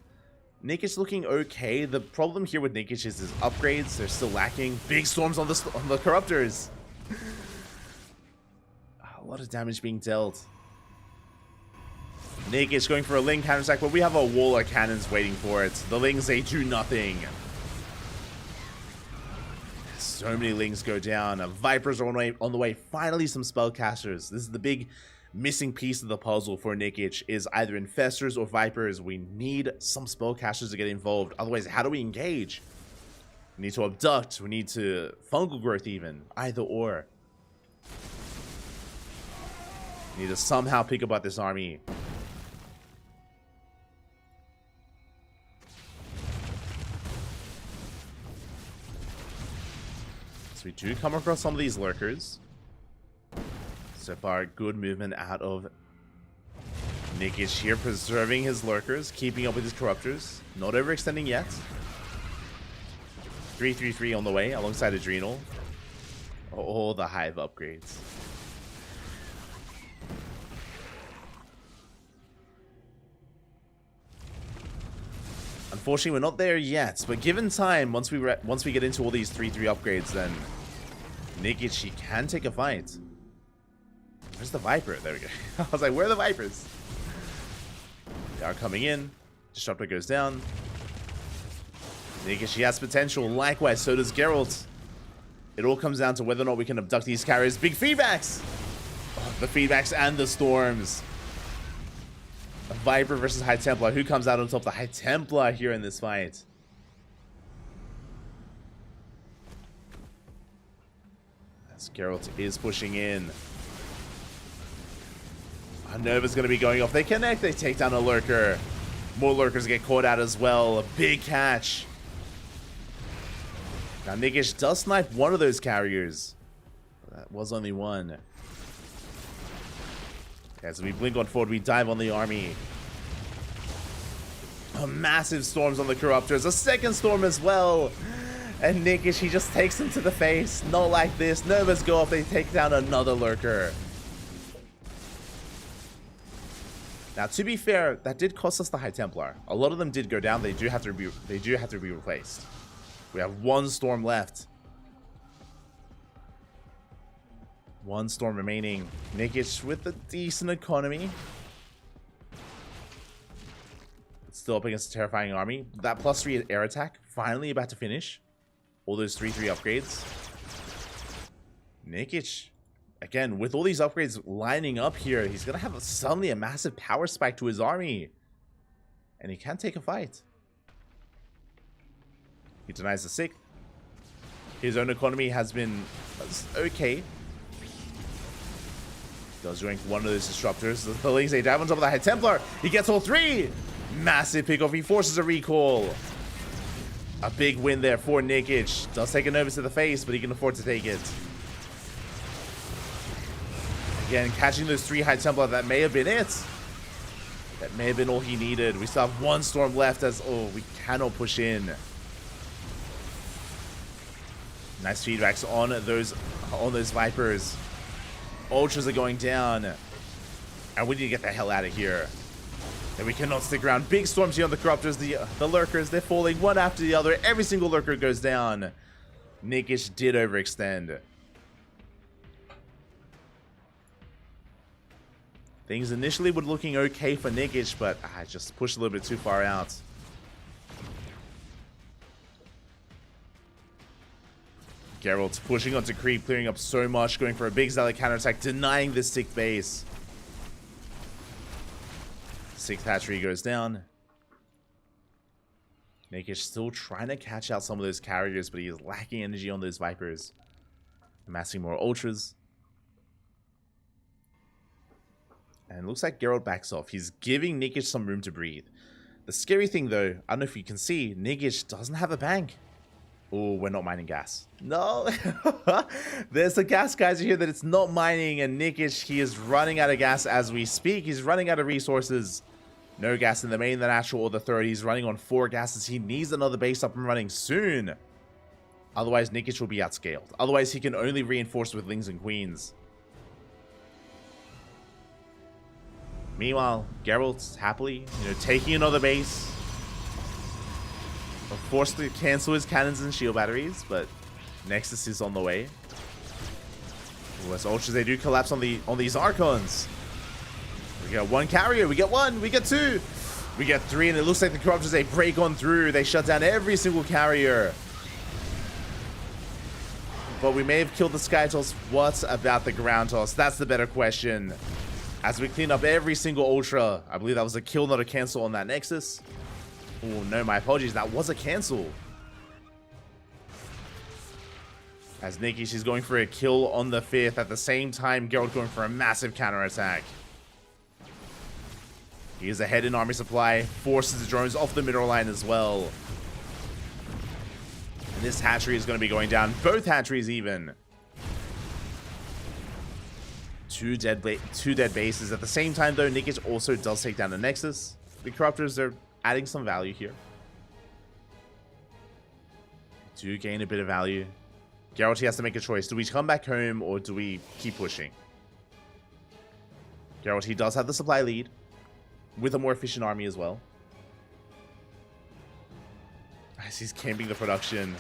Nikish looking okay. The problem here with Nikish is his upgrades. They're still lacking. Big storms on the Corruptors. A lot of damage being dealt. Nikish going for a Ling counterattack, but we have a wall of cannons waiting for it. The Lings, they do nothing. So many Lings go down. Vipers are on the way. Finally, some spellcasters. This is the big missing piece of the puzzle for Nikish, is either Infestors or Vipers. We need some spellcasters to get involved. Otherwise, how do we engage? We need to abduct. We need to fungal growth even. Either or. We need to somehow pick apart this army. So we do come across some of these Lurkers. So far, good movement out of Nikish here, preserving his Lurkers, keeping up with his Corruptors. Not overextending yet. 3-3-3 on the way, alongside Adrenal. All the Hive upgrades. Unfortunately, we're not there yet, but given time, once we get into all these 3-3 upgrades, then Nikish, he can take a fight. Where's the Viper? There we go. I was like, where are the Vipers? They are coming in. Disruptor goes down. Nikish, he has potential. Likewise, so does Geralt. It all comes down to whether or not we can abduct these carriers. Big feedbacks! Oh, the feedbacks and the storms. A Viper versus High Templar. Who comes out on top? The High Templar here in this fight. As Geralt is pushing in. Nova's going to be going off. They connect. They take down a Lurker. More Lurkers get caught out as well. A big catch. Now Nikish does snipe one of those carriers. That was only one. As we blink on forward, we dive on the army. Massive storms on the Corruptors. A second storm as well. And Nikish, he just takes them to the face. Not like this. Nova's go off. They take down another Lurker. Now, to be fair, that did cost us the High Templar. A lot of them did go down. They do have to be replaced. We have one storm left. One storm remaining. Nikish with a decent economy. Still up against a terrifying army. That +3 air attack finally about to finish. All those 3-3 upgrades. Nikish, again, with all these upgrades lining up here, he's going to have suddenly a massive power spike to his army. And he can take a fight. He denies the 6th. His own economy has been okay. Does rank one of those disruptors. The Lings, they dive on top of the High Templar. He gets all 3. Massive pickoff. He forces a recall. A big win there for Nikish. Does take a Novus to the face, but he can afford to take it. Again, catching those 3 High Templar, that may have been it. That may have been all he needed. We still have one storm left as, oh, we cannot push in. Nice feedbacks on those Vipers. Ultras are going down. And we need to get the hell out of here. And we cannot stick around. Big storms here on the Corruptors. The Lurkers, they're falling one after the other. Every single Lurker goes down. Nikish did overextend. Things initially were looking okay for Nikish, but I just pushed a little bit too far out. Geralt pushing onto creep, clearing up so much, going for a big Zealot counterattack, denying this 6th base. 6th hatchery goes down. Nikish still trying to catch out some of those carriers, but he is lacking energy on those Vipers. Amassing more Ultras. And it looks like Geralt backs off. He's giving Nikish some room to breathe. The scary thing though, I don't know if you can see, Nikish doesn't have a bank. Oh, we're not mining gas. No. There's a gas geyser here that it's not mining, and Nikic, he is running out of gas as we speak. He's running out of resources. No gas in the main, the natural, or the third. He's running on 4 gases. He needs another base up and running soon. Otherwise, Nikic will be outscaled. Otherwise, he can only reinforce with Lings and Queens. Meanwhile, Geralt's happily, taking another base. Forced to cancel his cannons and shield batteries, but Nexus is on the way. Ooh, as Ultras, they do collapse on these Archons. We got 1 carrier, we get 1, we get 2, we get 3, and it looks like the Corruptors, they break on through. They shut down every single carrier. But we may have killed the Sky Toss. What about the Ground Toss? That's the better question. As we clean up every single Ultra, I believe that was a kill, not a cancel on that Nexus. Oh no, my apologies, that was a cancel. As Nikki, she's going for a kill on the 5th. At the same time, Geralt going for a massive counterattack. He is ahead in army supply, forces the drones off the middle line as well. And this hatchery is going to be going down. Both hatcheries even. Two dead bases. At the same time, though, Nikic also does take down the Nexus. The Corruptors are adding some value here. Do gain a bit of value. Geralt, he has to make a choice. Do we come back home or do we keep pushing? Geralt, he does have the supply lead with a more efficient army as well. As he's camping the production.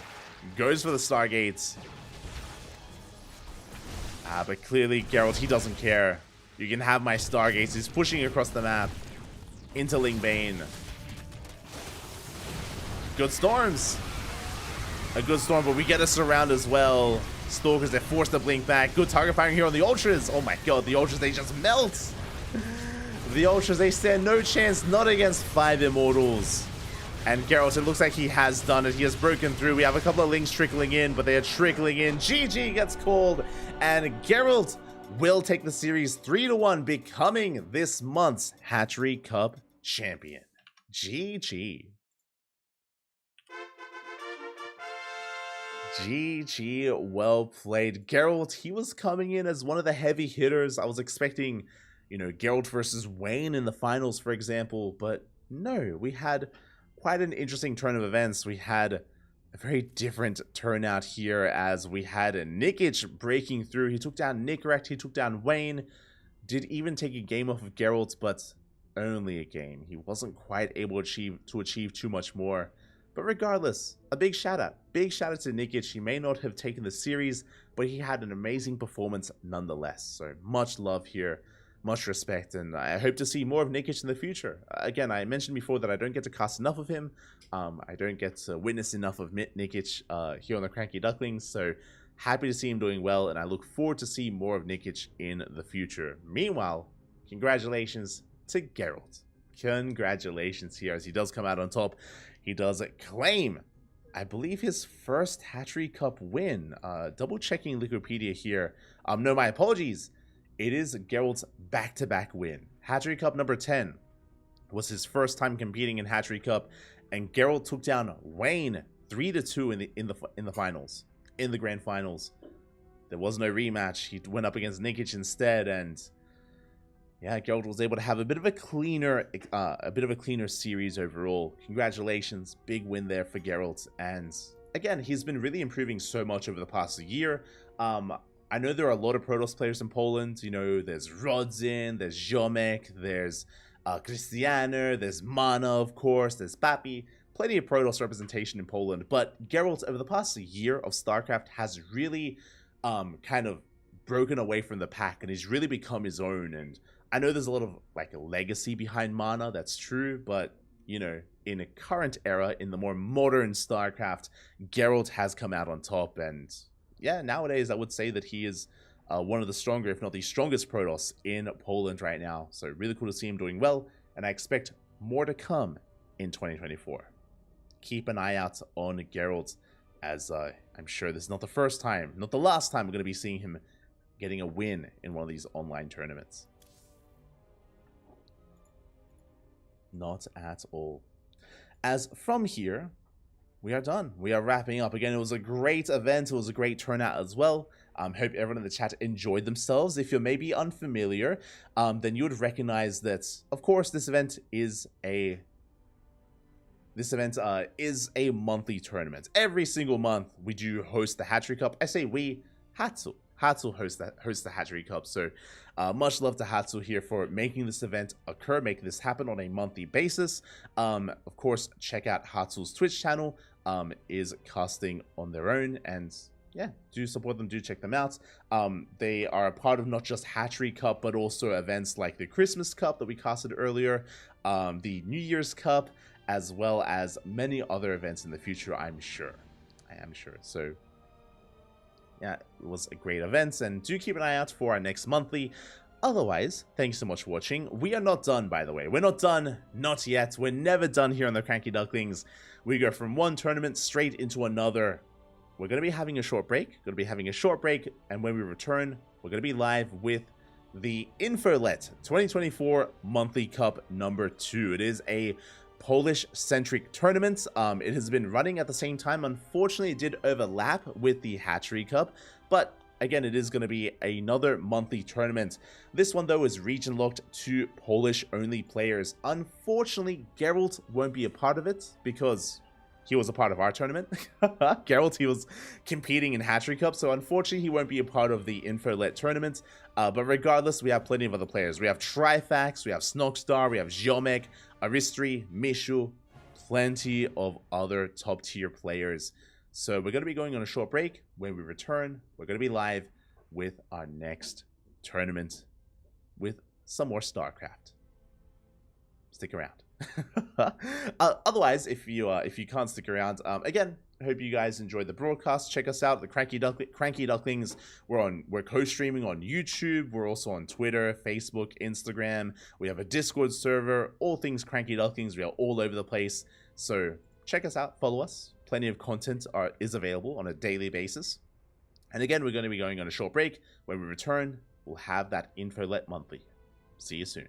Goes for the Stargates. But clearly, Geralt, he doesn't care. You can have my Stargates. He's pushing across the map into Lingbane. Good storms. A good storm, but we get a surround as well. Stalkers, they're forced to blink back. Good target firing here on the Ultras. Oh my god, the Ultras, they just melt. The Ultras, they stand no chance, not against 5 Immortals. And Geralt, it looks like he has done it. He has broken through. We have a couple of links trickling in, but they are trickling in. GG gets called, and Geralt will take the series 3-1, becoming this month's Hatchery Cup champion. GG. GG, well played. Geralt, he was coming in as one of the heavy hitters. I was expecting, Geralt versus Wayne in the finals, for example, but no, we had quite an interesting turn of events. We had a very different turnout here as we had Nikic breaking through. He took down Nicorect, he took down Wayne, did even take a game off of Geralt, but only a game. He wasn't quite able to achieve too much more. But regardless, a big shout out. Big shout out to Nikic. He may not have taken the series, but he had an amazing performance nonetheless. So much love here, much respect, and I hope to see more of Nikic in the future. Again, I mentioned before that I don't get to cast enough of him. I don't get to witness enough of Nikic here on the CranKy Ducklings, so happy to see him doing well, and I look forward to see more of Nikic in the future. Meanwhile, congratulations to Geralt. Congratulations here as he does come out on top. He does claim, I believe, his first Hatchery Cup win. Double checking Wikipedia here. No, my apologies. It is Geralt's back-to-back win. Hatchery Cup number 10 was his first time competing in Hatchery Cup, and Geralt took down Wayne 3-2 in the finals, in the grand finals. There was no rematch. He went up against Nikic instead, and yeah, Geralt was able to have a bit of a cleaner series overall. Congratulations, big win there for Geralt. And again, he's been really improving so much over the past year. I know there are a lot of Protoss players in Poland. There's Rodzin, there's Ziomek, there's Cristiano, there's Mana, of course, there's Papi. Plenty of Protoss representation in Poland. But Geralt, over the past year of StarCraft, has really kind of broken away from the pack, and he's really become his own. And I know there's a lot of a legacy behind Mana, that's true, but in a current era, in the more modern StarCraft, Geralt has come out on top, and yeah, nowadays I would say that he is one of the stronger, if not the strongest Protoss in Poland right now. So really cool to see him doing well, and I expect more to come in 2024. Keep an eye out on Geralt, as I'm sure this is not the first time, not the last time we're going to be seeing him getting a win in one of these online tournaments. Not at all. As from here, we are done. We are wrapping up. Again, it was a great event. It was a great turnout as well. Hope everyone in the chat enjoyed themselves. If you're maybe unfamiliar, then you would recognize that, of course, this event is a monthly tournament. Every single month, we do host the Hatchery Cup. I say we, Hatsu. Hatsu hosts the Hatchery Cup. So much love to Hatsu here for making this event occur, making this happen on a monthly basis. Of course, check out Hatsu's Twitch channel. Is casting on their own, and yeah, do support them, do check them out. They are a part of not just Hatchery Cup, but also events like the Christmas Cup that we casted earlier, the New Year's Cup, as well as many other events in the future, I am sure. So yeah, it was a great event, and do keep an eye out for our next monthly. Otherwise, thanks so much for watching. We are not done, by the way. We're not done. Not yet. We're never done here on the CranKy Ducklings. We go from one tournament straight into another. We're going to be having a short break. And when we return, we're going to be live with the Infolet 2024 Monthly Cup number 2. It is a Polish-centric tournament. It has been running at the same time. Unfortunately, it did overlap with the Hatchery Cup, but again, it is going to be another monthly tournament. This one, though, is region-locked to Polish-only players. Unfortunately, Geralt won't be a part of it because he was a part of our tournament. Geralt, he was competing in Hatchery Cup, so unfortunately, he won't be a part of the Infolet tournament. But regardless, we have plenty of other players. We have Trifax, we have Snogstar, we have Ziomek, Aristri, Mishu, plenty of other top-tier players. So we're going to be going on a short break. When we return, we're going to be live with our next tournament with some more StarCraft. Stick around. Otherwise, if you can't stick around, again, I hope you guys enjoyed the broadcast. Check us out, the CranKy Ducklings. We're co-streaming on YouTube. We're also on Twitter, Facebook, Instagram. We have a Discord server. All things CranKy Ducklings. We are all over the place. So check us out. Follow us. Plenty of content is available on a daily basis. And again, we're going to be going on a short break. When we return, we'll have that Infolet monthly. See you soon.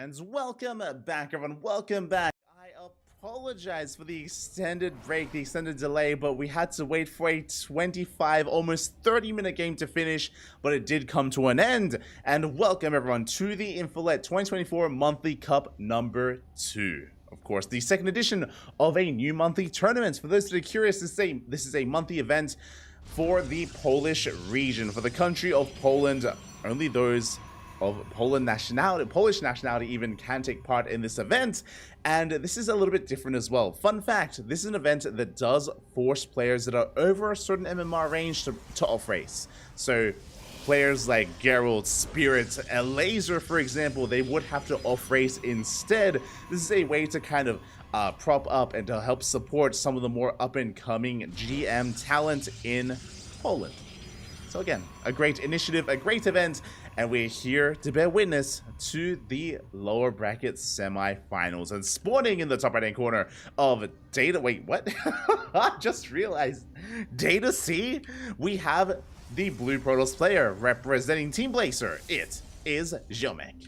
And welcome back, everyone. Welcome back. I apologize for the extended break, the extended delay, but we had to wait for a 25, almost 30-minute game to finish, but it did come to an end. And welcome, everyone, to the Infolet 2024 Monthly Cup number 2. Of course, the second edition of a new monthly tournament. For those that are curious, this is a monthly event for the Polish region, for the country of Poland. Only those of Polish nationality even can take part in this event, and this is a little bit different as well. Fun fact, this is an event that does force players that are over a certain MMR range to off-race. So players like Geralt, Spirit, a Laser, for example, they would have to off-race instead. This is a way to kind of prop up and to help support some of the more up-and-coming GM talent in Poland. So again, a great initiative, a great event, and we're here to bear witness to the lower bracket semi-finals. And spawning in the top right-hand corner of Data... Wait, what? I just realized. Data C? We have the Blue Protoss player representing Team Blazer. It is Ziomek.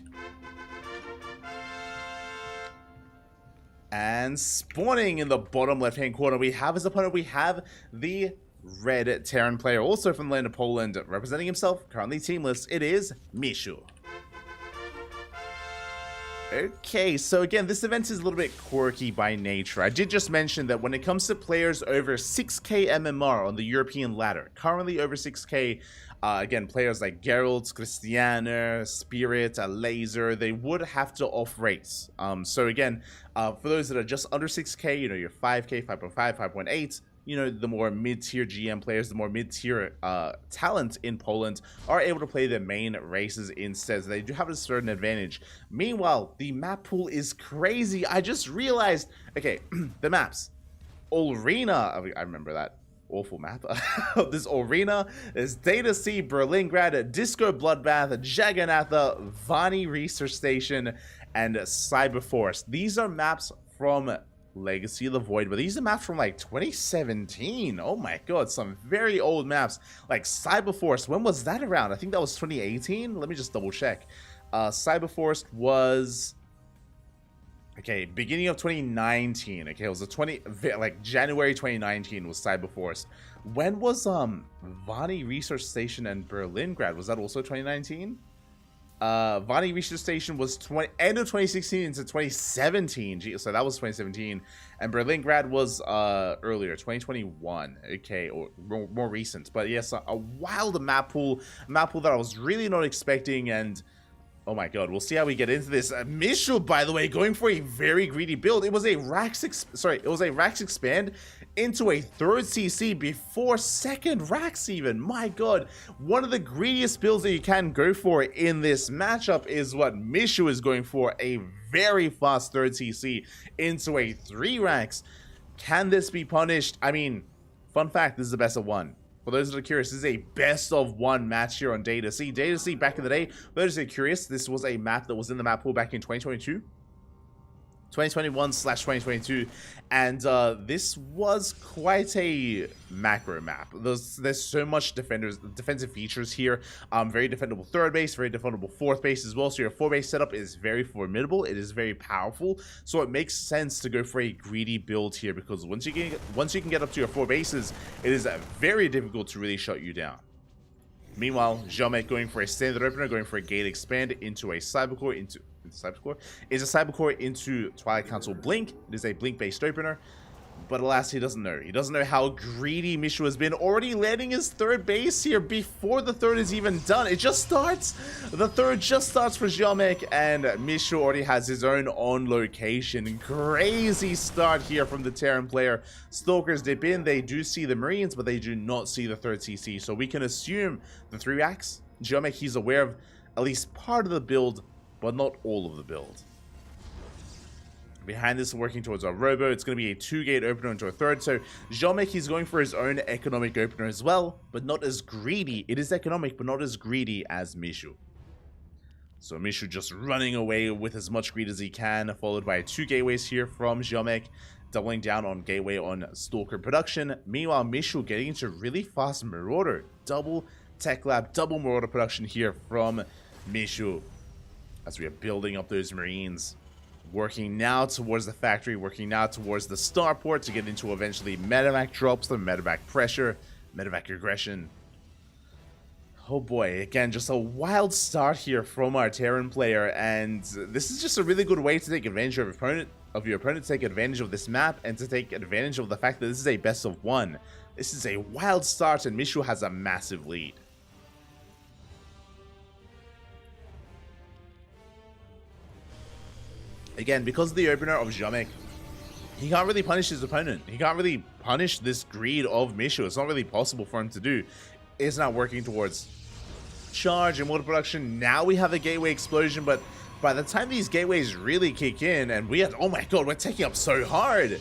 And spawning in the bottom left-hand corner, we have his opponent. We have the Red Terran player, also from the land of Poland, representing himself, currently teamless. It is Mishu. Okay, so again, this event is a little bit quirky by nature. I did just mention that when it comes to players over 6k MMR on the European ladder, currently over 6k, again, players like Geralt, Christiane, Spirit, Laser, they would have to off-race. So again, for those that are just under 6k, you know, your 5k, 5.5, 5.8, you know, the more mid-tier GM players, the more mid-tier talent in Poland are able to play their main races instead. So they do have a certain advantage. Meanwhile, the map pool is crazy. I just realized, okay, the maps. Olrina, I remember that awful map. This Olrina, there's Data C, Berlingrad, Disco Bloodbath, Jagannatha, Vani Research Station, and Cyberforce. These are maps from Legacy of the Void, but these are maps from like 2017. Oh my god, some very old maps. Like Cyberforce, when was that around? I think that was 2018. Let me just double check. Cyberforce was, okay, beginning of 2019. Okay, it was like January 2019 was Cyberforce. When was Vani Research Station and Berlingrad? Was that also 2019? Vani Research Station was end of 2016 into 2017. So that was 2017, and Berlingrad was earlier, 2021. Okay, or more recent. But yes, a wild map pool that I was really not expecting. And oh my god, we'll see how we get into this. Mishu, by the way, going for a very greedy build. It was a Rax expand into a third CC before second Rax even. My god, one of the greediest builds that you can go for in this matchup is what Mishu is going for, a very fast third CC into a 3 Rax. Can this be punished? I mean, fun fact, this is the best of 1. For those that are curious, this is a best of 1 match here on Data C. Data C back in the day, for those that are curious, this was a map that was in the map pool back in 2022. 2021/2022, and this was quite a macro map. There's so much defensive features here. Very defendable third base, very defendable fourth base as well. So your 4-base setup is very formidable. It is very powerful. So it makes sense to go for a greedy build here, because once you can get up to your 4 bases, it is very difficult to really shut you down. Meanwhile, Ziomek going for a standard opener, going for a gate expand into a Cybercore, into Twilight Council Blink. It is a Blink-based opener, but alas, he doesn't know. He doesn't know how greedy Mishu has been, already landing his 3rd base here before the 3rd is even done. It just starts. The 3rd just starts for Ziomek, and Mishu already has his own on location. Crazy start here from the Terran player. Stalkers dip in. They do see the Marines, but they do not see the 3rd CC. So we can assume the 3 Rax. Ziomek, he's aware of at least part of the build, but not all of the build. Behind this, working towards our Robo, it's going to be a 2-gate opener into a 3rd. So Ziomek, he's going for his own economic opener as well, but not as greedy. It is economic, but not as greedy as Mishu. So Mishu just running away with as much greed as he can, followed by 2 gateways here from Ziomek, doubling down on gateway on Stalker production. Meanwhile, Mishu getting into really fast Marauder. Double Tech Lab, double Marauder production here from Mishu. as we are building up those Marines. Working now towards the factory, working now towards the starport to get into eventually medevac drops, the medevac pressure, medevac aggression. Oh boy, again, just a wild start here from our Terran player, and this is just a really good way to take advantage of your opponent, to take advantage of this map, and to take advantage of the fact that this is a best of one. This is a wild start, and Mishu has a massive lead. Again, because of the opener of Jomek, he can't really punish his opponent. He can't really punish this greed of Mishu. It's not really possible for him to do. It's not working towards charge and water production. Now we have a gateway explosion, but by the time these gateways really kick in, and we have, oh my god, we're taking up so hard.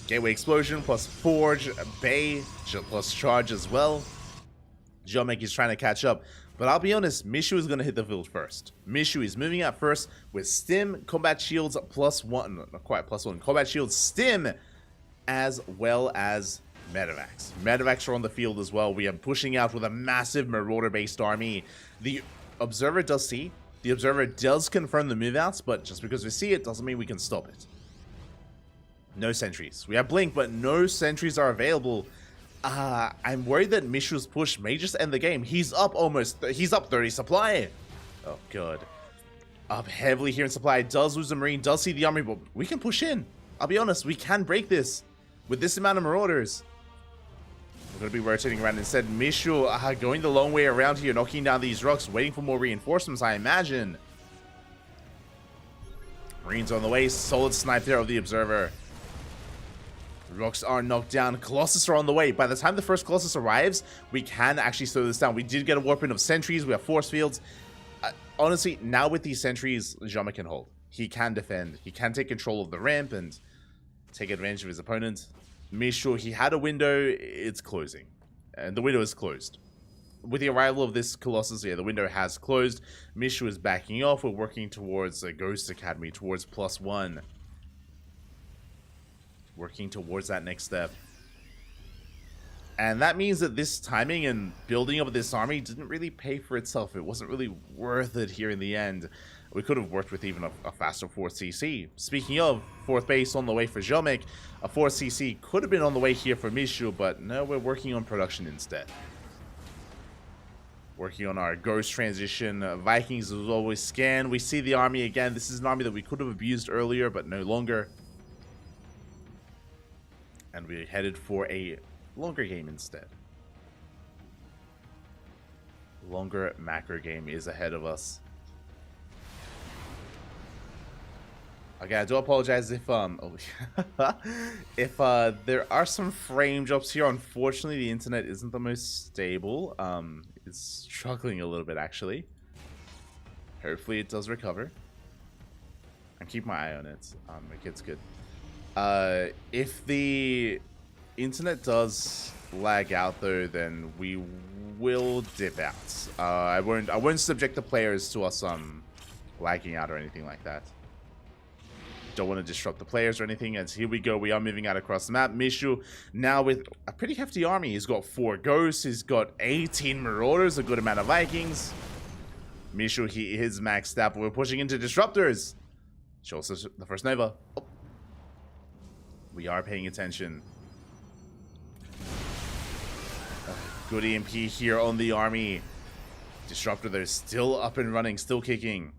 Gateway explosion plus forge, bay plus charge as well. Jomek is trying to catch up, but I'll be honest, Mishu is going to hit the field first. Mishu is moving out first with stim, combat shields +1, not quite +1, combat shields, stim, as well as medevacs. Medevacs are on the field as well. We are pushing out with a massive marauder-based army. The observer does see. The observer does confirm the move-outs, but just because we see it doesn't mean we can stop it. No sentries. We have blink, but no sentries are available. I'm worried that Mishu's push may just end the game. He's up almost. He's up 30 supply. Oh, God. Up heavily here in supply. Does lose a Marine. Does see the army, but we can push in. I'll be honest. We can break this with this amount of marauders. We're going to be rotating around instead. Mishu going the long way around here, knocking down these rocks, waiting for more reinforcements, I imagine. Marines on the way. Solid snipe there of the observer. Rocks are knocked down. Colossus are on the way. By the time the first Colossus arrives, we can actually slow this down. We did get a warp in of sentries. We have force fields. Honestly, now with these sentries, Jomek can hold. He can defend. He can take control of the ramp and take advantage of his opponent. Mishu, he had a window. It's closing. And the window is closed. With the arrival of this Colossus, yeah, the window has closed. Mishu is backing off. We're working towards a Ghost Academy, towards +1. Working towards that next step. And that means that this timing and building up this army didn't really pay for itself. It wasn't really worth it here in the end. We could have worked with even a faster 4th CC. Speaking of 4th base on the way for Jomek, a 4th CC could have been on the way here for Mishu, but no, we're working on production instead. Working on our Ghost transition. Vikings as always scan. We see the army again. This is an army that we could have abused earlier, but no longer. And we're headed for a longer game instead. Longer macro game is ahead of us. Okay, I do apologize if if there are some frame drops here. Unfortunately, the internet isn't the most stable. It's struggling a little bit actually. Hopefully, it does recover. And keep my eye on it. It's good. If the internet does lag out though, then we will dip out. I won't subject the players to us lagging out or anything like that. Don't want to disrupt the players or anything. And here we go. We are moving out across the map. Mishu now with a pretty hefty army. He's got 4 ghosts. He's got 18 marauders, a good amount of Vikings. Mishu, he is maxed out, but we're pushing into disruptors. Shows us the first Nova. Oh. We are paying attention. Good EMP here on the army. Disruptor, they're still up and running, still kicking.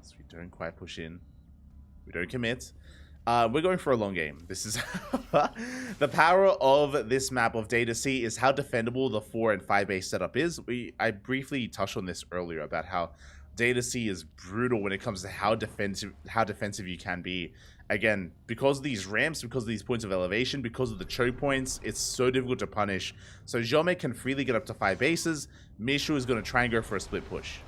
So we don't quite push in. We don't commit. We're going for a long game. This is the power of this map of Data C is how defendable the 4 and 5 base setup is. I briefly touched on this earlier about how Data C is brutal when it comes to how defensive you can be. Again, because of these ramps, because of these points of elevation, because of the choke points, it's so difficult to punish. So Jomek can freely get up to 5 bases. Mishu is going to try and go for a split push.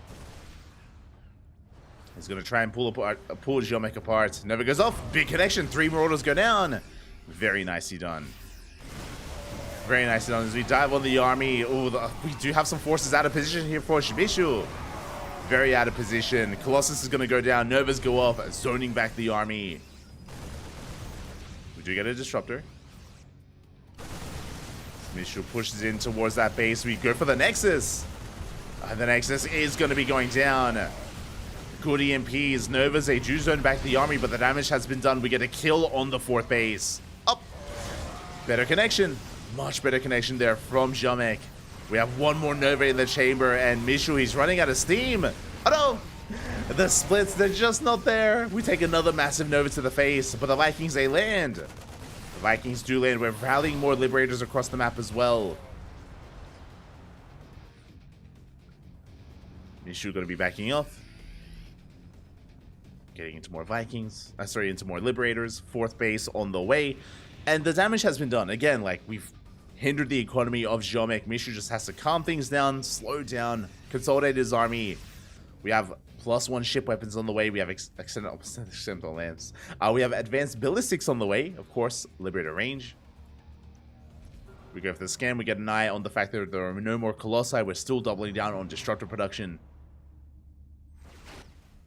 He's going to try and pull Jomek apart. Never goes off. Big connection. 3 marauders go down. Very nicely done. Very nicely done as we dive on the army. Oh, we do have some forces out of position here for Mishu. Very out of position. Colossus is going to go down. Novas go off, zoning back the army. We do get a disruptor. Mishu pushes in towards that base. We go for the Nexus. The Nexus is going to be going down. Good EMPs. Nova's a juice zone back to the army, but the damage has been done. We get a kill on the 4th base. Up. Better connection. Much better connection there from Jomek. We have one more Nova in the chamber, and Mishu, he's running out of steam. Oh no! The splits, they're just not there. We take another massive Nova to the face, but the Vikings, they land. The Vikings do land. We're rallying more Liberators across the map as well. Mishu going to be backing up. Getting into more Vikings. Into more Liberators. 4th base on the way. And the damage has been done. Again, like, we've hindered the economy of Jomek. Mishu just has to calm things down, slow down, consolidate his army. We have +1 ship weapons on the way. We have extended lamps. We have advanced ballistics on the way. Of course, Liberator range. We go for the scan. We get an eye on the fact that there are no more Colossi. We're still doubling down on Disruptor production.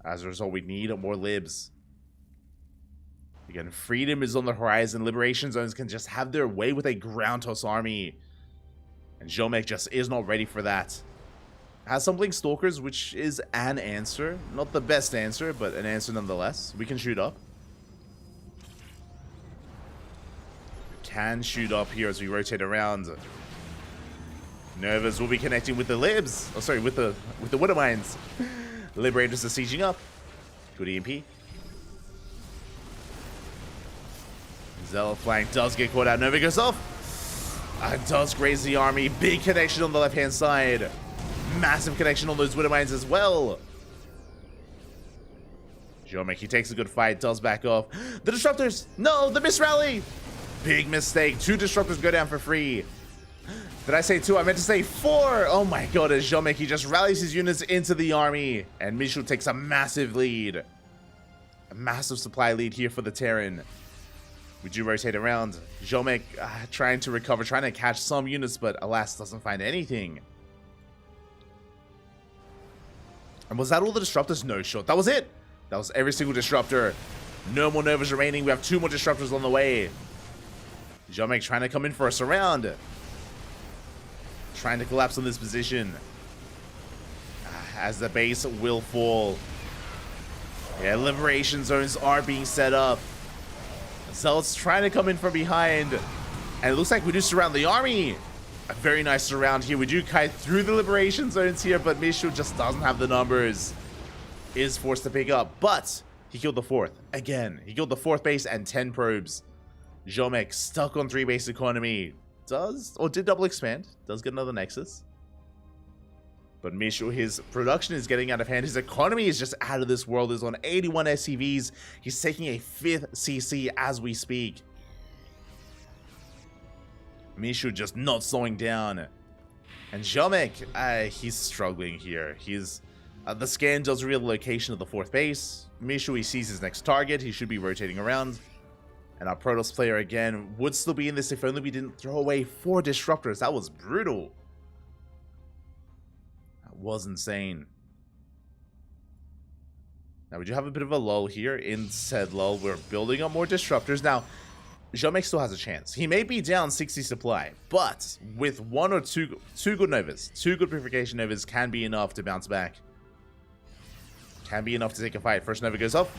As a result, we need more libs. Again, freedom is on the horizon. Liberation zones can just have their way with a ground toss army. And Jomek just is not ready for that. Has some Blink Stalkers, which is an answer. Not the best answer, but an answer nonetheless. We can shoot up. We can shoot up here as we rotate around. Novas will be connecting with the libs. Oh, sorry, with the Widow Mines. Liberators are sieging up. Good EMP. Zealot flank does get caught out. Nova goes off. Does graze the army. Big connection on the left-hand side. Massive connection on those Widow Mines as well. Jomek, he takes a good fight. Does back off. The Disruptors. No, the miss rally. Big mistake. 2 Disruptors go down for free. Did I say 2? I meant to say 4. Oh my god, as Jomek, he just rallies his units into the army. And Mishu takes a massive lead. A massive supply lead here for the Terran. We do rotate around. Jomek trying to recover, trying to catch some units, but alas, doesn't find anything. And was that all the Disruptors? No, shot. That was it. That was every single Disruptor. No more Novas remaining. We have 2 more Disruptors on the way. Jomek trying to come in for a surround. Trying to collapse on this position. As the base will fall. Yeah, liberation zones are being set up. Zealots trying to come in from behind. And it looks like we do surround the army. A very nice surround here. We do kite through the liberation zones here, but Mishu just doesn't have the numbers. Is forced to pick up, but he killed the 4th. Again, he killed the 4th base and 10 probes. Jomek stuck on 3 base economy. Did double expand. Does get another Nexus. But Mishu, his production is getting out of hand. His economy is just out of this world. He's on 81 SCVs. He's taking a 5th CC as we speak. Mishu just not slowing down. And Jomek, he's struggling here. The scan does reveal the location of the 4th base. Mishu, he sees his next target. He should be rotating around. And our Protoss player, again, would still be in this if only we didn't throw away 4 Disruptors. That was brutal. That was insane. Now, we do have a bit of a lull here. In said lull, we're building up more Disruptors. Now, Jomek still has a chance. He may be down 60 supply, but with 1 or 2 good Novas, 2 good Purification Novas can be enough to bounce back. Can be enough to take a fight. First Nova goes up.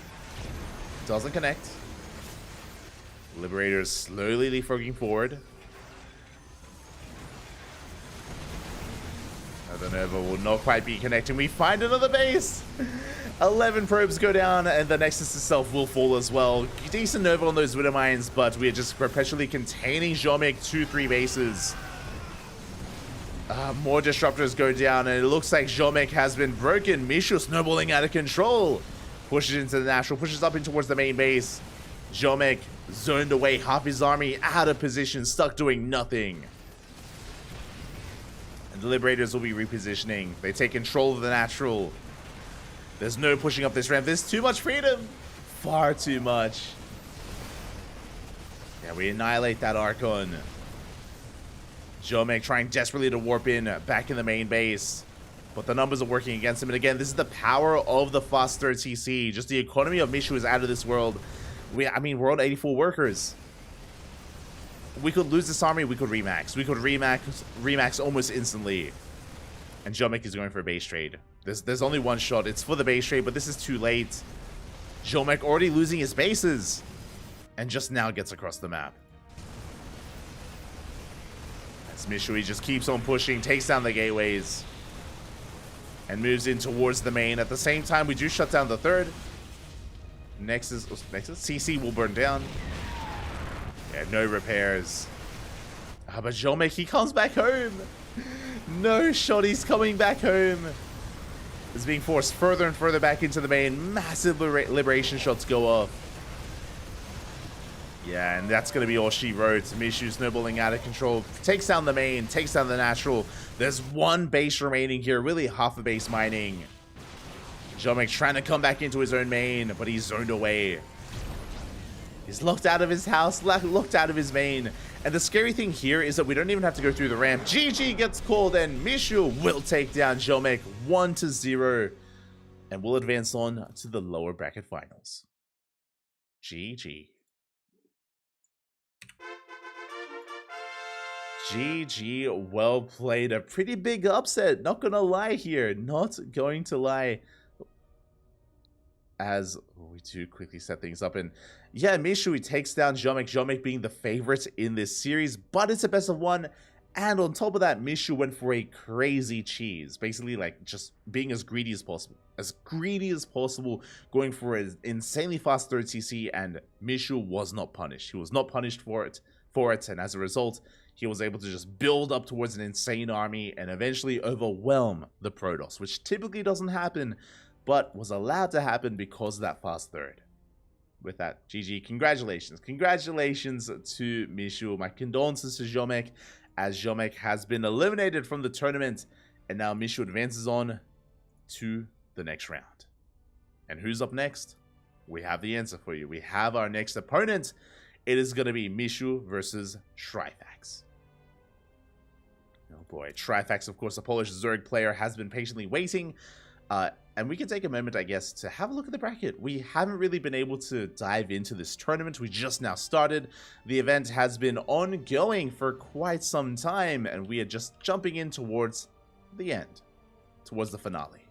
Doesn't connect. Liberators slowly leapfrogging forward. Another Nova will not quite be connecting. We find another base. 11 probes go down, and the Nexus itself will fall as well. Decent Nova on those Widow Mines, but we are just perpetually containing Jomek 2-3 bases. More Disruptors go down, and it looks like Jomek has been broken. Mishu snowballing out of control. Pushes into the natural, pushes up in towards the main base. Jomek zoned away, half his army out of position, stuck doing nothing. And the Liberators will be repositioning. They take control of the natural. There's no pushing up this ramp. There's too much freedom. Far too much. Yeah, we annihilate that Archon. Jomek trying desperately to warp in back in the main base. But the numbers are working against him. And again, this is the power of the fast 3rd CC. Just the economy of Mishu is out of this world. I mean, we're on 84 workers. We could lose this army. We could remax. We could remax almost instantly. And Jomek is going for a base trade. There's only one shot. It's for the base trade, but this is too late. Jomek already losing his bases. And just now gets across the map. As Mishui just keeps on pushing, takes down the gateways. And moves in towards the main. At the same time, we do shut down the third. Nexus CC will burn down. Yeah, no repairs. But Jomek, he comes back home. No shot, he's coming back home. Is being forced further and further back into the main. Massive liberation shots go off. Yeah, and that's going to be all she wrote. Mishu snowballing out of control. Takes down the main, takes down the natural. There's one base remaining here, really half a base mining. Jomek trying to come back into his own main, but he's zoned away. He's locked out of his house, locked out of his main. And the scary thing here is that we don't even have to go through the ramp. GG gets called, and Mishu will take down Jomek 1-0. And will advance on to the lower bracket finals. GG. GG, well played. A pretty big upset, not gonna lie here. Not going to lie. As we do quickly set things up, and yeah, Mishui takes down Jomek. Jomek being the favorite in this series, but it's a best of one. And on top of that, Mishu went for a crazy cheese, basically like just being as greedy as possible, going for an insanely fast third CC, and Mishu was not punished. He was not punished for it, and as a result, he was able to just build up towards an insane army and eventually overwhelm the Protoss, which typically doesn't happen, but was allowed to happen because of that fast third. With that, GG, congratulations. Congratulations to Mishu. My condolences to Jomek, as Jomek has been eliminated from the tournament, and now Mishu advances on to the next round. And who's up next? We have the answer for you. We have our next opponent. It is going to be Mishu versus Trifax. Oh boy, Trifax, of course, a Polish Zerg player, has been patiently waiting. And we can take a moment, I guess, to have a look at the bracket. We haven't really been able to dive into this tournament. We just now started. The event has been ongoing for quite some time, and we are just jumping in towards the end, towards the finale.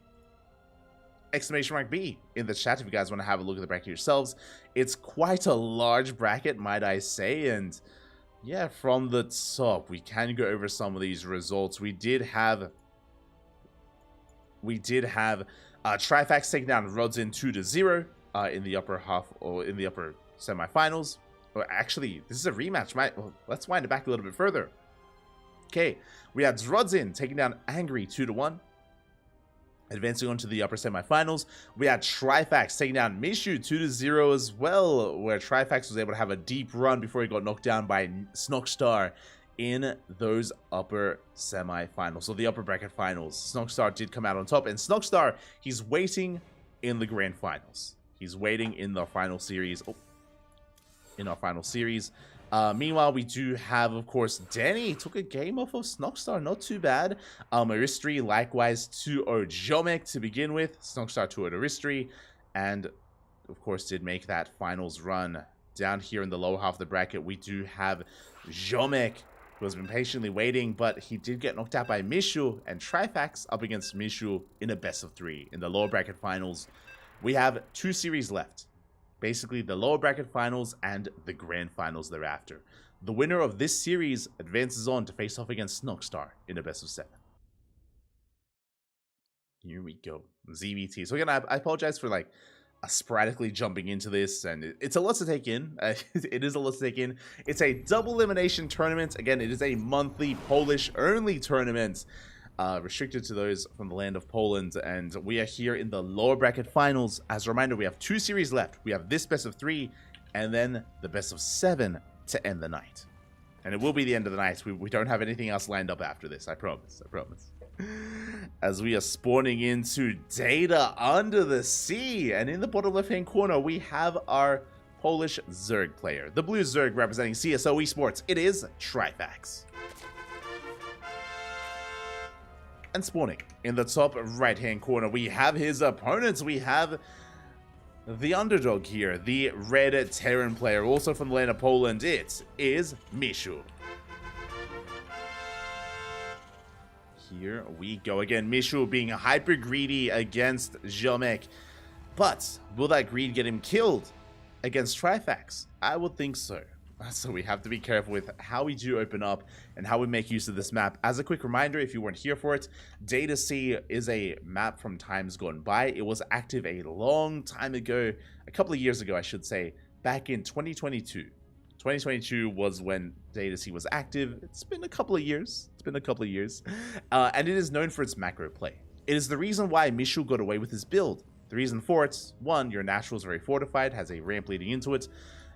Exclamation mark B in the chat if you guys want to have a look at the bracket yourselves. It's quite a large bracket, might I say, and yeah, from the top, we can go over some of these results. We did have Trifax taking down Rodzin 2-0 in the upper half, or in the upper semifinals. Or actually, this is a rematch. Well, let's wind it back a little bit further. Okay, we had Rodzin taking down Angry 2-1. Advancing on to the upper semifinals, we had Trifax taking down Mishu 2-0 as well, where Trifax was able to have a deep run before he got knocked down by Snockstar in those upper semi-finals. So the upper bracket finals, Snockstar did come out on top, and Snockstar, he's waiting in the grand finals. He's waiting in the final series. Meanwhile, we do have, of course, Danny took a game off of Snockstar, not too bad. Aristri likewise 2-0 Jomek to begin with. Snockstar 2-0 Aristri, and of course did make that finals run. Down here in the lower half of the bracket, we do have Jomek, who has been patiently waiting, but he did get knocked out by Mishu, and Trifax up against Mishu in a best of 3 in the lower bracket finals. We have 2 series left. Basically, the lower bracket finals and the grand finals thereafter. The winner of this series advances on to face off against Snockstar in a best of 7. Here we go. ZBT. So again, I apologize for like sporadically jumping into this, and it's a lot to take in. It is a lot to take in. It's a double elimination tournament. Again, it is a monthly Polish only tournament, restricted to those from the land of Poland, and we are here in the lower bracket finals. As a reminder, we have 2 series left. We have this best of 3 and then the best of 7 to end the night, and it will be the end of the night. We don't have anything else lined up after this. I promise. As we are spawning into Data Under the Sea, and in the bottom left hand corner we have our Polish Zerg player, the blue Zerg representing CSO Esports. It is Trifax. And spawning in the top right hand corner we have his opponents. We have the underdog here, the red Terran player, also from the land of Poland. It is Mishu. Here we go again. Mishu being hyper greedy against Jomek. But will that greed get him killed against Trifax? I would think so. So we have to be careful with how we do open up and how we make use of this map. As a quick reminder, if you weren't here for it, Data C is a map from times gone by. It was active a long time ago, a couple of years ago, I should say, back in 2022. 2022 was when Data C was active. It's been a couple of years. And it is known for its macro play. It is the reason why Mishu got away with his build. The reason for it, one, your natural is very fortified, has a ramp leading into it.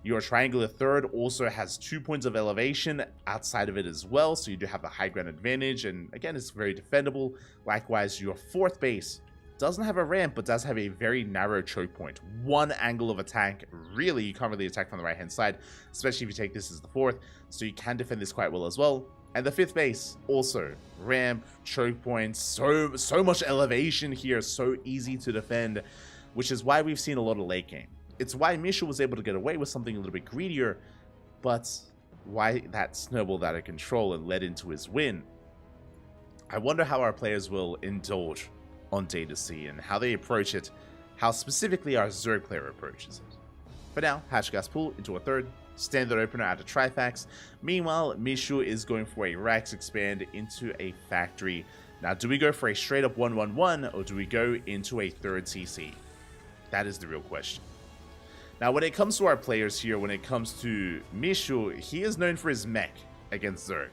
Your triangular third also has 2 points of elevation outside of it as well, so you do have the high ground advantage, and again, it's very defendable. Likewise, your fourth base doesn't have a ramp, but does have a very narrow choke point. One angle of attack, really, you can't really attack from the right-hand side, especially if you take this as the fourth, so you can defend this quite well as well. And the fifth base, also, ramp, choke points, so much elevation here, so easy to defend, which is why we've seen a lot of late game. It's why Mishu was able to get away with something a little bit greedier, but why that snowballed out of control and led into his win. I wonder how our players will indulge on Data C and how they approach it, how specifically our Zerg player approaches it. For now, Hatch Gas Pool into a third, standard opener out of Trifax. Meanwhile, Mishu is going for a Rax expand into a factory. Now, do we go for a straight up 1-1-1 or do we go into a third CC? That is the real question. Now, when it comes to our players here, when it comes to Mishu, he is known for his mech against Zerg.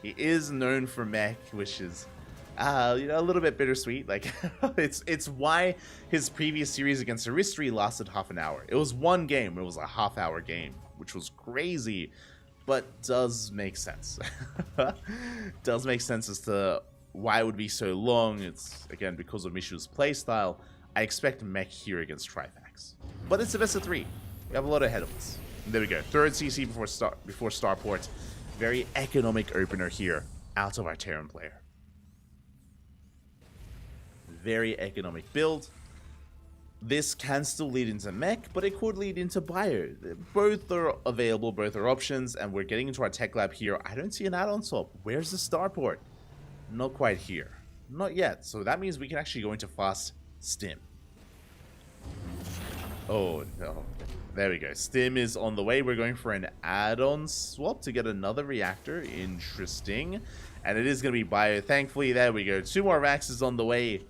He is known for mech, which is, you know, a little bit bittersweet. Like, it's why his previous series against Aristri lasted half an hour. It was one game. It was a half-hour game, which was crazy, but does make sense. Does make sense as to why it would be so long. It's, again, because of Mishu's playstyle. I expect mech here against Trifax. But it's a best of 3. We have a lot ahead of us. And there we go. Third CC before Starport. Very economic opener here out of our Terran player. Very economic build. This can still lead into mech, but it could lead into bio. Both are available, both are options, and we're getting into our tech lab here. I don't see an add-on swap. Where's the Starport? Not quite here. Not yet. So that means we can actually go into fast stim. Oh, no. There we go. Stim is on the way. We're going for an add-on swap to get another reactor. Interesting. And it is going to be bio. Thankfully, there we go. 2 more Raxes on the way.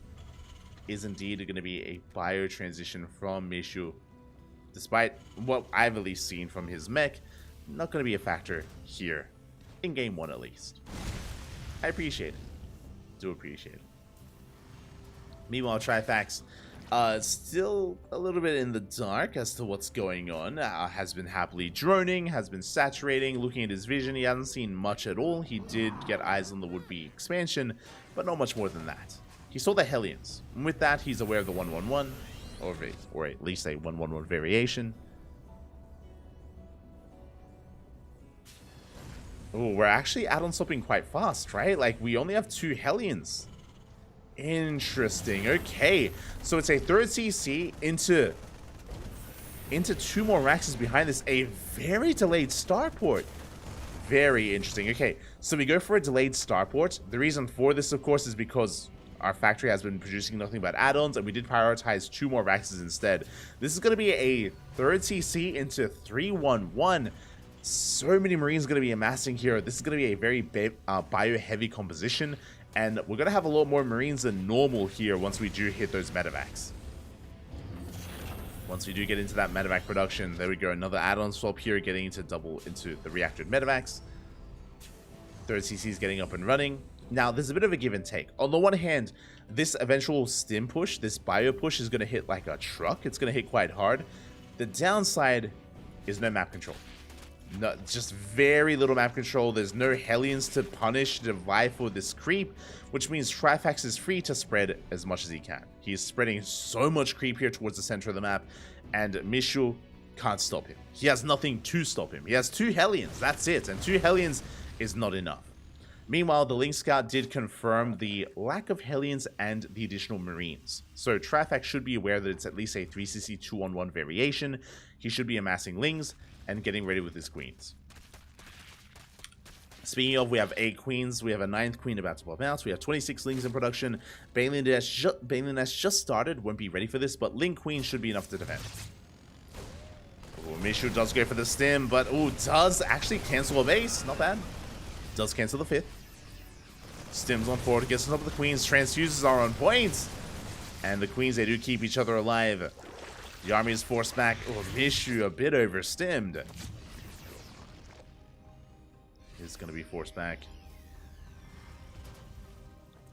Is indeed going to be a bio transition from Mishu. Despite what I've at least seen from his mech, not going to be a factor here. In game 1 at least. I appreciate it. Do appreciate it. Meanwhile, Trifax still a little bit in the dark as to what's going on. Has been happily droning, has been saturating, looking at his vision. He hasn't seen much at all. He did get eyes on the would-be expansion, but not much more than that. He saw the Hellions, and with that, he's aware of the 1-1-1, or at least a 1-1-1 variation. Oh, we're actually add-on swapping quite fast, right? Like, we only have 2 Hellions. Interesting. Okay, so it's a third CC into 2 more Raxes behind this. A very delayed starport. Very interesting. Okay, so we go for a delayed starport. The reason for this, of course, is because our factory has been producing nothing but add-ons, and we did prioritize 2 more Raxes instead. This is going to be a third CC into 3-1-1. So many Marines going to be amassing here. This is going to be a very bio-heavy composition, and we're going to have a lot more Marines than normal here once we do hit those medevacs. Once we do get into that medevac production, there we go. Another add-on swap here, getting into the reactor medevacs. Third CC is getting up and running. Now, there's a bit of a give and take. On the one hand, this eventual stim push, this bio push, is going to hit like a truck. It's going to hit quite hard. The downside is no map control. No, just very little map control. There's no Hellions to punish the vie for this creep, which means Trifax is free to spread as much as he can. He's spreading so much creep here towards the center of the map, and Mishu can't stop him. He has nothing to stop him. He has 2 Hellions, that's it, and 2 Hellions is not enough. Meanwhile, the Link Scout did confirm the lack of Hellions and the additional Marines. So Trifax should be aware that it's at least a 3cc 2-on-1 variation. He should be amassing Lings and getting ready with his Queens. Speaking of, we have 8 queens. We have a 9th queen about to pop out. We have 26 lings in production. Baneling Nest just started. Won't be ready for this, but Ling Queen should be enough to defend. Ooh, Mishu does go for the stim, but ooh, does actually cancel a base. Not bad. Does cancel the 5th. Stims on forward, gets on top of the queens. Transfuses are on point. And the queens, they do keep each other alive. The army is forced back. Oh, Mishu a bit overstimmed. Is going to be forced back.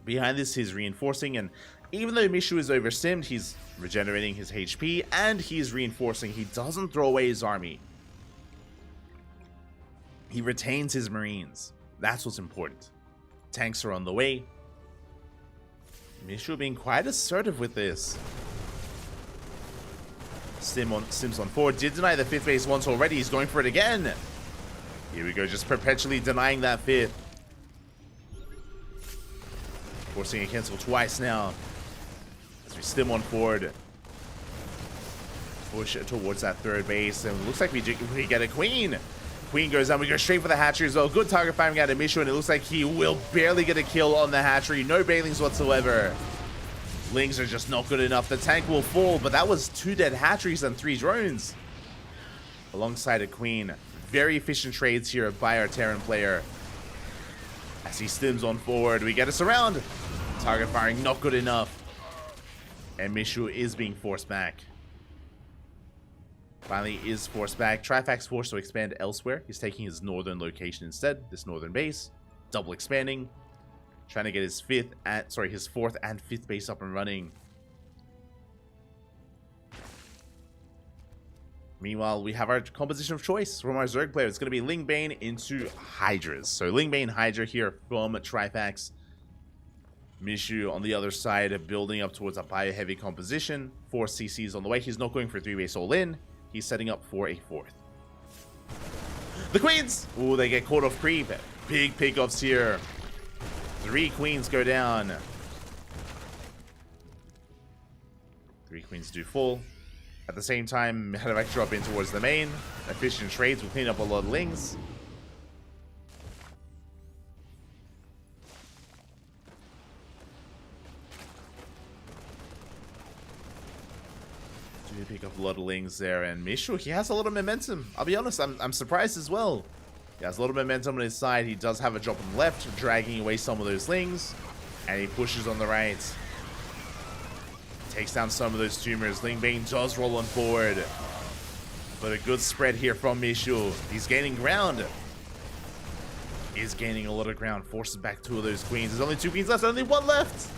Behind this, he's reinforcing, and even though Mishu is overstimmed, he's regenerating his HP, and he's reinforcing. He doesn't throw away his army. He retains his marines. That's what's important. Tanks are on the way. Mishu being quite assertive with this. Sims on 4. Did deny the 5th base once already. He's going for it again. Here we go, just perpetually denying that 5th. Forcing a cancel twice now. As we stim on forward. Push towards that 3rd base. And it looks like we get a queen. Queen goes down. We go straight for the hatchery as well. Good target firing out of Mishu. And it looks like he will barely get a kill on the hatchery. No banelings whatsoever. Lings are just not good enough. The tank will fall. But that was 2 dead hatcheries and 3 drones. Alongside a queen. Very efficient trades here by our Terran player. As he stims on forward, we get us around. Target firing not good enough. And Mishu is being forced back. Finally is forced back. Trifax forced to expand elsewhere. He's taking his northern location instead. This northern base. Double expanding. Trying to get his 4th and 5th base up and running. Meanwhile, we have our composition of choice from our Zerg player. It's going to be Ling Bane into Hydras. So Ling Bane Hydra here from Trifax. Mishu on the other side, building up towards a bio-heavy composition. 4 CCs on the way. He's not going for 3 base all in. He's setting up for a 4th. The queens! Ooh, they get caught off creep. Big pickoffs here. 3 queens go down. 3 queens do fall. At the same time, Hatchery drop in towards the main. Efficient trades will clean up a lot of lings. Do pick up a lot of lings there, and Mishu, he has a lot of momentum. I'll be honest, I'm surprised as well. He has a lot of momentum on his side. He does have a drop on the left, dragging away some of those lings, and he pushes on the right. Takes down some of those tumors. Ling Bane does roll on forward. But a good spread here from Mishu. He's gaining ground. Is gaining a lot of ground. Forces back 2 of those queens. There's only 2 queens left. Only 1 left.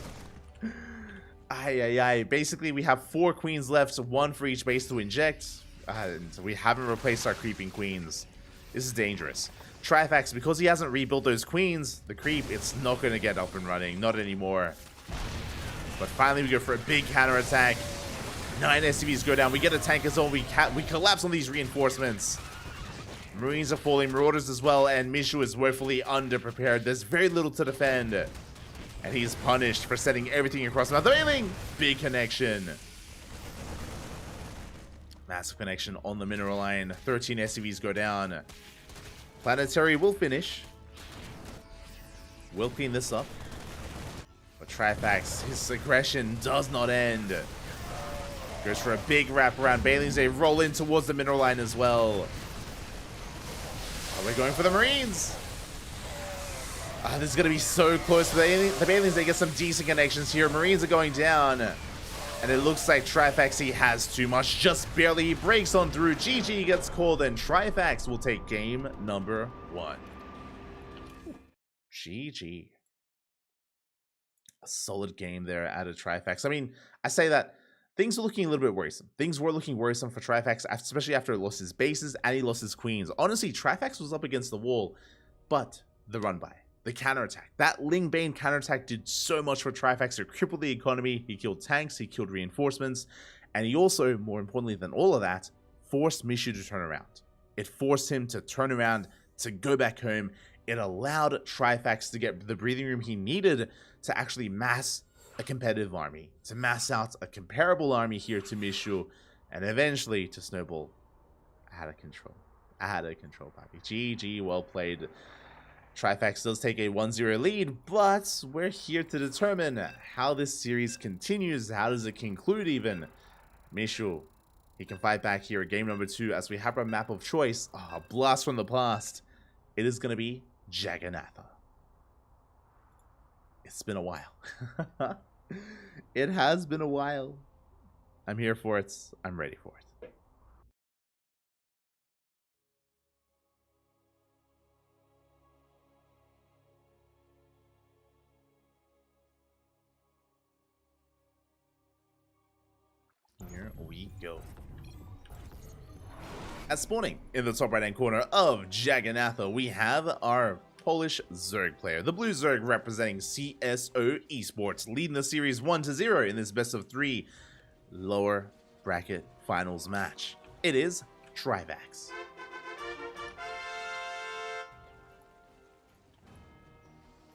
Ay. Basically, we have 4 queens left. 1 for each base to inject. And we haven't replaced our creeping queens. This is dangerous. Trifax, because he hasn't rebuilt those queens, the creep, it's not going to get up and running. Not anymore. But finally, we go for a big counter attack. 9 SCVs go down. We get a tank as well. We collapse on these reinforcements. Marines are falling. Marauders as well. And Mishu is woefully underprepared. There's very little to defend. And he's punished for setting everything across. Now, the mailing! Big connection. Massive connection on the mineral line. 13 SCVs go down. Planetary will finish. We'll clean this up. But Trifax, his aggression does not end. Goes for a big wraparound. Banelings, they roll in towards the mineral line as well. Oh, we're going for the Marines. This is going to be so close. The Banelings, they get some decent connections here. Marines are going down. And it looks like Trifax, he has too much. Just barely. He breaks on through. GG gets called, and Trifax will take game number 1. GG. A solid game there out of Trifax. I mean, I say that things are looking a little bit worrisome. Things were looking worrisome for Trifax, especially after he lost his bases and he lost his queens. Honestly, Trifax was up against the wall, but the run by, the counterattack, that Ling Bane counterattack did so much for Trifax. It crippled the economy. He killed tanks, he killed reinforcements, and he also, more importantly than all of that, forced Mishu to turn around. It forced him to turn around, to go back home. It allowed Trifax to get the breathing room he needed to actually mass a competitive army, to mass out a comparable army here to Mishu, and eventually to snowball out of control. Out of control, baby. GG, well played. Trifax does take a 1-0 lead, but we're here to determine how this series continues. How does it conclude even? Mishu, he can fight back here at game number 2 as we have our map of choice. A blast from the past. It is going to be Jagannatha. It's been a while. It has been a while. I'm here for it. I'm ready for it. Here we go. At spawning in the top right hand corner of Jagannatha, we have our Polish Zerg player. The blue Zerg representing CSO Esports, leading the series 1-0 in this best of 3 lower bracket finals match. It is Trivax.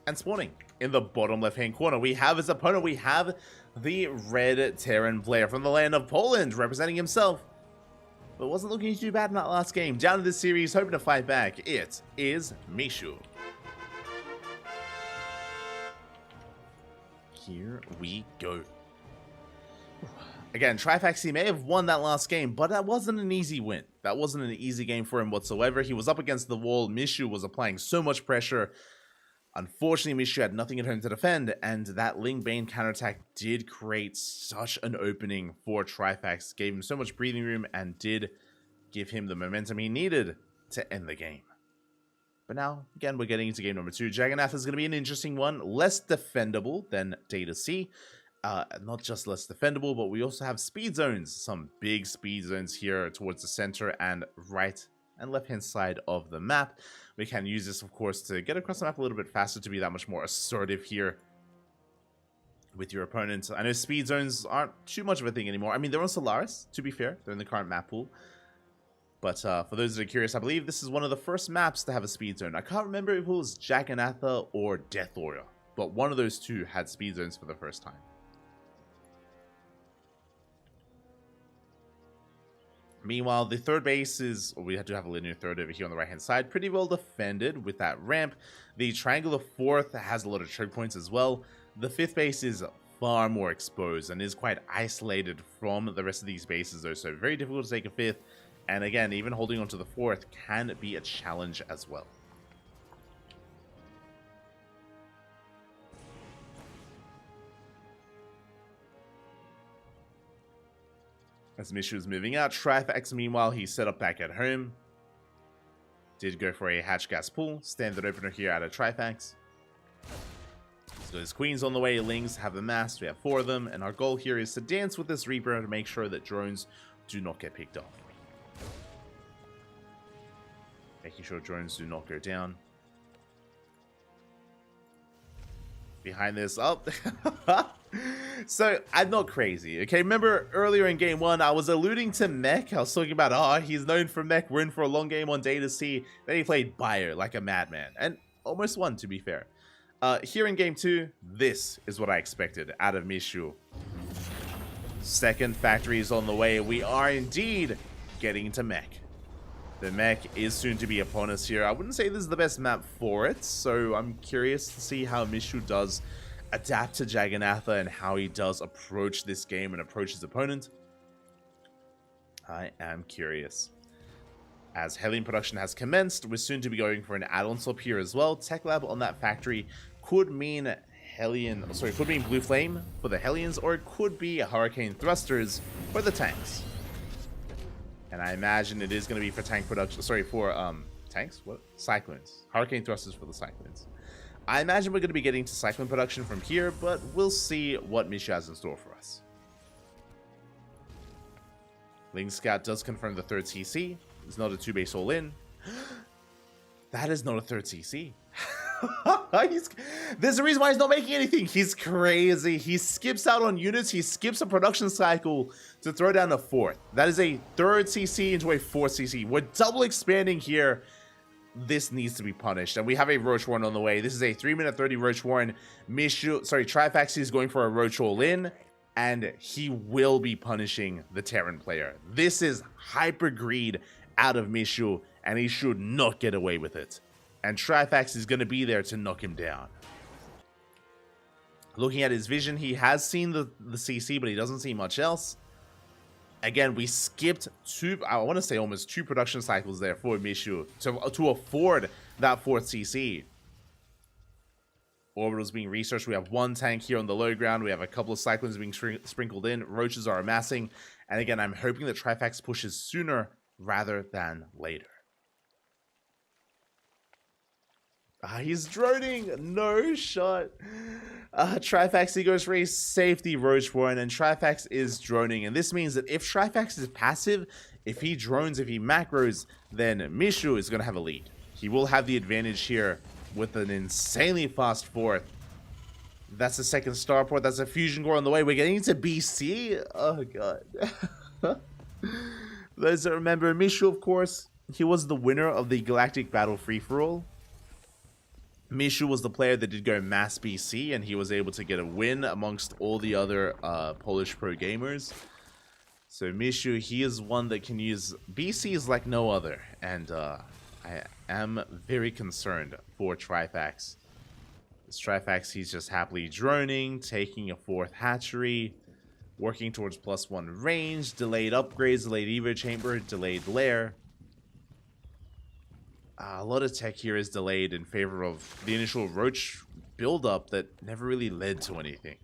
And spawning in the bottom left hand corner, we have his opponent. We have the red Terran player from the land of Poland representing himself, but wasn't looking too bad in that last game. Down to this series, hoping to fight back. It is Mishu. Here we go. Again, Trifax, he may have won that last game, but that wasn't an easy win. That wasn't an easy game for him whatsoever. He was up against the wall. Mishu was applying so much pressure. Unfortunately, Mishu had nothing at home to defend, and that Ling Bane counterattack did create such an opening for Trifax. Gave him so much breathing room and did give him the momentum he needed to end the game. But now, again, we're getting into game number 2. Jagannatha is going to be an interesting one. Less defendable than Data C. Not just less defendable, but we also have speed zones. Some big speed zones here towards the center and right and left-hand side of the map. We can use this, of course, to get across the map a little bit faster, to be that much more assertive here with your opponents. I know speed zones aren't too much of a thing anymore. I mean, they're on Solaris, to be fair. They're in the current map pool. But for those that are curious, I believe this is one of the first maps to have a speed zone. I can't remember if it was Jagannatha or Death Warrior, but one of those two had speed zones for the first time. Meanwhile, the third base is, we have to have a linear third over here on the right-hand side, pretty well defended with that ramp. The triangular fourth has a lot of choke points as well. The fifth base is far more exposed and is quite isolated from the rest of these bases, though, so very difficult to take a fifth. And again, even holding on to the fourth can be a challenge as well. As Mishu is moving out, Trifax, meanwhile, he's set up back at home. Did go for a hatch gas pull. Standard opener here out of Trifax. So his queens on the way. Lings have the mass. We have 4 of them. And our goal here is to dance with this Reaper to make sure that drones do not get picked off. Making sure drones do not go down. Behind this up. So I'm not crazy, okay? Remember earlier in game 1, I was alluding to Mech. I was talking about, oh, he's known for Mech. We're in for a long game on Data C. Then he played Bio like a madman and almost won, to be fair. Here in game 2, this is what I expected out of Mishu. Second factory is on the way. We are indeed getting into Mech. The Mech is soon to be upon us here. I wouldn't say this is the best map for it, so I'm curious to see how Mishu does adapt to Jagannatha and how he does approach this game and approach his opponent. I am curious. As Hellion production has commenced, we're soon to be going for an add-on swap here as well. Tech Lab on that factory could mean Hellion, sorry, could mean Blue Flame for the Hellions, or it could be Hurricane Thrusters for the tanks. And I imagine it is going to be for tank production, sorry, for tanks? What? Cyclones. Hurricane Thrusters for the Cyclones. I imagine we're going to be getting to Cyclone production from here, but we'll see what Misha has in store for us. Ling Scout does confirm the third CC. It's not a 2-base all-in. That is not a third CC. There's a reason why he's not making anything. He's crazy. He skips out on units. He skips a production cycle to throw down a fourth. That is a third CC into a fourth CC. We're double expanding here. This needs to be punished. And we have a Roach Warren on the way. This is a 3-minute 30 Roach Warren. Trifax is going for a Roach all-in, and he will be punishing the Terran player. This is hyper greed out of Mishu, and he should not get away with it. And Trifax is going to be there to knock him down. Looking at his vision, he has seen the CC, but he doesn't see much else. Again, we skipped I want to say almost 2 production cycles there for Mishu to afford that 4th CC. Orbitals being researched. We have 1 tank here on the low ground. We have a couple of cyclones being sprinkled in. Roaches are amassing. And again, I'm hoping that Trifax pushes sooner rather than later. He's droning. No shot. Trifax, he goes for a safety Roach Warren, and Trifax is droning. And this means that if Trifax is passive, if he drones, if he macros, then Mishu is going to have a lead. He will have the advantage here with an insanely fast 4th. That's the 2nd starport. That's a fusion core on the way. We're getting into BC. Oh, God. Those that remember, Mishu, of course, he was the winner of the Galactic Battle Free-For-All. Mishu was the player that did go mass BC, and he was able to get a win amongst all the other Polish pro gamers. So Mishu, he is one that can use BCs like no other, and I am very concerned for Trifax. This Trifax, he's just happily droning, taking a 4th hatchery, working towards +1 range, delayed upgrades, delayed Evo chamber, delayed lair. A lot of tech here is delayed in favor of the initial Roach build-up that never really led to anything.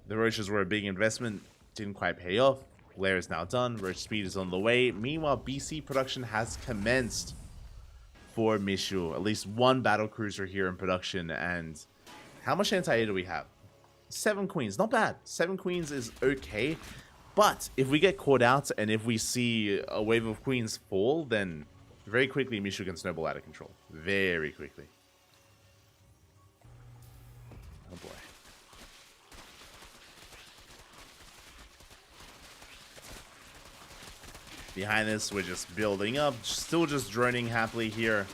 The Roaches were a big investment, didn't quite pay off. Lair is now done, Roach speed is on the way. Meanwhile, BC production has commenced for Mishu. At least 1 battle cruiser here in production, and how much anti-air do we have? 7 queens, not bad. 7 queens is okay, but if we get caught out and if we see a wave of queens fall, then very quickly, Mishu can snowball out of control. Very quickly. Oh boy. Behind this, we're just building up. Still just droning happily here.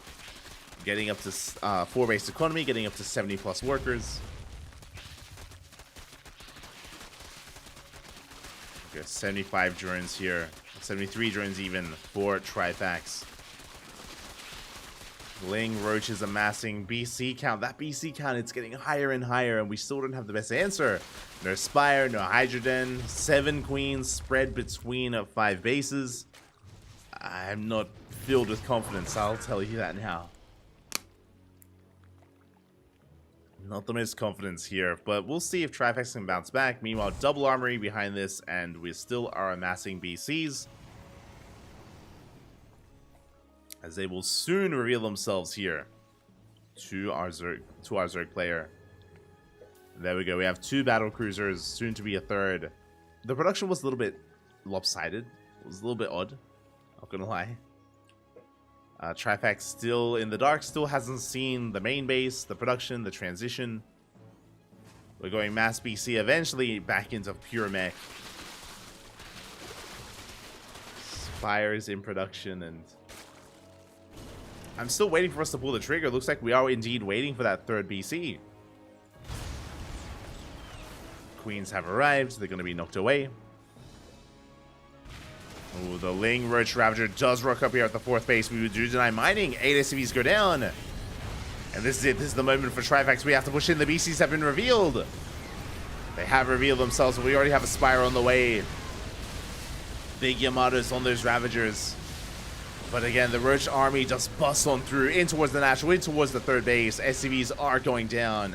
Getting up to 4 base economy, getting up to 70+ workers. Okay, 75 drones here. 73 drones even for Trifax. Ling Roach is amassing BC count. That BC count, it's getting higher and higher, and we still don't have the best answer. No Spire, no Hydroden, 7 queens spread between 5 bases. I'm not filled with confidence, I'll tell you that now. Not the most confidence here, but we'll see if Trifax can bounce back. Meanwhile, double armory behind this, and we still are amassing BCs, as they will soon reveal themselves here to our Zerg player. There we go. We have 2 battle cruisers, soon to be a 3rd. The production was a little bit lopsided. It was a little bit odd, not gonna lie. Trifax still in the dark, still hasn't seen the main base, the production, the transition. We're going mass BC, eventually back into pure mech. Spires in production, and I'm still waiting for us to pull the trigger. Looks like we are indeed waiting for that 3rd BC. Queens have arrived. They're going to be knocked away. Oh, the Ling Roach Ravager does rock up here at the 4th base. We do deny mining. 8 SCVs go down. And this is it. This is the moment for Trifax. We have to push in. The BCs have been revealed. They have revealed themselves, but we already have a Spire on the way. Big Yamatos on those Ravagers. But again, the Roach army just busts on through, in towards the natural, in towards the 3rd base. SCVs are going down.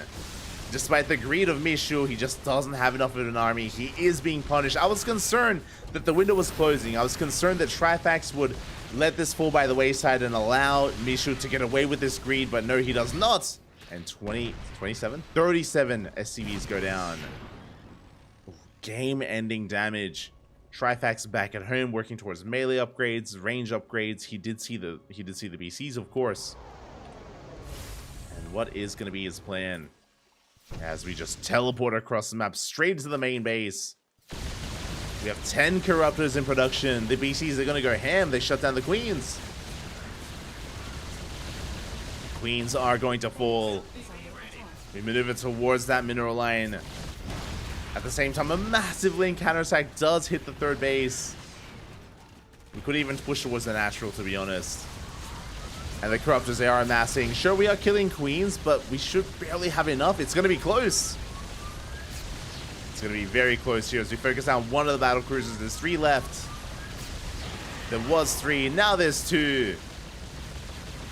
Despite the greed of Mishu, he just doesn't have enough of an army. He is being punished. I was concerned that the window was closing. I was concerned that Trifax would let this fall by the wayside and allow Mishu to get away with this greed, but no, he does not. And 37 SCVs go down. Game-ending damage. Trifax back at home, working towards melee upgrades, range upgrades. He did see the BCs, of course. And what is going to be his plan? As we just teleport across the map straight to the main base. We have 10 Corruptors in production. The BCs are going to go ham. They shut down the Queens. Queens are going to fall. We maneuver towards that mineral line. At the same time, a massive Ling counterattack does hit the 3rd base. We could even push towards the natural, to be honest. And the corruptors, they are amassing. Sure, we are killing queens, but we should barely have enough. It's going to be close. It's going to be very close here as we focus on one of the battle cruisers. There's 3 left. There was 3. Now there's 2.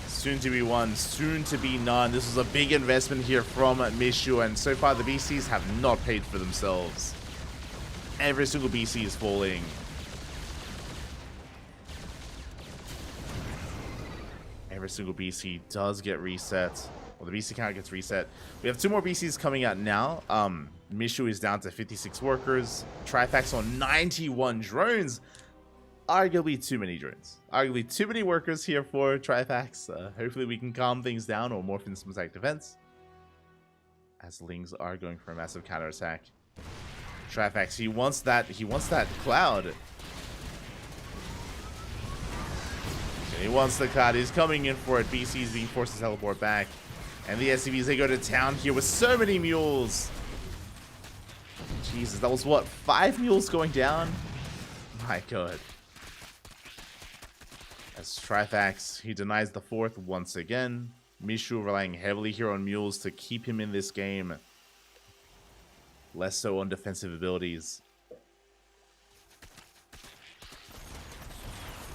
Soon to be 1. Soon to be none. This was a big investment here from Mishu. And so far, the BCs have not paid for themselves. Every single BC is falling. Every single BC does get reset. Well, the BC count gets reset. We have 2 more BCs coming out now. Mishu is down to 56 workers. Trifax on 91 drones. Arguably too many drones. Arguably too many workers here for Trifax. Hopefully we can calm things down or morph into some attack defense. As Lings are going for a massive counterattack. Trifax, he wants that cloud. And he wants the cloud. He's coming in for it. BC is being forced to teleport back. And the SCVs, they go to town here with so many mules. Jesus, that was what? 5 mules going down? My god. As Trifax, he denies the 4th once again. Mishu relying heavily here on mules to keep him in this game. Less so on defensive abilities.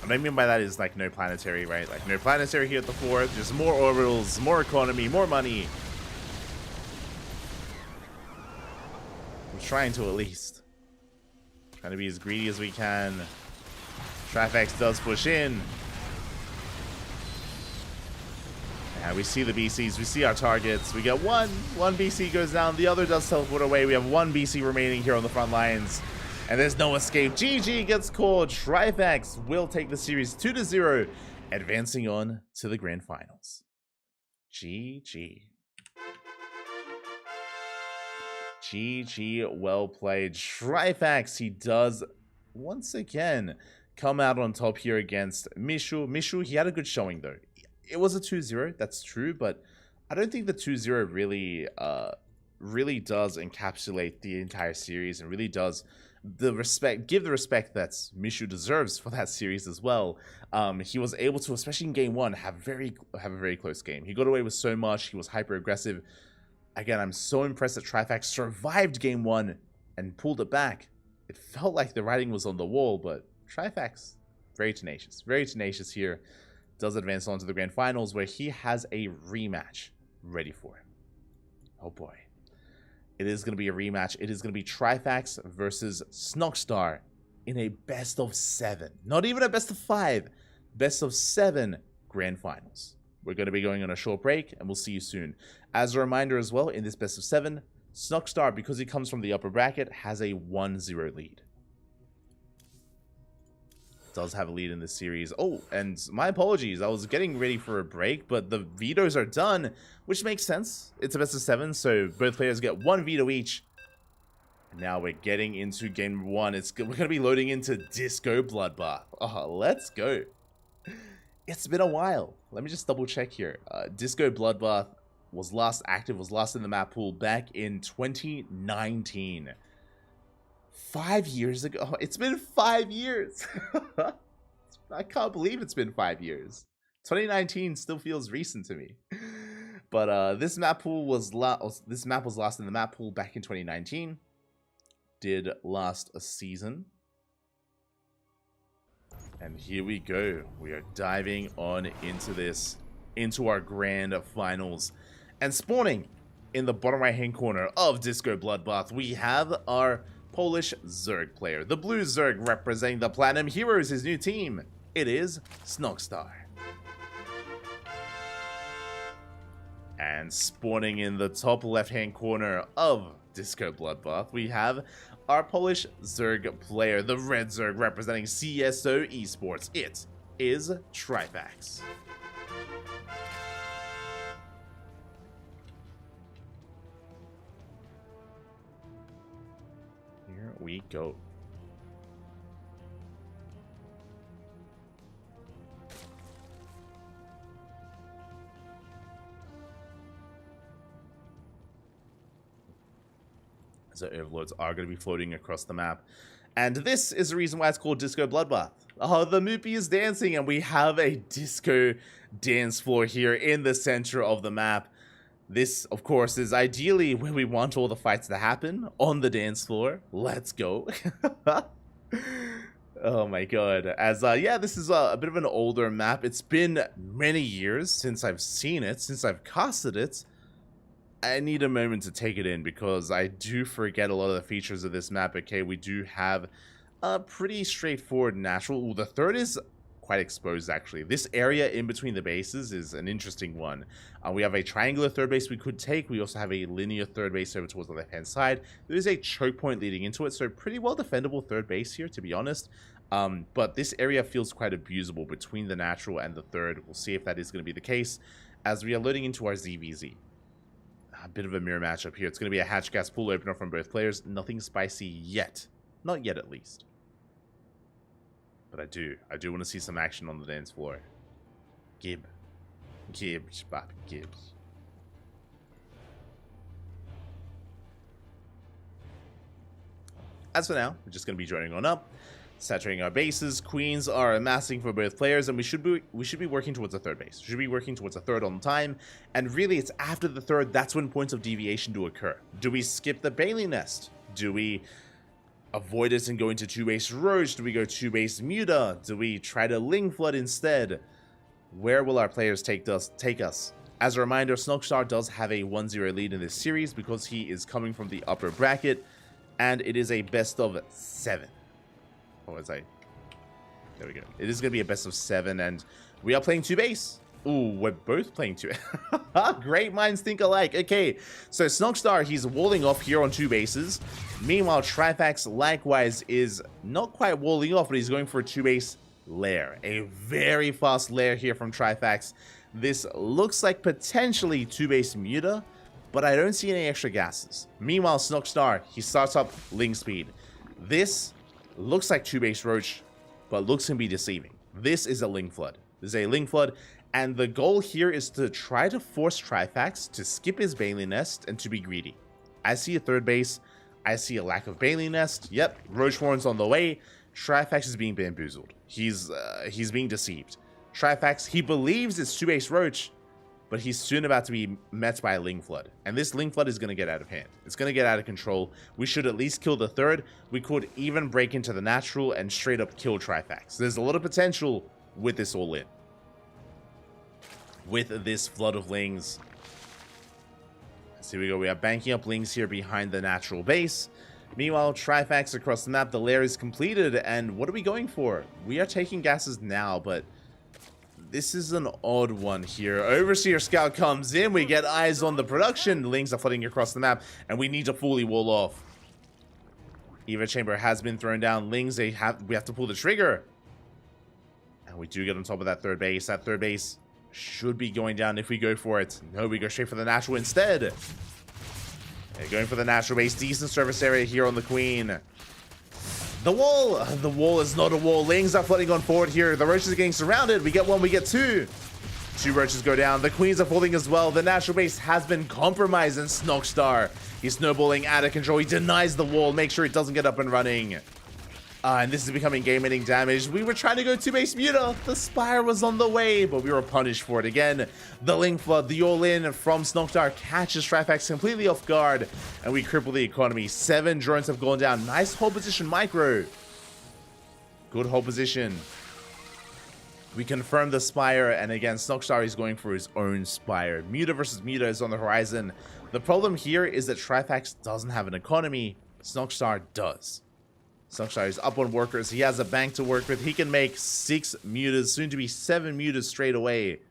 What I mean by that is like no planetary, right? Like no planetary here at the 4th. Just more orbitals, more economy, more money. We're trying to at least. Trying to be as greedy as we can. Trifax does push in. Yeah, we see the BCs. We see our targets. We get one. One BC goes down. The other does teleport away. We have 1 BC remaining here on the front lines. And there's no escape. GG gets called. Trifax will take the series 2-0, advancing on to the grand finals. GG. GG, well played. Trifax, he does once again come out on top here against Mishu. Mishu, he had a good showing though. It was a 2-0, that's true, but I don't think the 2-0 really does encapsulate the entire series and really does give the respect that Mishu deserves for that series as well. He was able to, especially in game 1, have a very close game. He got away with so much. He was hyper aggressive. Again, I'm so impressed that Trifax survived game 1 and pulled it back. It felt like the writing was on the wall, but Trifax, very tenacious here. Does advance on to the grand finals where he has a rematch ready for him. Oh boy. It is going to be a rematch. It is going to be Trifax versus Snogstar in a best of 7. Not even a best of 5. Best of 7 grand finals. We're going to be going on a short break and we'll see you soon. As a reminder as well, in this best of 7, Snogstar, because he comes from the upper bracket, has a 1-0 lead. Does have a lead in this series. Oh, and my apologies. I was getting ready for a break, but the vetoes are done, which makes sense. It's a best of 7, so both players get 1 veto each. And now we're getting into game 1. We're going to be loading into Disco Bloodbath. Oh, let's go. It's been a while. Let me just double check here. Disco Bloodbath was last in the map pool back in 2019. 5 years ago. It's been 5 years. I can't believe it's been 5 years. 2019 still feels recent to me. But this map was last in the map pool back in 2019. Did last a season. And here we go. We are diving on into this, into our grand finals. And spawning in the bottom right hand corner of Disco Bloodbath, we have our Polish Zerg player. The blue Zerg representing the Platinum Heroes, his new team. It is Snogstar. And spawning in the top left-hand corner of Disco Bloodbath, we have our Polish Zerg player, the red Zerg representing CSO Esports. It is Trifax. Here we go. So overlords are going to be floating across the map. And this is the reason why it's called Disco Bloodbath. Oh, the Moopy is dancing, and we have a disco dance floor here in the center of the map. This, of course, is ideally where we want all the fights to happen, on the dance floor. Let's go. Oh my god. Yeah, this is a bit of an older map. It's been many years since I've seen it, since I've casted it. I need a moment to take it in because I do forget a lot of the features of this map. Okay, we do have a pretty straightforward natural. Ooh, the third is quite exposed, actually. This area in between the bases is an interesting one. We have a triangular third base we could take. We also have a linear third base over towards the left-hand side. There is a choke point leading into it, so pretty well defendable third base here, to be honest. But this area feels quite abusable between the natural and the third. We'll see if that is going to be the case as we are loading into our ZVZ. A bit of a mirror matchup here. It's going to be a hatch gas pool opener from both players. Nothing spicy yet. Not yet, at least. But I do want to see some action on the dance floor. Gibbs, Bobby Gibbs. As for now, we're just going to be joining on up, saturating our bases. Queens are amassing for both players, and we should be working towards a third base. We should be working towards a third on time, and really it's after the third that's when points of deviation do occur. Do we skip the Bailey nest? Do we avoid it and go into 2-base Roach? Do we go 2-base Muta? Do we try to Ling Flood instead? Where will our players take us? As a reminder, Snogstar does have a 1-0 lead in this series because he is coming from the upper bracket, and it is a best of 7. What was I? There we go. It is going to be a best of 7, and we are playing 2-base. Ooh, we're both playing 2. Great minds think alike. Okay, so Snogstar, he's walling off here on 2 bases. Meanwhile, Trifax likewise is not quite walling off, but he's going for a 2-base lair. A very fast lair here from Trifax. This looks like potentially 2-base Muta, but I don't see any extra gases. Meanwhile, Snogstar, he starts up Ling Speed. This looks like 2-base Roach, but looks can be deceiving. This is a Ling Flood. This is a Ling Flood, and the goal here is to try to force Trifax to skip his Bailey nest and to be greedy. I see a third base. I see a lack of Bailey nest. Yep, Roach Warren's on the way. Trifax is being bamboozled. He's being deceived. Trifax, he believes it's 2-base Roach, but he's soon about to be met by a Ling Flood. And this Ling Flood is going to get out of hand. It's going to get out of control. We should at least kill the third. We could even break into the natural and straight up kill Trifax. There's a lot of potential with this all in. With this flood of Lings. So here we go. We are banking up Lings here behind the natural base. Meanwhile, Trifax across the map. The lair is completed. And what are we going for? We are taking gases now, but this is an odd one here. Overseer Scout comes in. We get eyes on the production. Lings are flooding across the map, and we need to fully wall off. Eva Chamber has been thrown down. Lings, we have to pull the trigger. And we do get on top of that third base. That third base should be going down if we go for it. No, we go straight for the natural instead. Okay, going for the natural base. Decent service area here on the Queen. The wall is not a wall. Lings are flooding on forward here. The Roaches are getting surrounded. We get 1, we get 2. 2 Roaches go down. The Queens are falling as well. The natural base has been compromised, and Snogstar, he's snowballing out of control. He denies the wall. Make sure it doesn't get up and running. And this is becoming game-ending damage. We were trying to go 2-base Muta. The Spire was on the way, but we were punished for it again. The Ling Flood, the all-in from Snogstar catches Trifax completely off guard, and we cripple the economy. 7 drones have gone down. Nice hold position, Micro. Good hold position. We confirm the Spire, and again, Snogstar is going for his own Spire. Muta versus Muta is on the horizon. The problem here is that Trifax doesn't have an economy. Snogstar does. Snogstar is up on workers. He has a bank to work with. He can make 6 Mutas, soon to be 7 Mutas straight away.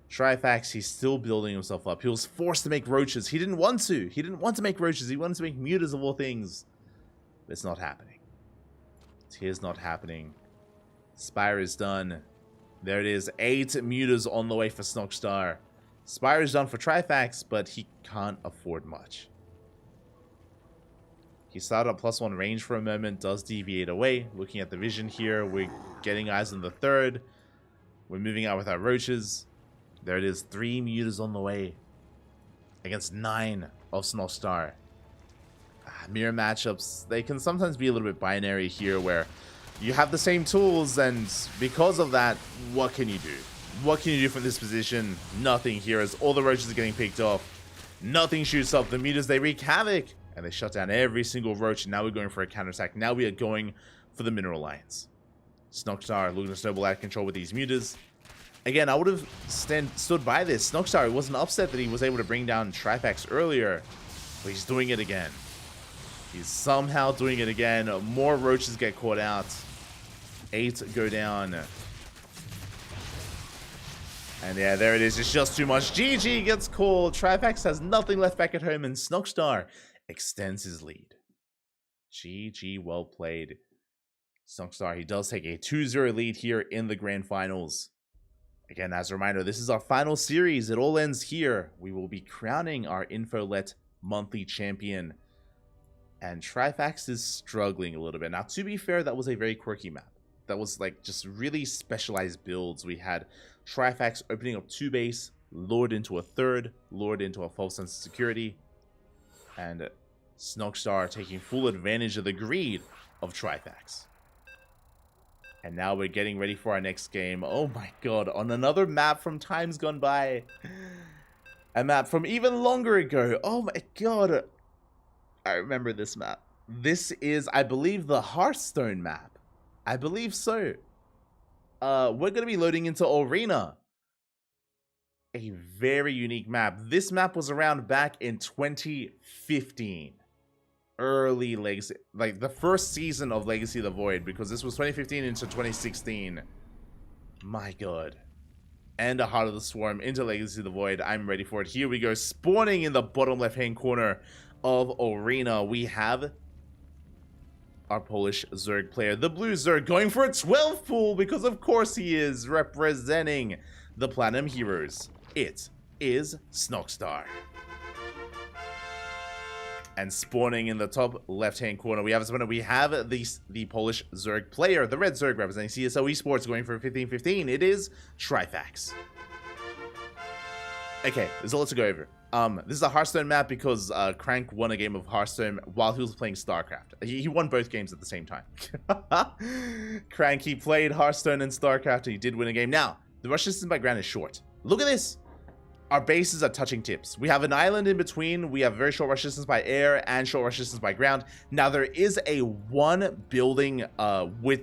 Trifax, he's still building himself up. He was forced to make Roaches. He didn't want to. He didn't want to make Roaches. He wanted to make Mutas of all things. But it's not happening. It is not happening. Spire is done. There it is. 8 Mutas on the way for Snogstar. Spire is done for Trifax, but he can't afford much. He started up +1 range for a moment, does deviate away. Looking at the vision here, we're getting eyes on the third. We're moving out with our Roaches. There it is, 3 Mutas on the way. Against 9 of Snogstar. Mirror matchups, they can sometimes be a little bit binary here where you have the same tools, and because of that, what can you do? What can you do from this position? Nothing here, as all the roaches are getting picked off. Nothing shoots up. The mutas, they wreak havoc, and they shut down every single roach. And now we're going for a counterattack. Now we are going for the Mineral Lions. Snogstar looking to snowball out of control with these mutas. Again, I would have stood by this. Snogstar wasn't upset that he was able to bring down Trifax earlier, but he's doing it again. He's somehow doing it again. More roaches get caught out. 8 go down. And yeah, there it is. It's just too much. GG gets called. Trifax has nothing left back at home, and Snogstar extends his lead. GG, well played. Snogstar, he does take a 2-0 lead here in the grand finals. Again, as a reminder, this is our final series. It all ends here. We will be crowning our Infolet monthly champion. And Trifax is struggling a little bit. Now, to be fair, that was a very quirky map. That was like just really specialized builds. We had Trifax opening up 2 base, lured into a 3rd, lured into a false sense of security, and Snogstar taking full advantage of the greed of Trifax. And now we're getting ready for our next game. Oh my god, on another map from times gone by. A map from even longer ago. Oh my god. I remember this map. This is, I believe, the Hearthstone map. I believe so. We're going to be loading into Arena. A very unique map. This map was around back in 2015. Early Legacy, like the first season of Legacy of the Void, because this was 2015 into 2016. My god. And a Heart of the Swarm into Legacy of the Void. I'm ready for it. Here we go. Spawning in the bottom left-hand corner of Arena, we have our Polish Zerg player, the Blue Zerg, going for a 12 pool, because of course he is, representing the Platinum Heroes. It is Snogstar. And spawning in the top left-hand corner, we have the Polish Zerg player, the Red Zerg representing CSO Esports, going for 15-15. It is Trifax. Okay, there's a lot to go over. This is a Hearthstone map because Crank won a game of Hearthstone while he was playing StarCraft. He won both games at the same time. Crank, he played Hearthstone and StarCraft, and he did win a game. Now, the rush distance by ground is short. Look at this. Our bases are touching tips. We have an island in between. We have very short rush distance by air and short rush distance by ground. Now, there is a 1 building with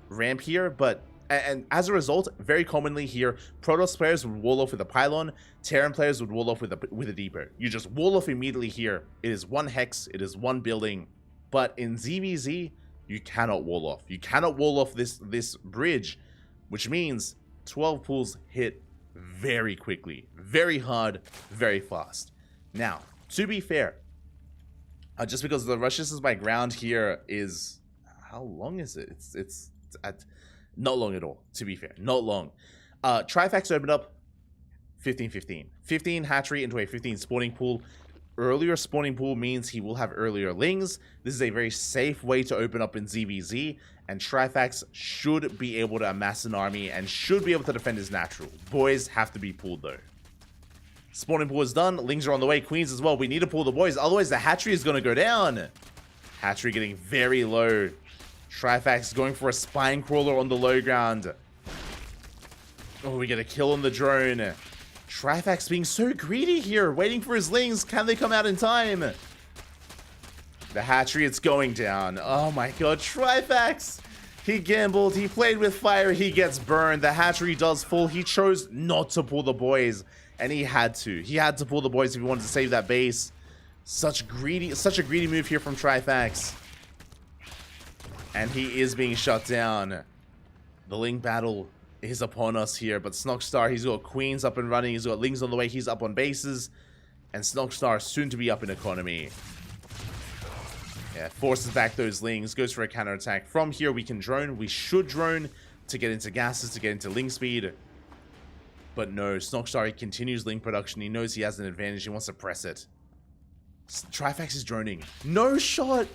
ramp here, but and as a result, very commonly here, Protoss players would wall off with a pylon, Terran players would wall off with a depot. You just wall off immediately here. It is 1 hex, it is 1 building. But in ZVZ, you cannot wall off. You cannot wall off this bridge, which means 12 pools hit very quickly, very hard, very fast. Now, to be fair, just because the rush distance by ground here is, how long is it? It's at not long at all, to be fair, not long. Trifax opened up 15-15. 15 hatchery into a 15 spawning pool. Earlier spawning pool means he will have earlier lings. This is a very safe way to open up in ZVZ, and Trifax should be able to amass an army and should be able to defend his natural. Boys have to be pulled though. Spawning pool is done. Lings are on the way. Queens as well. We need to pull the boys, otherwise the hatchery is going to go down. Hatchery getting very low. Trifax going for a spine crawler on the low ground. Oh, we get a kill on the drone. Trifax being so greedy here, waiting for his lings. Can they come out in time? The hatchery, it's going down. Oh my god, Trifax. He gambled, he played with fire, he gets burned. The hatchery does fall. He chose not to pull the boys, and he had to. He had to pull the boys if he wanted to save that base. Such a greedy move here from Trifax. And he is being shut down. The Ling battle is upon us here, but Snogstar, he's got Queens up and running, he's got Lings on the way, he's up on bases, and Snogstar soon to be up in economy. Yeah, forces back those Lings, goes for a counterattack. From here, we can drone. We should drone to get into gases, to get into Ling speed. But no, Snogstar, he continues Ling production. He knows he has an advantage. He wants to press it. Trifax is droning. No shot!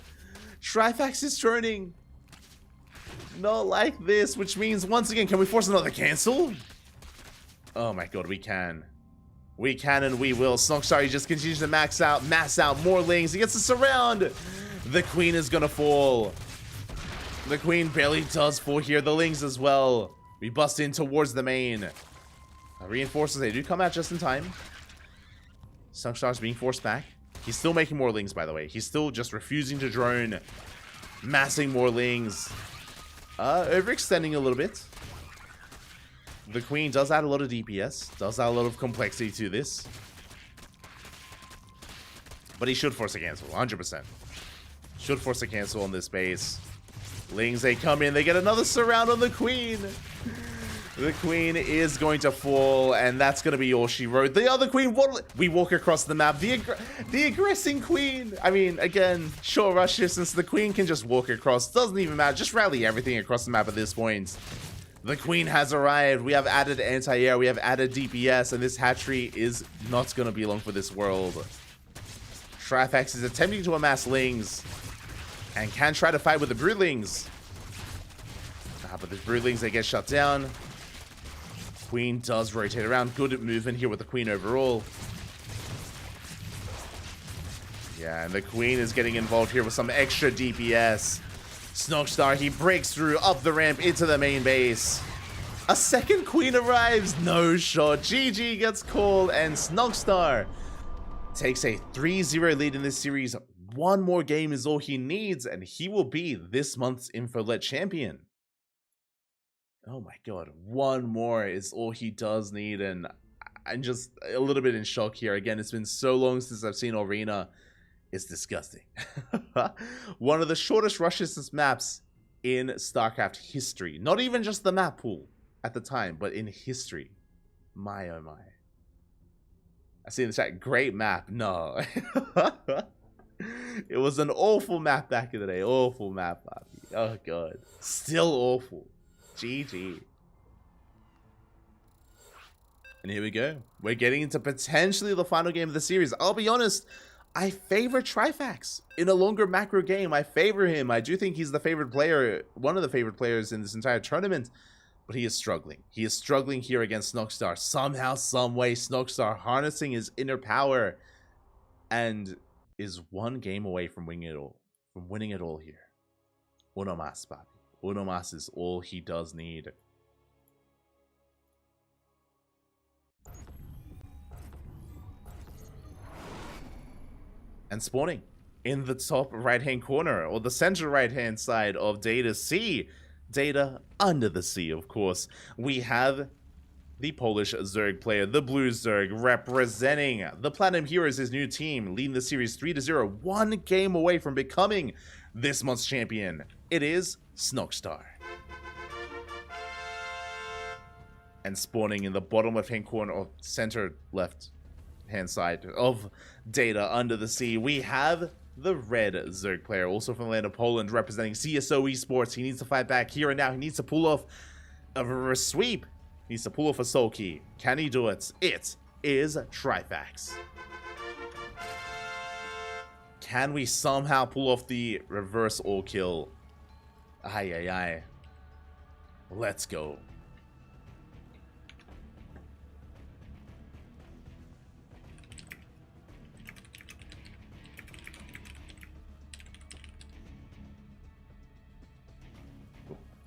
Trifax is droning. Not like this, which means, once again, can we force another cancel? Oh my god, we can. We can and we will. Snogstar, he just continues to mass out more lings. He gets us around. The queen is gonna fall. The queen barely does fall here. The lings as well. We bust in towards the main. Reinforcers, they do come out just in time. Snogstar's being forced back. He's still making more lings, by the way. He's still just refusing to drone. Massing more lings. Overextending a little bit. The queen does add a lot of DPS. Does add a lot of complexity to this. But he should force a cancel, 100%. Should force a cancel on this base. Lings, they come in. They get another surround on the queen. The queen is going to fall, and that's going to be all she wrote. The other queen, we walk across the map. The aggressing queen. I mean, again, short rush distance. The queen can just walk across. Doesn't even matter. Just rally everything across the map at this point. The queen has arrived. We have added anti-air. We have added DPS, and this hatchery is not going to be long for this world. Trifax is attempting to amass lings and can try to fight with the broodlings. But the broodlings, they get shut down. Queen does rotate around. Good movement here with the queen overall. Yeah, and the queen is getting involved here with some extra DPS. Snogstar, he breaks through up the ramp into the main base. A second queen arrives. No shot. GG gets called, and Snogstar takes a 3-0 lead in this series. One more game is all he needs, and he will be this month's Infolet champion. Oh my god, one more is all he does need, and I'm just a little bit in shock here. Again, it's been so long since I've seen Arena. It's disgusting. One of the shortest rush distance maps in StarCraft history. Not even just the map pool at the time, but in history. My oh my. I see in the chat, great map. No. It was an awful map back in the day. Awful map, Bobby. Oh god. Still awful. GG. And here we go. We're getting into potentially the final game of the series. I'll be honest, I favor Trifax. In a longer macro game, I favor him. I do think he's the favorite player, one of the favorite players in this entire tournament. But he is struggling. He is struggling here against Snogstar. Somehow, someway, Snogstar harnessing his inner power and is one game away from winning it all. From winning it all here. Uno mas, papi. Uno mas is all he does need. And spawning in the top right-hand corner, or the center right-hand side of Data C. Data under the sea, of course. We have the Polish Zerg player, the Blue Zerg, representing the Platinum Heroes, his new team, leading the series 3-0, one game away from becoming this month's champion. It is Snogstar. And spawning in the bottom left-hand corner, or center left-hand side of Data under the sea, we have the red Zerg player, also from the land of Poland, representing CSO Esports. He needs to fight back here and now. He needs to pull off a reverse sweep. He needs to pull off a soul key. Can he do it? It is Trifax. Can we somehow pull off the reverse all kill? Aye, aye, aye. Let's go.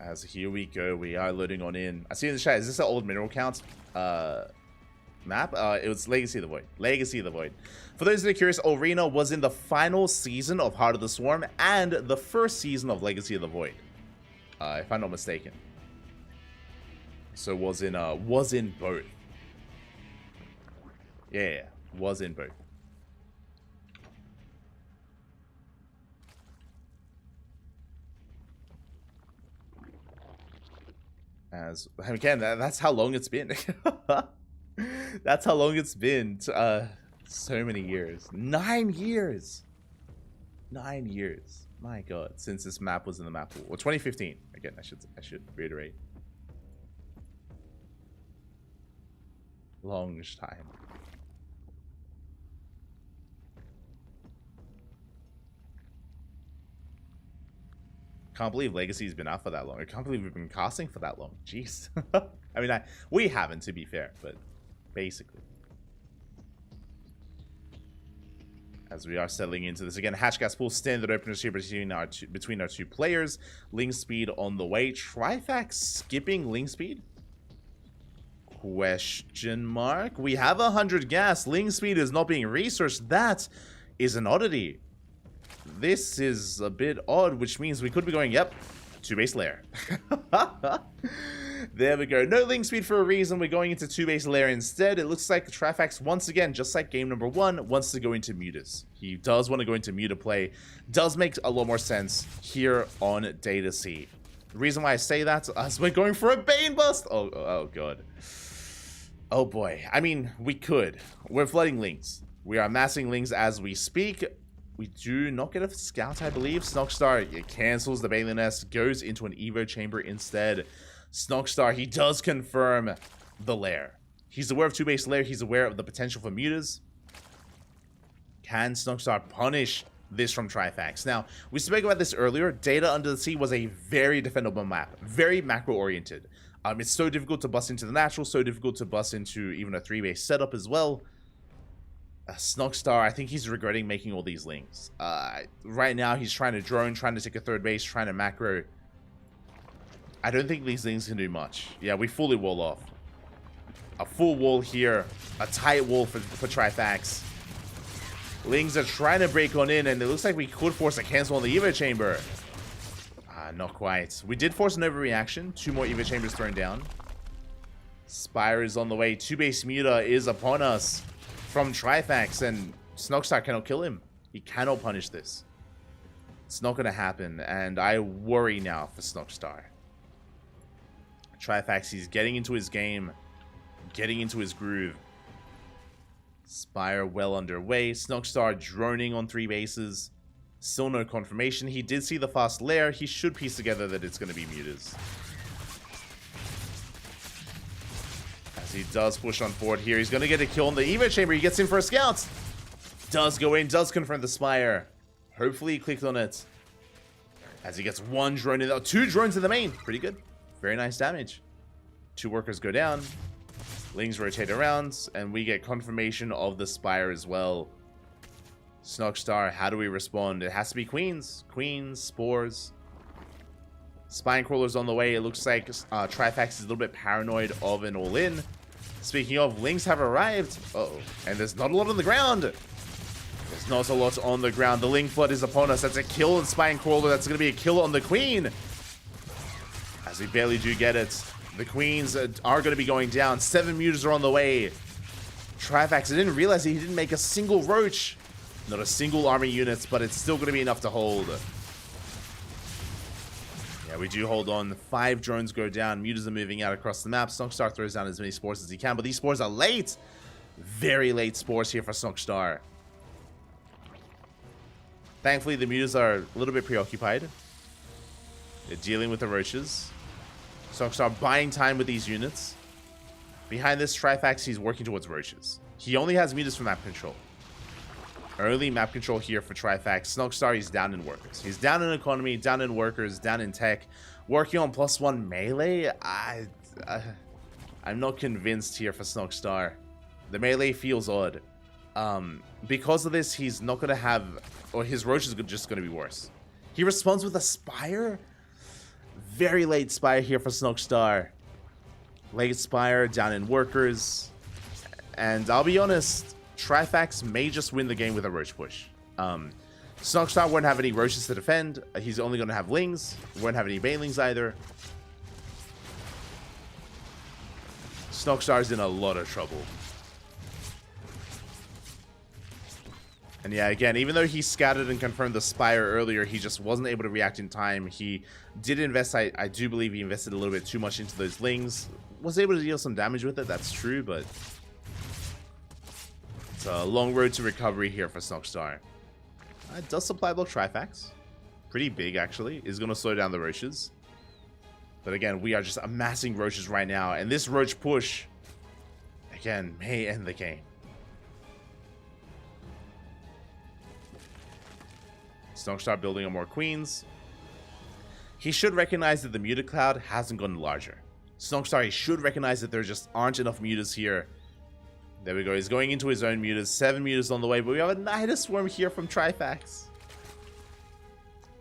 As here we go, we are loading on in. I see in the chat, is this an old mineral count map? It was Legacy of the Void. Legacy of the Void. For those that are curious, Arena was in the final season of Heart of the Swarm and the first season of Legacy of the Void, if I'm not mistaken. So was in both. Yeah, was in both. As again, that's how long it's been. That's how long it's been. So many years. 9 years. 9 years. My God, since this map was in the map pool. Well, 2015. Again, I should reiterate. Long time. Can't believe Legacy's been out for that long. I can't believe we've been casting for that long. Jeez. I mean, we haven't, to be fair, but basically. As we are settling into this again, hatch gas pool standard openers here between our two players. Ling speed on the way. Trifax skipping Ling speed? Question mark. We have 100 gas. Ling speed is not being researched. That is an oddity. This is a bit odd, which means we could be going, yep, 2-base lair. There we go. No Ling speed for a reason. We're going into 2-base lair instead. It looks like Trifax, once again, just like game number 1, wants to go into mutas. He does want to go into muta play. Does make a lot more sense here on Data C. The reason why I say that is we're going for a Bane Bust. Oh god. Oh boy. I mean, we could. We're flooding Lings. We are amassing Lings as we speak. We do not get a scout, I believe. Snogstar, it cancels the Bailey Nest, goes into an Evo chamber instead. Snogstar, he does confirm the lair. He's aware of 2-base lair. He's aware of the potential for mutas. Can Snogstar punish this from Trifax? Now, we spoke about this earlier. Data Under the Sea was a very defendable map. Very macro-oriented. It's so difficult to bust into the natural, so difficult to bust into even a 3-base setup as well. Snogstar, I think he's regretting making all these Lings. Right now, he's trying to drone, trying to take a 3rd base, trying to macro. I don't think these Lings can do much. Yeah, we fully wall off. A full wall here. A tight wall for Trifax. Lings are trying to break on in, and it looks like we could force a cancel on the Evo chamber. Not quite. We did force an overreaction. 2 more Evo chambers thrown down. Spire is on the way. 2-base muta is upon us from Trifax, and Snogstar cannot kill him. He cannot punish this. It's not going to happen, and I worry now for Snogstar. Trifax, he's getting into his game, getting into his groove. Spire well underway. Snogstar droning on 3 bases. Still no confirmation. He did see the fast lair. He should piece together that it's going to be mutas. As he does push on forward here. He's going to get a kill on the Evo chamber. He gets in for a scout. Does go in. Does confirm the Spire. Hopefully he clicked on it. As he gets 1 drone in there. 2 drones in the main. Pretty good. Very nice damage. 2 workers go down. Lings rotate around. And we get confirmation of the Spire as well. Snogstar, how do we respond? It has to be queens. Queens, spores. Spine crawlers on the way. It looks like Trifax is a little bit paranoid of an all-in. Speaking of, Lings have arrived. Uh-oh. And there's not a lot on the ground. There's not a lot on the ground. The Ling Flood is upon us. That's a kill on Spine Crawler. That's going to be a kill on the Queen. As we barely do get it. The Queens are going to be going down. 7 mutas are on the way. Trifax, I didn't realize he didn't make a single roach. Not a single army unit, but it's still going to be enough to hold. Yeah, we do hold on. 5 drones go down. Mutas are moving out across the map. Snogstar throws down as many spores as he can, but these spores are late. Very late spores here for Snogstar. Thankfully, the mutas are a little bit preoccupied. They're dealing with the roaches. Snogstar buying time with these units. Behind this, Trifax, he's working towards roaches. He only has mutas for map control. Early map control here for Trifax. Snogstar, he's down in workers. He's down in economy, down in workers, down in tech. Working on +1 melee. I'm not convinced here for Snogstar. The melee feels odd. Because of this, he's not going to have... Or his roach is just going to be worse. He responds with a Spire. Very late Spire here for Snogstar. Late Spire, down in workers. And I'll be honest... Trifax may just win the game with a roach push. Snogstar won't have any roaches to defend. He's only going to have Lings. Won't have any Banelings either. Snogstar's in a lot of trouble. And yeah, again, even though he scouted and confirmed the Spire earlier, he just wasn't able to react in time. He did invest, I do believe he invested a little bit too much into those Lings. Was able to deal some damage with it, that's true, but... It's a long road to recovery here for Snogstar. It does supply block Trifax. Pretty big, actually. Is going to slow down the roaches. But again, we are just amassing roaches right now. And this roach push, again, may end the game. Snogstar building on more queens. He should recognize that the muta cloud hasn't gotten larger. Snogstar, he should recognize that there just aren't enough mutas here. There we go. He's going into his own mutas. 7 mutas on the way, but we have a Nida Swarm here from Trifax.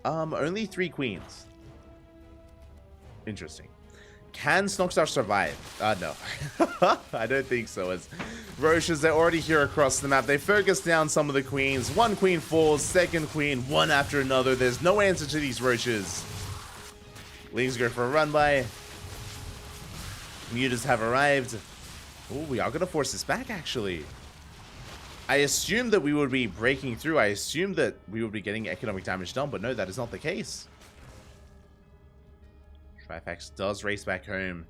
Only 3 queens. Interesting. Can Snogstar survive? No. I don't think so. As Roaches, they're already here across the map. They focus down some of the queens. 1 queen falls, 2nd queen, one after another. There's no answer to these Roaches. Lings go for a run by. Mutas have arrived. Oh, we are going to force this back, actually. I assumed that we would be breaking through. I assumed that we would be getting economic damage done, but no, that is not the case. Trifax does race back home.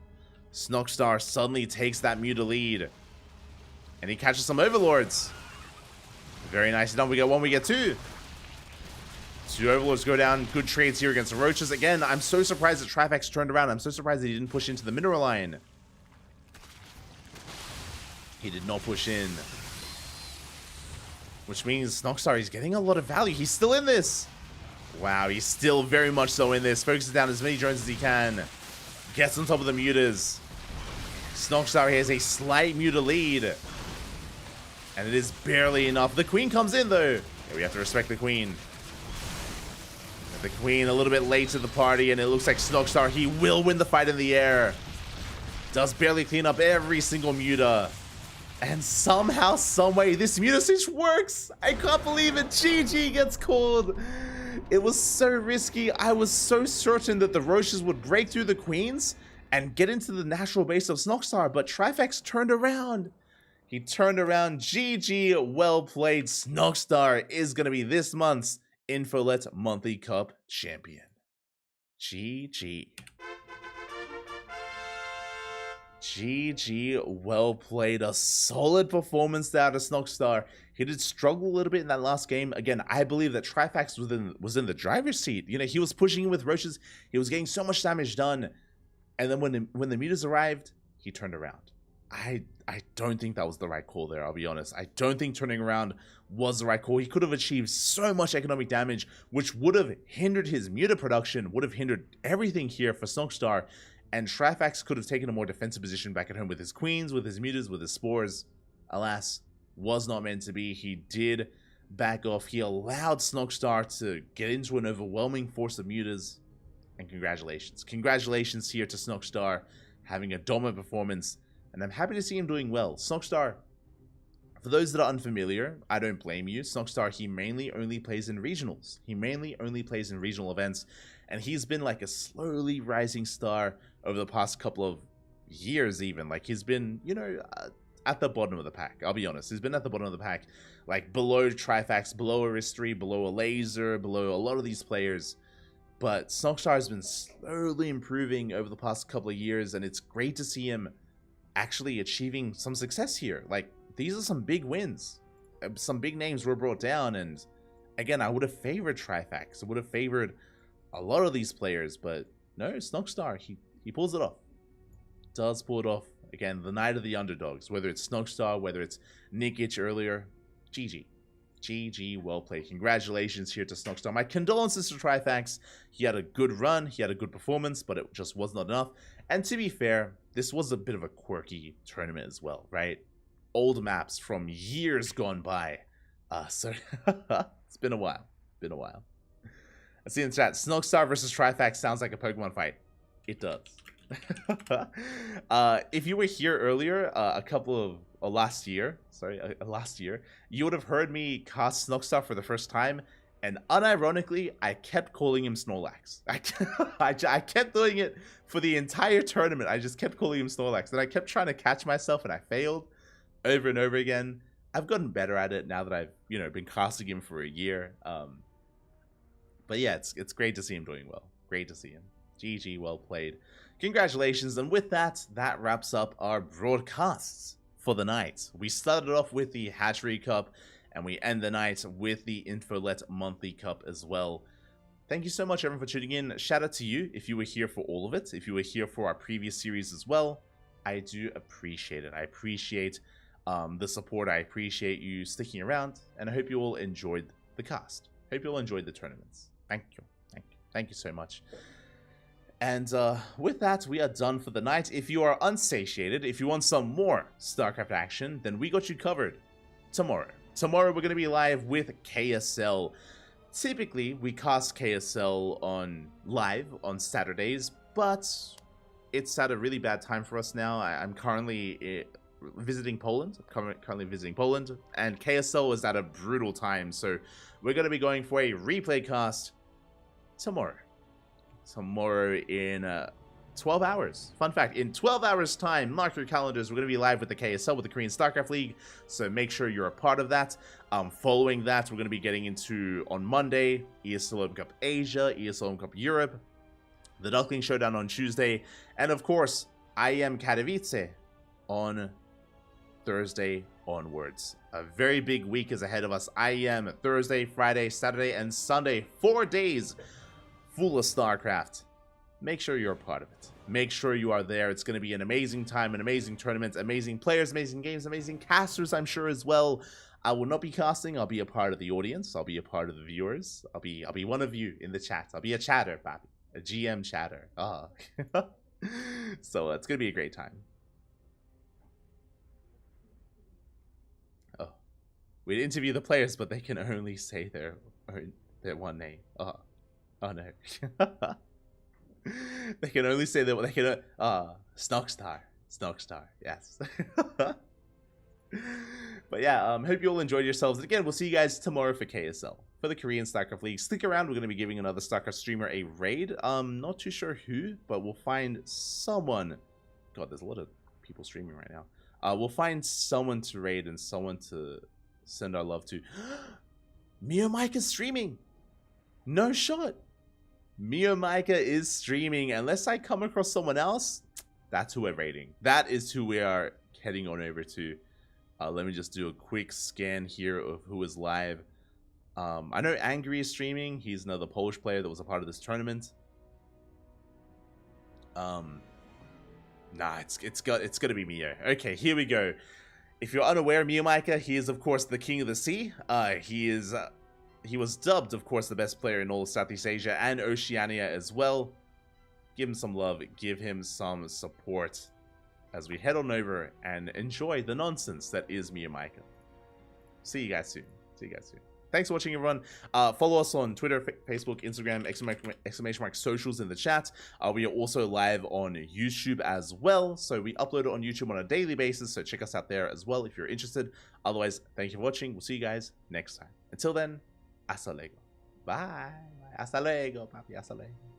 Snogstar suddenly takes that Muta lead. And he catches some Overlords. Very nicely done. We get 1, we get 2. 2 Overlords go down. Good trades here against the Roaches. Again, I'm so surprised that Trifax turned around. I'm so surprised that he didn't push into the mineral line. He did not push in. Which means Snogstar is getting a lot of value. He's still in this. Wow, he's still very much so in this. Focuses down as many drones as he can. Gets on top of the mutas. Snogstar has a slight muta lead. And it is barely enough. The queen comes in, though. Yeah, we have to respect the queen. The queen a little bit late to the party, and it looks like Snogstar, he will win the fight in the air. Does barely clean up every single muta. And somehow, someway, this muta switch works. I can't believe it. GG gets called. It was so risky. I was so certain that the Roaches would break through the queens and get into the natural base of Snogstar, but Trifax turned around. He turned around. GG, well played. Snogstar is going to be this month's Infolet Monthly Cup champion. GG. GG, well played. A solid performance out of Snogstar. He did struggle a little bit in that last game. Again, I believe that Trifax was in the driver's seat. You know, he was pushing with Roaches. He was getting so much damage done. And then when the mutas arrived, he turned around. I don't think that was the right call there, I'll be honest. I don't think turning around was the right call. He could have achieved so much economic damage, which would have hindered his muta production, would have hindered everything here for Snogstar. And Trifax could have taken a more defensive position back at home with his queens, with his mutas, with his spores. Alas, was not meant to be. He did back off. He allowed Snogstar to get into an overwhelming force of mutas. And congratulations. Congratulations here to Snogstar, having a dominant performance. And I'm happy to see him doing well. Snogstar, for those that are unfamiliar, I don't blame you. Snogstar, he mainly only plays in regionals. He mainly only plays in regional events. And he's been like a slowly rising star over the past couple of years even. Like, he's been, you know, at the bottom of the pack. I'll be honest. He's been at the bottom of the pack. Like, below Trifax, below Aristry, below a Laser, below a lot of these players. But Snogstar has been slowly improving over the past couple of years. And it's great to see him actually achieving some success here. Like, these are some big wins. Some big names were brought down. And again, I would have favored Trifax. I would have favored a lot of these players, but no, Snogstar, he pulls it off. Does pull it off. Again, the night of the underdogs, whether it's Snogstar, whether it's Nikic earlier. GG. GG, well played. Congratulations here to Snogstar. My condolences to Trifax. He had a good run, he had a good performance, but it just was not enough. And to be fair, this was a bit of a quirky tournament as well, right? Old maps from years gone by. So it's been a while. Been a while. I see in the chat, Snogstar versus Trifax sounds like a Pokemon fight. It does. If you were here earlier, last year, you would have heard me cast Snogstar for the first time, and unironically, I kept calling him Snorlax. I kept doing it for the entire tournament. I just kept calling him Snorlax, and I kept trying to catch myself, and I failed over and over again. I've gotten better at it now that I've, you know, been casting him for a year. But yeah, it's great to see him doing well. Great to see him. GG, well played. Congratulations, and with that, that wraps up our broadcasts for the night. We started off with the Hatchery Cup, and we end the night with the Infolet Monthly Cup as well. Thank you so much, everyone, for tuning in. Shout out to you if you were here for all of it, if you were here for our previous series as well. I do appreciate it. I appreciate the support. I appreciate you sticking around, and I hope you all enjoyed the cast. Hope you all enjoyed the tournaments. Thank you. Thank you. Thank you so much. And with that, we are done for the night. If you are unsatiated, if you want some more StarCraft action, then we got you covered tomorrow. Tomorrow we're going to be live with KSL. Typically, we cast KSL on live on Saturdays, but it's at a really bad time for us now. I'm currently visiting Poland. Currently visiting Poland, and KSL was at a brutal time, so we're going to be going for a replay cast tomorrow. Tomorrow in 12 hours. Fun fact, in 12 hours time, mark your calendars, we're going to be live with the KSL, with the Korean StarCraft League, so make sure you're a part of that. Following that, we're going to be getting into, on Monday, ESL Open Cup Asia, ESL Open Cup Europe, the Ducklings Showdown on Tuesday, and of course, I am Katowice on Thursday onwards. A very big week is ahead of us. I am Thursday, Friday, Saturday, and Sunday, 4 days full of StarCraft. Make sure you're a part of it. Make sure you are there. It's going to be an amazing time, an amazing tournament, amazing players, amazing games, amazing casters, I'm sure, as well. I will not be casting. I'll be a part of the audience. I'll be a part of the viewers. I'll be one of you in the chat. I'll be a chatter, Bobby. A GM chatter. So it's going to be a great time. Oh. We'd interview the players, but they can only say their one name. Oh no. They can only say that they can Snogstar, yes. But yeah, hope you all enjoyed yourselves. And again, we'll see you guys tomorrow for KSL, for the Korean StarCraft League. Stick around, we're going to be giving another StarCraft streamer a raid. Not too sure who, but we'll find someone. God, there's a lot of people streaming right now. We'll find someone to raid and someone to send our love to. Mio Mike is streaming. No shot. Mio Micah is streaming. Unless I come across someone else, that's who we're raiding. That is who we are heading on over to. Let me just do a quick scan here of who is live. I know Angry is streaming. He's another Polish player that was a part of this tournament. Nah, it's gonna be Mio. Okay, here we go. If you're unaware, Mio Micah, he is of course the King of the Sea. He was dubbed, of course, the best player in all of Southeast Asia and Oceania as well. Give him some love, give him some support as we head on over and enjoy the nonsense that is Mio Micah. See you guys soon. Thanks for watching, everyone. Follow us on Twitter, Facebook, Instagram, exclamation mark socials in the chat. We are also live on YouTube as well. So we upload it on YouTube on a daily basis. So check us out there as well if you're interested. Otherwise, thank you for watching. We'll see you guys next time. Until then, hasta luego. Bye. Hasta luego, papi. Hasta luego.